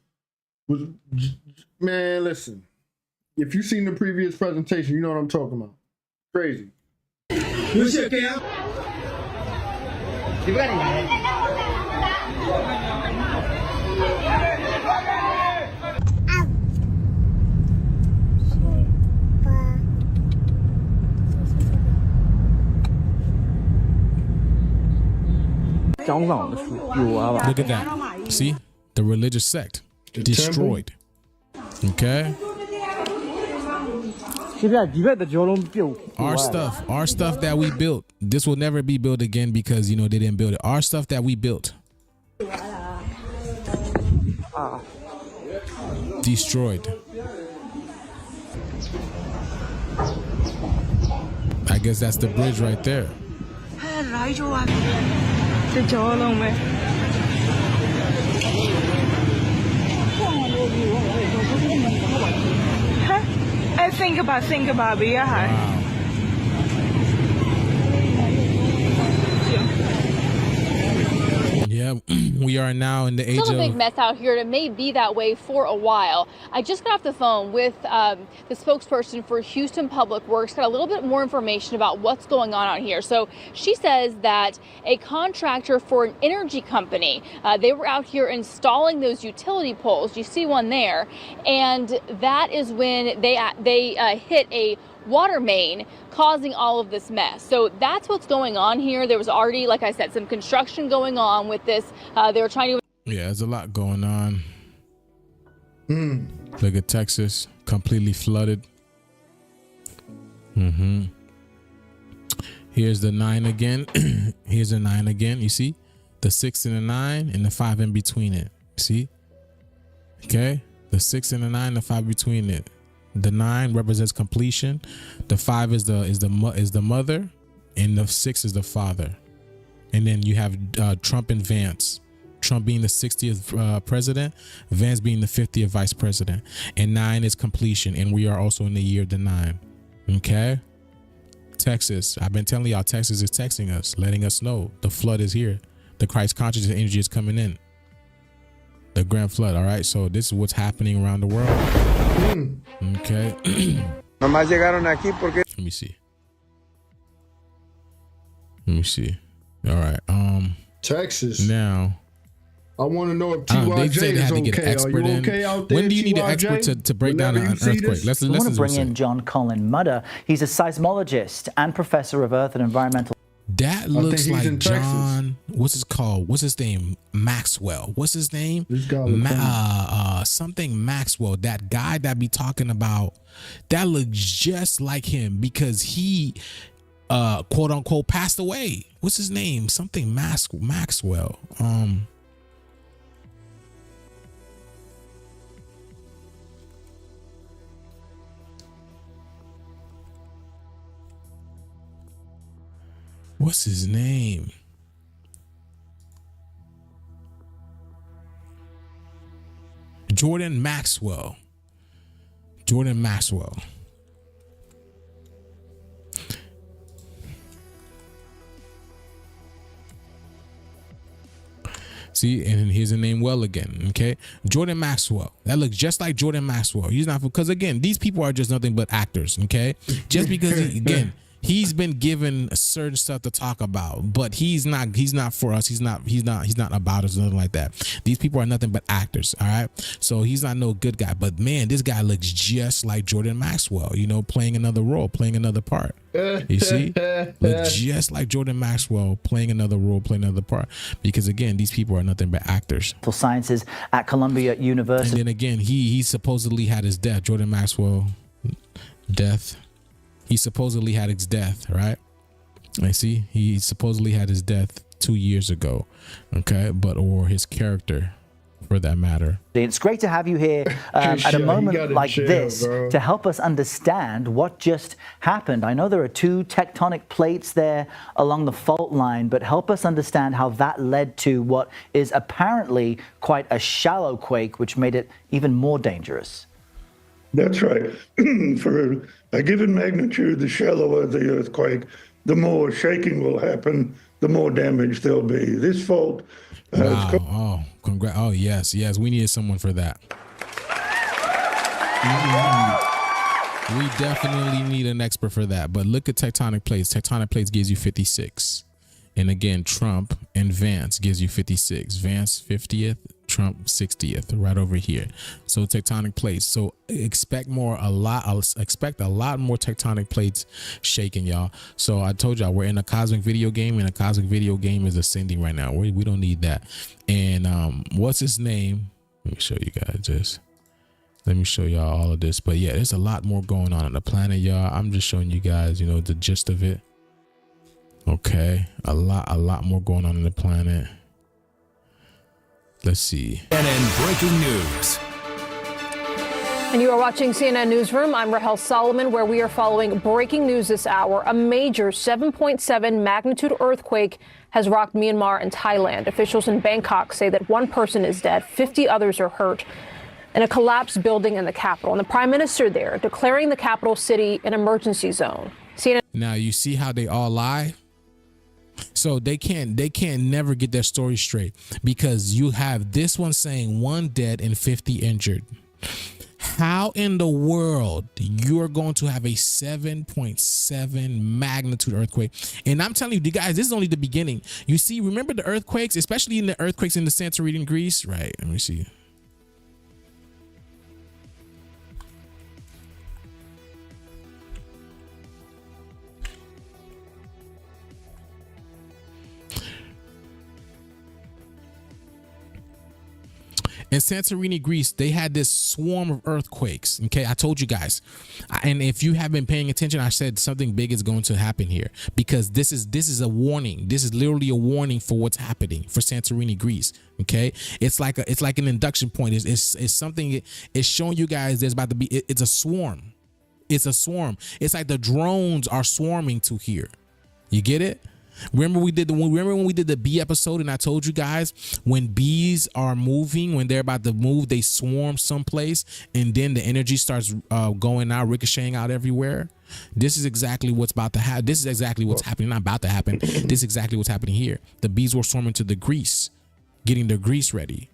S1: was. Man, listen. If you seen the previous presentation, you know what I'm talking about. Crazy.
S2: Look at that. See? The religious sect. Destroyed. Okay? Our stuff that we built, this will never be built again because, you know, they didn't build it. Our stuff that we built. Destroyed. I guess that's the bridge right there.
S6: Think about it.
S2: Wow. Yeah, we are now in the age of...
S21: Still a big mess out here, and it may be that way for a while. I just got off the phone with the spokesperson for Houston Public Works, got a little bit more information about what's going on out here. So she says that a contractor for an energy company, they were out here installing those utility poles. You see one there, and that is when they hit a water main, causing all of this mess. So that's what's going on here. There was already, like I said, some construction going on with this. They were trying to...
S2: Yeah, there's a lot going on. Look at Texas, completely flooded. Here's the 9 again. Here's the 9 again. You see the 6 and the 9 and the 5 in between it. See? Okay. The 6 and the 9, the 5 between it. The 9 represents completion. The 5 is the mother, and the 6 is the father. And then you have Trump and Vance. Trump being the 60th president, Vance being the 50th vice president. And 9 is completion, and we are also in the year of the 9. Okay. Texas, I've been telling y'all, Texas is texting us, letting us know the flood is here. The Christ consciousness energy is coming in. The grand flood. All right. So this is what's happening around the world. Okay. Let me see. All right.
S1: Texas.
S2: Now,
S1: I want to know if TYJ is okay. Are you okay out there?
S2: When do you need an expert to break down an earthquake? Let's
S5: want to bring in John Colin Mudder. He's a seismologist and professor of earth and environmental.
S2: That looks like John. What's his called? What's his name? Maxwell. What's his name? Something Maxwell. That guy that be talking about. That looks just like him because he, quote unquote, passed away. What's his name? Something Maxwell. What's his name? Jordan Maxwell. See, and here's the name well again. Okay, Jordan Maxwell. That looks just like Jordan Maxwell. He's not, because again, these people are just nothing but actors. Okay, just because he's been given certain stuff to talk about, but he's not for us. He's not about us or nothing like that. These people are nothing but actors. All right. So he's not no good guy, but man, this guy looks just like Jordan Maxwell, you know, playing another role, playing another part. You see, looks just like Jordan Maxwell playing another role, playing another part, because again, these people are nothing but actors.
S5: Sciences at Columbia University.
S2: And then again, he supposedly had his death. Jordan Maxwell death. He supposedly had his death, right? I see. He supposedly had his death 2 years ago. Okay, or his character, for that matter.
S5: It's great to have you here at a moment like this to help us understand what just happened. I know there are 2 tectonic plates there along the fault line, but help us understand how that led to what is apparently quite a shallow quake, which made it even more dangerous.
S22: That's right. For a given magnitude, the shallower the earthquake, the more shaking will happen, the more damage there'll be. This fault.
S2: Wow. Congrats. Oh, yes. We needed someone for that. We definitely need an expert for that. But look at tectonic plates. Tectonic plates gives you 56. And again, Trump and Vance gives you 56. Vance 50th, Trump 60th, right over here. So tectonic plates. So expect a lot more tectonic plates shaking, y'all. So I told y'all we're in a cosmic video game, and a cosmic video game is ascending right now. We don't need that. And what's his name? Let me show you guys this. Let me show y'all all of this. But yeah, there's a lot more going on the planet, y'all. I'm just showing you guys, you know, the gist of it. Okay, a lot more going on in the planet. Let's see.
S16: CNN breaking news.
S23: And you are watching CNN Newsroom. I'm Rahel Solomon, where we are following breaking news this hour. A major 7.7 magnitude earthquake has rocked Myanmar and Thailand. Officials in Bangkok say that 1 person is dead, 50 others are hurt in a collapsed building in the capital. And the prime minister there declaring the capital city an emergency zone. CNN.
S2: Now you see how they all lie. So they can't never get their story straight, because you have this one saying 1 dead and 50 injured. How in the world you're going to have a 7.7 magnitude earthquake? And I'm telling you guys, this is only the beginning. You see, remember the earthquakes, especially in the earthquakes in the Santorini in Greece, right? Let me see. In Santorini, Greece, they had this swarm of earthquakes. Okay, I told you guys, and if you have been paying attention, I said something big is going to happen here because this is a warning. This is literally a warning for what's happening for Santorini, Greece. Okay, it's like an induction point. It's something. It's showing you guys there's about to be. It's a swarm. It's a swarm. It's like the drones are swarming to here. You get it? Remember when we did the bee episode and I told you guys when bees are moving, when they're about to move, they swarm someplace and then the energy starts going out, ricocheting out everywhere. This is exactly what's about to happen. This is exactly what's happening. Not about to happen. This is exactly what's happening here. The bees were swarming to the grease, getting their grease ready,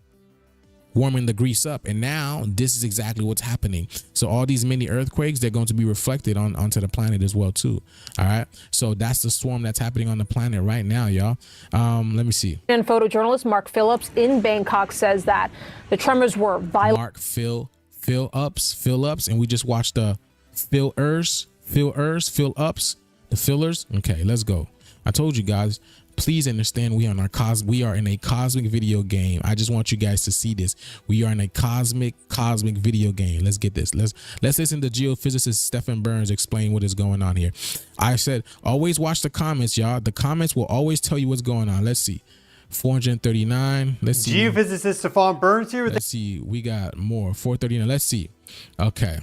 S2: warming the grease up, and now this is exactly what's happening. So all these mini earthquakes, they're going to be reflected onto the planet as well too. All right, so that's the swarm that's happening on the planet right now, y'all. Let me see.
S23: And photojournalist Mark Phillips in Bangkok says that the tremors were violent.
S2: Mark Phillips, and we just watched the Phil-Ups, the fillers. Okay, let's go. I told you guys. Please understand we are in a cosmic video game. I just want you guys to see this. We are in a cosmic video game. Let's get this. Let's listen to geophysicist Stephen Burns explain what is going on here. I said always watch the comments, y'all. The comments will always tell you what's going on. Let's see. 439. Let's see.
S9: Geophysicist Stephen Burns here.
S2: Let's see. We got more. 439. Let's see. Okay.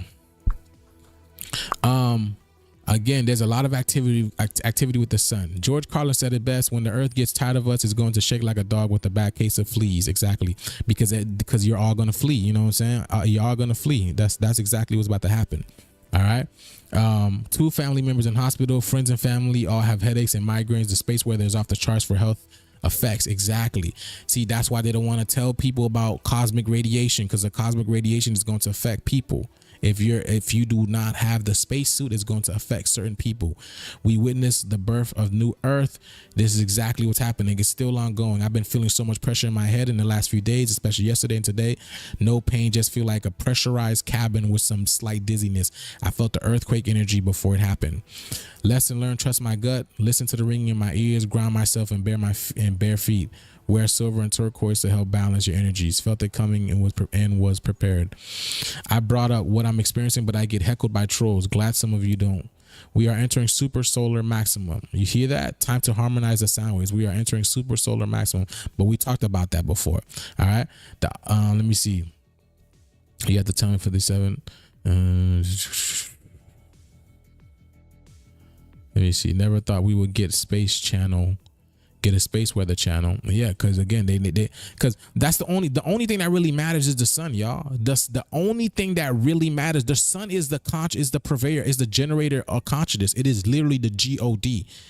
S2: Again, there's a lot of activity with the sun. George Carlin said it best: when the earth gets tired of us, it's going to shake like a dog with a bad case of fleas. Exactly, because you're all going to flee. You know what I'm saying? You're all going to flee. That's exactly what's about to happen. All right. 2 family members in hospital. Friends and family all have headaches and migraines. The space weather is off the charts for health effects. Exactly. See, that's why they don't want to tell people about cosmic radiation, because the cosmic radiation is going to affect people. If you do not have the spacesuit, it's going to affect certain people. We witnessed the birth of new Earth. This is exactly what's happening. It's still ongoing. I've been feeling so much pressure in my head in the last few days, especially yesterday and today. No pain, just feel like a pressurized cabin with some slight dizziness. I felt the earthquake energy before it happened. Lesson learned: trust my gut, listen to the ringing in my ears, ground myself in bare feet. Wear silver and turquoise to help balance your energies. Felt it coming and was prepared. I brought up what I'm experiencing, but I get heckled by trolls. Glad some of you don't. We are entering super solar maximum. You hear that? Time to harmonize the sound waves. We are entering super solar maximum, but we talked about that before. All right. Let me see. You have to tell me for the 7. Let me see. Never thought we would get a space weather channel. Yeah, because again, because that's the only thing that really matters is the sun, y'all. The only thing that really matters. The sun is the purveyor, is the generator of consciousness. It is literally the God.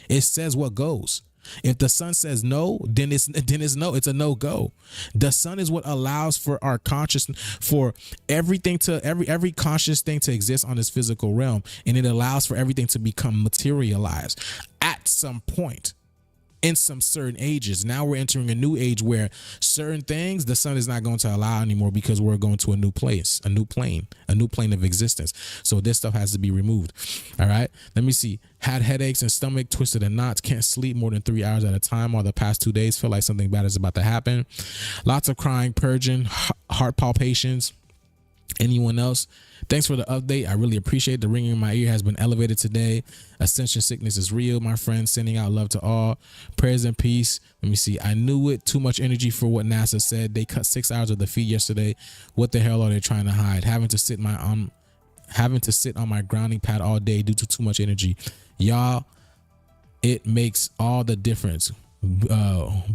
S2: It says what goes. If the sun says no, then it's no. It's a no-go. The sun is what allows for our consciousness, for everything to every conscious thing to exist on this physical realm, and it allows for everything to become materialized at some point. In some certain ages. Now we're entering a new age where certain things the sun is not going to allow anymore, because we're going to a new place, a new plane of existence. So this stuff has to be removed. All right. Let me see. Had headaches and stomach twisted in knots. Can't sleep more than 3 hours at a time. All the past 2 days feel like something bad is about to happen. Lots of crying, purging, heart palpitations. Anyone else? Thanks for the update. I really appreciate the ringing in my ear has been elevated today. Ascension sickness is real, my friends. Sending out love to all. Prayers and peace. Let me see. I knew it. Too much energy for what NASA said. They cut 6 hours of the feed yesterday. What the hell are they trying to hide? Having to sit on my grounding pad all day due to too much energy. Y'all, it makes all the difference.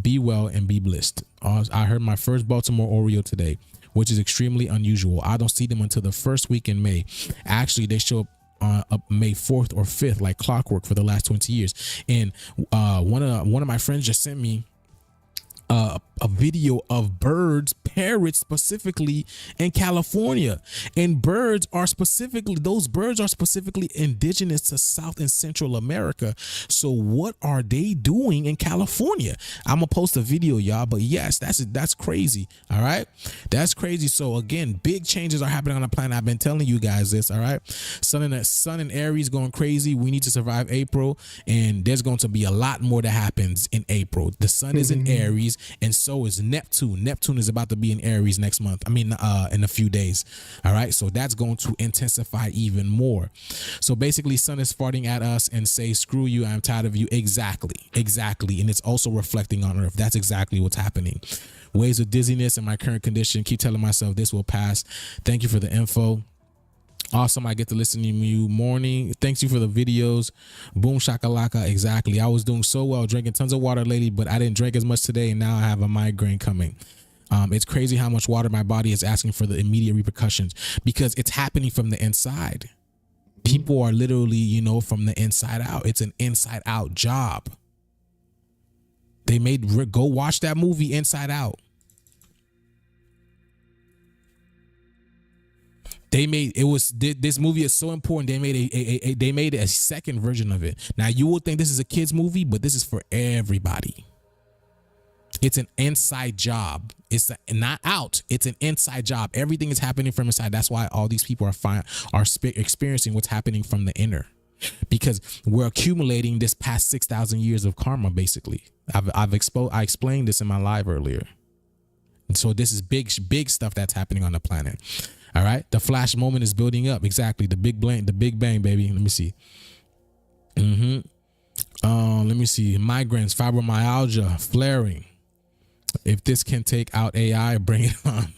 S2: Be well and be blessed. I heard my first Baltimore Oreo today, which is extremely unusual. I don't see them until the first week in May. Actually, they show up May 4th or 5th like clockwork for the last 20 years. And one of my friends just sent me a video of parrots specifically in California, and those birds are specifically indigenous to South and Central America. So what are they doing in California? I'm gonna post a video, y'all, but yes, that's crazy. All right, that's crazy. So again, big changes are happening on the planet. I've been telling you guys this. All right, sun in Aries going crazy. We need to survive April, and there's going to be a lot more that happens in April. The sun is in Aries, and so is Neptune. Neptune is about to be be in Aries next month. I mean, in a few days. All right. So that's going to intensify even more. So basically, sun is farting at us and say, screw you, I'm tired of you. Exactly. And it's also reflecting on Earth. That's exactly what's happening. Waves of dizziness in my current condition. Keep telling myself this will pass. Thank you for the info. Awesome. I get to listen to you morning. Thanks you for the videos. Boom shakalaka. Exactly. I was doing so well drinking tons of water lately, but I didn't drink as much today, and now I have a migraine coming. It's crazy how much water my body is asking for the immediate repercussions, because it's happening from the inside. People are literally, you know, from the inside out. It's an inside out job. They made, go watch that movie Inside Out. They made, it was, this movie is so important. They made a second version of it. Now you will think this is a kid's movie, but this is for everybody. It's an inside job. It's not out. It's an inside job. Everything is happening from inside. That's why all these people are experiencing what's happening from the inner, because we're accumulating this past 6,000 years of karma. Basically, I explained this in my live earlier. And so this is big stuff that's happening on the planet. All right. The flash moment is building up. Exactly. The big bang, baby. Let me see. Let me see. Migraines, fibromyalgia, flaring. If this can take out AI, bring it on.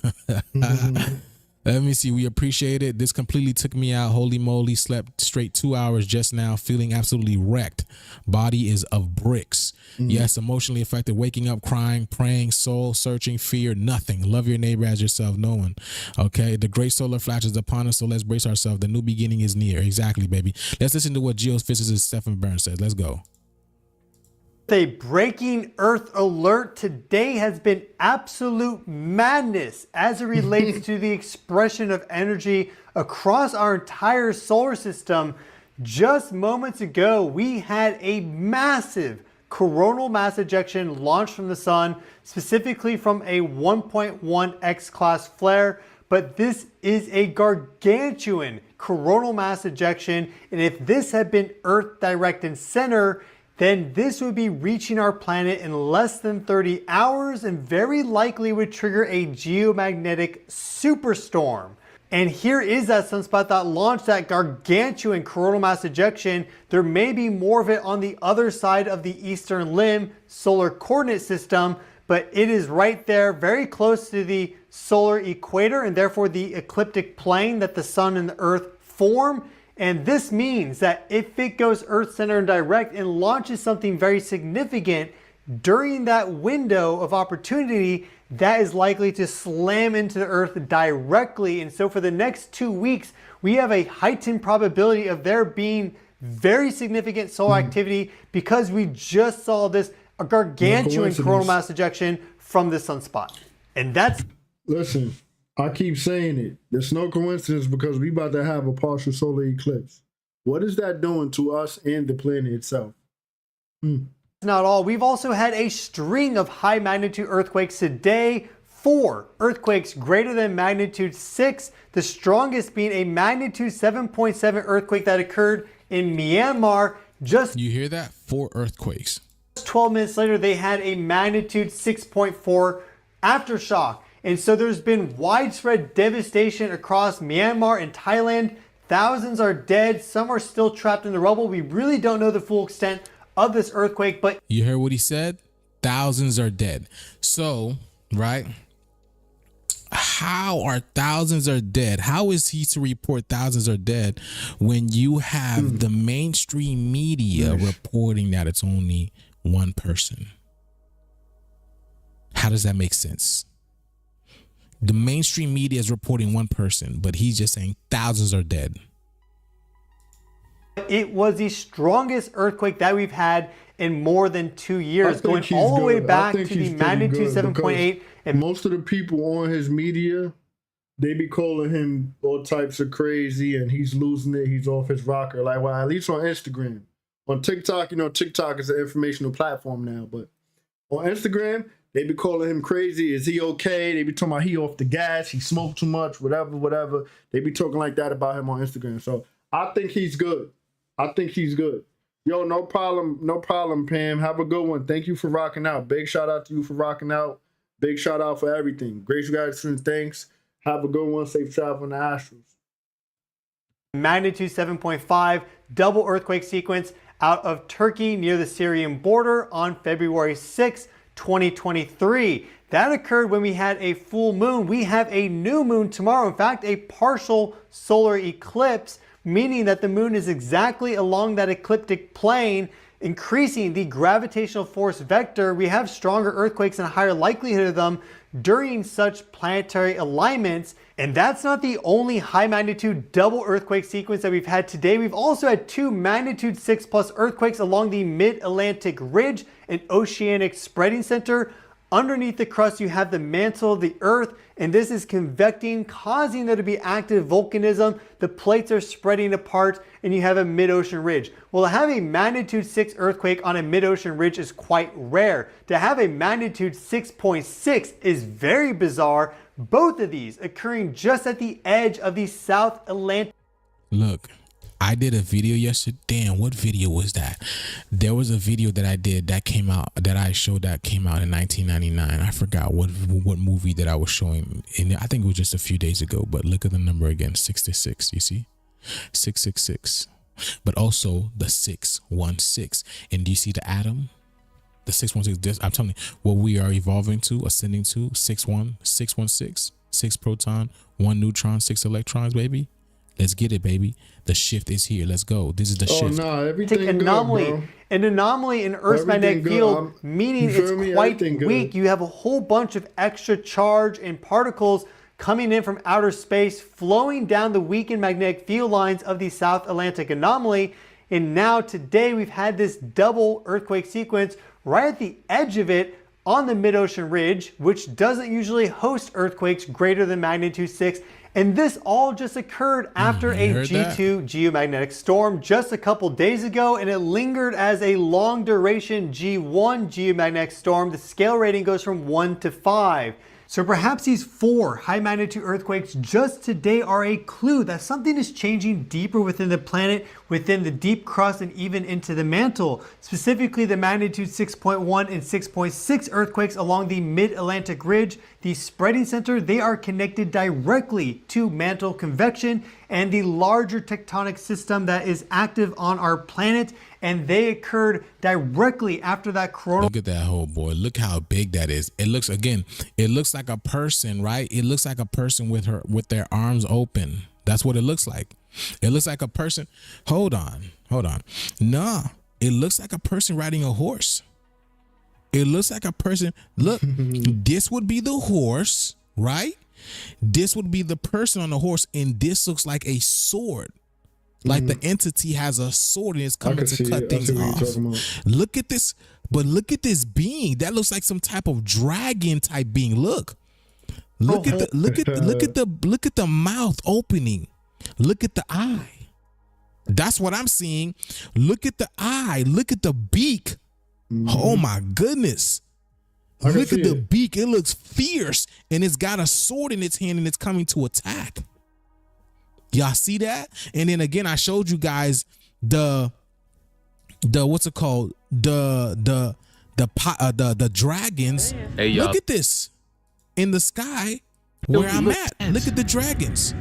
S2: Let me see. We appreciate it. This completely took me out. Holy moly. Slept straight 2 hours just now. Feeling absolutely wrecked. Body is of bricks. Yes, emotionally affected. Waking up, crying, praying, soul searching, fear, nothing. Love your neighbor as yourself. No one. Okay. The great solar flash is upon us. So let's brace ourselves. The new beginning is near. Exactly, baby. Let's listen to what geophysicist Stephen Burns says. Let's go.
S9: A breaking Earth alert today has been absolute madness as it relates to the expression of energy across our entire solar system. Just moments ago, we had a massive coronal mass ejection launched from the sun, specifically from a 1.1 X-class flare. But this is a gargantuan coronal mass ejection, and if this had been Earth direct and center, then this would be reaching our planet in less than 30 hours and very likely would trigger a geomagnetic superstorm. And here is that sunspot that launched that gargantuan coronal mass ejection. There may be more of it on the other side of the eastern limb solar coordinate system, but it is right there, very close to the solar equator and therefore the ecliptic plane that the sun and the Earth form. And this means that if it goes Earth center and direct and launches something very significant during that window of opportunity, that is likely to slam into the Earth directly. And so for the next 2 weeks, we have a heightened probability of there being very significant solar activity because we just saw this gargantuan coronal mass ejection from this sunspot. And that's...
S1: Listen. I keep saying it. There's no coincidence because we about to have a partial solar eclipse. What is that doing to us and the planet itself?
S9: Not all. We've also had a string of high magnitude earthquakes today. 4 earthquakes greater than magnitude 6. The strongest being a magnitude 7.7 earthquake that occurred in Myanmar.
S2: You hear that? 4 earthquakes.
S9: 12 minutes later, they had a magnitude 6.4 aftershock. And so there's been widespread devastation across Myanmar and Thailand. Thousands are dead. Some are still trapped in the rubble. We really don't know the full extent of this earthquake, but...
S2: You heard what he said? Thousands are dead. So, right? How are thousands are dead? How is he to report thousands are dead when you have the mainstream media reporting that it's only one person? How does that make sense? The mainstream media is reporting one person, but he's just saying thousands are dead.
S9: It was the strongest earthquake that we've had in more than 2 years, going all the way back to the magnitude 7.8.
S1: And most of the people on his media, they be calling him all types of crazy and he's losing it. He's off his rocker. Like, well, at least on Instagram. On TikTok, you know, TikTok is an informational platform now, but on Instagram, they be calling him crazy. Is he okay? They be talking about he off the gas. He smoked too much, whatever. They be talking like that about him on Instagram. So I think he's good. Yo, no problem, Pam. Have a good one. Thank you for rocking out. Big shout out to you for rocking out. Big shout out for everything. Great gratitude, thanks. Have a good one. Safe travel in the Astrals.
S9: Magnitude 7.5 double earthquake sequence out of Turkey near the Syrian border on February 6, 2023. That occurred when we had a full moon. We have a new moon tomorrow. In fact, a partial solar eclipse, meaning that the moon is exactly along that ecliptic plane, increasing the gravitational force vector. We have stronger earthquakes and a higher likelihood of them during such planetary alignments. And that's not the only high magnitude double earthquake sequence that we've had today. We've also had 2 magnitude 6+ earthquakes along the mid-Atlantic ridge and oceanic spreading center. Underneath the crust, you have the mantle of the earth, and this is convecting, causing there to be active volcanism. The plates are spreading apart, and you have a mid-ocean ridge. Well, to have a magnitude 6 earthquake on a mid-ocean ridge is quite rare. To have a magnitude 6.6 is very bizarre. Both of these occurring just at the edge of the South Atlantic.
S2: Look, I did a video yesterday. Damn, what video was that? There was a video that I did that came out, that I showed that came out in 1999. I forgot what movie that I was showing. And I think it was just a few days ago, but look at the number again, 66, you see? 666. But also the 616. And do you see the atom? The 616, I'm telling you, what we are evolving to, ascending to, 616, 6 proton, 1 neutron, 6 electrons, baby. Let's get it, baby. The shift is here. Let's go. This is the shift.
S1: Oh, no, everything
S9: anomaly.
S1: Good, bro.
S9: An anomaly in Earth's magnetic field, meaning it's quite weak. You have a whole bunch of extra charge and particles coming in from outer space, flowing down the weakened magnetic field lines of the South Atlantic anomaly. And now today we've had this double earthquake sequence right at the edge of it on the mid-ocean ridge, which doesn't usually host earthquakes greater than magnitude 6. And this all just occurred after a G2 geomagnetic storm just a couple days ago, and it lingered as a long duration G1 geomagnetic storm. The scale rating goes from 1 to 5. So perhaps these 4 high magnitude earthquakes just today are a clue that something is changing deeper within the planet, within the deep crust, and even into the mantle. Specifically, the magnitude 6.1 and 6.6 earthquakes along the mid-Atlantic ridge, the spreading center, they are connected directly to mantle convection and the larger tectonic system that is active on our planet. And they occurred directly after that coronal.
S2: Look at that hole, boy. Look how big that is. It looks, again, it looks like a person, right? It looks like a person with their arms open. That's what it looks like. It looks like a person. Hold on. Nah, it looks like a person riding a horse. It looks like a person. Look, this would be the horse, right? This would be the person on the horse, and this looks like a sword. Like the entity has a sword and it's coming to cut things off. Look at this, but look at this being. That looks like some type of dragon type being. Look at the mouth opening. Look at the eye. That's what I'm seeing. Look at the eye. Look at the beak. Oh my goodness. Look at the beak. It looks fierce, and it's got a sword in its hand and it's coming to attack. Y'all see that? And then again, I showed you guys the what's it called? The dragons.
S12: Hey,
S2: look at this in the sky where I'm at. Look at the dragons.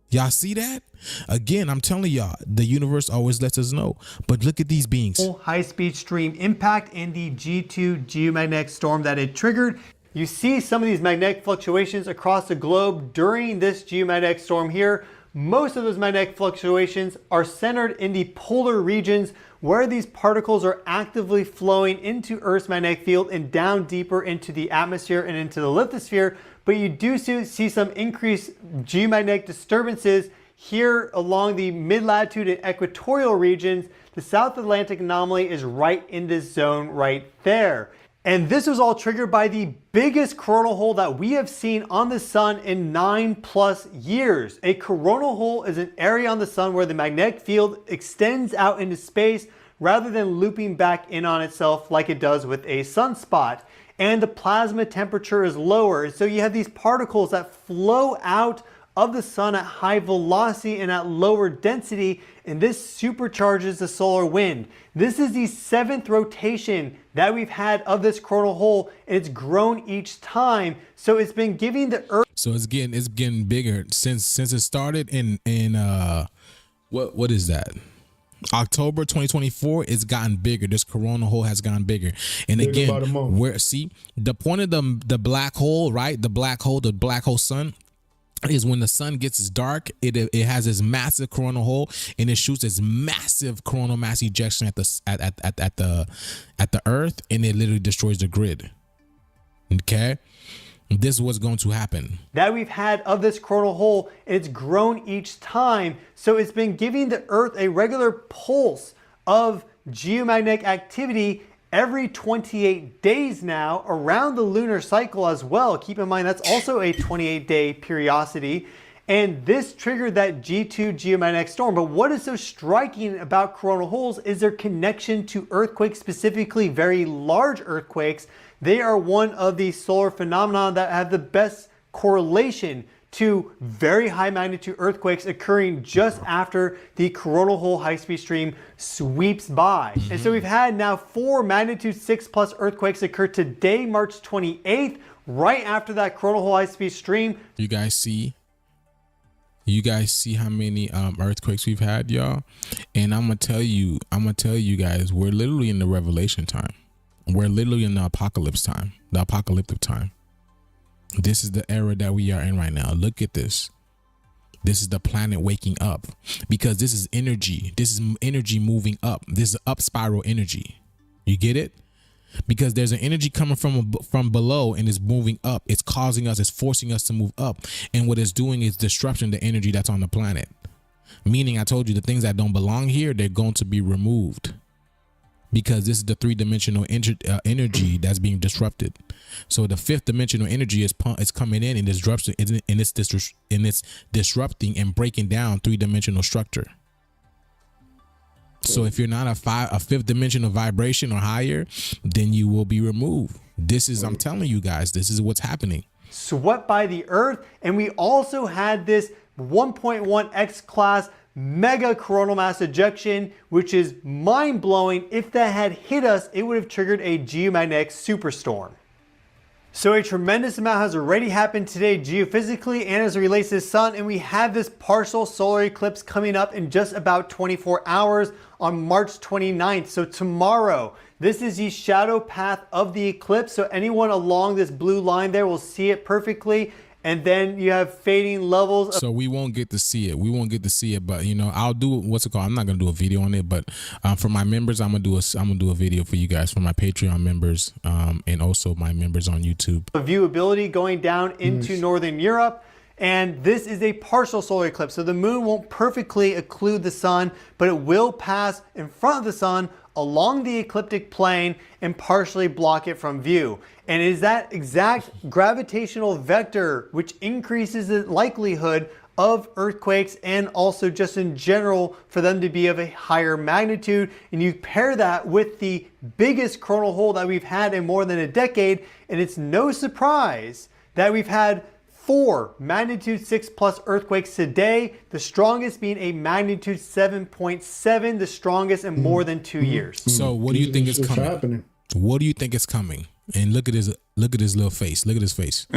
S2: Y'all see that? Again, I'm telling y'all, the universe always lets us know. But look at these beings.
S9: High-speed stream impact in the G2 geomagnetic storm that it triggered. You see some of these magnetic fluctuations across the globe during this geomagnetic storm here. Most of those magnetic fluctuations are centered in the polar regions where these particles are actively flowing into Earth's magnetic field and down deeper into the atmosphere and into the lithosphere. But you do see some increased geomagnetic disturbances here along the mid-latitude and equatorial regions. The South Atlantic anomaly is right in this zone right there. And this was all triggered by the biggest coronal hole that we have seen on the sun in 9+ years. A coronal hole is an area on the sun where the magnetic field extends out into space rather than looping back in on itself like it does with a sunspot. And the plasma temperature is lower. And so you have these particles that flow out of the sun at high velocity and at lower density, and this supercharges the solar wind. This is the 7th rotation that we've had of this coronal hole, and it's grown each time. So it's been giving the Earth.
S2: So it's getting bigger since it started in what is that? October 2024, it's gotten bigger. This coronal hole has gotten bigger. And again, where see the point of the black hole, right? The black hole sun is when the sun gets dark, it has this massive coronal hole, and it shoots this massive coronal mass ejection at the Earth, and it literally destroys the grid. Okay. This is what's going to happen.
S9: That we've had of this coronal hole, it's grown each time. So it's been giving the Earth a regular pulse of geomagnetic activity every 28 days now around the lunar cycle as well. Keep in mind, that's also a 28-day periodicity. And this triggered that G2 geomagnetic storm. But what is so striking about coronal holes is their connection to earthquakes, specifically very large earthquakes. They are one of the solar phenomena that have the best correlation to very high magnitude earthquakes occurring just after the coronal hole high-speed stream sweeps by. And so we've had now 4 magnitude 6+ earthquakes occur today, March 28th, right after that coronal hole high-speed stream.
S2: You guys see how many earthquakes we've had, y'all? And I'm gonna tell you guys, we're literally in the revelation time. We're literally in the apocalyptic time. This is the era that we are in right now. Look at this. This is the planet waking up, because this is energy. This is energy moving up. This is up spiral energy. You get it? Because there's an energy coming from below and it's moving up. It's causing us, it's forcing us to move up. And what it's doing is disrupting the energy that's on the planet. Meaning, I told you, the things that don't belong here, they're going to be removed. Because this is the 3-dimensional energy that's being disrupted. So the 5th dimensional energy is coming in and it's disrupting and breaking down 3-dimensional structure. So if you're not a 5th dimensional vibration or higher, then you will be removed. This is, I'm telling you guys, this is what's happening.
S9: Swept by the Earth, and we also had this 1.1 X class mega coronal mass ejection, which is mind-blowing. If that had hit us, it would have triggered a geomagnetic superstorm. So a tremendous amount has already happened today geophysically and as it relates to the sun, and we have this partial solar eclipse coming up in just about 24 hours on March 29th. So tomorrow, this is the shadow path of the eclipse. So anyone along this blue line there will see it perfectly. And then you have fading levels.
S2: So we won't get to see it. But you know, I'll do what's it called. I'm not gonna do a video on it, but for my members, I'm gonna do a video for you guys, for my Patreon members, and also my members on YouTube.
S9: Viewability going down into Northern Europe. And this is a partial solar eclipse. So the moon won't perfectly occlude the sun, but it will pass in front of the sun along the ecliptic plane and partially block it from view. And it is that exact gravitational vector which increases the likelihood of earthquakes and also just in general for them to be of a higher magnitude. And you pair that with the biggest coronal hole that we've had in more than a decade, and it's no surprise that we've had 4 magnitude 6+ earthquakes today, the strongest being a magnitude 7.7, the strongest in more than 2 years.
S2: So what do you think is coming? What do you think is coming? And look at his little face. Look at his face.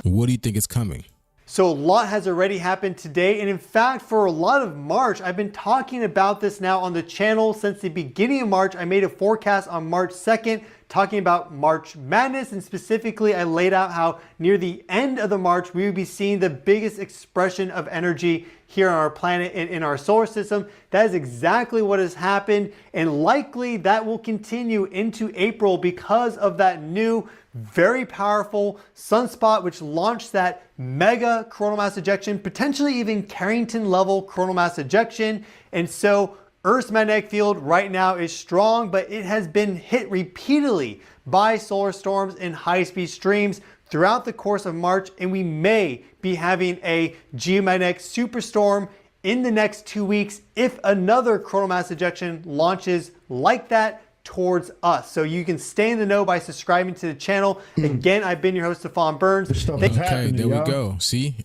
S2: What do you think is coming?
S9: So a lot has already happened today. And in fact, for a lot of March, I've been talking about this now on the channel since the beginning of March. I made a forecast on March 2nd talking about March Madness, and specifically I laid out how near the end of the March we would be seeing the biggest expression of energy here on our planet and in our solar system. That is exactly what has happened, and likely that will continue into April because of that new very powerful sunspot which launched that mega coronal mass ejection, potentially even Carrington level coronal mass ejection. And so Earth's magnetic field right now is strong, but it has been hit repeatedly by solar storms and high-speed streams throughout the course of March, and we may be having a geomagnetic superstorm in the next 2 weeks if another coronal mass ejection launches like that towards us. So you can stay in the know by subscribing to the channel. Again, I've been your host, Stephon Burns.
S2: Okay, there we go. See,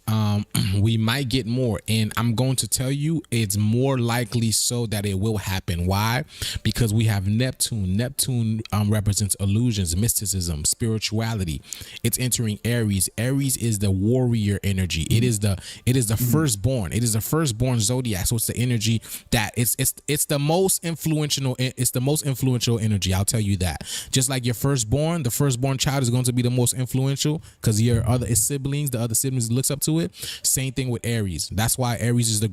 S2: we might get more, and I'm going to tell you it's more likely so that it will happen. Why? Because we have Neptune. Neptune represents illusions, mysticism, spirituality. It's entering Aries. Aries is the warrior energy. It is the firstborn. It is the firstborn zodiac. So it's the energy that it's the most influential. It's the most influential energy. I'll tell you that. Just like your firstborn, the firstborn child is going to be the most influential because your other siblings, the other siblings looks up to it. Same thing with Aries. That's why Aries is the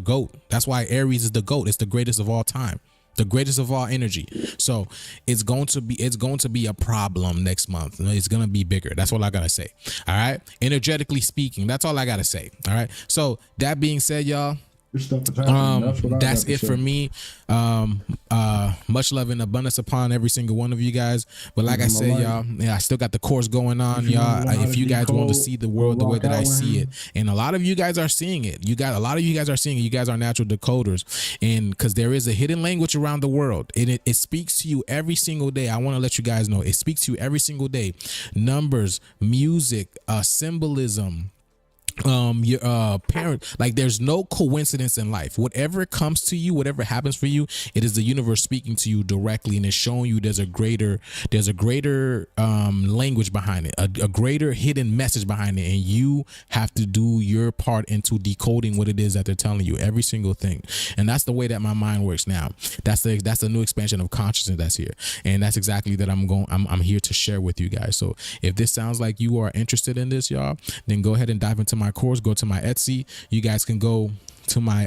S2: GOAT. That's why Aries is the GOAT. It's the greatest of all time. The greatest of all energy. So it's going to be a problem next month. It's going to be bigger. That's all I got to say. All right. Energetically speaking, that's all I got to say. All right. So that being said, y'all, that's it for me. Much love and abundance upon every single one of you guys. But like I said, y'all, I still got the course going on, y'all. If you guys want to see the world the way that I see it, and a lot of you guys are seeing it, you guys are natural decoders, and because there is a hidden language around the world, and it speaks to you every single day. I want to let you guys know it speaks to you every single day. Numbers, music, symbolism, your parent, like there's no coincidence in life. Whatever comes to you, whatever happens for you, it is the universe speaking to you directly, and it's showing you there's a greater language behind it, a greater hidden message behind it, and you have to do your part into decoding what it is that they're telling you, every single thing. And that's the way that my mind works now. That's the new expansion of consciousness that's here, and that's exactly that I'm here to share with you guys. So if this sounds like you are interested in this, y'all, then go ahead and dive into my course. Go to my Etsy. You guys can go to my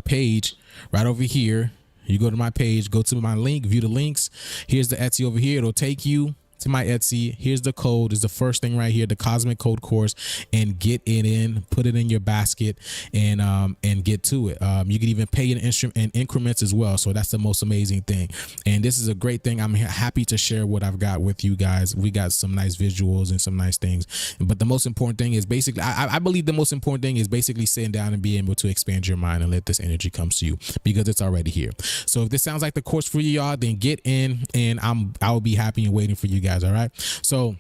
S2: page right over here. You go to my page, go to my link, view the links. Here's the Etsy over here. It'll take you to my Etsy. Here's the code. Is the first thing right here, the Cosmic Code course, and get it in, put it in your basket, and get to it. You can even pay in increments as well. So that's the most amazing thing. And this is a great thing. I'm happy to share what I've got with you guys. We got some nice visuals and some nice things. But the most important thing is basically, I believe the most important thing is basically sitting down and being able to expand your mind and let this energy come to you, because it's already here. So if this sounds like the course for you, y'all, then get in, and I'll be happy and waiting for you guys. All right. So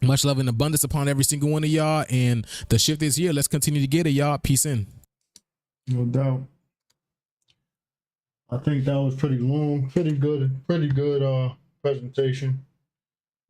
S2: much love and abundance upon every single one of y'all, and the shift is here. Let's continue to get it, y'all. Peace in.
S1: No doubt. I think that was pretty long, pretty good presentation.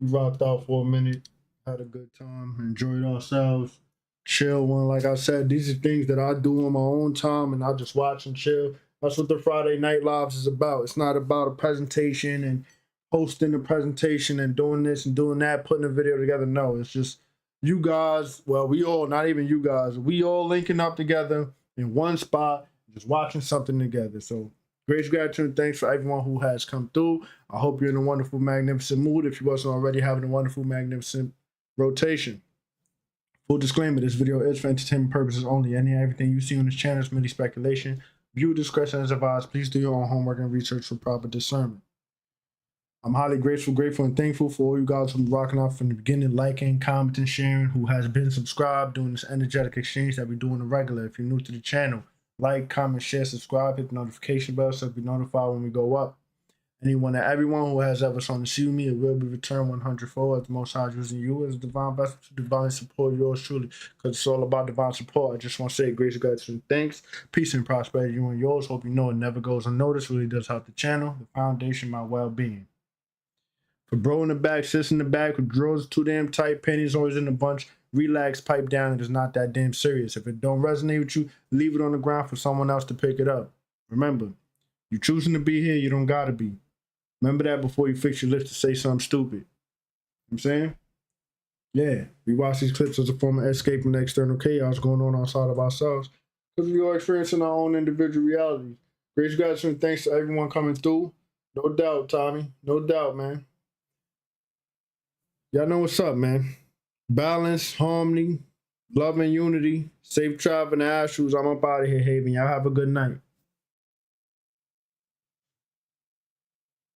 S1: We rocked out for a minute, had a good time, enjoyed ourselves, chill one. Like I said, these are things that I do on my own time, and I just watch and chill. That's what the Friday Night Lives is about. It's not about a presentation and hosting the presentation and doing this and doing that, putting a video together. No, it's just you guys, well, we all, not even you guys, we all linking up together in one spot, just watching something together. So great gratitude and thanks for everyone who has come through. I hope you're in a wonderful, magnificent mood if you wasn't already having a wonderful, magnificent rotation. Full disclaimer, this video is for entertainment purposes only. Any and everything you see on this channel is merely speculation. Viewer discretion is advised. Please do your own homework and research for proper discernment. I'm highly grateful, and thankful for all you guys who been rocking out from the beginning, liking, commenting, sharing, who has been subscribed, doing this energetic exchange that we do on the regular. If you're new to the channel, like, comment, share, subscribe, hit the notification bell so you'll be notified when we go up. Anyone and everyone who has ever shown to see me, it will be returned 100-fold as the Most High using you as a divine vessel to divinely support yours truly, because it's all about divine support. I just want to say grace, gratitude, and thanks. Peace and prosperity, you and yours. Hope you know it never goes unnoticed. Really does help the channel, the foundation, my well-being. For bro in the back, sis in the back, who drawers too damn tight, panties always in a bunch, relax, pipe down, it is not that damn serious. If it don't resonate with you, leave it on the ground for someone else to pick it up. Remember, you choosing to be here, you don't gotta be. Remember that before you fix your lips to say something stupid. You know what I'm saying? Yeah, we watch these clips as a form of escaping the external chaos going on outside of ourselves, because we are experiencing our own individual realities. Great gratitude and thanks to everyone coming through. No doubt, Tommy. No doubt, man. Y'all know what's up, man. Balance, harmony, love and unity. Safe travel in the Astros. I'm up out of here, Haven. Y'all have a good night.